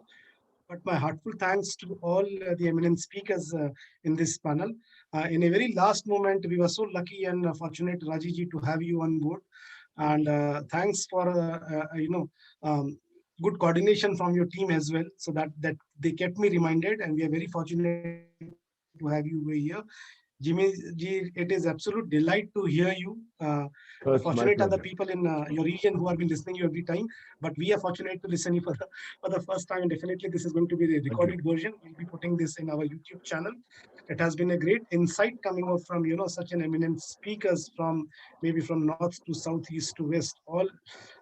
But my heartfelt thanks to all the eminent speakers in this panel. In a very last moment, we were so lucky and fortunate, Rajiji, to have you on board. And thanks for good coordination from your team as well, so that they kept me reminded, and we are very fortunate to have you over here. Jimmy ji, it is absolute delight to hear you. Fortunate are the people in your region who have been listening to you every time, but we are fortunate to listen to you for the first time. And definitely this is going to be the recorded version. We'll be putting this in our YouTube channel. It has been a great insight coming out from, such an eminent speakers from maybe from north to south, east to west, all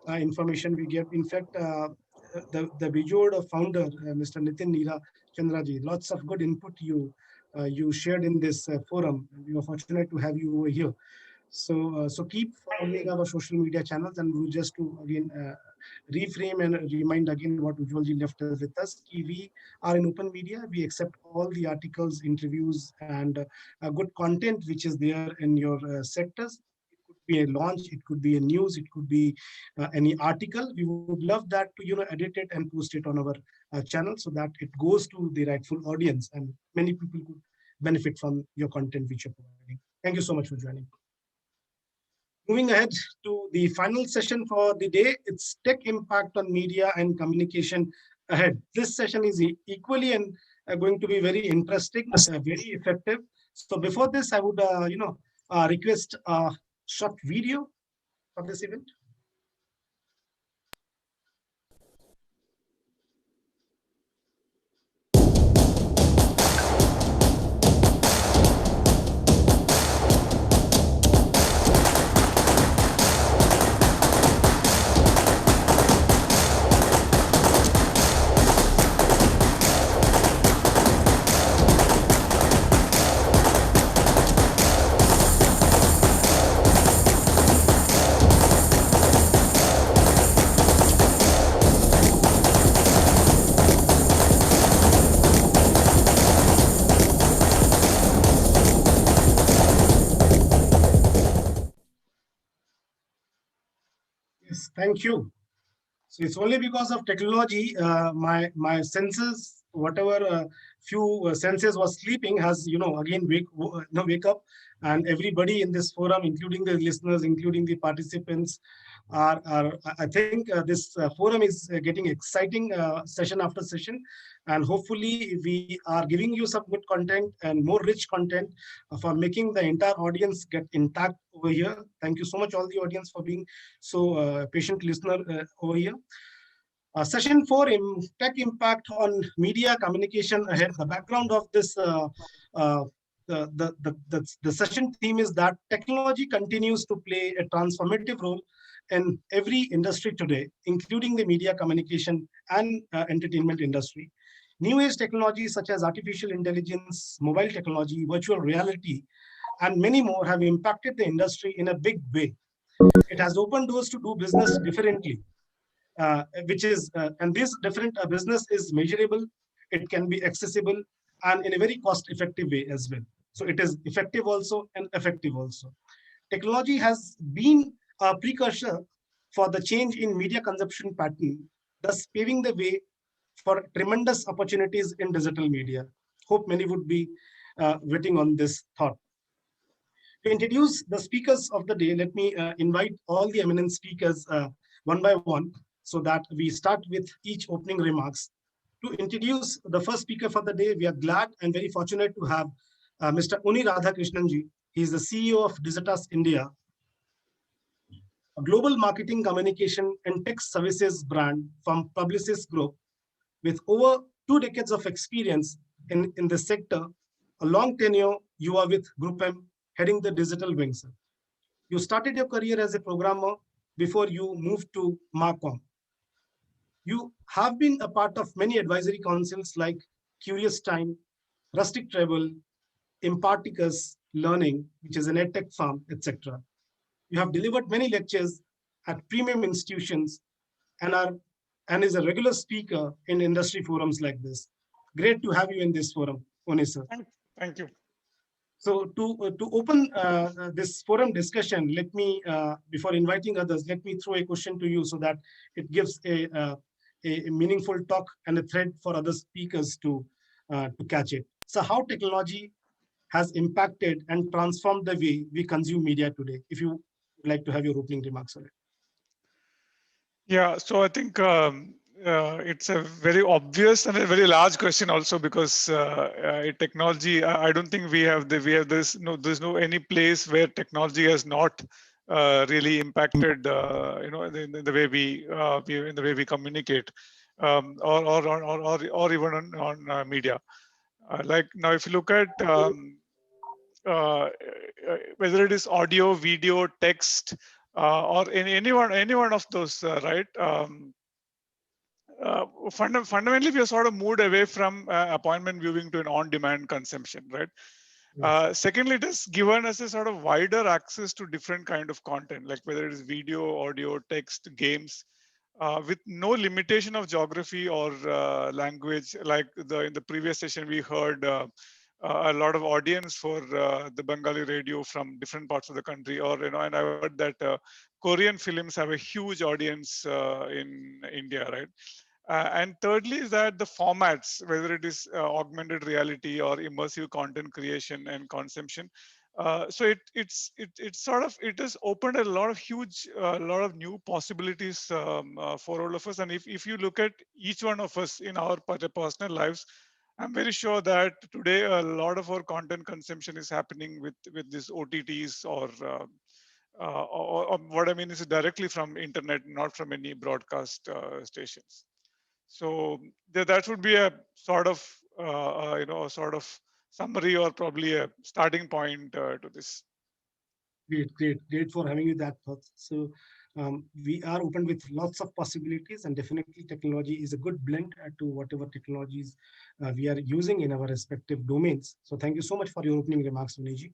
information we give. In fact, the Bijod founder, Mr. Nitin Neera Chandraji, lots of good input you shared in this forum. We are fortunate to have you over here. So keep following our social media channels, and we'll just to again reframe and remind again what Ujjwalji left with us. We are in open media. We accept all the articles, interviews, and good content which is there in your sectors. It could be a launch, it could be a news, it could be any article. We would love that to edit it and post it on our channel so that it goes to the rightful audience and many people could benefit from your content which you're providing. Thank you so much for joining. Moving ahead to the final session for the day, it's tech impact on media and communication ahead. This session is equally and going to be very interesting, very effective. So before this, I would, request a short video for this event. Yes, thank you. So it's only because of technology, my senses, whatever few senses was sleeping, has again wake up, and everybody in this forum, including the listeners, including the participants, are I think this forum is getting exciting session after session, and hopefully we are giving you some good content and more rich content for making the entire audience get intact over here. Thank you so much, all the audience, for being so patient listener over here. Session 4, tech impact on media communication ahead. The background of this, the session theme is that technology continues to play a transformative role in every industry today, including the media communication and entertainment industry. New age technologies such as artificial intelligence, mobile technology, virtual reality, and many more have impacted the industry in a big way. It has opened doors to do business differently. And this different business is measurable, it can be accessible, and in a very cost-effective way as well. So it is effective also and effective also. Technology has been a precursor for the change in media consumption pattern, thus paving the way for tremendous opportunities in digital media. Hope many would be waiting on this thought. To introduce the speakers of the day, let me invite all the eminent speakers one by one, so that we start with each opening remarks. To introduce the first speaker for the day, we are glad and very fortunate to have Mr. Uni Radhakrishnanji. He is the CEO of Digitas India, a global marketing, communication, and tech services brand from Publicis Group, with over 2 decades of experience in the sector. A long tenure you are with Group M, heading the digital wings. You started your career as a programmer before you moved to Marcom. You have been a part of many advisory councils like Curious Time, Rustic Travel, Imparticus Learning, which is an edtech firm, etc. You have delivered many lectures at premium institutions and is a regular speaker in industry forums like this. Great to have you in this forum, Oni sir. Thank you. So to open this forum discussion, let me, before inviting others, let me throw a question to you so that it gives a meaningful talk and a thread for other speakers to catch it. So how technology has impacted and transformed the way we consume media today? If you would like to have your opening remarks on it. Yeah, so I think it's a very obvious and a very large question also, because technology, I don't think we have there's no any place where technology has not really impacted in the way we communicate, or even on media. Like now, if you look at whether it is audio, video, text, or any one of those, right? Fundamentally, we are sort of moved away from appointment viewing to an on-demand consumption, right? Yes. Secondly, it has given us a sort of wider access to different kind of content, like whether it is video, audio, text, games, with no limitation of geography or language. Like in the previous session, we heard a lot of audience for the Bengali radio from different parts of the country, or and I heard that Korean films have a huge audience in India, right? And thirdly is that the formats, whether it is augmented reality or immersive content creation and consumption. So it has opened a lot of lot of new possibilities for all of us. And if you look at each one of us in our personal lives, I'm very sure that today a lot of our content consumption is happening with these OTTs or what I mean is directly from internet, not from any broadcast stations. So that would be a sort of a sort of summary or probably a starting point to this. Great for having you that thought. So we are open with lots of possibilities, and definitely technology is a good blend to whatever technologies we are using in our respective domains. So thank you so much for your opening remarks, Vinayji.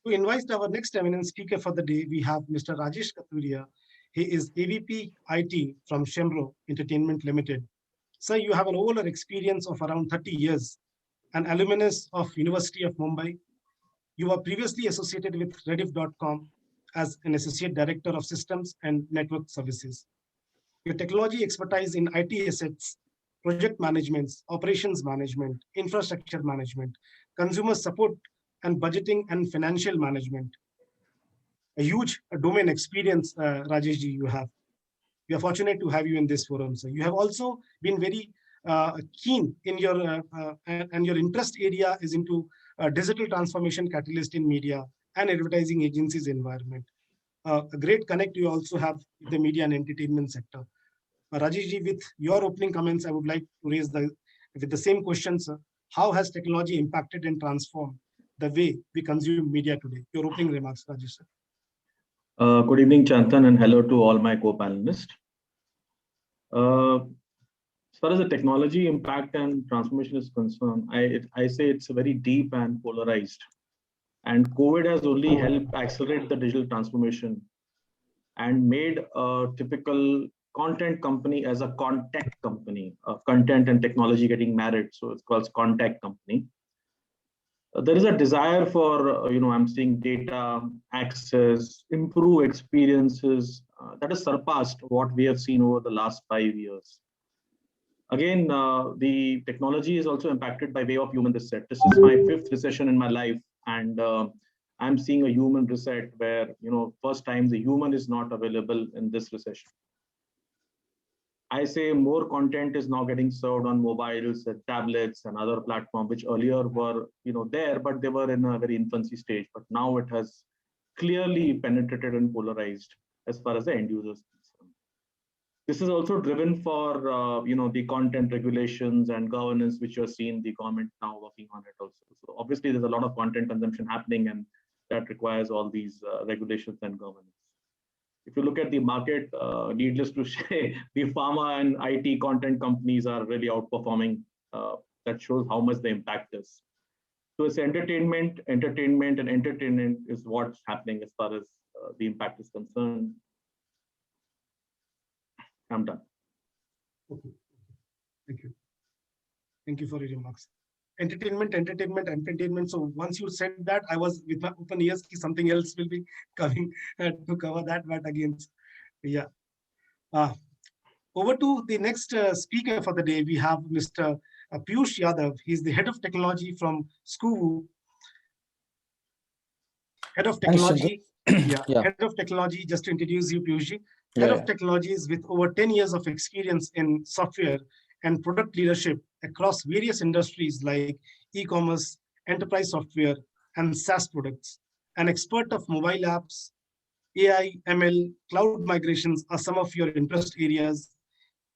To invite our next eminent speaker for the day, we have Mr. Rajesh Katuria. He is AVP IT from Shemro Entertainment Limited. Sir, you have an overall experience of around 30 years, an alumnus of University of Mumbai. You were previously associated with Rediff.com as an associate director of systems and network services. Your technology expertise in IT assets, project management, operations management, infrastructure management, consumer support, and budgeting and financial management. A huge domain experience, Rajeshji, you have. We are fortunate to have you in this forum. So you have also been very keen in your and your interest area is into digital transformation catalyst in media and advertising agencies environment. A great connect you also have with the media and entertainment sector. Rajeshji, with your opening comments, I would like to raise with the same question, sir. How has technology impacted and transformed the way we consume media today? Your opening remarks, Rajesh, sir. Good evening, Chantan, and hello to all my co-panelists. As far as the technology impact and transformation is concerned, I say it's very deep and polarized. And COVID has only helped accelerate the digital transformation and made a typical content company as a contact company, content and technology getting married. So it's called contact company. There is a desire for, I'm seeing data, access, improve experiences that has surpassed what we have seen over the last 5 years. Again, the technology is also impacted by way of human reset. This is my 5th recession in my life, and I'm seeing a human reset where, first time the human is not available in this recession. I say more content is now getting served on mobiles and tablets and other platforms, which earlier were, there, but they were in a very infancy stage. But now it has clearly penetrated and polarized as far as the end users are concerned. This is also driven for, the content regulations and governance, which you're seeing the government now working on it also. So obviously there's a lot of content consumption happening, and that requires all these regulations and governance. If you look at the market, needless to say, the pharma and IT content companies are really outperforming. That shows how much the impact is. So it's entertainment is what's happening as far as the impact is concerned. I'm done. Okay. Thank you. Thank you for your remarks. Entertainment. So once you said that, I was with my open ears, something else will be coming to cover that. But again, yeah. Over to the next speaker for the day. We have Mr. Piyush Yadav. He's the head of technology from SCUVU. Head of technology. Yeah. Head of technology. Just to introduce you, Piyush. Head of technologies with over 10 years of experience in software and product leadership across various industries like e-commerce, enterprise software, and SaaS products. An expert of mobile apps, AI, ML, cloud migrations are some of your interest areas.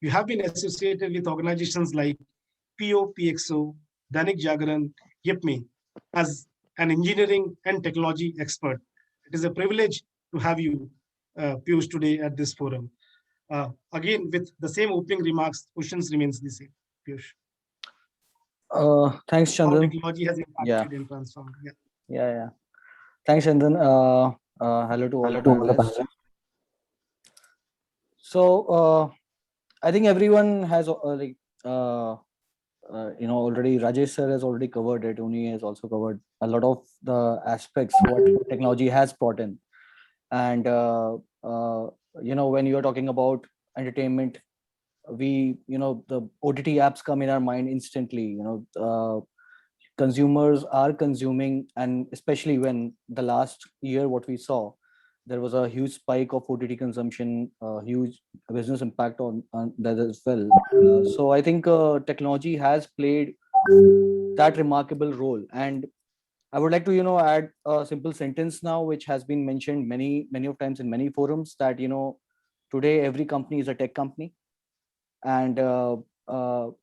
You have been associated with organizations like POPXO, Dainik Jagran, YIPME as an engineering and technology expert. It is a privilege to have you, Piyush, today at this forum. Again, with the same opening remarks, questions remains the same. Piyush. Thanks, Chandan. How technology has impacted and transformed. Yeah. Thanks, Chandan. Hello to all the panelists. So I think everyone has already Rajesh sir has already covered it. Uni has also covered a lot of the aspects what technology has brought in. And when you are talking about entertainment, the OTT apps come in our mind instantly. Consumers are consuming, and especially when the last year what we saw, there was a huge spike of OTT consumption, huge business impact on that as well. So I think technology has played that remarkable role. And I would like to add a simple sentence now, which has been mentioned many of times in many forums, that today every company is a tech company. And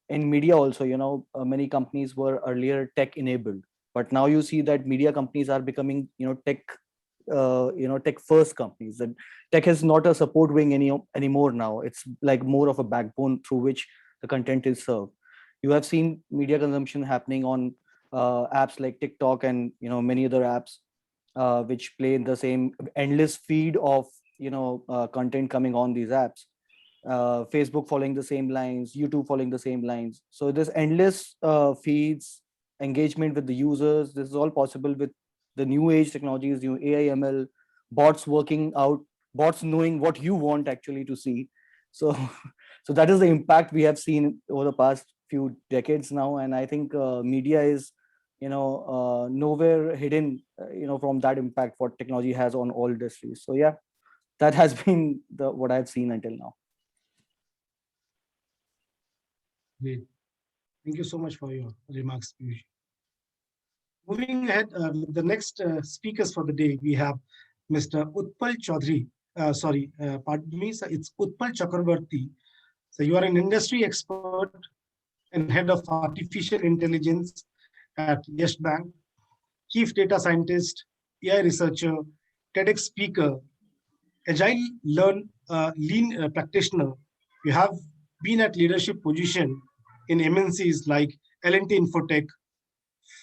in media also, many companies were earlier tech enabled, but now you see that media companies are becoming tech tech first companies. That tech is not a support wing anymore now. It's like more of a backbone through which the content is served. You have seen media consumption happening on apps like TikTok and many other apps which play in the same endless feed of content coming on these apps. Facebook following the same lines, YouTube following the same lines. So there's endless feeds, engagement with the users. This is all possible with the new age technologies, AI, ML, bots working out, bots knowing what you want actually to see. So, so that is the impact we have seen over the past few decades now. And I think media is, nowhere hidden, from that impact what technology has on all industries. So yeah, that has been what I've seen until now. Great. Thank you so much for your remarks, Piyush. Moving ahead with the next speakers for the day, we have Mr. Utpal Chaudhary. Pardon me, sir, it's Utpal Chakrabarti. So you are an industry expert and head of artificial intelligence at Yes Bank, chief data scientist, AI researcher, TEDx speaker, agile lean practitioner. You have been at leadership position in MNCs like L&T Infotech,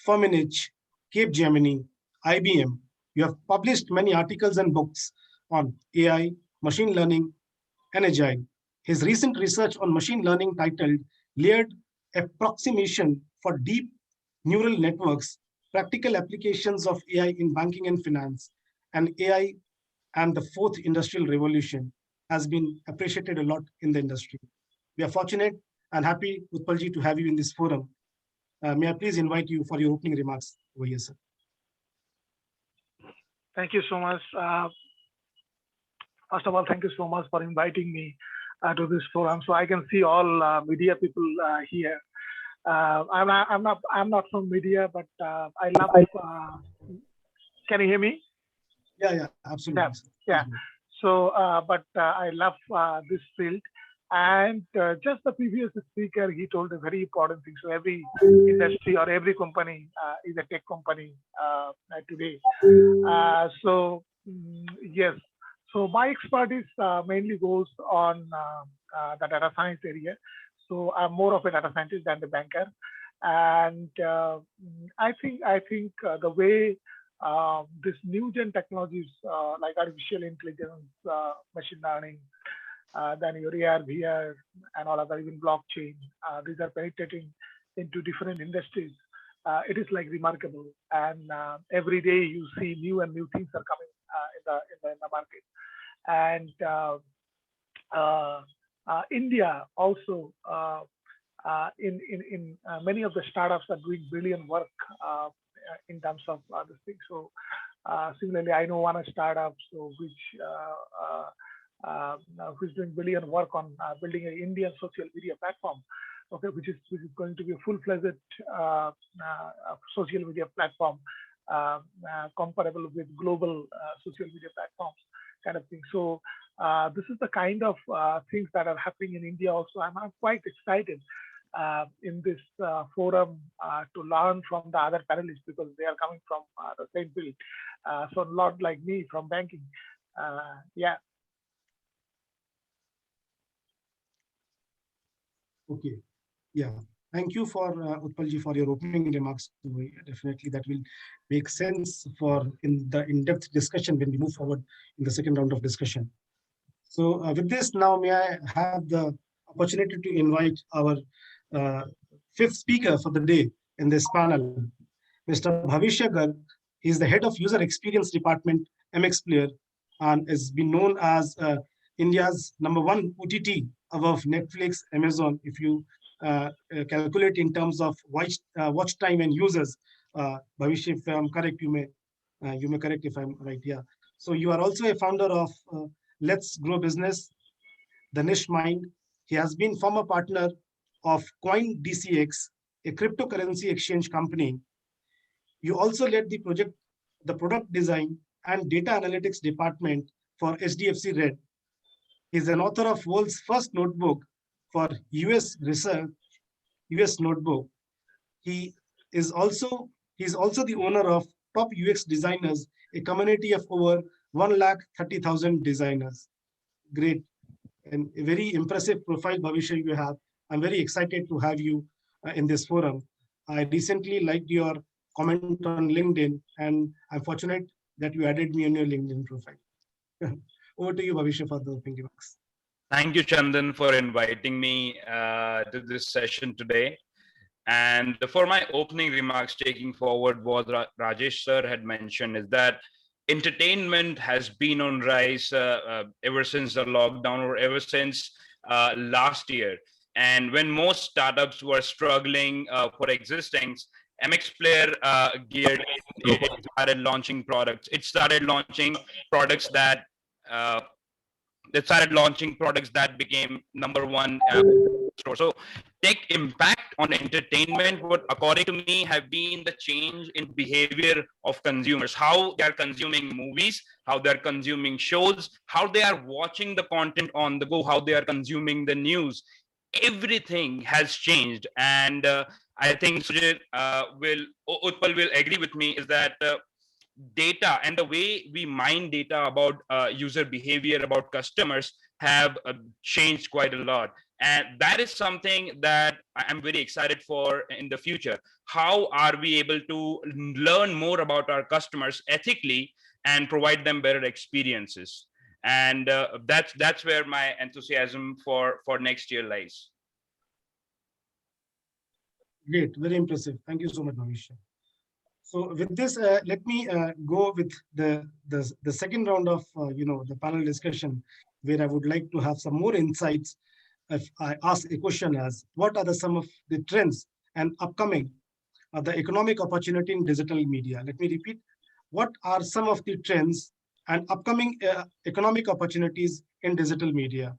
Firmenich, Capgemini, IBM. You have published many articles and books on AI, machine learning, and agile. His recent research on machine learning titled Layered Approximation for Deep Neural Networks, Practical Applications of AI in Banking and Finance, and AI and the Fourth Industrial Revolution has been appreciated a lot in the industry. We are fortunate and happy, Utpalji, to have you in this forum. May I please invite you for your opening remarks over here, sir. Thank you so much. First of all, thank you so much for inviting me to this forum. So I can see all media people here. I'm not from media, but I love. Can you hear me? Yeah, absolutely. Yeah. So, I love this field. And just the previous speaker, he told a very important thing. So every industry or every company is a tech company today. Yes. So my expertise mainly goes on the data science area. So I'm more of a data scientist than the banker. And I think the way this new gen technologies like artificial intelligence, machine learning, then your AR, VR, and all other, even blockchain, these are penetrating into different industries. It is like remarkable, and every day you see new and new things are coming in the market. And India also in many of the startups are doing brilliant work in terms of this thing. So similarly, I know one startup who's doing brilliant work on building an Indian social media platform, okay, which is going to be a full-fledged social media platform comparable with global social media platforms, kind of thing. So this is the kind of things that are happening in India also. I'm quite excited in this forum to learn from the other panelists, because they are coming from the same field. So not like me from banking. Yeah. Okay. Yeah. Thank you for Utpalji for your opening remarks. Definitely that will make sense for in the in-depth discussion when we move forward in the second round of discussion. So with this, now may I have the opportunity to invite our fifth speaker for the day in this panel, Mr. Bhavishya Garg. He is the head of user experience department, MX Player, and has been known as India's #1 OTT above Netflix, Amazon. If you calculate in terms of watch time and users, Bhavishya, if I'm correct, you may correct if I'm right. Yeah. So you are also a founder of Let's Grow Business, the Niche Mind. He has been former partner of Coin DCX, a cryptocurrency exchange company. You also led the product design and data analytics department for HDFC Red. He's an author of world's first notebook for US research, US notebook. He is also the owner of Top UX Designers, a community of over 130,000 designers. Great and a very impressive profile, Bhavishya, you have. I'm very excited to have you in this forum. I recently liked your comment on LinkedIn, and I'm fortunate that you added me on your LinkedIn profile. Over to you, Bhavishya, for the opening remarks. Thank you, Chandan, for inviting me to this session today. And for my opening remarks, taking forward what Rajesh sir had mentioned, is that entertainment has been on rise ever since the lockdown, or ever since last year. And when most startups were struggling for existence, MX Player geared, it started launching products. It started launching products that became #1 store. So tech impact on entertainment would, according to me, have been the change in behavior of consumers, how they are consuming movies, how they're consuming shows, how they are watching the content on the go, how they are consuming the news. Everything has changed. And I think Sujit Utpal will agree with me, is that data and the way we mine data about user behavior, about customers, have changed quite a lot. And that is something that I'm very excited for in the future. How are we able to learn more about our customers ethically and provide them better experiences? And that's where my enthusiasm for next year lies. Great, very impressive. Thank you so much, Bhavishya. So with this, let me go with the second round of the panel discussion, where I would like to have some more insights. If I ask a question as, what are some of the trends and upcoming the economic opportunity in digital media? Let me repeat. What are some of the trends and upcoming economic opportunities in digital media?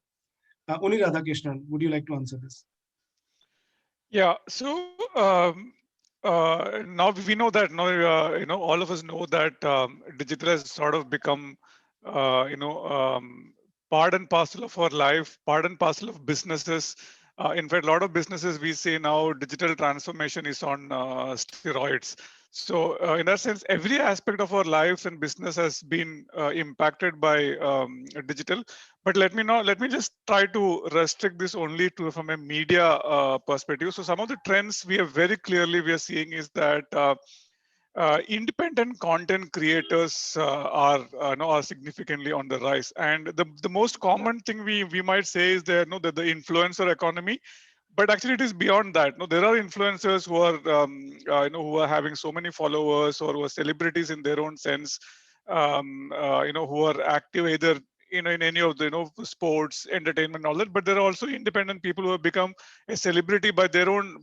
Uni Radhakrishnan, would you like to answer this? Yeah. So now we know that all of us know that digital has sort of become part and parcel of our life, part and parcel of businesses. In fact, a lot of businesses, we say now digital transformation is on steroids. So in that sense, every aspect of our lives and business has been impacted by digital. But let me just try to restrict this only to from a media perspective. So some of the trends we are seeing is that independent content creators are significantly on the rise, and the most common thing we might say is that the influencer economy, but actually it is beyond that. There are influencers who are who are having so many followers, or who are celebrities in their own sense, who are active either in any of the sports, entertainment, all that. But there are also independent people who have become a celebrity by their own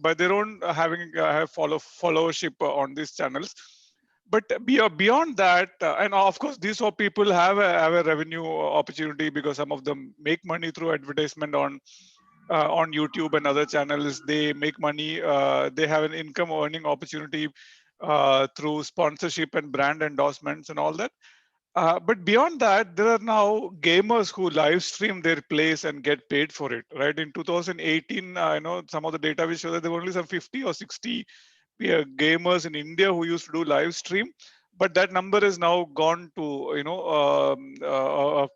having followership on these channels. But beyond that, and of course, these people have a revenue opportunity, because some of them make money through advertisement on YouTube and other channels. They make money. They have an income earning opportunity through sponsorship and brand endorsements and all that. But beyond that, there are now gamers who live stream their plays and get paid for it. Right? In 2018, some of the data will show that there were only some 50 or 60 gamers in India who used to do live stream, but that number has now gone to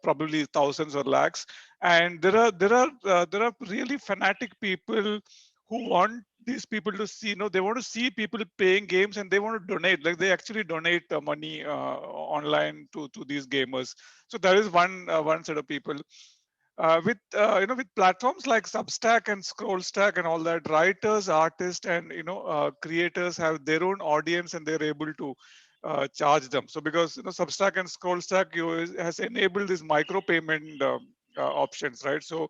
probably thousands or lakhs. And there are really fanatic people who want these people to see, they want to see people playing games, and they want to donate. Like, they actually donate money online to these gamers. So that is one set of people. with with platforms like Substack and Scrollstack and all that, writers, artists, and creators have their own audience, and they're able to charge them. So because Substack and Scrollstack has enabled this micro payment options, right? So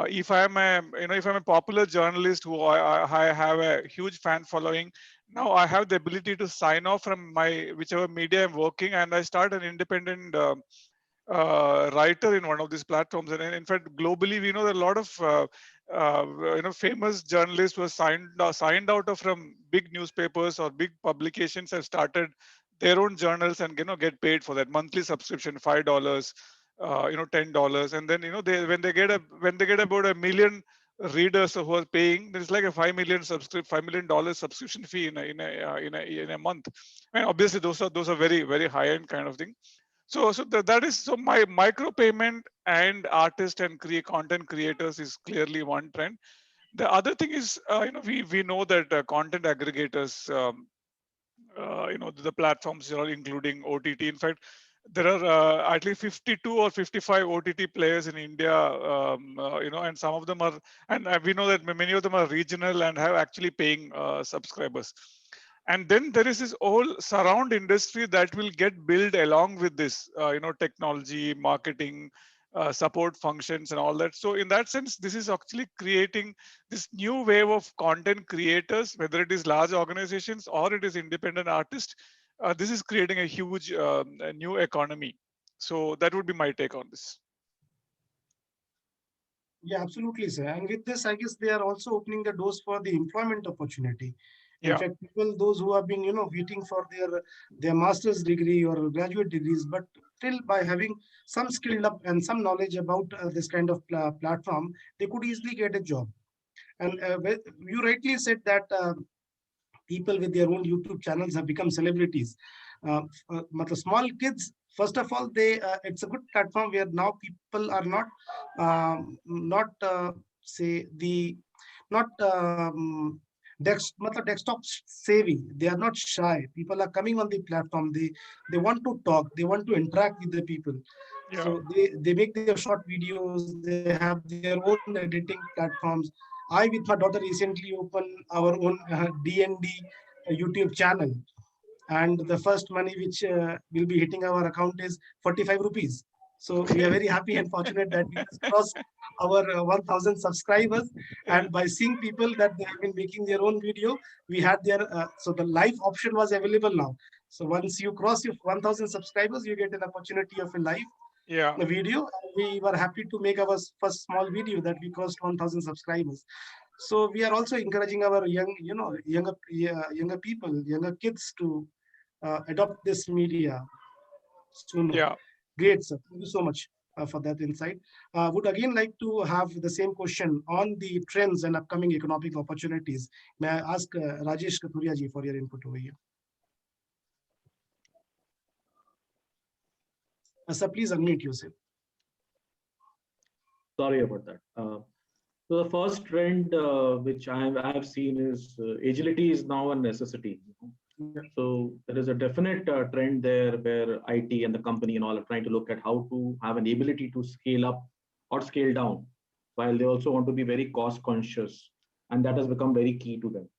if I'm a if I'm a popular journalist who I have a huge fan following, now I have the ability to sign off from my whichever media I'm working, and I start an independent writer in one of these platforms. And in fact, globally, we know that a lot of famous journalists who are signed out of from big newspapers or big publications have started their own journals and get paid for that monthly subscription, $5, $10, and then they when they get about 1 million readers who are paying, there's like a $5 million subscription fee in a month. And obviously, those are very, very high end kind of thing. So that is so my micro payment and artist and content creators is clearly one trend. The other thing is we know that content aggregators, the platforms are including OTT. In fact, there are at least 52 or 55 OTT players in India, and some of them are, and we know that many of them are regional and have actually paying subscribers. And then there is this whole surround industry that will get built along with this, technology, marketing, support functions and all that. So in that sense, this is actually creating this new wave of content creators, whether it is large organizations or it is independent artists. This is creating a huge a new economy. So that would be my take on this. Yeah, absolutely, sir. And with this, I guess they are also opening the doors for the employment opportunity. In fact, people, those who have been, waiting for their master's degree or graduate degrees, but still by having some skill up and some knowledge about this kind of platform, they could easily get a job. And you rightly said that people with their own YouTube channels have become celebrities. Small kids, first of all, it's a good platform where now people are desktop savvy. They are not shy. People are coming on the platform. They want to talk. They want to interact with the people. Yeah. So they make their short videos. They have their own editing platforms. I, with my daughter, recently opened our own D&D YouTube channel. And the first money which will be hitting our account is 45 rupees. So we are very happy and fortunate that we just crossed our 1,000 subscribers. And by seeing people that they have been making their own video, we had so the live option was available now. So once you cross your 1,000 subscribers, you get an opportunity of a live video. We were happy to make our first small video that we crossed 1,000 subscribers. So we are also encouraging our younger people, younger kids to adopt this media sooner. Yeah. Great, sir. Thank you so much for that insight. Would again like to have the same question on the trends and upcoming economic opportunities. May I ask Rajesh Kathuria ji for your input over here? Sir, please unmute yourself. Sorry about that. So the first trend which I have seen is agility is now a necessity. So there is a definite trend there where IT and the company and all are trying to look at how to have an ability to scale up or scale down, while they also want to be very cost conscious, and that has become very key to them.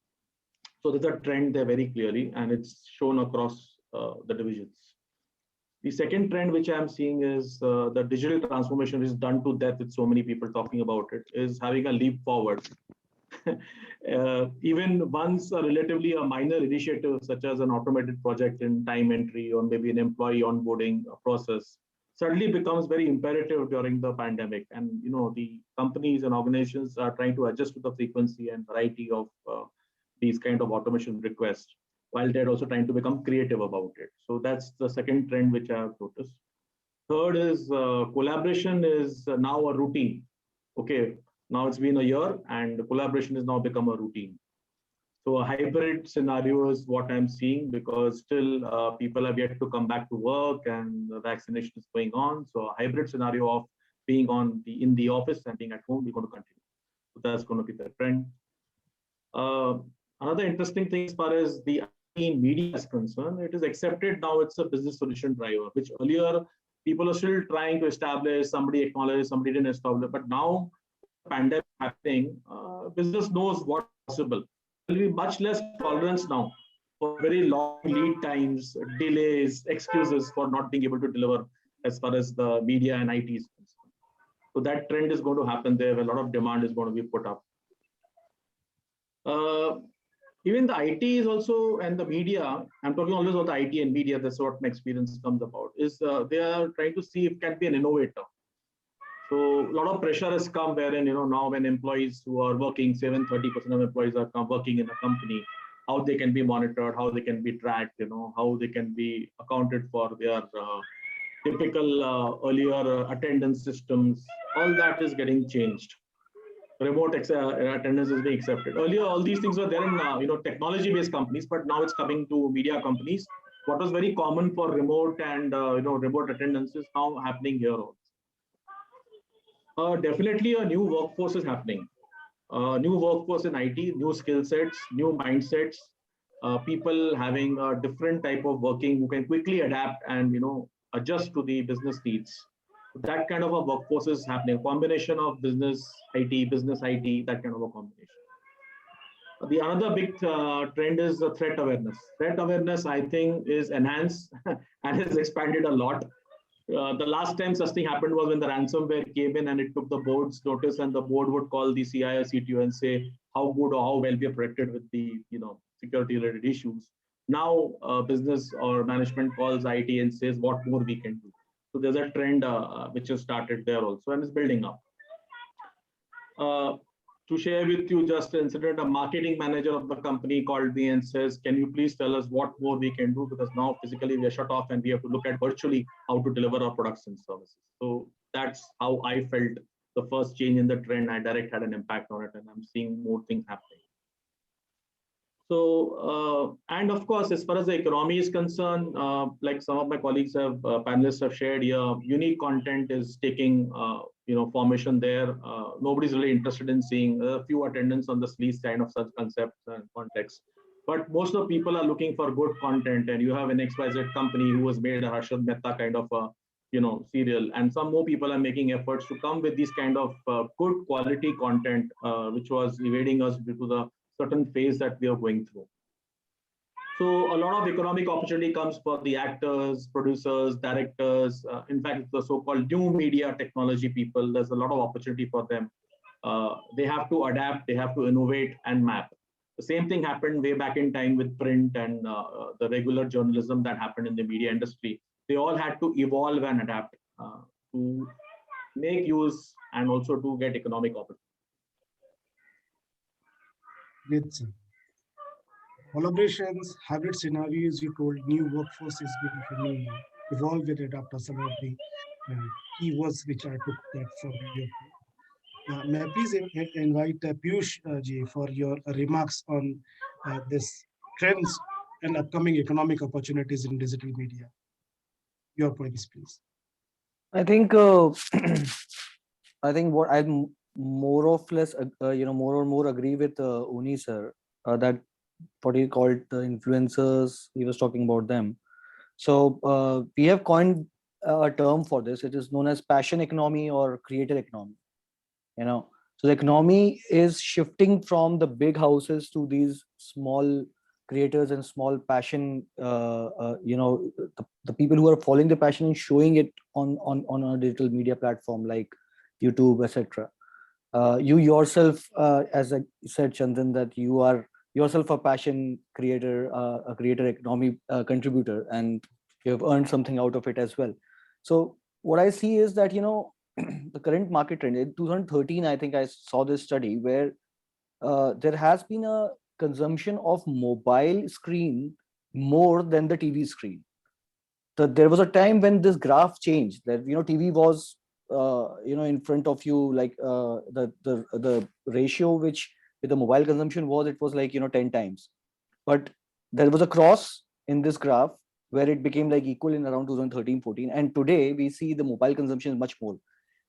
So there's a trend there very clearly, and it's shown across the divisions. The second trend which I'm seeing is the digital transformation is done to death with so many people talking about it, is having a leap forward. Even once a relatively a minor initiative such as an automated project in time entry or maybe an employee onboarding process suddenly becomes very imperative during the pandemic. And the companies and organizations are trying to adjust to the frequency and variety of these kind of automation requests, while they're also trying to become creative about it. So that's the second trend which I have noticed. Third is collaboration is now a routine. Okay, now it's been a year and collaboration has now become a routine. So a hybrid scenario is what I'm seeing, because still people have yet to come back to work and the vaccination is going on. So a hybrid scenario of being in the office and being at home, we're going to continue. So that's going to be the trend. Another interesting thing as far as the media is concerned, it is accepted now it's a business solution driver, which earlier People are still trying to establish, somebody acknowledged, somebody didn't establish. But now, pandemic happening, business knows what's possible. There will be much less tolerance now for very long lead times, delays, excuses for not being able to deliver as far as the media and IT is concerned. So that trend is going to happen there, where a lot of demand is going to be put up. Even the IT is also, and the media, I'm talking always about the IT and media, that's what my experience comes about, is they are trying to see if can be an innovator. So a lot of pressure has come wherein, now when employees who are working, 30% of employees are working in a company, how they can be monitored, how they can be tracked, how they can be accounted for their typical earlier attendance systems, all that is getting changed. Remote attendance is being accepted. Earlier, all these things were there in technology-based companies, but now it's coming to media companies. What was very common for remote and remote attendance is now happening here also. Definitely, a new workforce is happening. New workforce in IT, new skill sets, new mindsets. People having a different type of working who can quickly adapt and adjust to the business needs. That kind of a workforce is happening. A combination of business IT, that kind of a combination. The another big trend is threat awareness. Threat awareness, I think, is enhanced and has expanded a lot. The last time such thing happened was when the ransomware came in and it took the board's notice, and the board would call the CIO, CTO and say how good or how well we are protected with the security related issues. Now business or management calls IT and says what more we can do. So there's a trend which has started there also and is building up. To share with you just an incident, a marketing manager of the company called me and says, can you please tell us what more we can do? Because now physically we are shut off and we have to look at virtually how to deliver our products and services. So that's how I felt the first change in the trend. I direct had an impact on it, and I'm seeing more things happening. So, and of course, as far as the economy is concerned, like some of my colleagues have, panelists have shared here, unique content is taking, formation there. Nobody's really interested in seeing a few attendance on the sleaze kind of such concepts and context. But most of the people are looking for good content, and you have an XYZ company who has made a Harshad Mehta kind of a, serial, and some more people are making efforts to come with these kind of good quality content, which was evading us due to the certain phase that we are going through. So a lot of economic opportunity comes for the actors, producers, directors. In fact, the so-called new media technology people, there's a lot of opportunity for them. They have to adapt, they have to innovate and map. The same thing happened way back in time with print and the regular journalism that happened in the media industry. They all had to evolve and adapt to make use and also to get economic opportunity. Great, sir. Collaborations, hybrid scenarios, you told new workforces will coming, evolve and adapt are some of the keywords which I took that from your. May I please invite Piyush ji for your remarks on this trends and upcoming economic opportunities in digital media. Your points, please. I think I think what I'm more or less more or more agree with Uni sir that what he called the influencers, he was talking about them. So we have coined a term for this. It is known as passion economy or creator economy. So the economy is shifting from the big houses to these small creators and small passion, the people who are following the passion and showing it on a digital media platform like YouTube, etc. You yourself, as I said, Chandan, that you are yourself a passion creator, a creator economy contributor, and you have earned something out of it as well. So what I see is that, the current market trend in 2013, I think I saw this study where there has been a consumption of mobile screen more than the TV screen. So there was a time when this graph changed, that TV was in front of you, like the ratio which with the mobile consumption was, it was like 10 times, but there was a cross in this graph where it became like equal in around 2013-14, and today we see the mobile consumption is much more.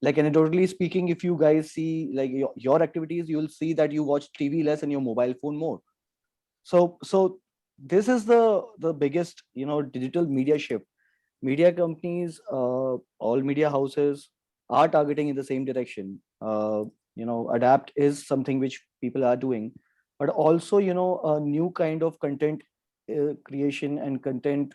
Like anecdotally speaking, if you guys see like your activities, you will see that you watch TV less and your mobile phone more. So this is the biggest digital media shift, media companies, all media houses are targeting in the same direction. Adapt is something which people are doing, but also, a new kind of content creation and content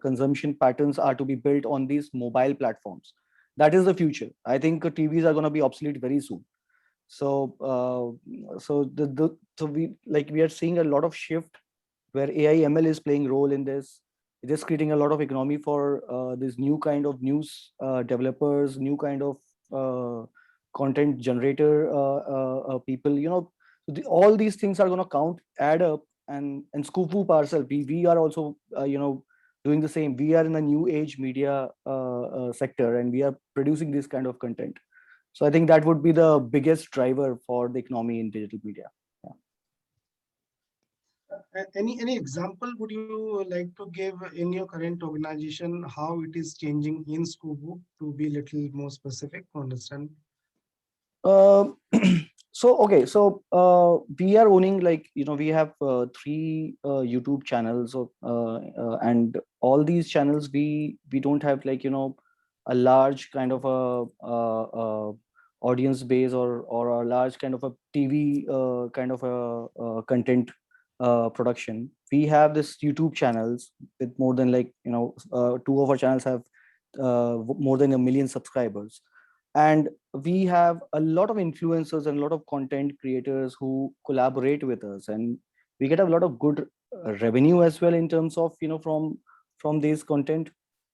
consumption patterns are to be built on these mobile platforms. That is the future. I think TVs are going to be obsolete very soon. So, we are seeing a lot of shift where AI ML is playing role in this. It is creating a lot of economy for this new kind of news developers, new kind of content generator people. All these things are going to add up, and scoop whoop ourselves. We are also doing the same. We are in a new age media sector, and we are producing this kind of content. So I think that would be the biggest driver for the economy in digital media. Any example would you like to give in your current organization how it is changing in Skubu, to be a little more specific to understand? So we are owning, we have 3 YouTube channels and all these channels we don't have a large kind of a audience base or a large kind of a TV kind of a content production. We have this YouTube channels with more than 2 of our channels have more than 1 million subscribers, and we have a lot of influencers and a lot of content creators who collaborate with us, and we get a lot of good revenue as well in terms of from this content.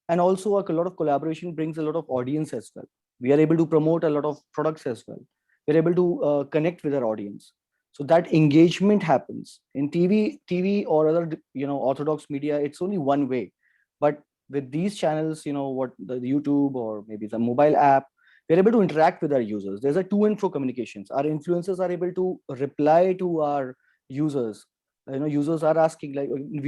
And also a lot of collaboration brings a lot of audience as well. We are able to promote a lot of products as well. We're able to connect with our audience, so that engagement happens. In TV or other orthodox media, it's only one way. But with these channels, what the YouTube or maybe the mobile app, we're able to interact with our users. There's a to and fro communications. Our influencers are able to reply to our users. Users are asking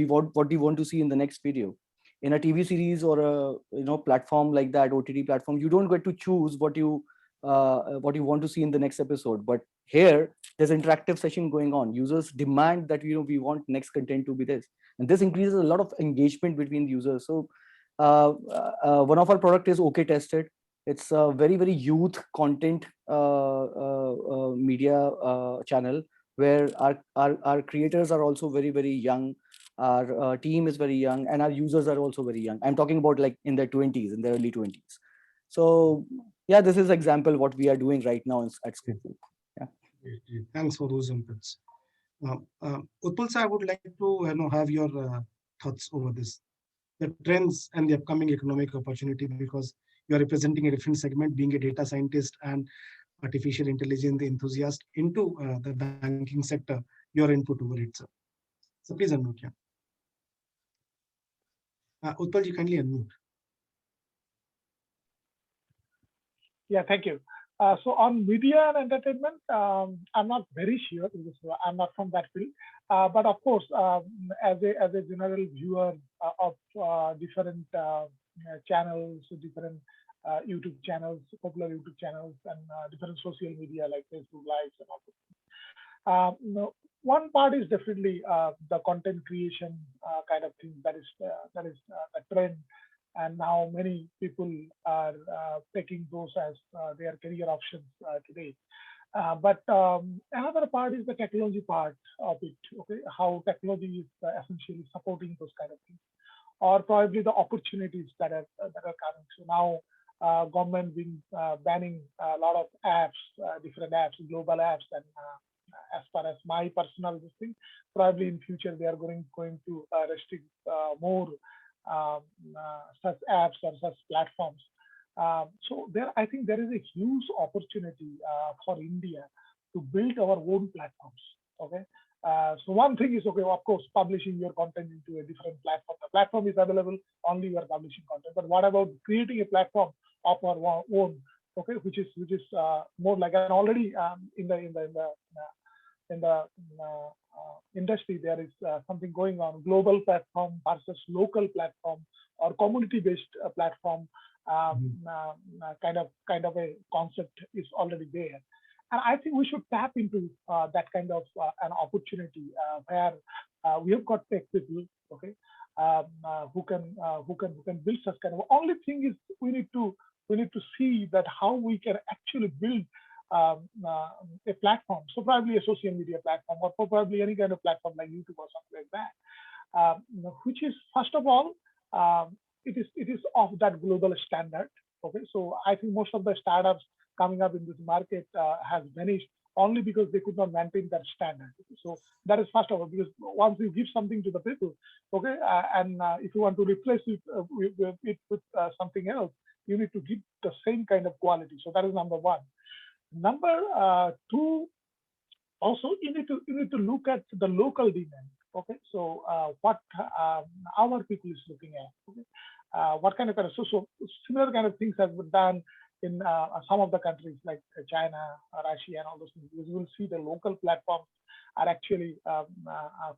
what do you want to see in the next video? In a TV series or a platform like that, OTT platform, you don't get to choose what you want to see in the next episode. But here, there's interactive session going on. Users demand that we want next content to be this, and this increases a lot of engagement between users. So one of our product is OK Tested. It's a very, very youth content media channel where our creators are also very, very young. Our team is very young, and our users are also very young. I'm talking about in their 20s, in their early 20s. So yeah, this is example what we are doing right now at Skubu. Yeah. Thanks for those inputs. Utpal sir, I would like to have your thoughts over this, the trends and the upcoming economic opportunity, because you are representing a different segment, being a data scientist and artificial intelligence enthusiast into the banking sector. Your input over it, sir. So please unmute. Utpal ji, kindly unmute. Yeah, thank you. So on media and entertainment, I'm not very sure because I'm not from that field. But of course, as a general viewer of different channels, different YouTube channels, popular YouTube channels, and different social media like Facebook Lives and all that. One part is definitely the content creation kind of thing that is a trend. And now many people are taking those as their career options today. But another part is the technology part of it. Okay, how technology is essentially supporting those kind of things, or probably the opportunities that are coming. So now government been banning a lot of apps, different apps, global apps, and as far as my personal thing, probably in future they are going to restrict more such apps or such platforms. So I think there is a huge opportunity for India to build our own platforms. Okay. So one thing is, okay, of course, publishing your content into a different platform. The platform is available, only you are publishing content. But what about creating a platform of our own? Okay, which is more like an already in the industry, there is something going on: global platform versus local platform or community-based platform. Kind of a concept is already there, and I think we should tap into that kind of an opportunity where we have got tech people. Okay, who can build such kind of. Only thing is we need to see that how we can actually build a platform. So probably a social media platform, or probably any kind of platform like YouTube or something like that, which is first of all it is of that global standard. Okay, so I think most of the startups coming up in this market has vanished only because they could not maintain that standard. So that is first of all, because once you give something to the people, okay, and if you want to replace it with something else, you need to give the same kind of quality. So that is number one. Number two, also you need to look at the local demand. Okay, so what our people is looking at. Okay, what kind of so similar kind of things have been done in some of the countries like China, Russia, and all those things. You will see the local platforms are actually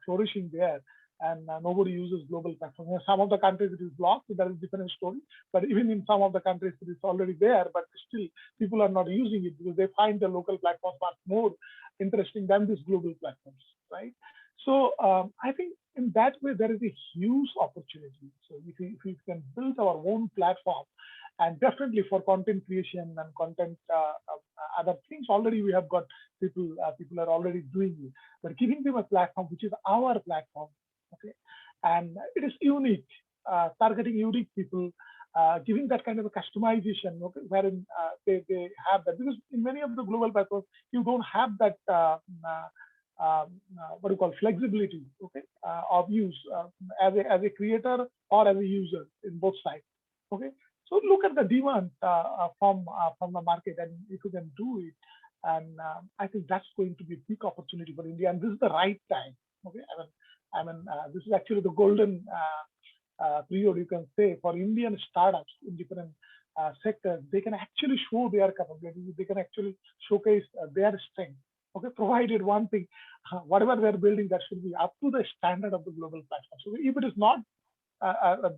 flourishing there, and nobody uses global platforms. In some of the countries it is blocked, so that is a different story. But even in some of the countries it is already there, but still people are not using it because they find the local platforms much more interesting than these global platforms, right? So I think in that way there is a huge opportunity. So if we can build our own platform, and definitely for content creation and content other things, already we have got people are already doing it, but giving them a platform which is our platform, okay, and it is unique, targeting unique people, giving that kind of a customization, okay, wherein they have that, because in many of the global platforms you don't have that what do you call flexibility, okay, of use as a creator or as a user in both sides, okay. So look at the demand from the market, and if you can do it, and I think that's going to be a big opportunity for India, and this is the right time. Okay, I mean, this is actually the golden period, you can say, for Indian startups in different sectors. They can actually show their capabilities. They can actually showcase their strength. Okay, provided one thing, whatever they're building, that should be up to the standard of the global platform. So if it is not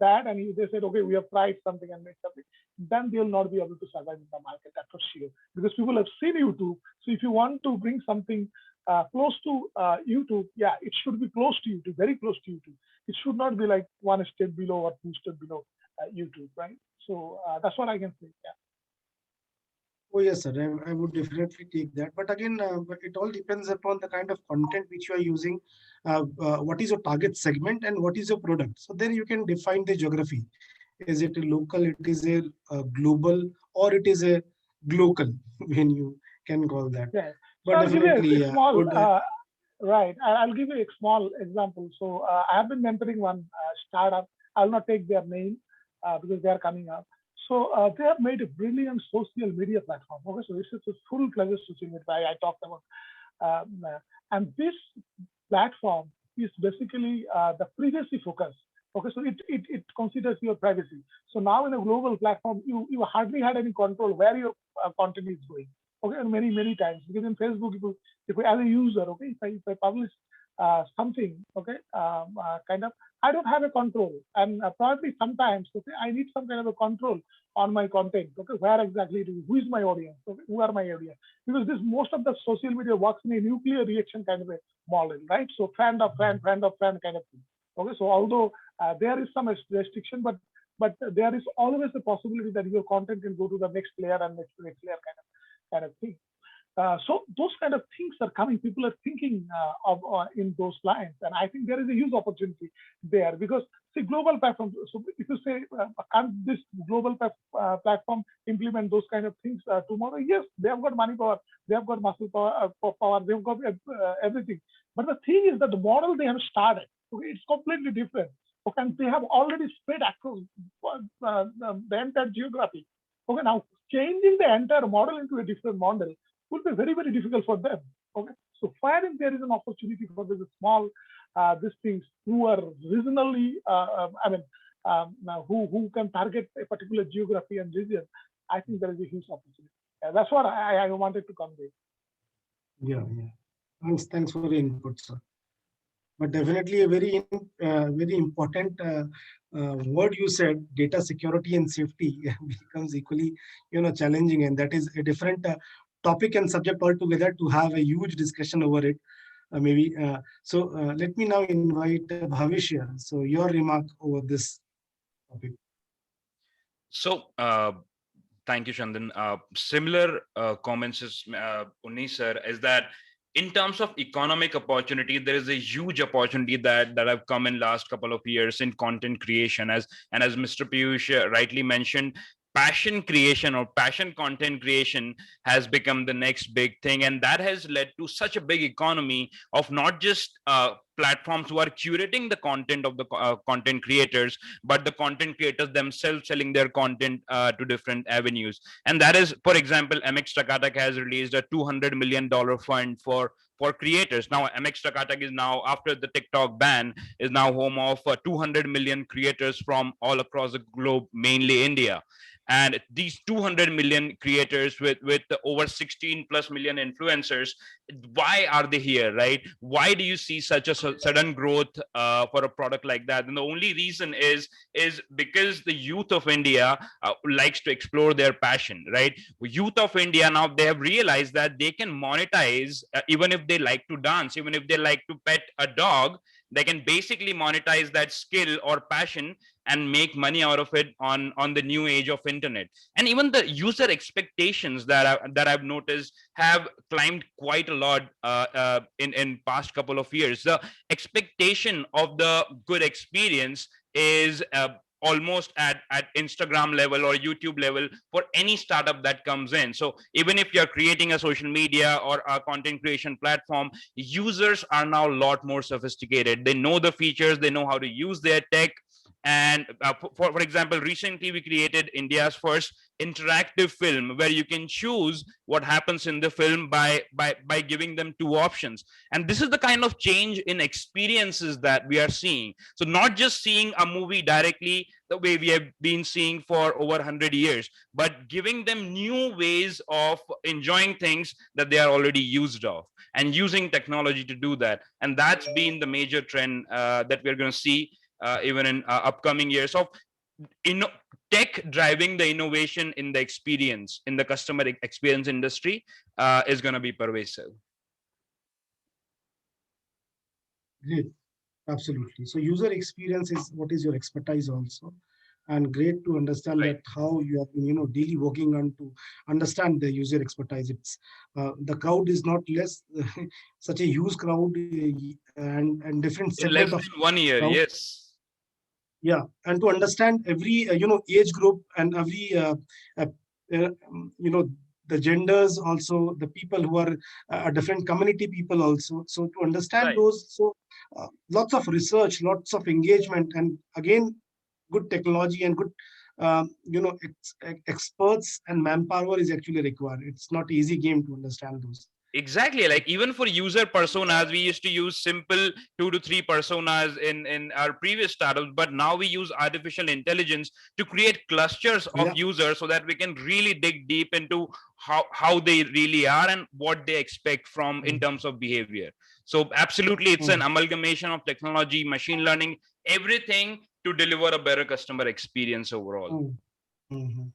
that, and they said, okay, we have tried something and made something, then they'll not be able to survive in the market, that's for sure. Because people have seen YouTube. So if you want to bring something close to YouTube, yeah, it should be close to YouTube, very close to YouTube. It should not be like one step below or two steps below YouTube, right? So that's what I can say. Yeah. Oh yes, sir. I would definitely take that. But again, it all depends upon the kind of content which you are using. What is your target segment and what is your product? So then you can define the geography. Is it a local? It is a global, or it is a global, when you can call that. Yeah. But So definitely, a small, right. I'll give you a small example. So I have been mentoring one startup. I'll not take their name because they are coming up. So they have made a brilliant social media platform. Okay, so this is a full-fledged social media I talked about, and this platform is basically the privacy focus. Okay, so it considers your privacy. So now in a global platform, you hardly had any control where your content is going. Okay, and many times, because in Facebook, if as a user, okay, if I publish something, okay, kind of, I don't have a control, and probably sometimes, okay, I need some kind of a control on my content. Okay, where exactly it is, who is my audience, okay, who are my audience, because this most of the social media works in a nuclear reaction kind of a model, right? So friend of friend kind of thing. Okay, so although there is some restriction, but there is always a possibility that your content can go to the next layer and next layer kind of thing. So those kind of things are coming. People are thinking of in those lines, and I think there is a huge opportunity there, because see, global platform. So if you say, can't this global platform implement those kind of things tomorrow? Yes, they have got money power, they have got muscle power, they've got everything. But the thing is that the model they have started, okay, it's completely different. Okay, and they have already spread across the entire geography. Okay, now changing the entire model into a different model would be very, very difficult for them. Okay, so wherein there is an opportunity for the small these things who are regionally, who can target a particular geography and region, I think there is a huge opportunity. That's what I wanted to convey. Yeah. Thanks for the input, sir. But definitely a very important word you said, data security and safety becomes equally, challenging, and that is a different topic and subject altogether to have a huge discussion over it. maybe. Let me now invite Bhavishya. So your remark over this topic. So, thank you, Chandan. Similar comments as Unni sir, is that in terms of economic opportunity, there is a huge opportunity that have come in last couple of years in content creation. As Mr. Piyush rightly mentioned, passion creation or passion content creation has become the next big thing, and that has led to such a big economy of not just platforms who are curating the content of the content creators, but the content creators themselves selling their content to different avenues. And that is, for example, MX Takatak has released a $200 million fund for creators. Now, MX Takatak is now, after the TikTok ban, is now home of 200 million creators from all across the globe, mainly India. And these 200 million creators with over 16 plus million influencers, why are they here, right? Why do you see such a sudden growth for a product like that? And the only reason is because the youth of India likes to explore their passion, right? Youth of India now, they have realized that they can monetize, even if they like to dance, even if they like to pet a dog, they can basically monetize that skill or passion and make money out of it on the new age of internet. And even the user expectations that I've noticed have climbed quite a lot in past couple of years. The expectation of the good experience is almost at Instagram level or YouTube level for any startup that comes in. So even if you're creating a social media or a content creation platform, users are now a lot more sophisticated. They know the features, they know how to use their tech. And for example, recently we created India's first interactive film where you can choose what happens in the film by giving them two options. And this is the kind of change in experiences that we are seeing. So not just seeing a movie directly the way we have been seeing for over 100 years, but giving them new ways of enjoying things that they are already used of, and using technology to do that. And that's been the major trend that we're going to see even in upcoming years of tech driving the innovation in the experience, in the customer experience industry is going to be pervasive. Great, absolutely. So user experience is what is your expertise also, and great to understand that how you have been, daily working on to understand the user expertise. It's the crowd is not less, such a huge crowd and different In less segment of than 1 year, crowd. yes. Yeah, and to understand every age group and every uh, the genders also, the people who are different community people also. So to understand Right. those, so lots of research, lots of engagement, and again, good technology and good experts and manpower is actually required. It's not easy game to understand those. Exactly. Like even for user personas, we used to use simple 2 to 3 personas in our previous startups, but now we use artificial intelligence to create clusters of users so that we can really dig deep into how they really are and what they expect from in terms of behavior. So absolutely, it's an amalgamation of technology, machine learning, everything to deliver a better customer experience overall. And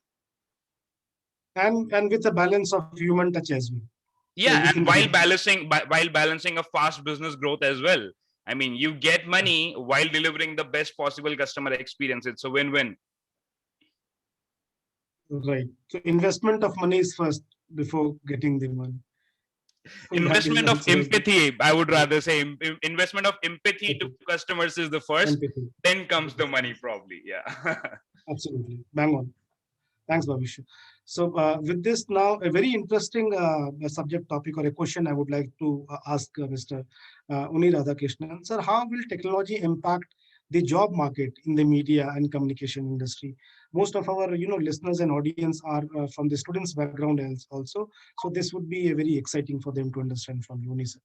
with a balance of human touch as well. Yeah, and while balancing a fast business growth as well. I mean, you get money while delivering the best possible customer experience. It's a win-win. Right. So investment of money is first before getting the money. Investment of empathy, I would rather say. Investment of empathy to customers is the first. Empathy. Then comes the money, probably. Yeah. Absolutely. Bang on. Thanks, Bhavish. So with this now, a very interesting subject topic or a question I would like to ask Mr. Uni Radhakrishnan. Sir, how will technology impact the job market in the media and communication industry? Most of our listeners and audience are from the students' background also. So this would be very exciting for them to understand from Uni, sir.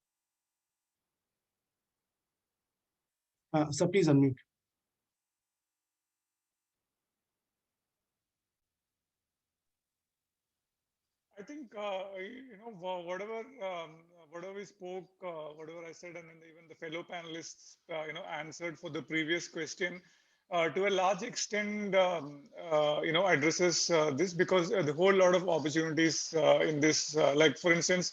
Sir, please unmute. I think whatever we spoke, whatever I said, and even the fellow panelists answered for the previous question, to a large extent addresses this, because the whole lot of opportunities in this, like for instance,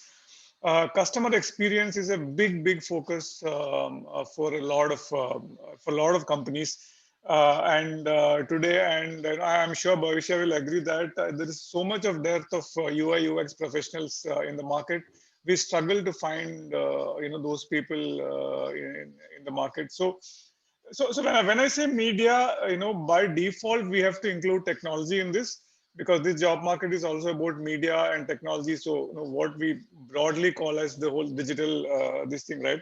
customer experience is a big focus for a lot of companies. Today, and I'm sure Bhavisha will agree that there is so much of dearth of UI UX professionals in the market. We struggle to find those people in the market. So when I say media, by default we have to include technology in this, because this job market is also about media and technology. So what we broadly call as the whole digital this thing, right?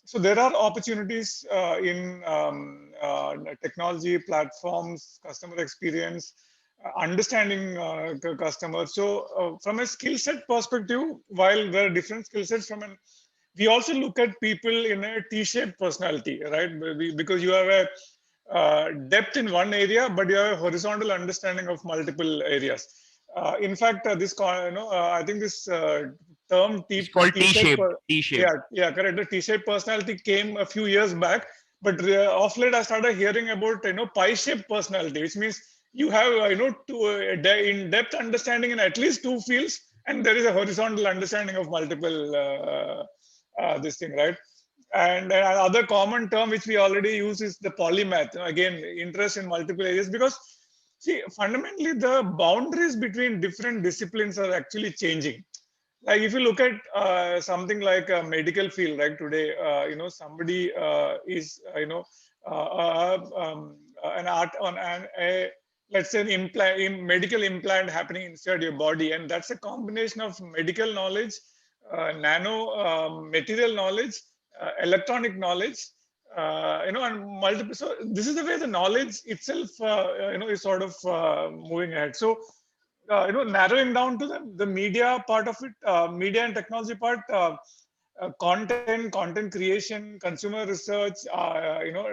So there are opportunities in technology platforms, customer experience, understanding customers. So from a skill set perspective, while there are different skill sets, we also look at people in a T-shaped personality, right? Because you have a depth in one area, but you have a horizontal understanding of multiple areas. In fact, I think this term called T-shaped. T-shaped. Yeah, correct. The T-shaped personality came a few years back, but of late I started hearing about pie-shaped personality, which means you have in-depth understanding in at least two fields, and there is a horizontal understanding of multiple this thing, right? And another common term which we already use is the polymath. Again, interest in multiple areas, because see, fundamentally the boundaries between different disciplines are actually changing. Like if you look at something like a medical field, right? Today, somebody is an art on let's say an implant, medical implant happening inside your body, and that's a combination of medical knowledge, nano material knowledge, electronic knowledge, and multiple. So this is the way the knowledge itself, is sort of moving ahead. So, narrowing down to the media part of it, media and technology part, content creation, consumer research,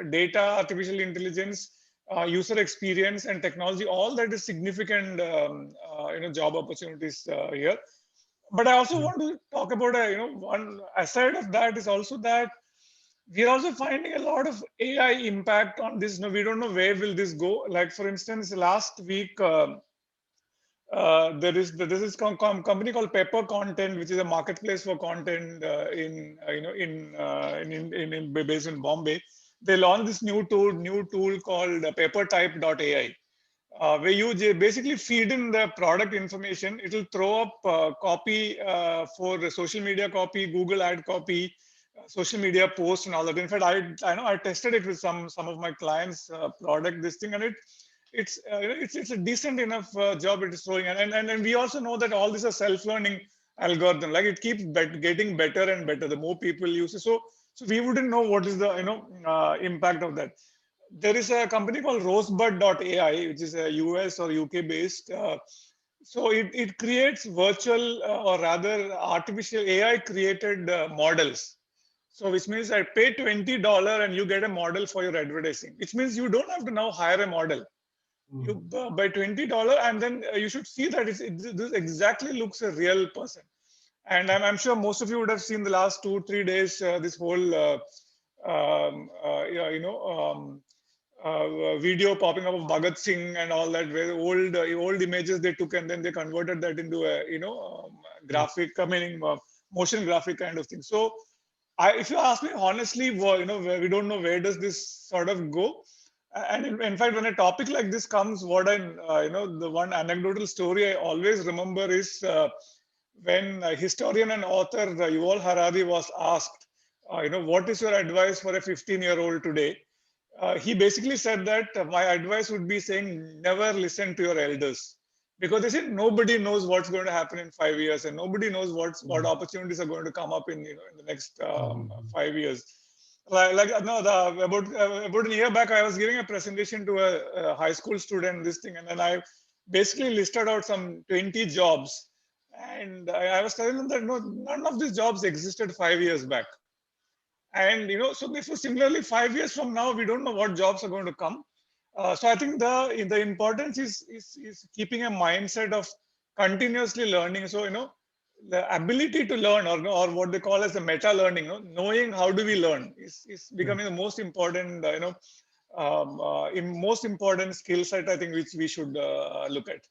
data, artificial intelligence, user experience, and technology. All that is significant, job opportunities here. But I also want to talk about one aside of that is also that we are also finding a lot of AI impact on this. We don't know where will this go. Like for instance, last week there is this company called Pepper Content, which is a marketplace for content based in Bombay. They launched this new tool called PepperType.ai. Where you basically feed in the product information. It will throw up copy for the social media copy, Google ad copy, social media posts, and all that. In fact, I know I tested it with some of my clients' product this thing, and it's a decent enough job it is throwing. And we also know that all this is self-learning algorithm. Like it keeps getting better and better the more people use it. So we wouldn't know what is the impact of that. There is a company called Rosebud.ai, which is a US or UK based. So it creates virtual or rather artificial AI created models. So which means I pay $20 and you get a model for your advertising, which means you don't have to now hire a model. You by $20, and then you should see that this exactly looks a real person. And I'm sure most of you would have seen the last 2-3 days this whole video popping up of Bhagat Singh and all that, where old images they took and then they converted that into a graphic, motion graphic kind of thing. So if you ask me honestly, we don't know where does this sort of go. And in fact, when a topic like this comes, what the one anecdotal story I always remember is when historian and author Yuval Harari was asked, what is your advice for a 15-year-old today? He basically said that my advice would be saying, never listen to your elders. Because they said nobody knows what's going to happen in 5 years, and nobody knows what opportunities are going to come up in the next 5 years. About a year back, I was giving a presentation to a high school student, this thing, and then I basically listed out some 20 jobs, and I was telling them that none of these jobs existed 5 years back. And so therefore, similarly, 5 years from now, we don't know what jobs are going to come. So I think the importance is keeping a mindset of continuously learning. So the ability to learn, or what they call as the meta learning, knowing how do we learn is becoming the most important most important skill set, I think, which we should look at.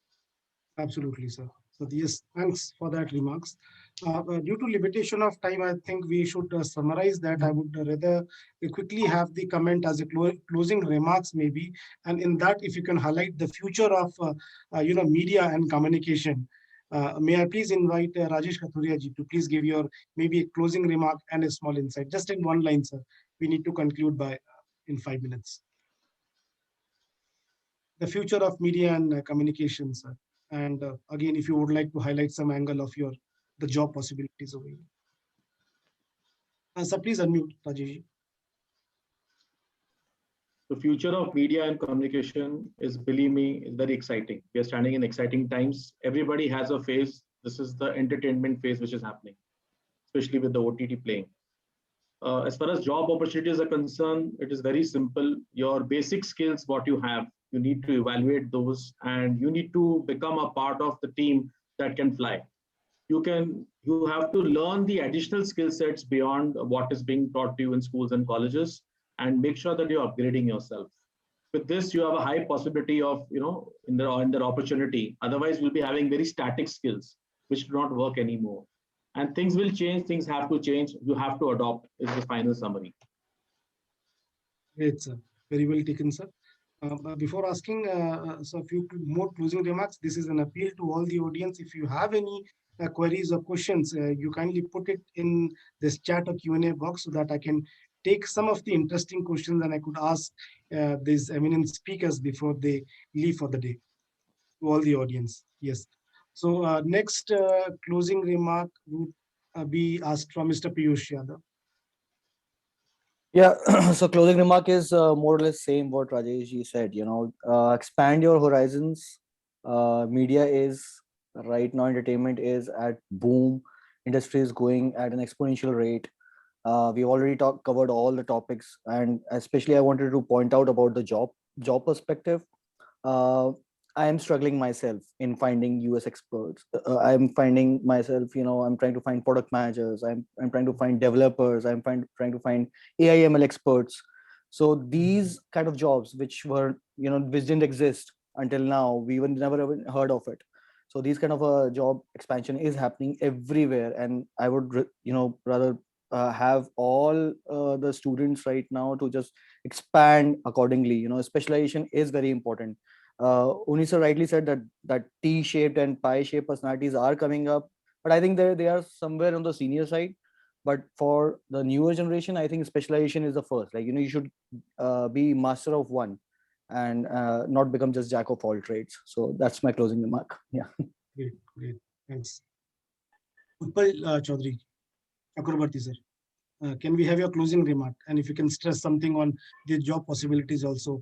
Absolutely, sir. So yes, thanks for that remarks. Due to limitation of time, I think we should summarize that. I would rather quickly have the comment as a closing remarks maybe, and in that, if you can highlight the future of media and communication. May I please invite Rajesh Kathuria ji to please give your maybe a closing remark and a small insight, just in one line, sir. We need to conclude by in 5 minutes. The future of media and communication, sir. And again, if you would like to highlight some angle of the job possibilities over here. Sir, please unmute, Rajesh. The future of media and communication is, believe me, is very exciting. We are standing in exciting times. Everybody has a phase. This is the entertainment phase which is happening, especially with the OTT playing. As far as job opportunities are concerned, it is very simple. Your basic skills, what you have, you need to evaluate those, and you need to become a part of the team that can fly. You have to learn the additional skill sets beyond what is being taught to you in schools and colleges, and make sure that you're upgrading yourself. With this, you have a high possibility of, in their opportunity. Otherwise, we'll be having very static skills, which do not work anymore. And things will change, things have to change. You have to adopt is the final summary. Great, sir. Very well taken, sir. Before asking so a few more closing remarks, this is an appeal to all the audience. If you have any queries or questions, you kindly put it in this chat or Q&A box so that I can take some of the interesting questions and I could ask these eminent speakers before they leave for the day. To all the audience, yes. So next closing remark would be asked from Mr. Piyush Yadav. Yeah, so closing remark is more or less same what Rajesh ji said, expand your horizons. Media is right now, entertainment is at boom. Industry is going at an exponential rate. We already covered all the topics, and especially I wanted to point out about the job perspective. I am struggling myself in finding US experts. I'm finding myself, I'm trying to find product managers. I'm trying to find developers. I'm trying to find AI ML experts. So these kind of jobs, which were, which didn't exist until now, we were never even heard of it. So these kind of a job expansion is happening everywhere, and I would, rather have all the students right now to just expand accordingly. Specialization is very important. Unisa rightly said that T-shaped and pie-shaped personalities are coming up, but I think they are somewhere on the senior side. But for the newer generation, I think specialization is the first. You should be master of one and not become just jack of all trades. So that's my closing remark. Yeah. Great. Thanks. Utpal Chaudhary, Chakrabarti sir. Can we have your closing remark? And if you can stress something on the job possibilities also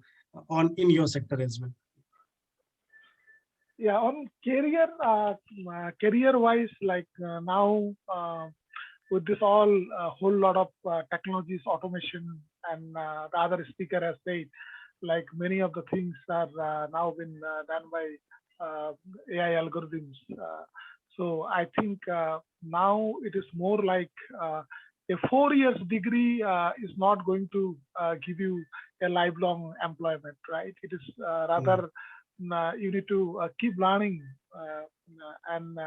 in your sector as well. Yeah, on career wise, now with this whole lot of technologies, automation, and the other speaker has said, many of the things are now been done by AI algorithms. So I think now it is more like a 4 years degree is not going to give you a lifelong employment, right? It is rather you need to keep learning, and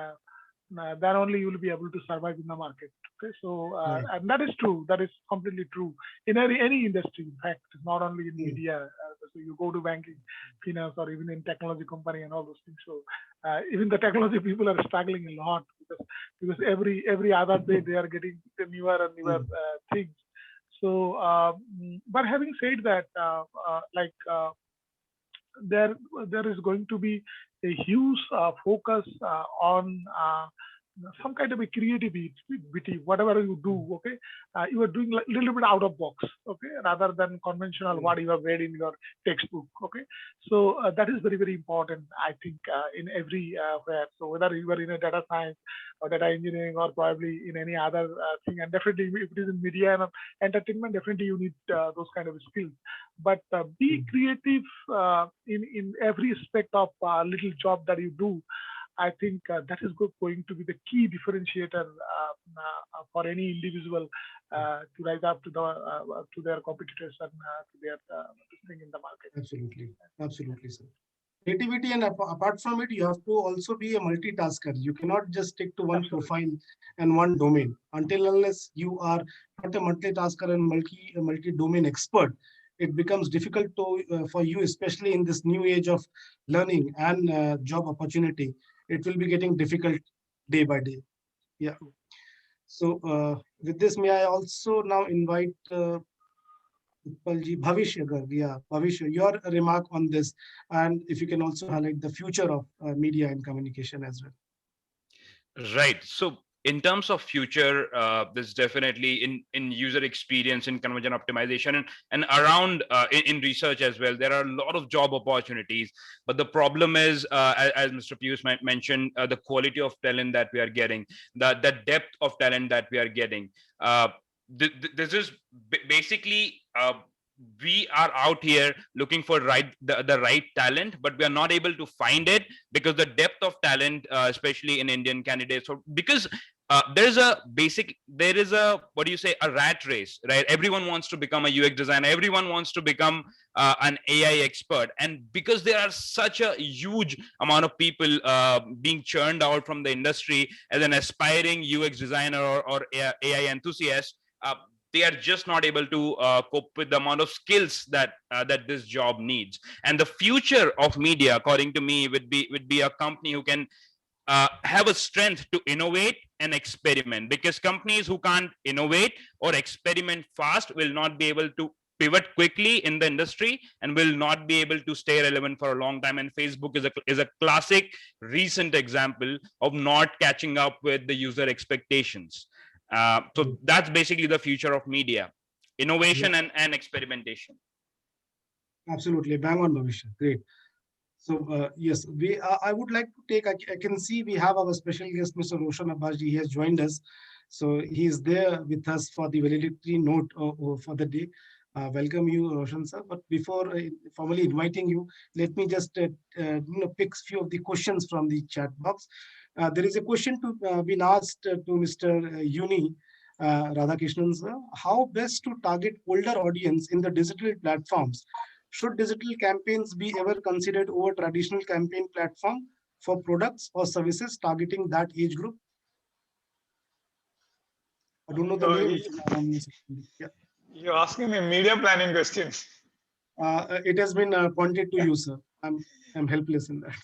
then only you will be able to survive in the market. Okay, so and that is true. That is completely true in any industry. In fact, not only in media. So you go to banking, finance, or even in technology company and all those things. So even the technology people are struggling a lot because every other day they are getting the newer and newer things. So, but having said that, there is going to be a huge focus on some kind of a creativity, whatever you do. Okay, you are doing a little bit out of box. Okay, rather than conventional what you have read in your textbook. Okay, so that is very, very important, I think, in every where. So whether you are in a data science or data engineering or probably in any other thing, and definitely if it is in media and entertainment, definitely you need those kind of skills. But be creative in every aspect of little job that you do. I think that is going to be the key differentiator for any individual to rise up to their competitors and to their thing in the market. Absolutely, sir. creativity, and apart from it, you have to also be a multitasker. You cannot just stick to one profile and one domain. Until unless you are not a multitasker and multi-domain expert, it becomes difficult to for you, especially in this new age of learning and job opportunity. It will be getting difficult day by day. Yeah. So with this, may I also now invite Bhavish, yeah, Bhavish, your remark on this, and if you can also highlight the future of media and communication as well. Right. So in terms of future, there's definitely in user experience, in conversion optimization, and around in research as well. There are a lot of job opportunities, but the problem is, as Mr. Pius mentioned, the quality of talent that we are getting, the depth of talent that we are getting. This is basically. We are out here looking for the right talent, but we are not able to find it because the depth of talent, especially in Indian candidates, or because there is a what do you say, a rat race, right? Everyone wants to become a UX designer, everyone wants to become an AI expert, and because there are such a huge amount of people being churned out from the industry as an aspiring UX designer or AI enthusiast, they are just not able to cope with the amount of skills that this job needs. And the future of media, according to me, would be a company who can have a strength to innovate and experiment, because companies who can't innovate or experiment fast will not be able to pivot quickly in the industry and will not be able to stay relevant for a long time. And Facebook is a classic recent example of not catching up with the user expectations. So that's basically the future of media: innovation and experimentation. Absolutely, bang on, Bhavishya. Great. So yes, I would like to take. I can see we have our special guest, Mr. Roshan Abbas. He has joined us, so he is there with us for the validity note for the day. Welcome you, Roshan sir. But before formally inviting you, let me just pick few of the questions from the chat box. There is a question to been asked to Mr. Uni Radhakrishnan sir. How best to target older audience in the digital platforms? Should digital campaigns be ever considered over traditional campaign platform for products or services targeting that age group? I don't know the name. Yeah. You're asking me media planning questions. It has been pointed to you, sir. I'm helpless in that.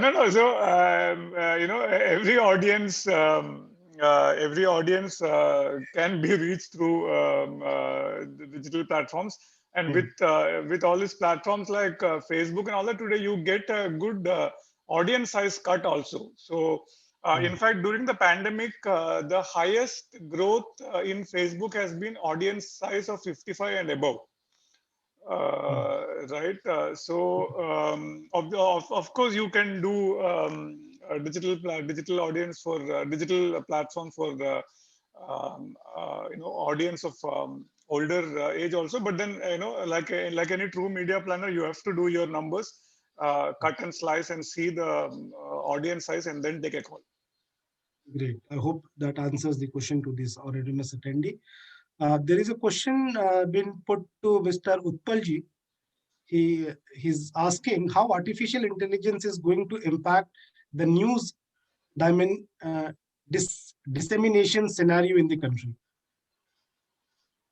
No. So every audience can be reached through the digital platforms, and with all these platforms like Facebook and all that, today you get a good audience size cut also. So in fact, during the pandemic, the highest growth in Facebook has been audience size of 55 and above. Right. Of course, you can do a digital audience for digital platform for the audience of older age also. But then like any true media planner, you have to do your numbers, cut and slice, and see the audience size, and then take a call. Great. I hope that answers the question to this Aureadiness attendee. There is a question been put to Mr. Utpalji. He's asking how artificial intelligence is going to impact the news dissemination scenario in the country.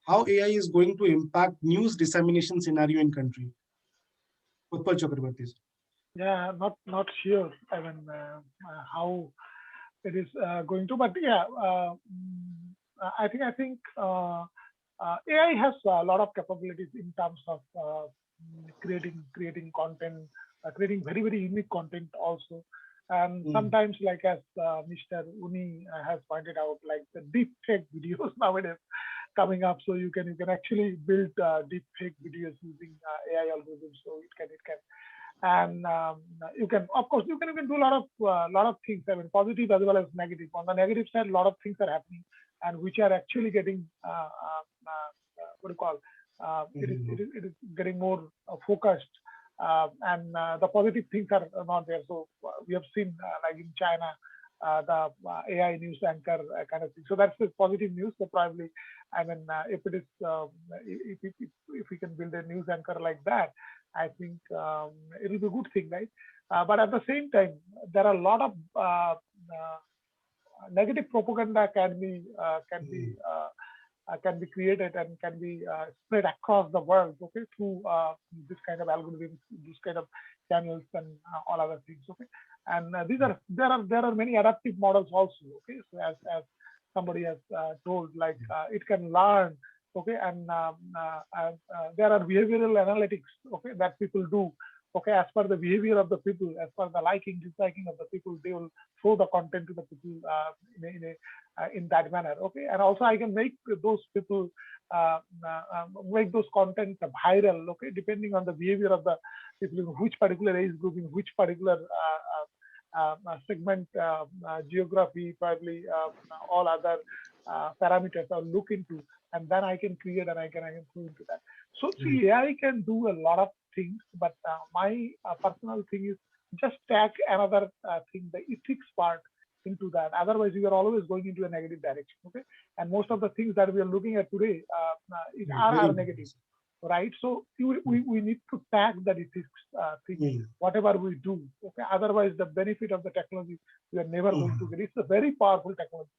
How AI is going to impact news dissemination scenario in country. Utpal Chakrabarti. Yeah, not sure. I mean, how it is going to, but yeah, I think AI has a lot of capabilities in terms of creating content, creating very unique content also. And sometimes, like as Mr. Uni has pointed out, like the deep fake videos nowadays coming up, so you can actually build deep fake videos using AI algorithms. So it can. And you can, of course, you can do a lot of things. I mean, positive as well as negative. On the negative side, a lot of things are happening, and which are actually getting what do you call? It is getting more focused, and the positive things are not there. So we have seen like in China, the AI news anchor kind of thing. So that's the positive news. So probably, I mean, if it is, if we can build a news anchor like that, I think it will be a good thing, right? But at the same time, there are a lot of negative propaganda can be created and can be spread across the world, okay, through this kind of algorithms, this kind of channels, and all other things, okay. And there are many adaptive models also, okay. So as somebody has told, like it can learn, okay, and there are behavioral analytics, okay, that people do. Okay, as per the behavior of the people, as per the liking, disliking of the people, they will show the content to the people in that manner. Okay, and also I can make those people make those content viral. Okay, depending on the behavior of the people in which particular age group, in which particular segment, geography, probably all other parameters I'll look into, and then I can create and I can go into that. So see, AI can do a lot of things, but my personal thing is just tag another thing, the ethics part into that. Otherwise, we are always going into a negative direction. Okay, and most of the things that we are looking at today are negative, right? So we need to tag that ethics thing, whatever we do. Okay, otherwise the benefit of the technology we are never going to get. It's a very powerful technology.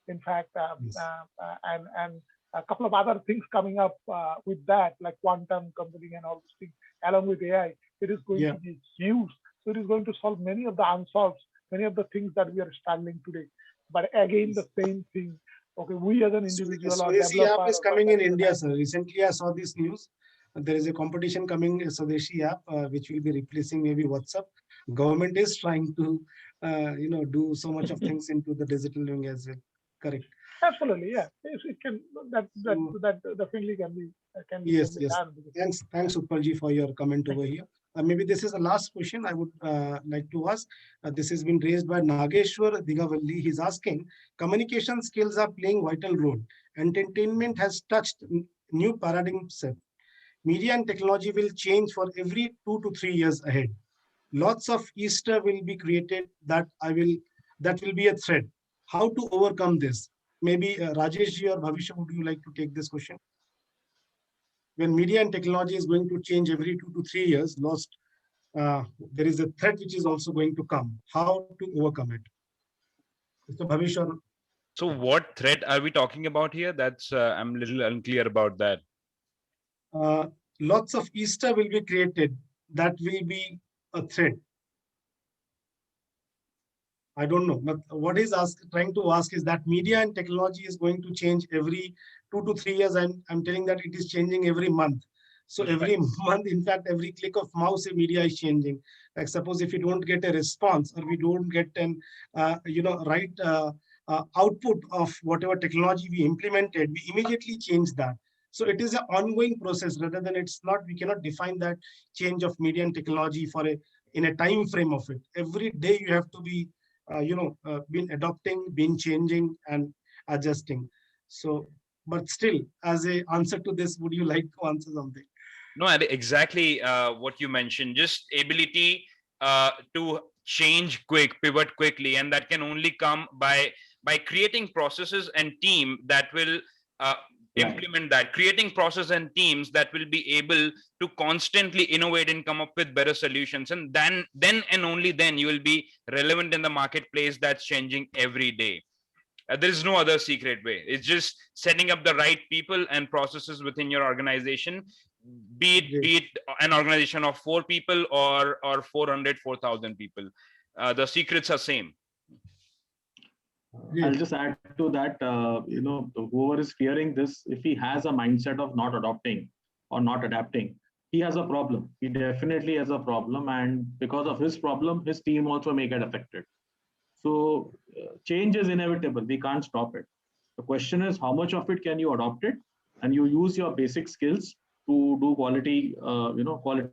In fact, and a couple of other things coming up with that, like quantum computing and all those things, along with AI, it is going to be huge. So it is going to solve many of the unsolved, many of the things that we are struggling today. But again, the same thing. Okay, we as an individual or Swadeshi developer app is coming in India, sir. Recently, I saw this news. There is a competition coming, a Swadeshi app, which will be replacing maybe WhatsApp. Government is trying to, do so much of things into the digital wing as well. Correct. Absolutely, yeah. It can that definitely can be Yes. done. Thanks, Utpalji, for your comment over here. Maybe this is the last question I would like to ask. This has been raised by Nageshwar Digavalli. He's asking, communication skills are playing vital role. Entertainment has touched new paradigm set. Media and technology will change for every 2 to 3 years ahead. Lots of Easter will be created that will be a threat. How to overcome this? Maybe Rajesh or Bhavisha, would you like to take this question? When media and technology is going to change every 2 to 3 years, there is a threat which is also going to come. How to overcome it? Mr. Bhavisha. So what threat are we talking about here? That's I'm a little unclear about that. Lots of Easter will be created. That will be a threat. I don't know. But what he's trying to ask is that media and technology is going to change every 2 to 3 years. I'm telling that it is changing every month. So every month, in fact, every click of mouse, media is changing. Like suppose if we don't get a response or we don't get an, right output of whatever technology we implemented, we immediately change that. So it is an ongoing process rather than we cannot define that change of media and technology in a time frame of it. Every day you have to be been adopting, been changing and adjusting. So, but still, as a answer to this, would you like to answer something? No, exactly what you mentioned. Just ability to change pivot quickly, and that can only come by creating processes and team that will implement that, creating process and teams that will be able to constantly innovate and come up with better solutions, and then and only then you will be relevant in the marketplace that's changing every day. There is no other secret way. It's just setting up the right people and processes within your organization, be it an organization of 4 people or 4,000 people. The secrets are same. I'll just add to that, whoever is hearing this, if he has a mindset of not adopting or not adapting, he has a problem. He definitely has a problem. And because of his problem, his team also may get affected. So change is inevitable. We can't stop it. The question is, how much of it can you adopt it? And you use your basic skills to do quality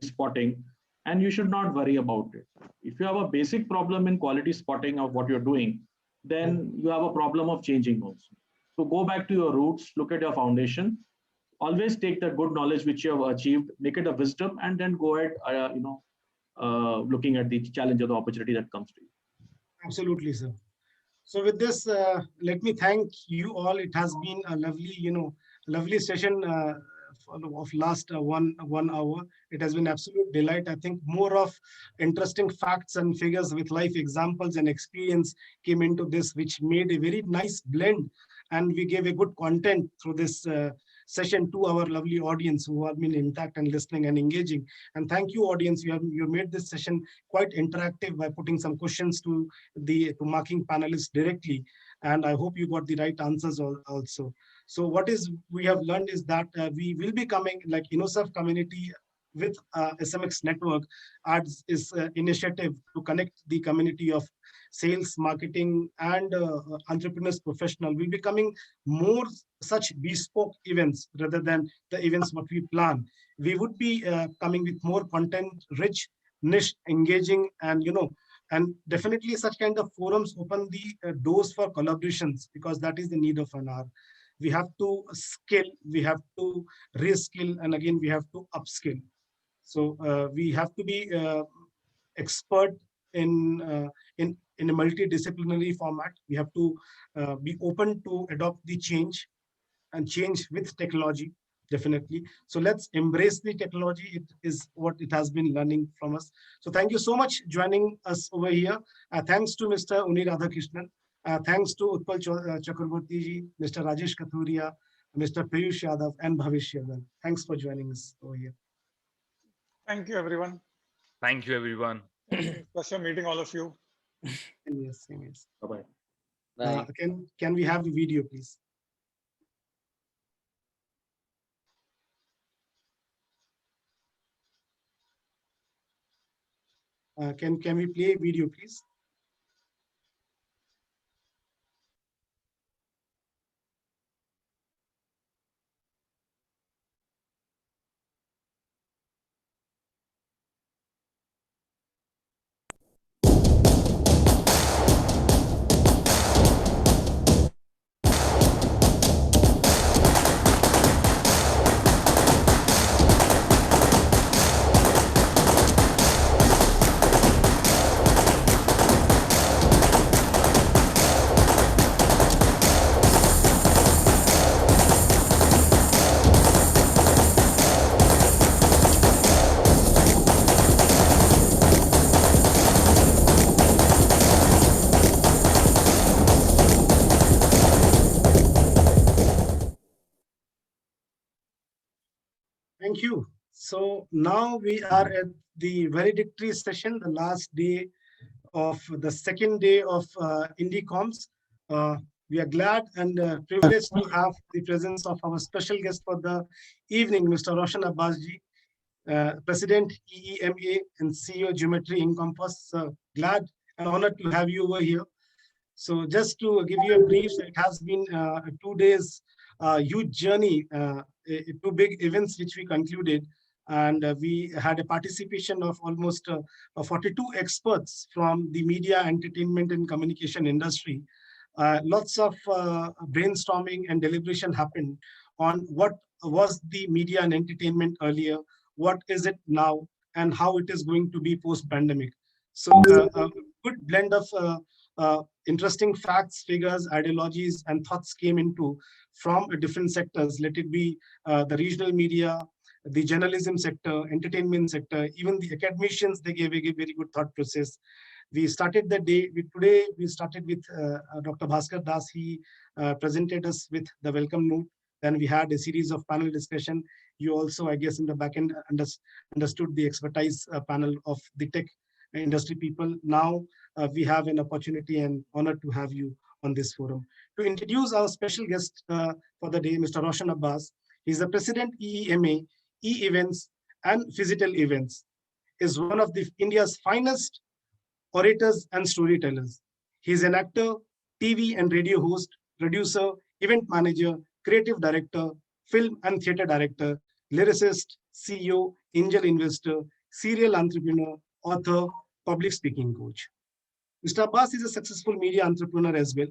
spotting. And you should not worry about it. If you have a basic problem in quality spotting of what you're doing, then you have a problem of changing also. So go back to your roots, look at your foundation, always take the good knowledge which you have achieved, make it a wisdom, and then go ahead, looking at the challenge or the opportunity that comes to you. Absolutely, sir. So with this, let me thank you all. It has been a lovely, lovely session last 1 hour. It has been absolute delight. I think more of interesting facts and figures with life examples and experience came into this, which made a very nice blend, and we gave a good content through this session to our lovely audience who have been intact and listening and engaging. And thank you, audience. You made this session quite interactive by putting some questions to marking panelists directly, and I hope you got the right answers also. So what is we have learned is that we will be coming, like InnoServe community with SMX network adds is initiative to connect the community of sales, marketing, and entrepreneurs professional. We'll be coming more such bespoke events rather than the events what we plan. We would be coming with more content rich, niche, engaging, and and definitely such kind of forums open the doors for collaborations, because that is the need of an hour. We have to skill, we have to reskill, and again we have to upskill. So we have to be expert in a multidisciplinary format. We have to be open to adopt the change and change with technology, definitely. So let's embrace the technology. It is what it has been learning from us. So thank you so much joining us over here. Thanks to Mr. Uni Radhakrishnan. Thanks to Utpal Chakraborty ji, Mr. Rajesh Kathuria, Mr. Piyush Yadav, and Bhavish Yadav. Thanks for joining us over here. Thank you, everyone. Thank you, everyone. Pleasure meeting all of you. Yes, yes. Bye-bye. Can we have the video, please? Can we play video, please? Thank you. So now we are at the valedictory session, the last day of the second day of IndiComms. We are glad and privileged to have the presence of our special guest for the evening, Mr. Roshan Abbasji, President EEMA and CEO Geometry Encompass. Glad and honored to have you over here. So just to give you a brief, it has been 2 days huge journey, 2 big events which we concluded, and we had a participation of almost 42 experts from the media, entertainment, and communication industry. Lots of brainstorming and deliberation happened on what was the media and entertainment earlier, what is it now, and how it is going to be post-pandemic. So a good blend of interesting facts, figures, ideologies, and thoughts came into from different sectors. Let it be the regional media, the journalism sector, entertainment sector, even the academicians. They gave a very good thought process. We started the day today. We started with Dr. Bhaskar Das. He presented us with the welcome note. Then we had a series of panel discussion. You also, I guess, in the back end understood the expertise panel of the tech industry people. Now we have an opportunity and honor to have you on this forum. To introduce our special guest for the day, Mr. Roshan Abbas. He's the President EEMA, E-Events and Physical Events, is one of India's finest orators and storytellers. He's an actor, TV and radio host, producer, event manager, creative director, film and theater director, lyricist, CEO, angel investor, serial entrepreneur, author, public speaking coach. Mr. Abbas is a successful media entrepreneur as well.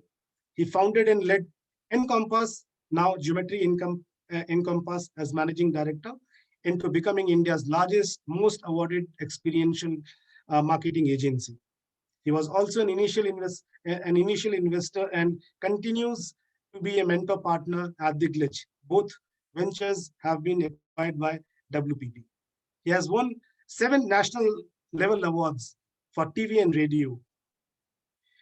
He founded and led InComms, now Geometry Encompass, as managing director, into becoming India's largest, most awarded experiential marketing agency. He was also an initial investor and continues to be a mentor partner at The Glitch, both ventures have been acquired by WPP. He has won 7 national level awards for TV and radio.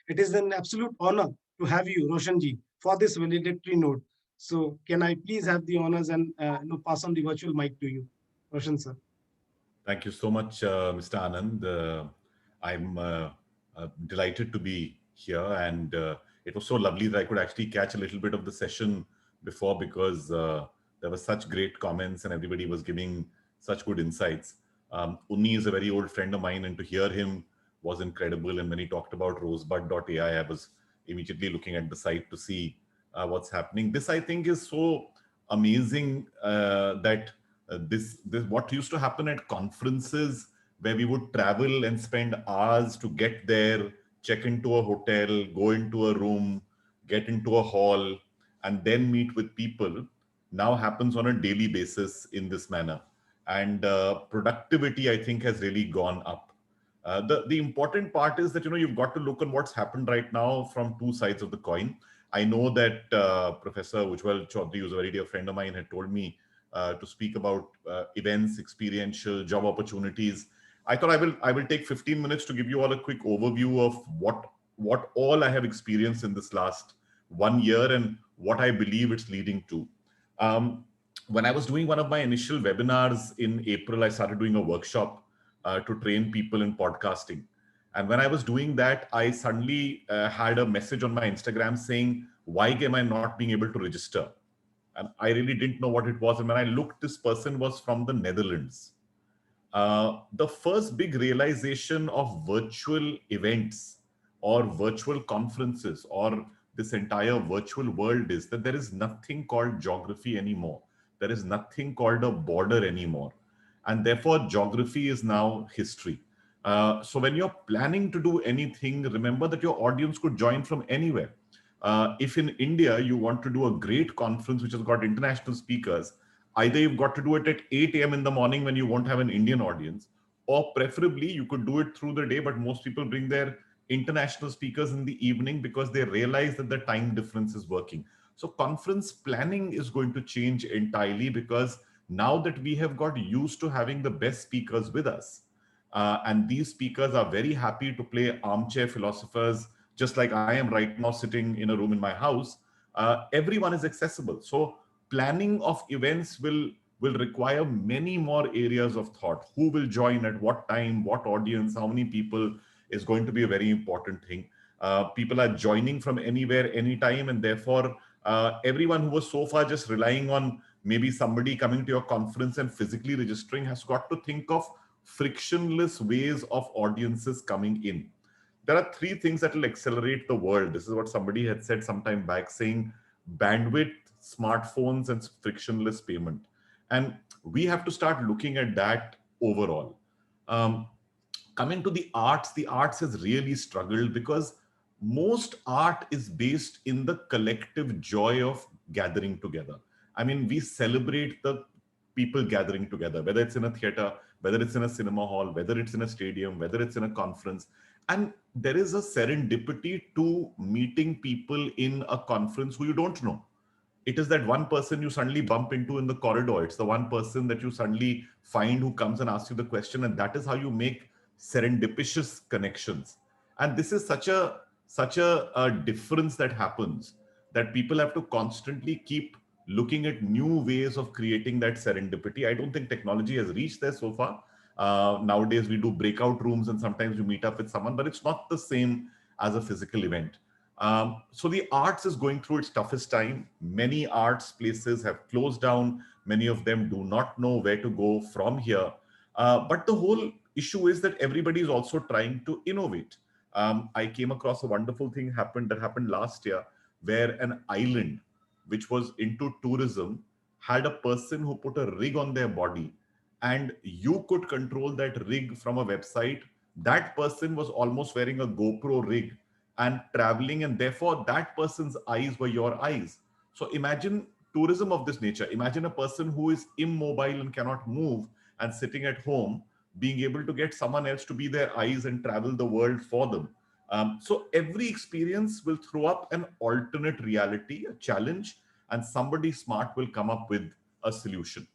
It is an absolute honor to have you, Roshanji, for this valedictory note. So can I please have the honors and pass on the virtual mic to you, Roshan sir. Thank you so much, Mr. Anand. I'm delighted to be here, and it was so lovely that I could actually catch a little bit of the session before, because there were such great comments and everybody was giving such good insights. Unni is a very old friend of mine, and to hear him was incredible. And when he talked about rosebud.ai, I was immediately looking at the site to see what's happening. This, I think, is so amazing that this what used to happen at conferences, where we would travel and spend hours to get there, check into a hotel, go into a room, get into a hall, and then meet with people, now happens on a daily basis in this manner. And productivity, I think, has really gone up. The important part is that, you've got to look at what's happened right now from two sides of the coin. I know that Professor Ujjwal Chaudhary, who's a very dear friend of mine, had told me to speak about events, experiential job opportunities. I thought I will take 15 minutes to give you all a quick overview of what all I have experienced in this last 1 year and what I believe it's leading to. When I was doing one of my initial webinars in April, I started doing a workshop to train people in podcasting. And when I was doing that, I suddenly had a message on my Instagram saying, why am I not being able to register? And I really didn't know what it was. And when I looked, this person was from the Netherlands. The first big realization of virtual events or virtual conferences or this entire virtual world is that there is nothing called geography anymore. There is nothing called a border anymore. And therefore, geography is now history. So when you're planning to do anything, remember that your audience could join from anywhere. If in India, you want to do a great conference which has got international speakers, either you've got to do it at 8 a.m. in the morning when you won't have an Indian audience, or preferably you could do it through the day, but most people bring their international speakers in the evening because they realize that the time difference is working. So conference planning is going to change entirely, because now that we have got used to having the best speakers with us, and these speakers are very happy to play armchair philosophers, just like I am right now sitting in a room in my house, everyone is accessible. So planning of events will require many more areas of thought. Who will join at what time, what audience, how many people is going to be a very important thing. People are joining from anywhere, anytime, and therefore everyone who was so far just relying on maybe somebody coming to your conference and physically registering has got to think of frictionless ways of audiences coming in. There are three things that will accelerate the world. This is what somebody had said some time back, saying bandwidth, smartphones, and frictionless payment. And we have to start looking at that overall. Coming to the arts has really struggled because most art is based in the collective joy of gathering together. I mean, we celebrate the people gathering together, whether it's in a theater, whether it's in a cinema hall, whether it's in a stadium, whether it's in a conference. And there is a serendipity to meeting people in a conference who you don't know. It is that one person you suddenly bump into in the corridor. It's the one person that you suddenly find who comes and asks you the question. And that is how you make serendipitous connections. And this is such a difference that happens, that people have to constantly keep looking at new ways of creating that serendipity. I don't think technology has reached there so far. Nowadays, we do breakout rooms and sometimes you meet up with someone, but it's not the same as a physical event. So the arts is going through its toughest time. Many arts places have closed down. Many of them do not know where to go from here. But the whole issue is that everybody is also trying to innovate. I came across a wonderful thing that happened last year, where an island which was into tourism had a person who put a rig on their body, and you could control that rig from a website. That person was almost wearing a GoPro rig and traveling, and therefore that person's eyes were your eyes. So imagine tourism of this nature. Imagine a person who is immobile and cannot move and sitting at home being able to get someone else to be their eyes and travel the world for them. So every experience will throw up an alternate reality, a challenge, and somebody smart will come up with a solution.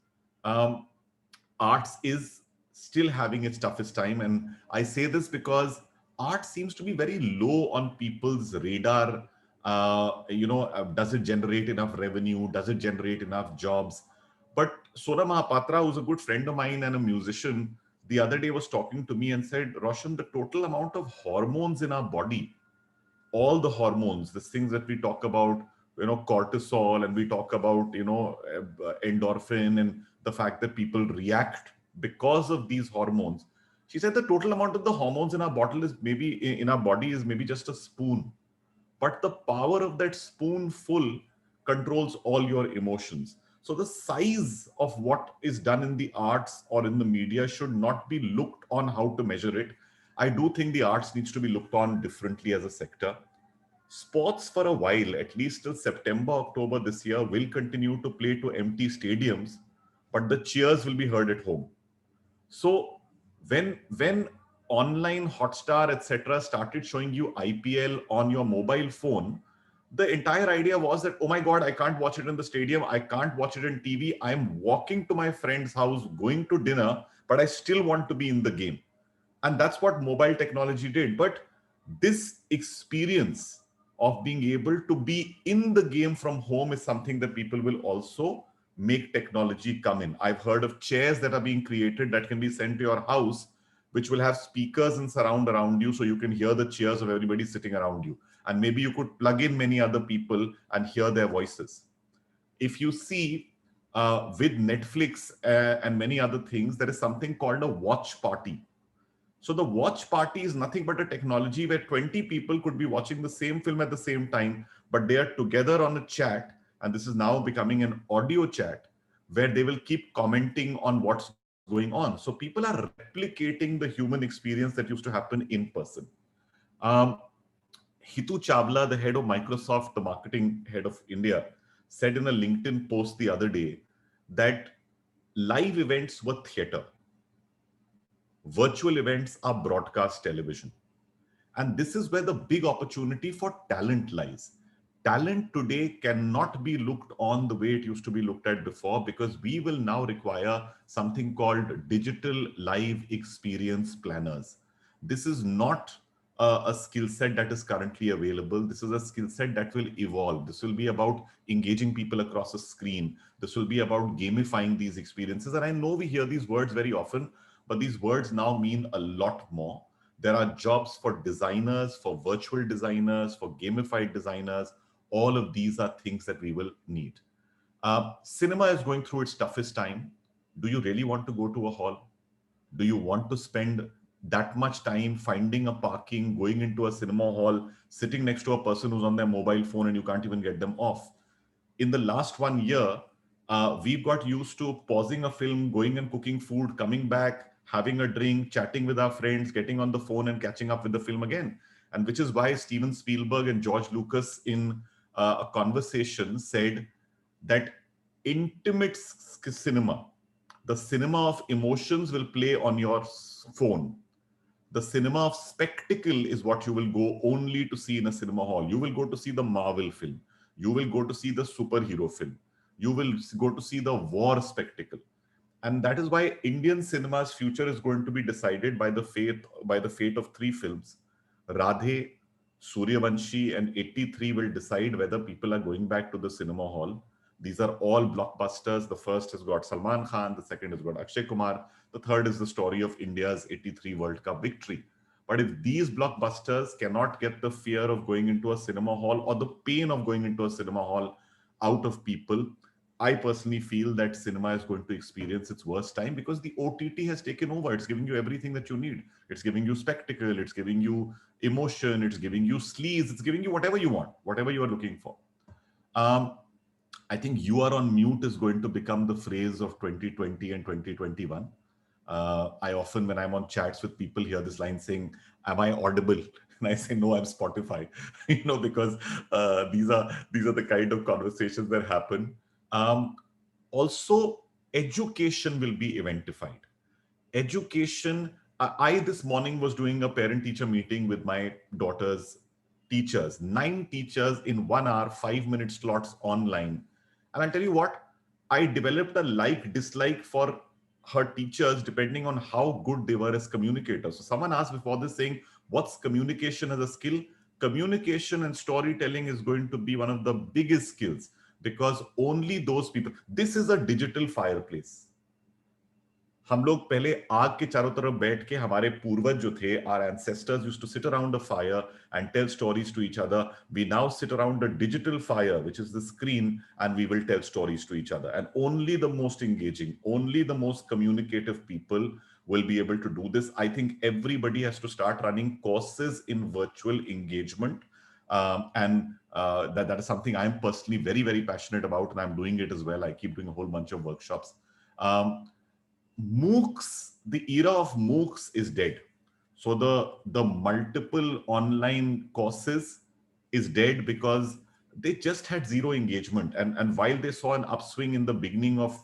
Arts is still having its toughest time. And I say this because art seems to be very low on people's radar. Does it generate enough revenue? Does it generate enough jobs? But Sona Mahapatra, who's a good friend of mine and a musician, the other day was talking to me and said, Roshan, the total amount of hormones in our body, all the hormones, the things that we talk about, cortisol, and we talk about, endorphin, and the fact that people react because of these hormones. She said the total amount of the hormones in our bottle is maybe in our body is maybe just a spoon, but the power of that spoonful controls all your emotions. So the size of what is done in the arts or in the media should not be looked on how to measure it. I do think the arts needs to be looked on differently as a sector. Sports for a while, at least till September, October this year, will continue to play to empty stadiums, but the cheers will be heard at home. So when online Hotstar, etc., started showing you IPL on your mobile phone, the entire idea was that, oh my God, I can't watch it in the stadium. I can't watch it in TV. I'm walking to my friend's house, going to dinner, but I still want to be in the game. And that's what mobile technology did. But this experience of being able to be in the game from home is something that people will also make technology come in. I've heard of chairs that are being created that can be sent to your house, which will have speakers and surround around you, so you can hear the cheers of everybody sitting around you. And maybe you could plug in many other people and hear their voices. If you see with Netflix and many other things, there is something called a watch party. So the watch party is nothing but a technology where 20 people could be watching the same film at the same time, but they are together on a chat. And this is now becoming an audio chat where they will keep commenting on what's going on. So people are replicating the human experience that used to happen in person. Hitu Chawla, the head of Microsoft, the marketing head of India, said in a LinkedIn post the other day that live events were theater. Virtual events are broadcast television. And this is where the big opportunity for talent lies. Talent today cannot be looked on the way it used to be looked at before, because we will now require something called digital live experience planners. This is not a skill set that is currently available. This is a skill set that will evolve. This will be about engaging people across a screen. This will be about gamifying these experiences. And I know we hear these words very often, but these words now mean a lot more. There are jobs for designers, for virtual designers, for gamified designers. All of these are things that we will need. Cinema is going through its toughest time. Do you really want to go to a hall? Do you want to spend that much time finding a parking, going into a cinema hall, sitting next to a person who's on their mobile phone and you can't even get them off? In the last 1 year, we've got used to pausing a film, going and cooking food, coming back, having a drink, chatting with our friends, getting on the phone and catching up with the film again. And which is why Steven Spielberg and George Lucas in a conversation said that intimate cinema, the cinema of emotions, will play on your phone. The cinema of spectacle is what you will go only to see in a cinema hall. You will go to see the Marvel film. You will go to see the superhero film. You will go to see the war spectacle. And that is why Indian cinema's future is going to be decided by the fate of 3 films. Radhe, Suryavanshi, and 83 will decide whether people are going back to the cinema hall. These are all blockbusters. The first has got Salman Khan, the second has got Akshay Kumar, the third is the story of India's 83 World Cup victory. But if these blockbusters cannot get the fear of going into a cinema hall or the pain of going into a cinema hall out of people, I personally feel that cinema is going to experience its worst time, because the OTT has taken over. It's giving you everything that you need. It's giving you spectacle, it's giving you emotion, it's giving you sleaze, it's giving you whatever you want, whatever you are looking for. I think "you are on mute" is going to become the phrase of 2020 and 2021. I often, when I'm on chats with people, hear this line saying, "Am I audible?" And I say, "No, I'm Spotify," because these are the kind of conversations that happen. Also, education will be eventified. Education. I this morning was doing a parent-teacher meeting with my daughter's teachers, 9 teachers in 1 hour, 5-minute slots online. And I'll tell you what, I developed a dislike for her teachers depending on how good they were as communicators. So someone asked before this saying, what's communication as a skill? Communication and storytelling is going to be one of the biggest skills, because only those people, this is a digital fireplace. हम लोग पहले आग के चारों तरफ बैठ के, हमारे पूर्वज जो थे, our ancestors used to sit around a fire and tell stories to each other. We now sit around a digital fire, which is the screen, and we will tell stories to each other. And only the most engaging, only the most communicative people will be able to do this. I think everybody has to start running courses in virtual engagement. That is something I'm personally very, very passionate about, and I'm doing it as well. I keep doing a whole bunch of workshops. MOOCs, the era of MOOCs is dead. So the multiple online courses is dead because they just had zero engagement. And while they saw an upswing in the beginning of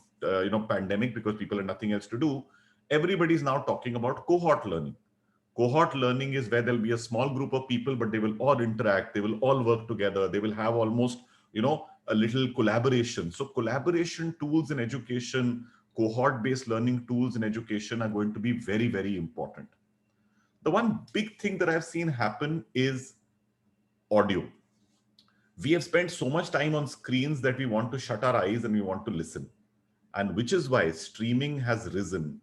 pandemic because people had nothing else to do, everybody's now talking about cohort learning. Cohort learning is where there'll be a small group of people, but they will all interact, they will all work together, they will have almost a little collaboration. So collaboration tools in education, cohort-based learning tools in education are going to be very, very important. The one big thing that I've seen happen is audio. We have spent so much time on screens that we want to shut our eyes and we want to listen. And which is why streaming has risen.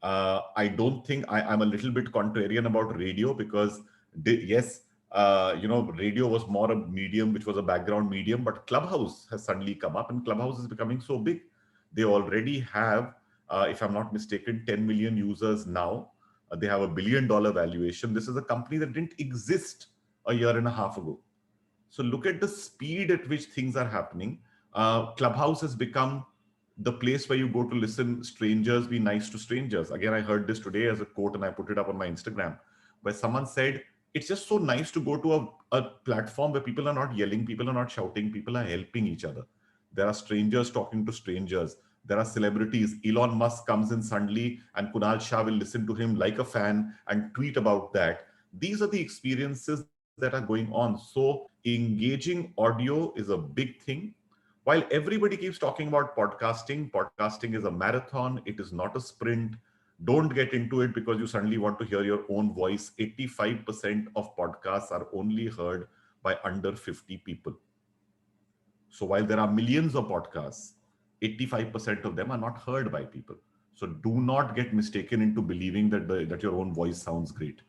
I don't think I'm a little bit contrarian about radio because yes, radio was more a medium, which was a background medium, but Clubhouse has suddenly come up and Clubhouse is becoming so big. They already have, if I'm not mistaken, 10 million users now. They have $1 billion valuation. This is a company that didn't exist a year and a half ago. So look at the speed at which things are happening. Clubhouse has become the place where you go to listen, strangers be nice to strangers. Again, I heard this today as a quote and I put it up on my Instagram, where someone said, it's just so nice to go to a platform where people are not yelling, people are not shouting, people are helping each other. There are strangers talking to strangers. There are celebrities. Elon Musk comes in suddenly and Kunal Shah will listen to him like a fan and tweet about that. These are the experiences that are going on. So engaging audio is a big thing. While everybody keeps talking about podcasting, podcasting is a marathon. It is not a sprint. Don't get into it because you suddenly want to hear your own voice. 85% of podcasts are only heard by under 50 people. So while there are millions of podcasts, 85% of them are not heard by people. So do not get mistaken into believing that your own voice sounds great.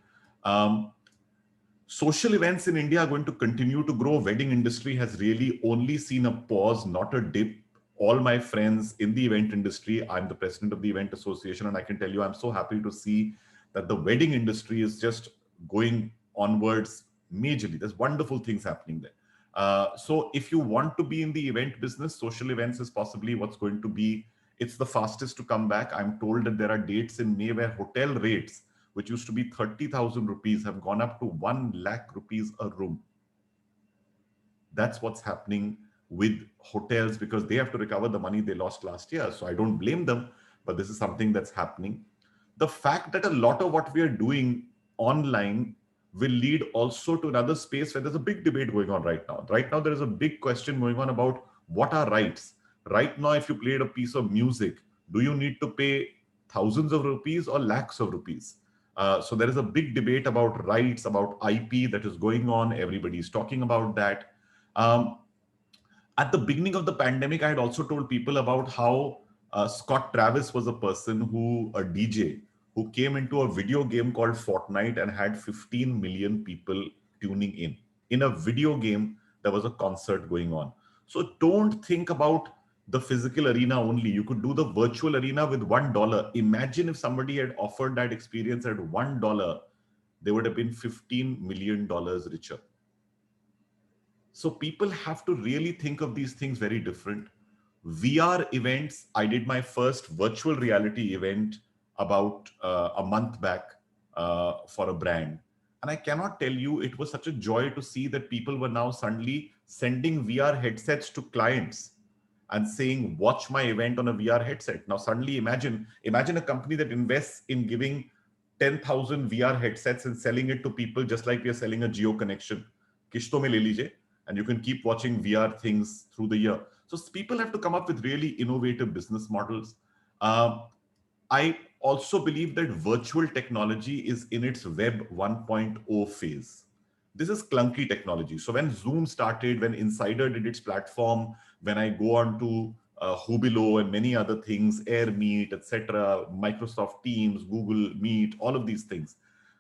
Social events in India are going to continue to grow. Wedding industry has really only seen a pause, not a dip. All my friends in the event industry, I'm the president of the event association, and I can tell you, I'm so happy to see that the wedding industry is just going onwards majorly. There's wonderful things happening there. So if you want to be in the event business, social events is possibly what's going to be, it's the fastest to come back. I'm told that there are dates in May where hotel rates, which used to be 30,000 rupees, have gone up to 1 lakh rupees a room. That's what's happening with hotels because they have to recover the money they lost last year. So I don't blame them, but this is something that's happening. The fact that a lot of what we are doing online will lead also to another space where there's a big debate going on right now. Right now, there is a big question going on about what are rights. Right now, if you played a piece of music, do you need to pay thousands of rupees or lakhs of rupees? So there is a big debate about rights, about IP that is going on. Everybody's talking about that. At the beginning of the pandemic, I had also told people about how Scott Travis was a person a DJ, who came into a video game called Fortnite and had 15 million people tuning in. In a video game, there was a concert going on. So don't think about the physical arena only. You could do the virtual arena with $1. Imagine if somebody had offered that experience at $1, they would have been $15 million richer. So people have to really think of these things very different. VR events, I did my first virtual reality event about a month back for a brand. And I cannot tell you, it was such a joy to see that people were now suddenly sending VR headsets to clients and saying, watch my event on a VR headset. Now, suddenly imagine a company that invests in giving 10,000 VR headsets and selling it to people just like we are selling a Geo connection. Kishto mein le lijiye, and you can keep watching VR things through the year. So people have to come up with really innovative business models. I also believe that virtual technology is in its Web 1.0 phase. This is clunky technology. So when Zoom started, when Insider did its platform, when I go on to Hubilo and many other things, AirMeet, etc., Microsoft Teams, Google Meet, all of these things,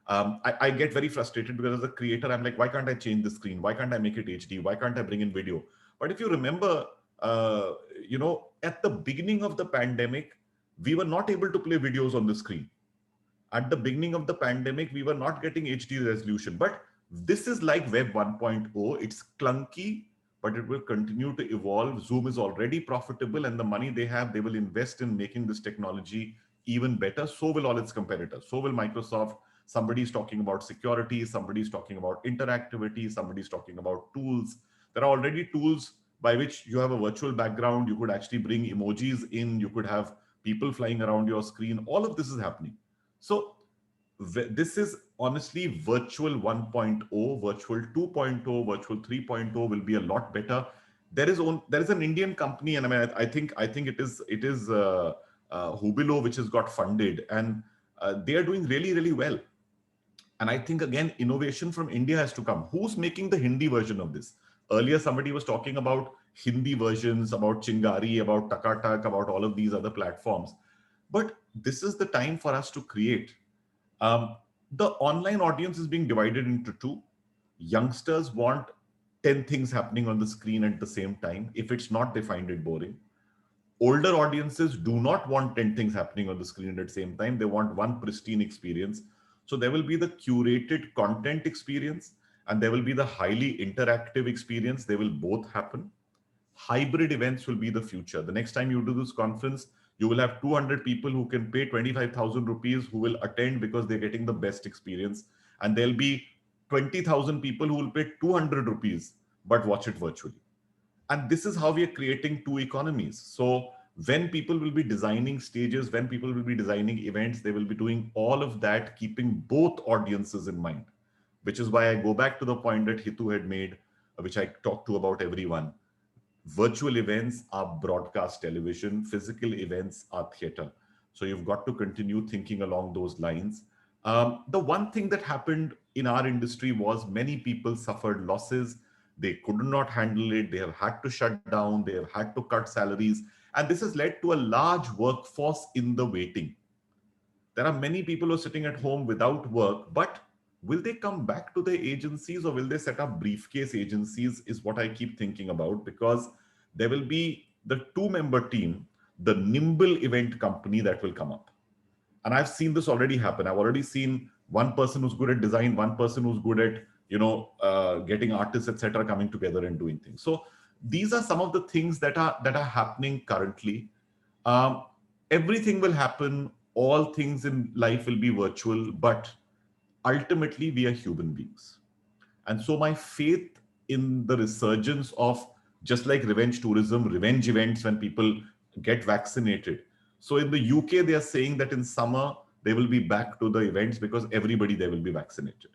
I get very frustrated because as a creator, I'm like, why can't I change the screen? Why can't I make it HD? Why can't I bring in video? But if you remember, at the beginning of the pandemic, we were not able to play videos on the screen. At the beginning of the pandemic, we were not getting HD resolution. But this is like Web 1.0. It's clunky, but it will continue to evolve. Zoom is already profitable, and the money they have, they will invest in making this technology even better. So will all its competitors. So will Microsoft. Somebody's talking about security. Somebody's talking about interactivity. Somebody's talking about tools. There are already tools by which you have a virtual background. You could actually bring emojis in. You could have people flying around your screen. All of this is happening. So this is honestly virtual 1.0, virtual 2.0, virtual 3.0 will be a lot better. There is an Indian company, and I mean, I think it is Hubilo, which has got funded, and they are doing really, really well. And I think, again, innovation from India has to come. Who's making the Hindi version of this? Earlier, somebody was talking about Hindi versions, about Chingari, about Takatak, about all of these other platforms. But this is the time for us to create. The online audience is being divided into two. Youngsters want 10 things happening on the screen at the same time. If it's not, they find it boring. Older audiences do not want 10 things happening on the screen at the same time. They want one pristine experience. So there will be the curated content experience and there will be the highly interactive experience. They will both happen. Hybrid events will be the future. The next time you do this conference, you will have 200 people who can pay 25,000 rupees who will attend because they're getting the best experience. And there'll be 20,000 people who will pay 200 rupees but watch it virtually. And this is how we are creating two economies. So when people will be designing stages, when people will be designing events, they will be doing all of that, keeping both audiences in mind, which is why I go back to the point that Hitu had made, which I talk to about everyone. Virtual events are broadcast television, physical events are theater. So you've got to continue thinking along those lines. The one thing that happened in our industry was many people suffered losses. They could not handle it. They have had to shut down. They have had to cut salaries. And this has led to a large workforce in the waiting. There are many people who are sitting at home without work, but will they come back to the agencies or will they set up briefcase agencies is what I keep thinking about, because there will be the 2-member team, the nimble event company that will come up. And I've seen this already happen. I've already seen one person who's good at design, one person who's good at, getting artists, etc., coming together and doing things. So these are some of the things that are happening currently. Everything will happen. All things in life will be virtual, but ultimately we are human beings. And so my faith in the resurgence of, just like revenge tourism, revenge events when people get vaccinated. So in the UK, they are saying that in summer, they will be back to the events because everybody there will be vaccinated.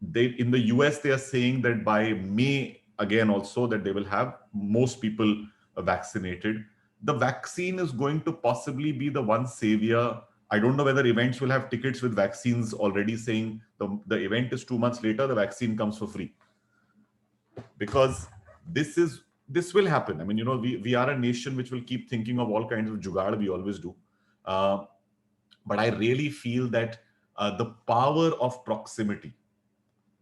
In the US, they are saying that by May, again, also that they will have most people vaccinated. The vaccine is going to possibly be the one savior. I don't know whether events will have tickets with vaccines already saying the event is 2 months later, the vaccine comes for free. Because this will happen. I mean, we are a nation which will keep thinking of all kinds of jugaad, we always do. But I really feel that the power of proximity,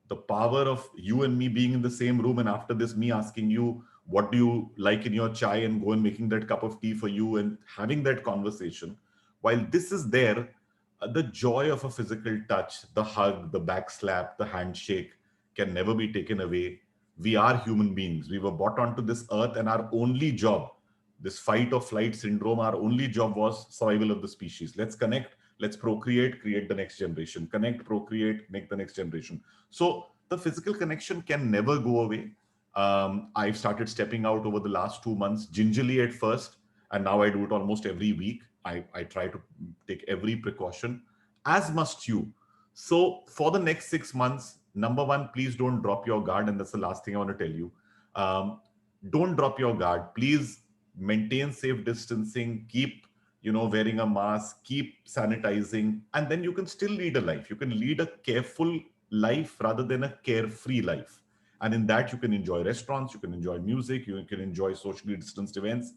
the power of you and me being in the same room, and after this, me asking you, what do you like in your chai, and go and making that cup of tea for you and having that conversation. While this is there, the joy of a physical touch, the hug, the back slap, the handshake can never be taken away. We are human beings. We were brought onto this earth, and our only job, this fight or flight syndrome, our only job was survival of the species. Let's connect, let's procreate, create the next generation. Connect, procreate, make the next generation. So the physical connection can never go away. I've started stepping out over the last 2 months, gingerly at first, and now I do it almost every week. I try to take every precaution, as must you. So for the next 6 months, number one, please don't drop your guard. And that's the last thing I want to tell you. don't drop your guard. Please maintain safe distancing, keep wearing a mask, keep sanitizing, and then you can still lead a life. You can lead a careful life rather than a carefree life. And in that, you can enjoy restaurants, you can enjoy music, you can enjoy socially distanced events.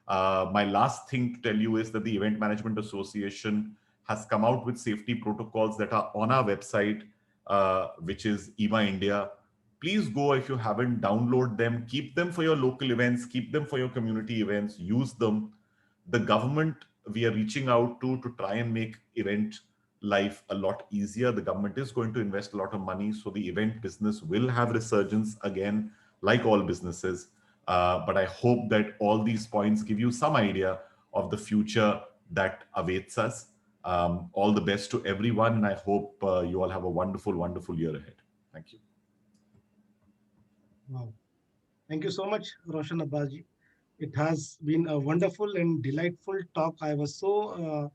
My last thing to tell you is that the Event Management Association has come out with safety protocols that are on our website, which is EMA India. Please go, if you haven't, download them, keep them for your local events, keep them for your community events, use them. The government we are reaching out to try and make event life a lot easier. The government is going to invest a lot of money, so the event business will have resurgence again, like all businesses. But I hope that all these points give you some idea of the future that awaits us. All the best to everyone, and I hope you all have a wonderful, wonderful year ahead. Thank you. Wow. Thank you so much, Roshan Abbasji. It has been a wonderful and delightful talk. I was so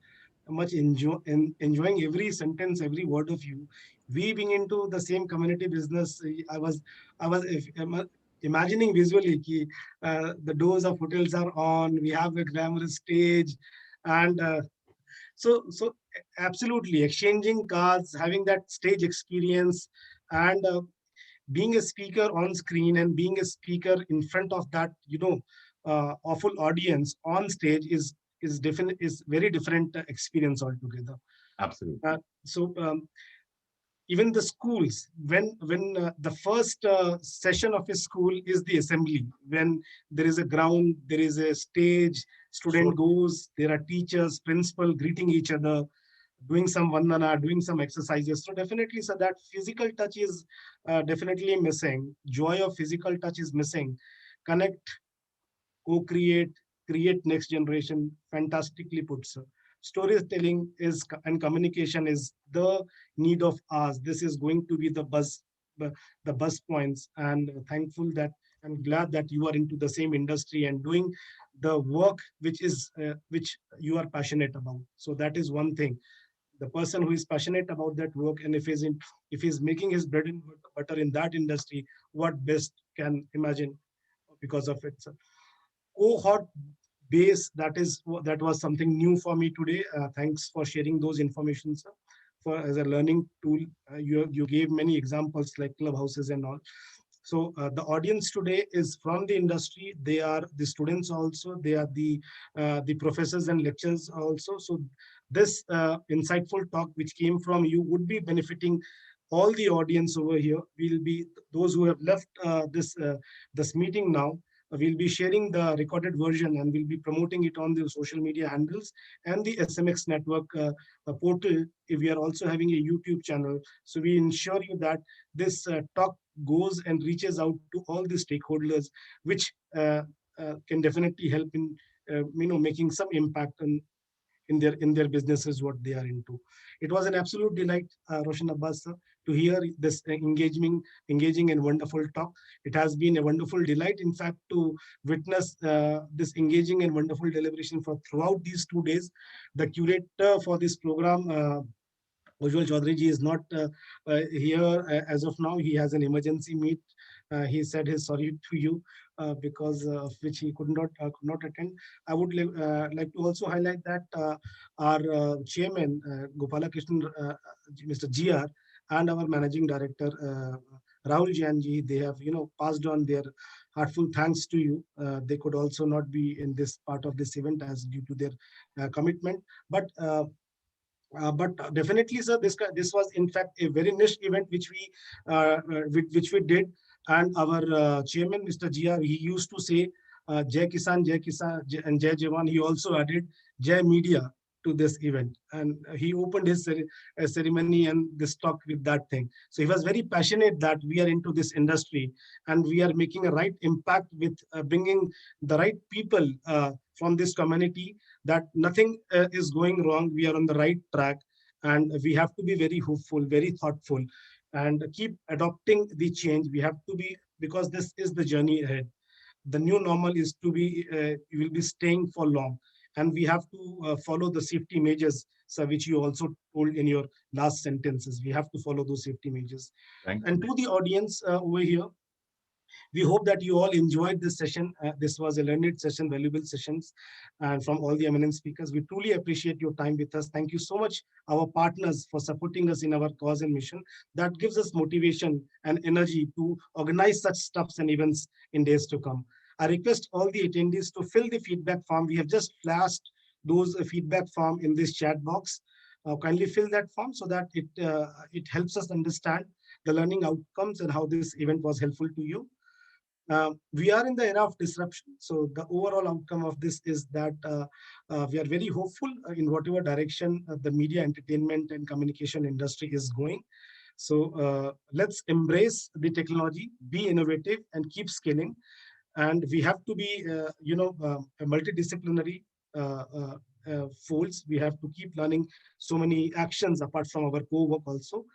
much enjoying every sentence, every word of you. We being into the same community business, I was imagining visually ki, the doors of hotels are on. We have a glamorous stage, and so absolutely exchanging cards, having that stage experience, and being a speaker on screen and being a speaker in front of that awful audience on stage is very different experience altogether. Absolutely. So even the schools, when the first session of a school is the assembly, when there is a ground, there is a stage, student goes, there are teachers, principal greeting each other, doing some vandana, doing some exercises. So definitely, so that physical touch is definitely missing. Joy of physical touch is missing. Connect, co-create, create next generation. Fantastically put, sir. Storytelling is and communication is the need of ours. This is going to be the buzz points. And thankful that I'm glad that you are into the same industry and doing the work which you are passionate about. So that is one thing. The person who is passionate about that work, and if he's making his bread and butter in that industry, what best can imagine because of it, sir. Cohort base, that was something new for me today. Thanks for sharing those information, sir. For as a learning tool, you gave many examples like clubhouses and all. So the audience today is from the industry. They are the students also. They are the professors and lecturers also. So this insightful talk which came from you would be benefiting all the audience over here. Will be those who have left this meeting now. We'll be sharing the recorded version and we'll be promoting it on the social media handles and the SMX network portal. We are also having a YouTube channel. So we ensure you that this talk goes and reaches out to all the stakeholders, which can definitely help in making some impact in their businesses, what they are into. It was an absolute delight, Roshan Abbas sir, to hear this engaging and wonderful talk. It has been a wonderful delight, in fact, to witness this engaging and wonderful deliberation for throughout these 2 days. The curator for this program, Ujjwal Chaudhary ji, is not here as of now. He has an emergency meet. He said his sorry to you because of which he could not attend. I would like to also highlight that our chairman, Gopalakrishnan, Mr. GR, and our managing director, Rahul Jainji, they have passed on their heartful thanks to you. They could also not be in this part of this event as due to their commitment. But definitely, sir, this was in fact a very niche event which we did, and our chairman, Mr. GR, he used to say Jai Kisan, and Jai Jawan. He also added Jai Media to this event, and he opened his ceremony and this talk with that thing. So he was very passionate that we are into this industry and we are making a right impact with bringing the right people from this community, that nothing is going wrong. We are on the right track, and we have to be very hopeful, very thoughtful, and keep adopting the change. We have to be, because this is the journey ahead. The new normal is to be, you will be staying for long, and we have to follow the safety measures, sir, which you also told in your last sentences. We have to follow those safety measures. Thank and you. to the audience over here, We hope that you all enjoyed this session. This was a learned session, valuable sessions, and from all the eminent speakers. We truly appreciate your time with us. Thank you so much, our partners, for supporting us in our cause and mission. That gives us motivation and energy to organize such stuffs and events in days to come. I request all the attendees to fill the feedback form. We have just flashed those feedback form in this chat box. Kindly fill that form so that it helps us understand the learning outcomes and how this event was helpful to you. We are in the era of disruption. So the overall outcome of this is that we are very hopeful in whatever direction the media, entertainment, and communication industry is going. So let's embrace the technology, be innovative, and keep scaling. And we have to be, a multidisciplinary folds. We have to keep learning so many actions apart from our core work also.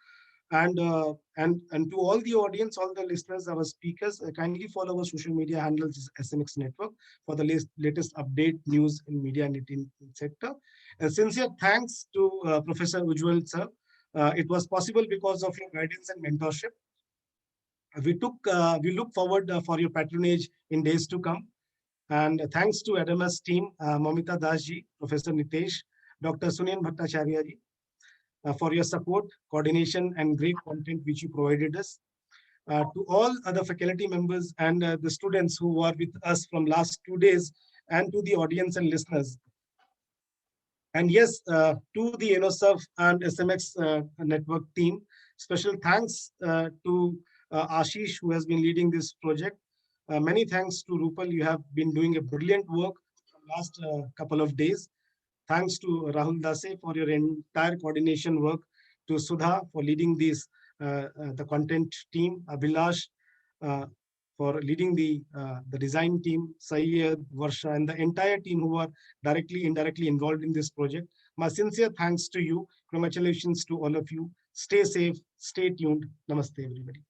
And to all the audience, all the listeners, our speakers, kindly follow our social media handles SMX Network for the latest update news in media and entertainment sector. And sincere thanks to Professor Ujjwal sir. It was possible because of your guidance and mentorship. We look forward for your patronage in days to come. And thanks to Adamas team, Mamita Das ji, Professor Nitesh, Dr. Sunil Bhattacharya ji, for your support, coordination, and great content which you provided us. To all other faculty members and the students who were with us from last 2 days, and to the audience and listeners. And yes, to the InnoServe and SMX network team, special thanks to Ashish, who has been leading this project. Many thanks to Rupal. You have been doing a brilliant work from last couple of days. Thanks to Rahul Dase for your entire coordination work, to Sudha for leading the content team, Abhilash for leading the design team, Syed, Varsha, and the entire team who are directly, indirectly involved in this project. My sincere thanks to you. Congratulations to all of you. Stay safe, stay tuned. Namaste, everybody.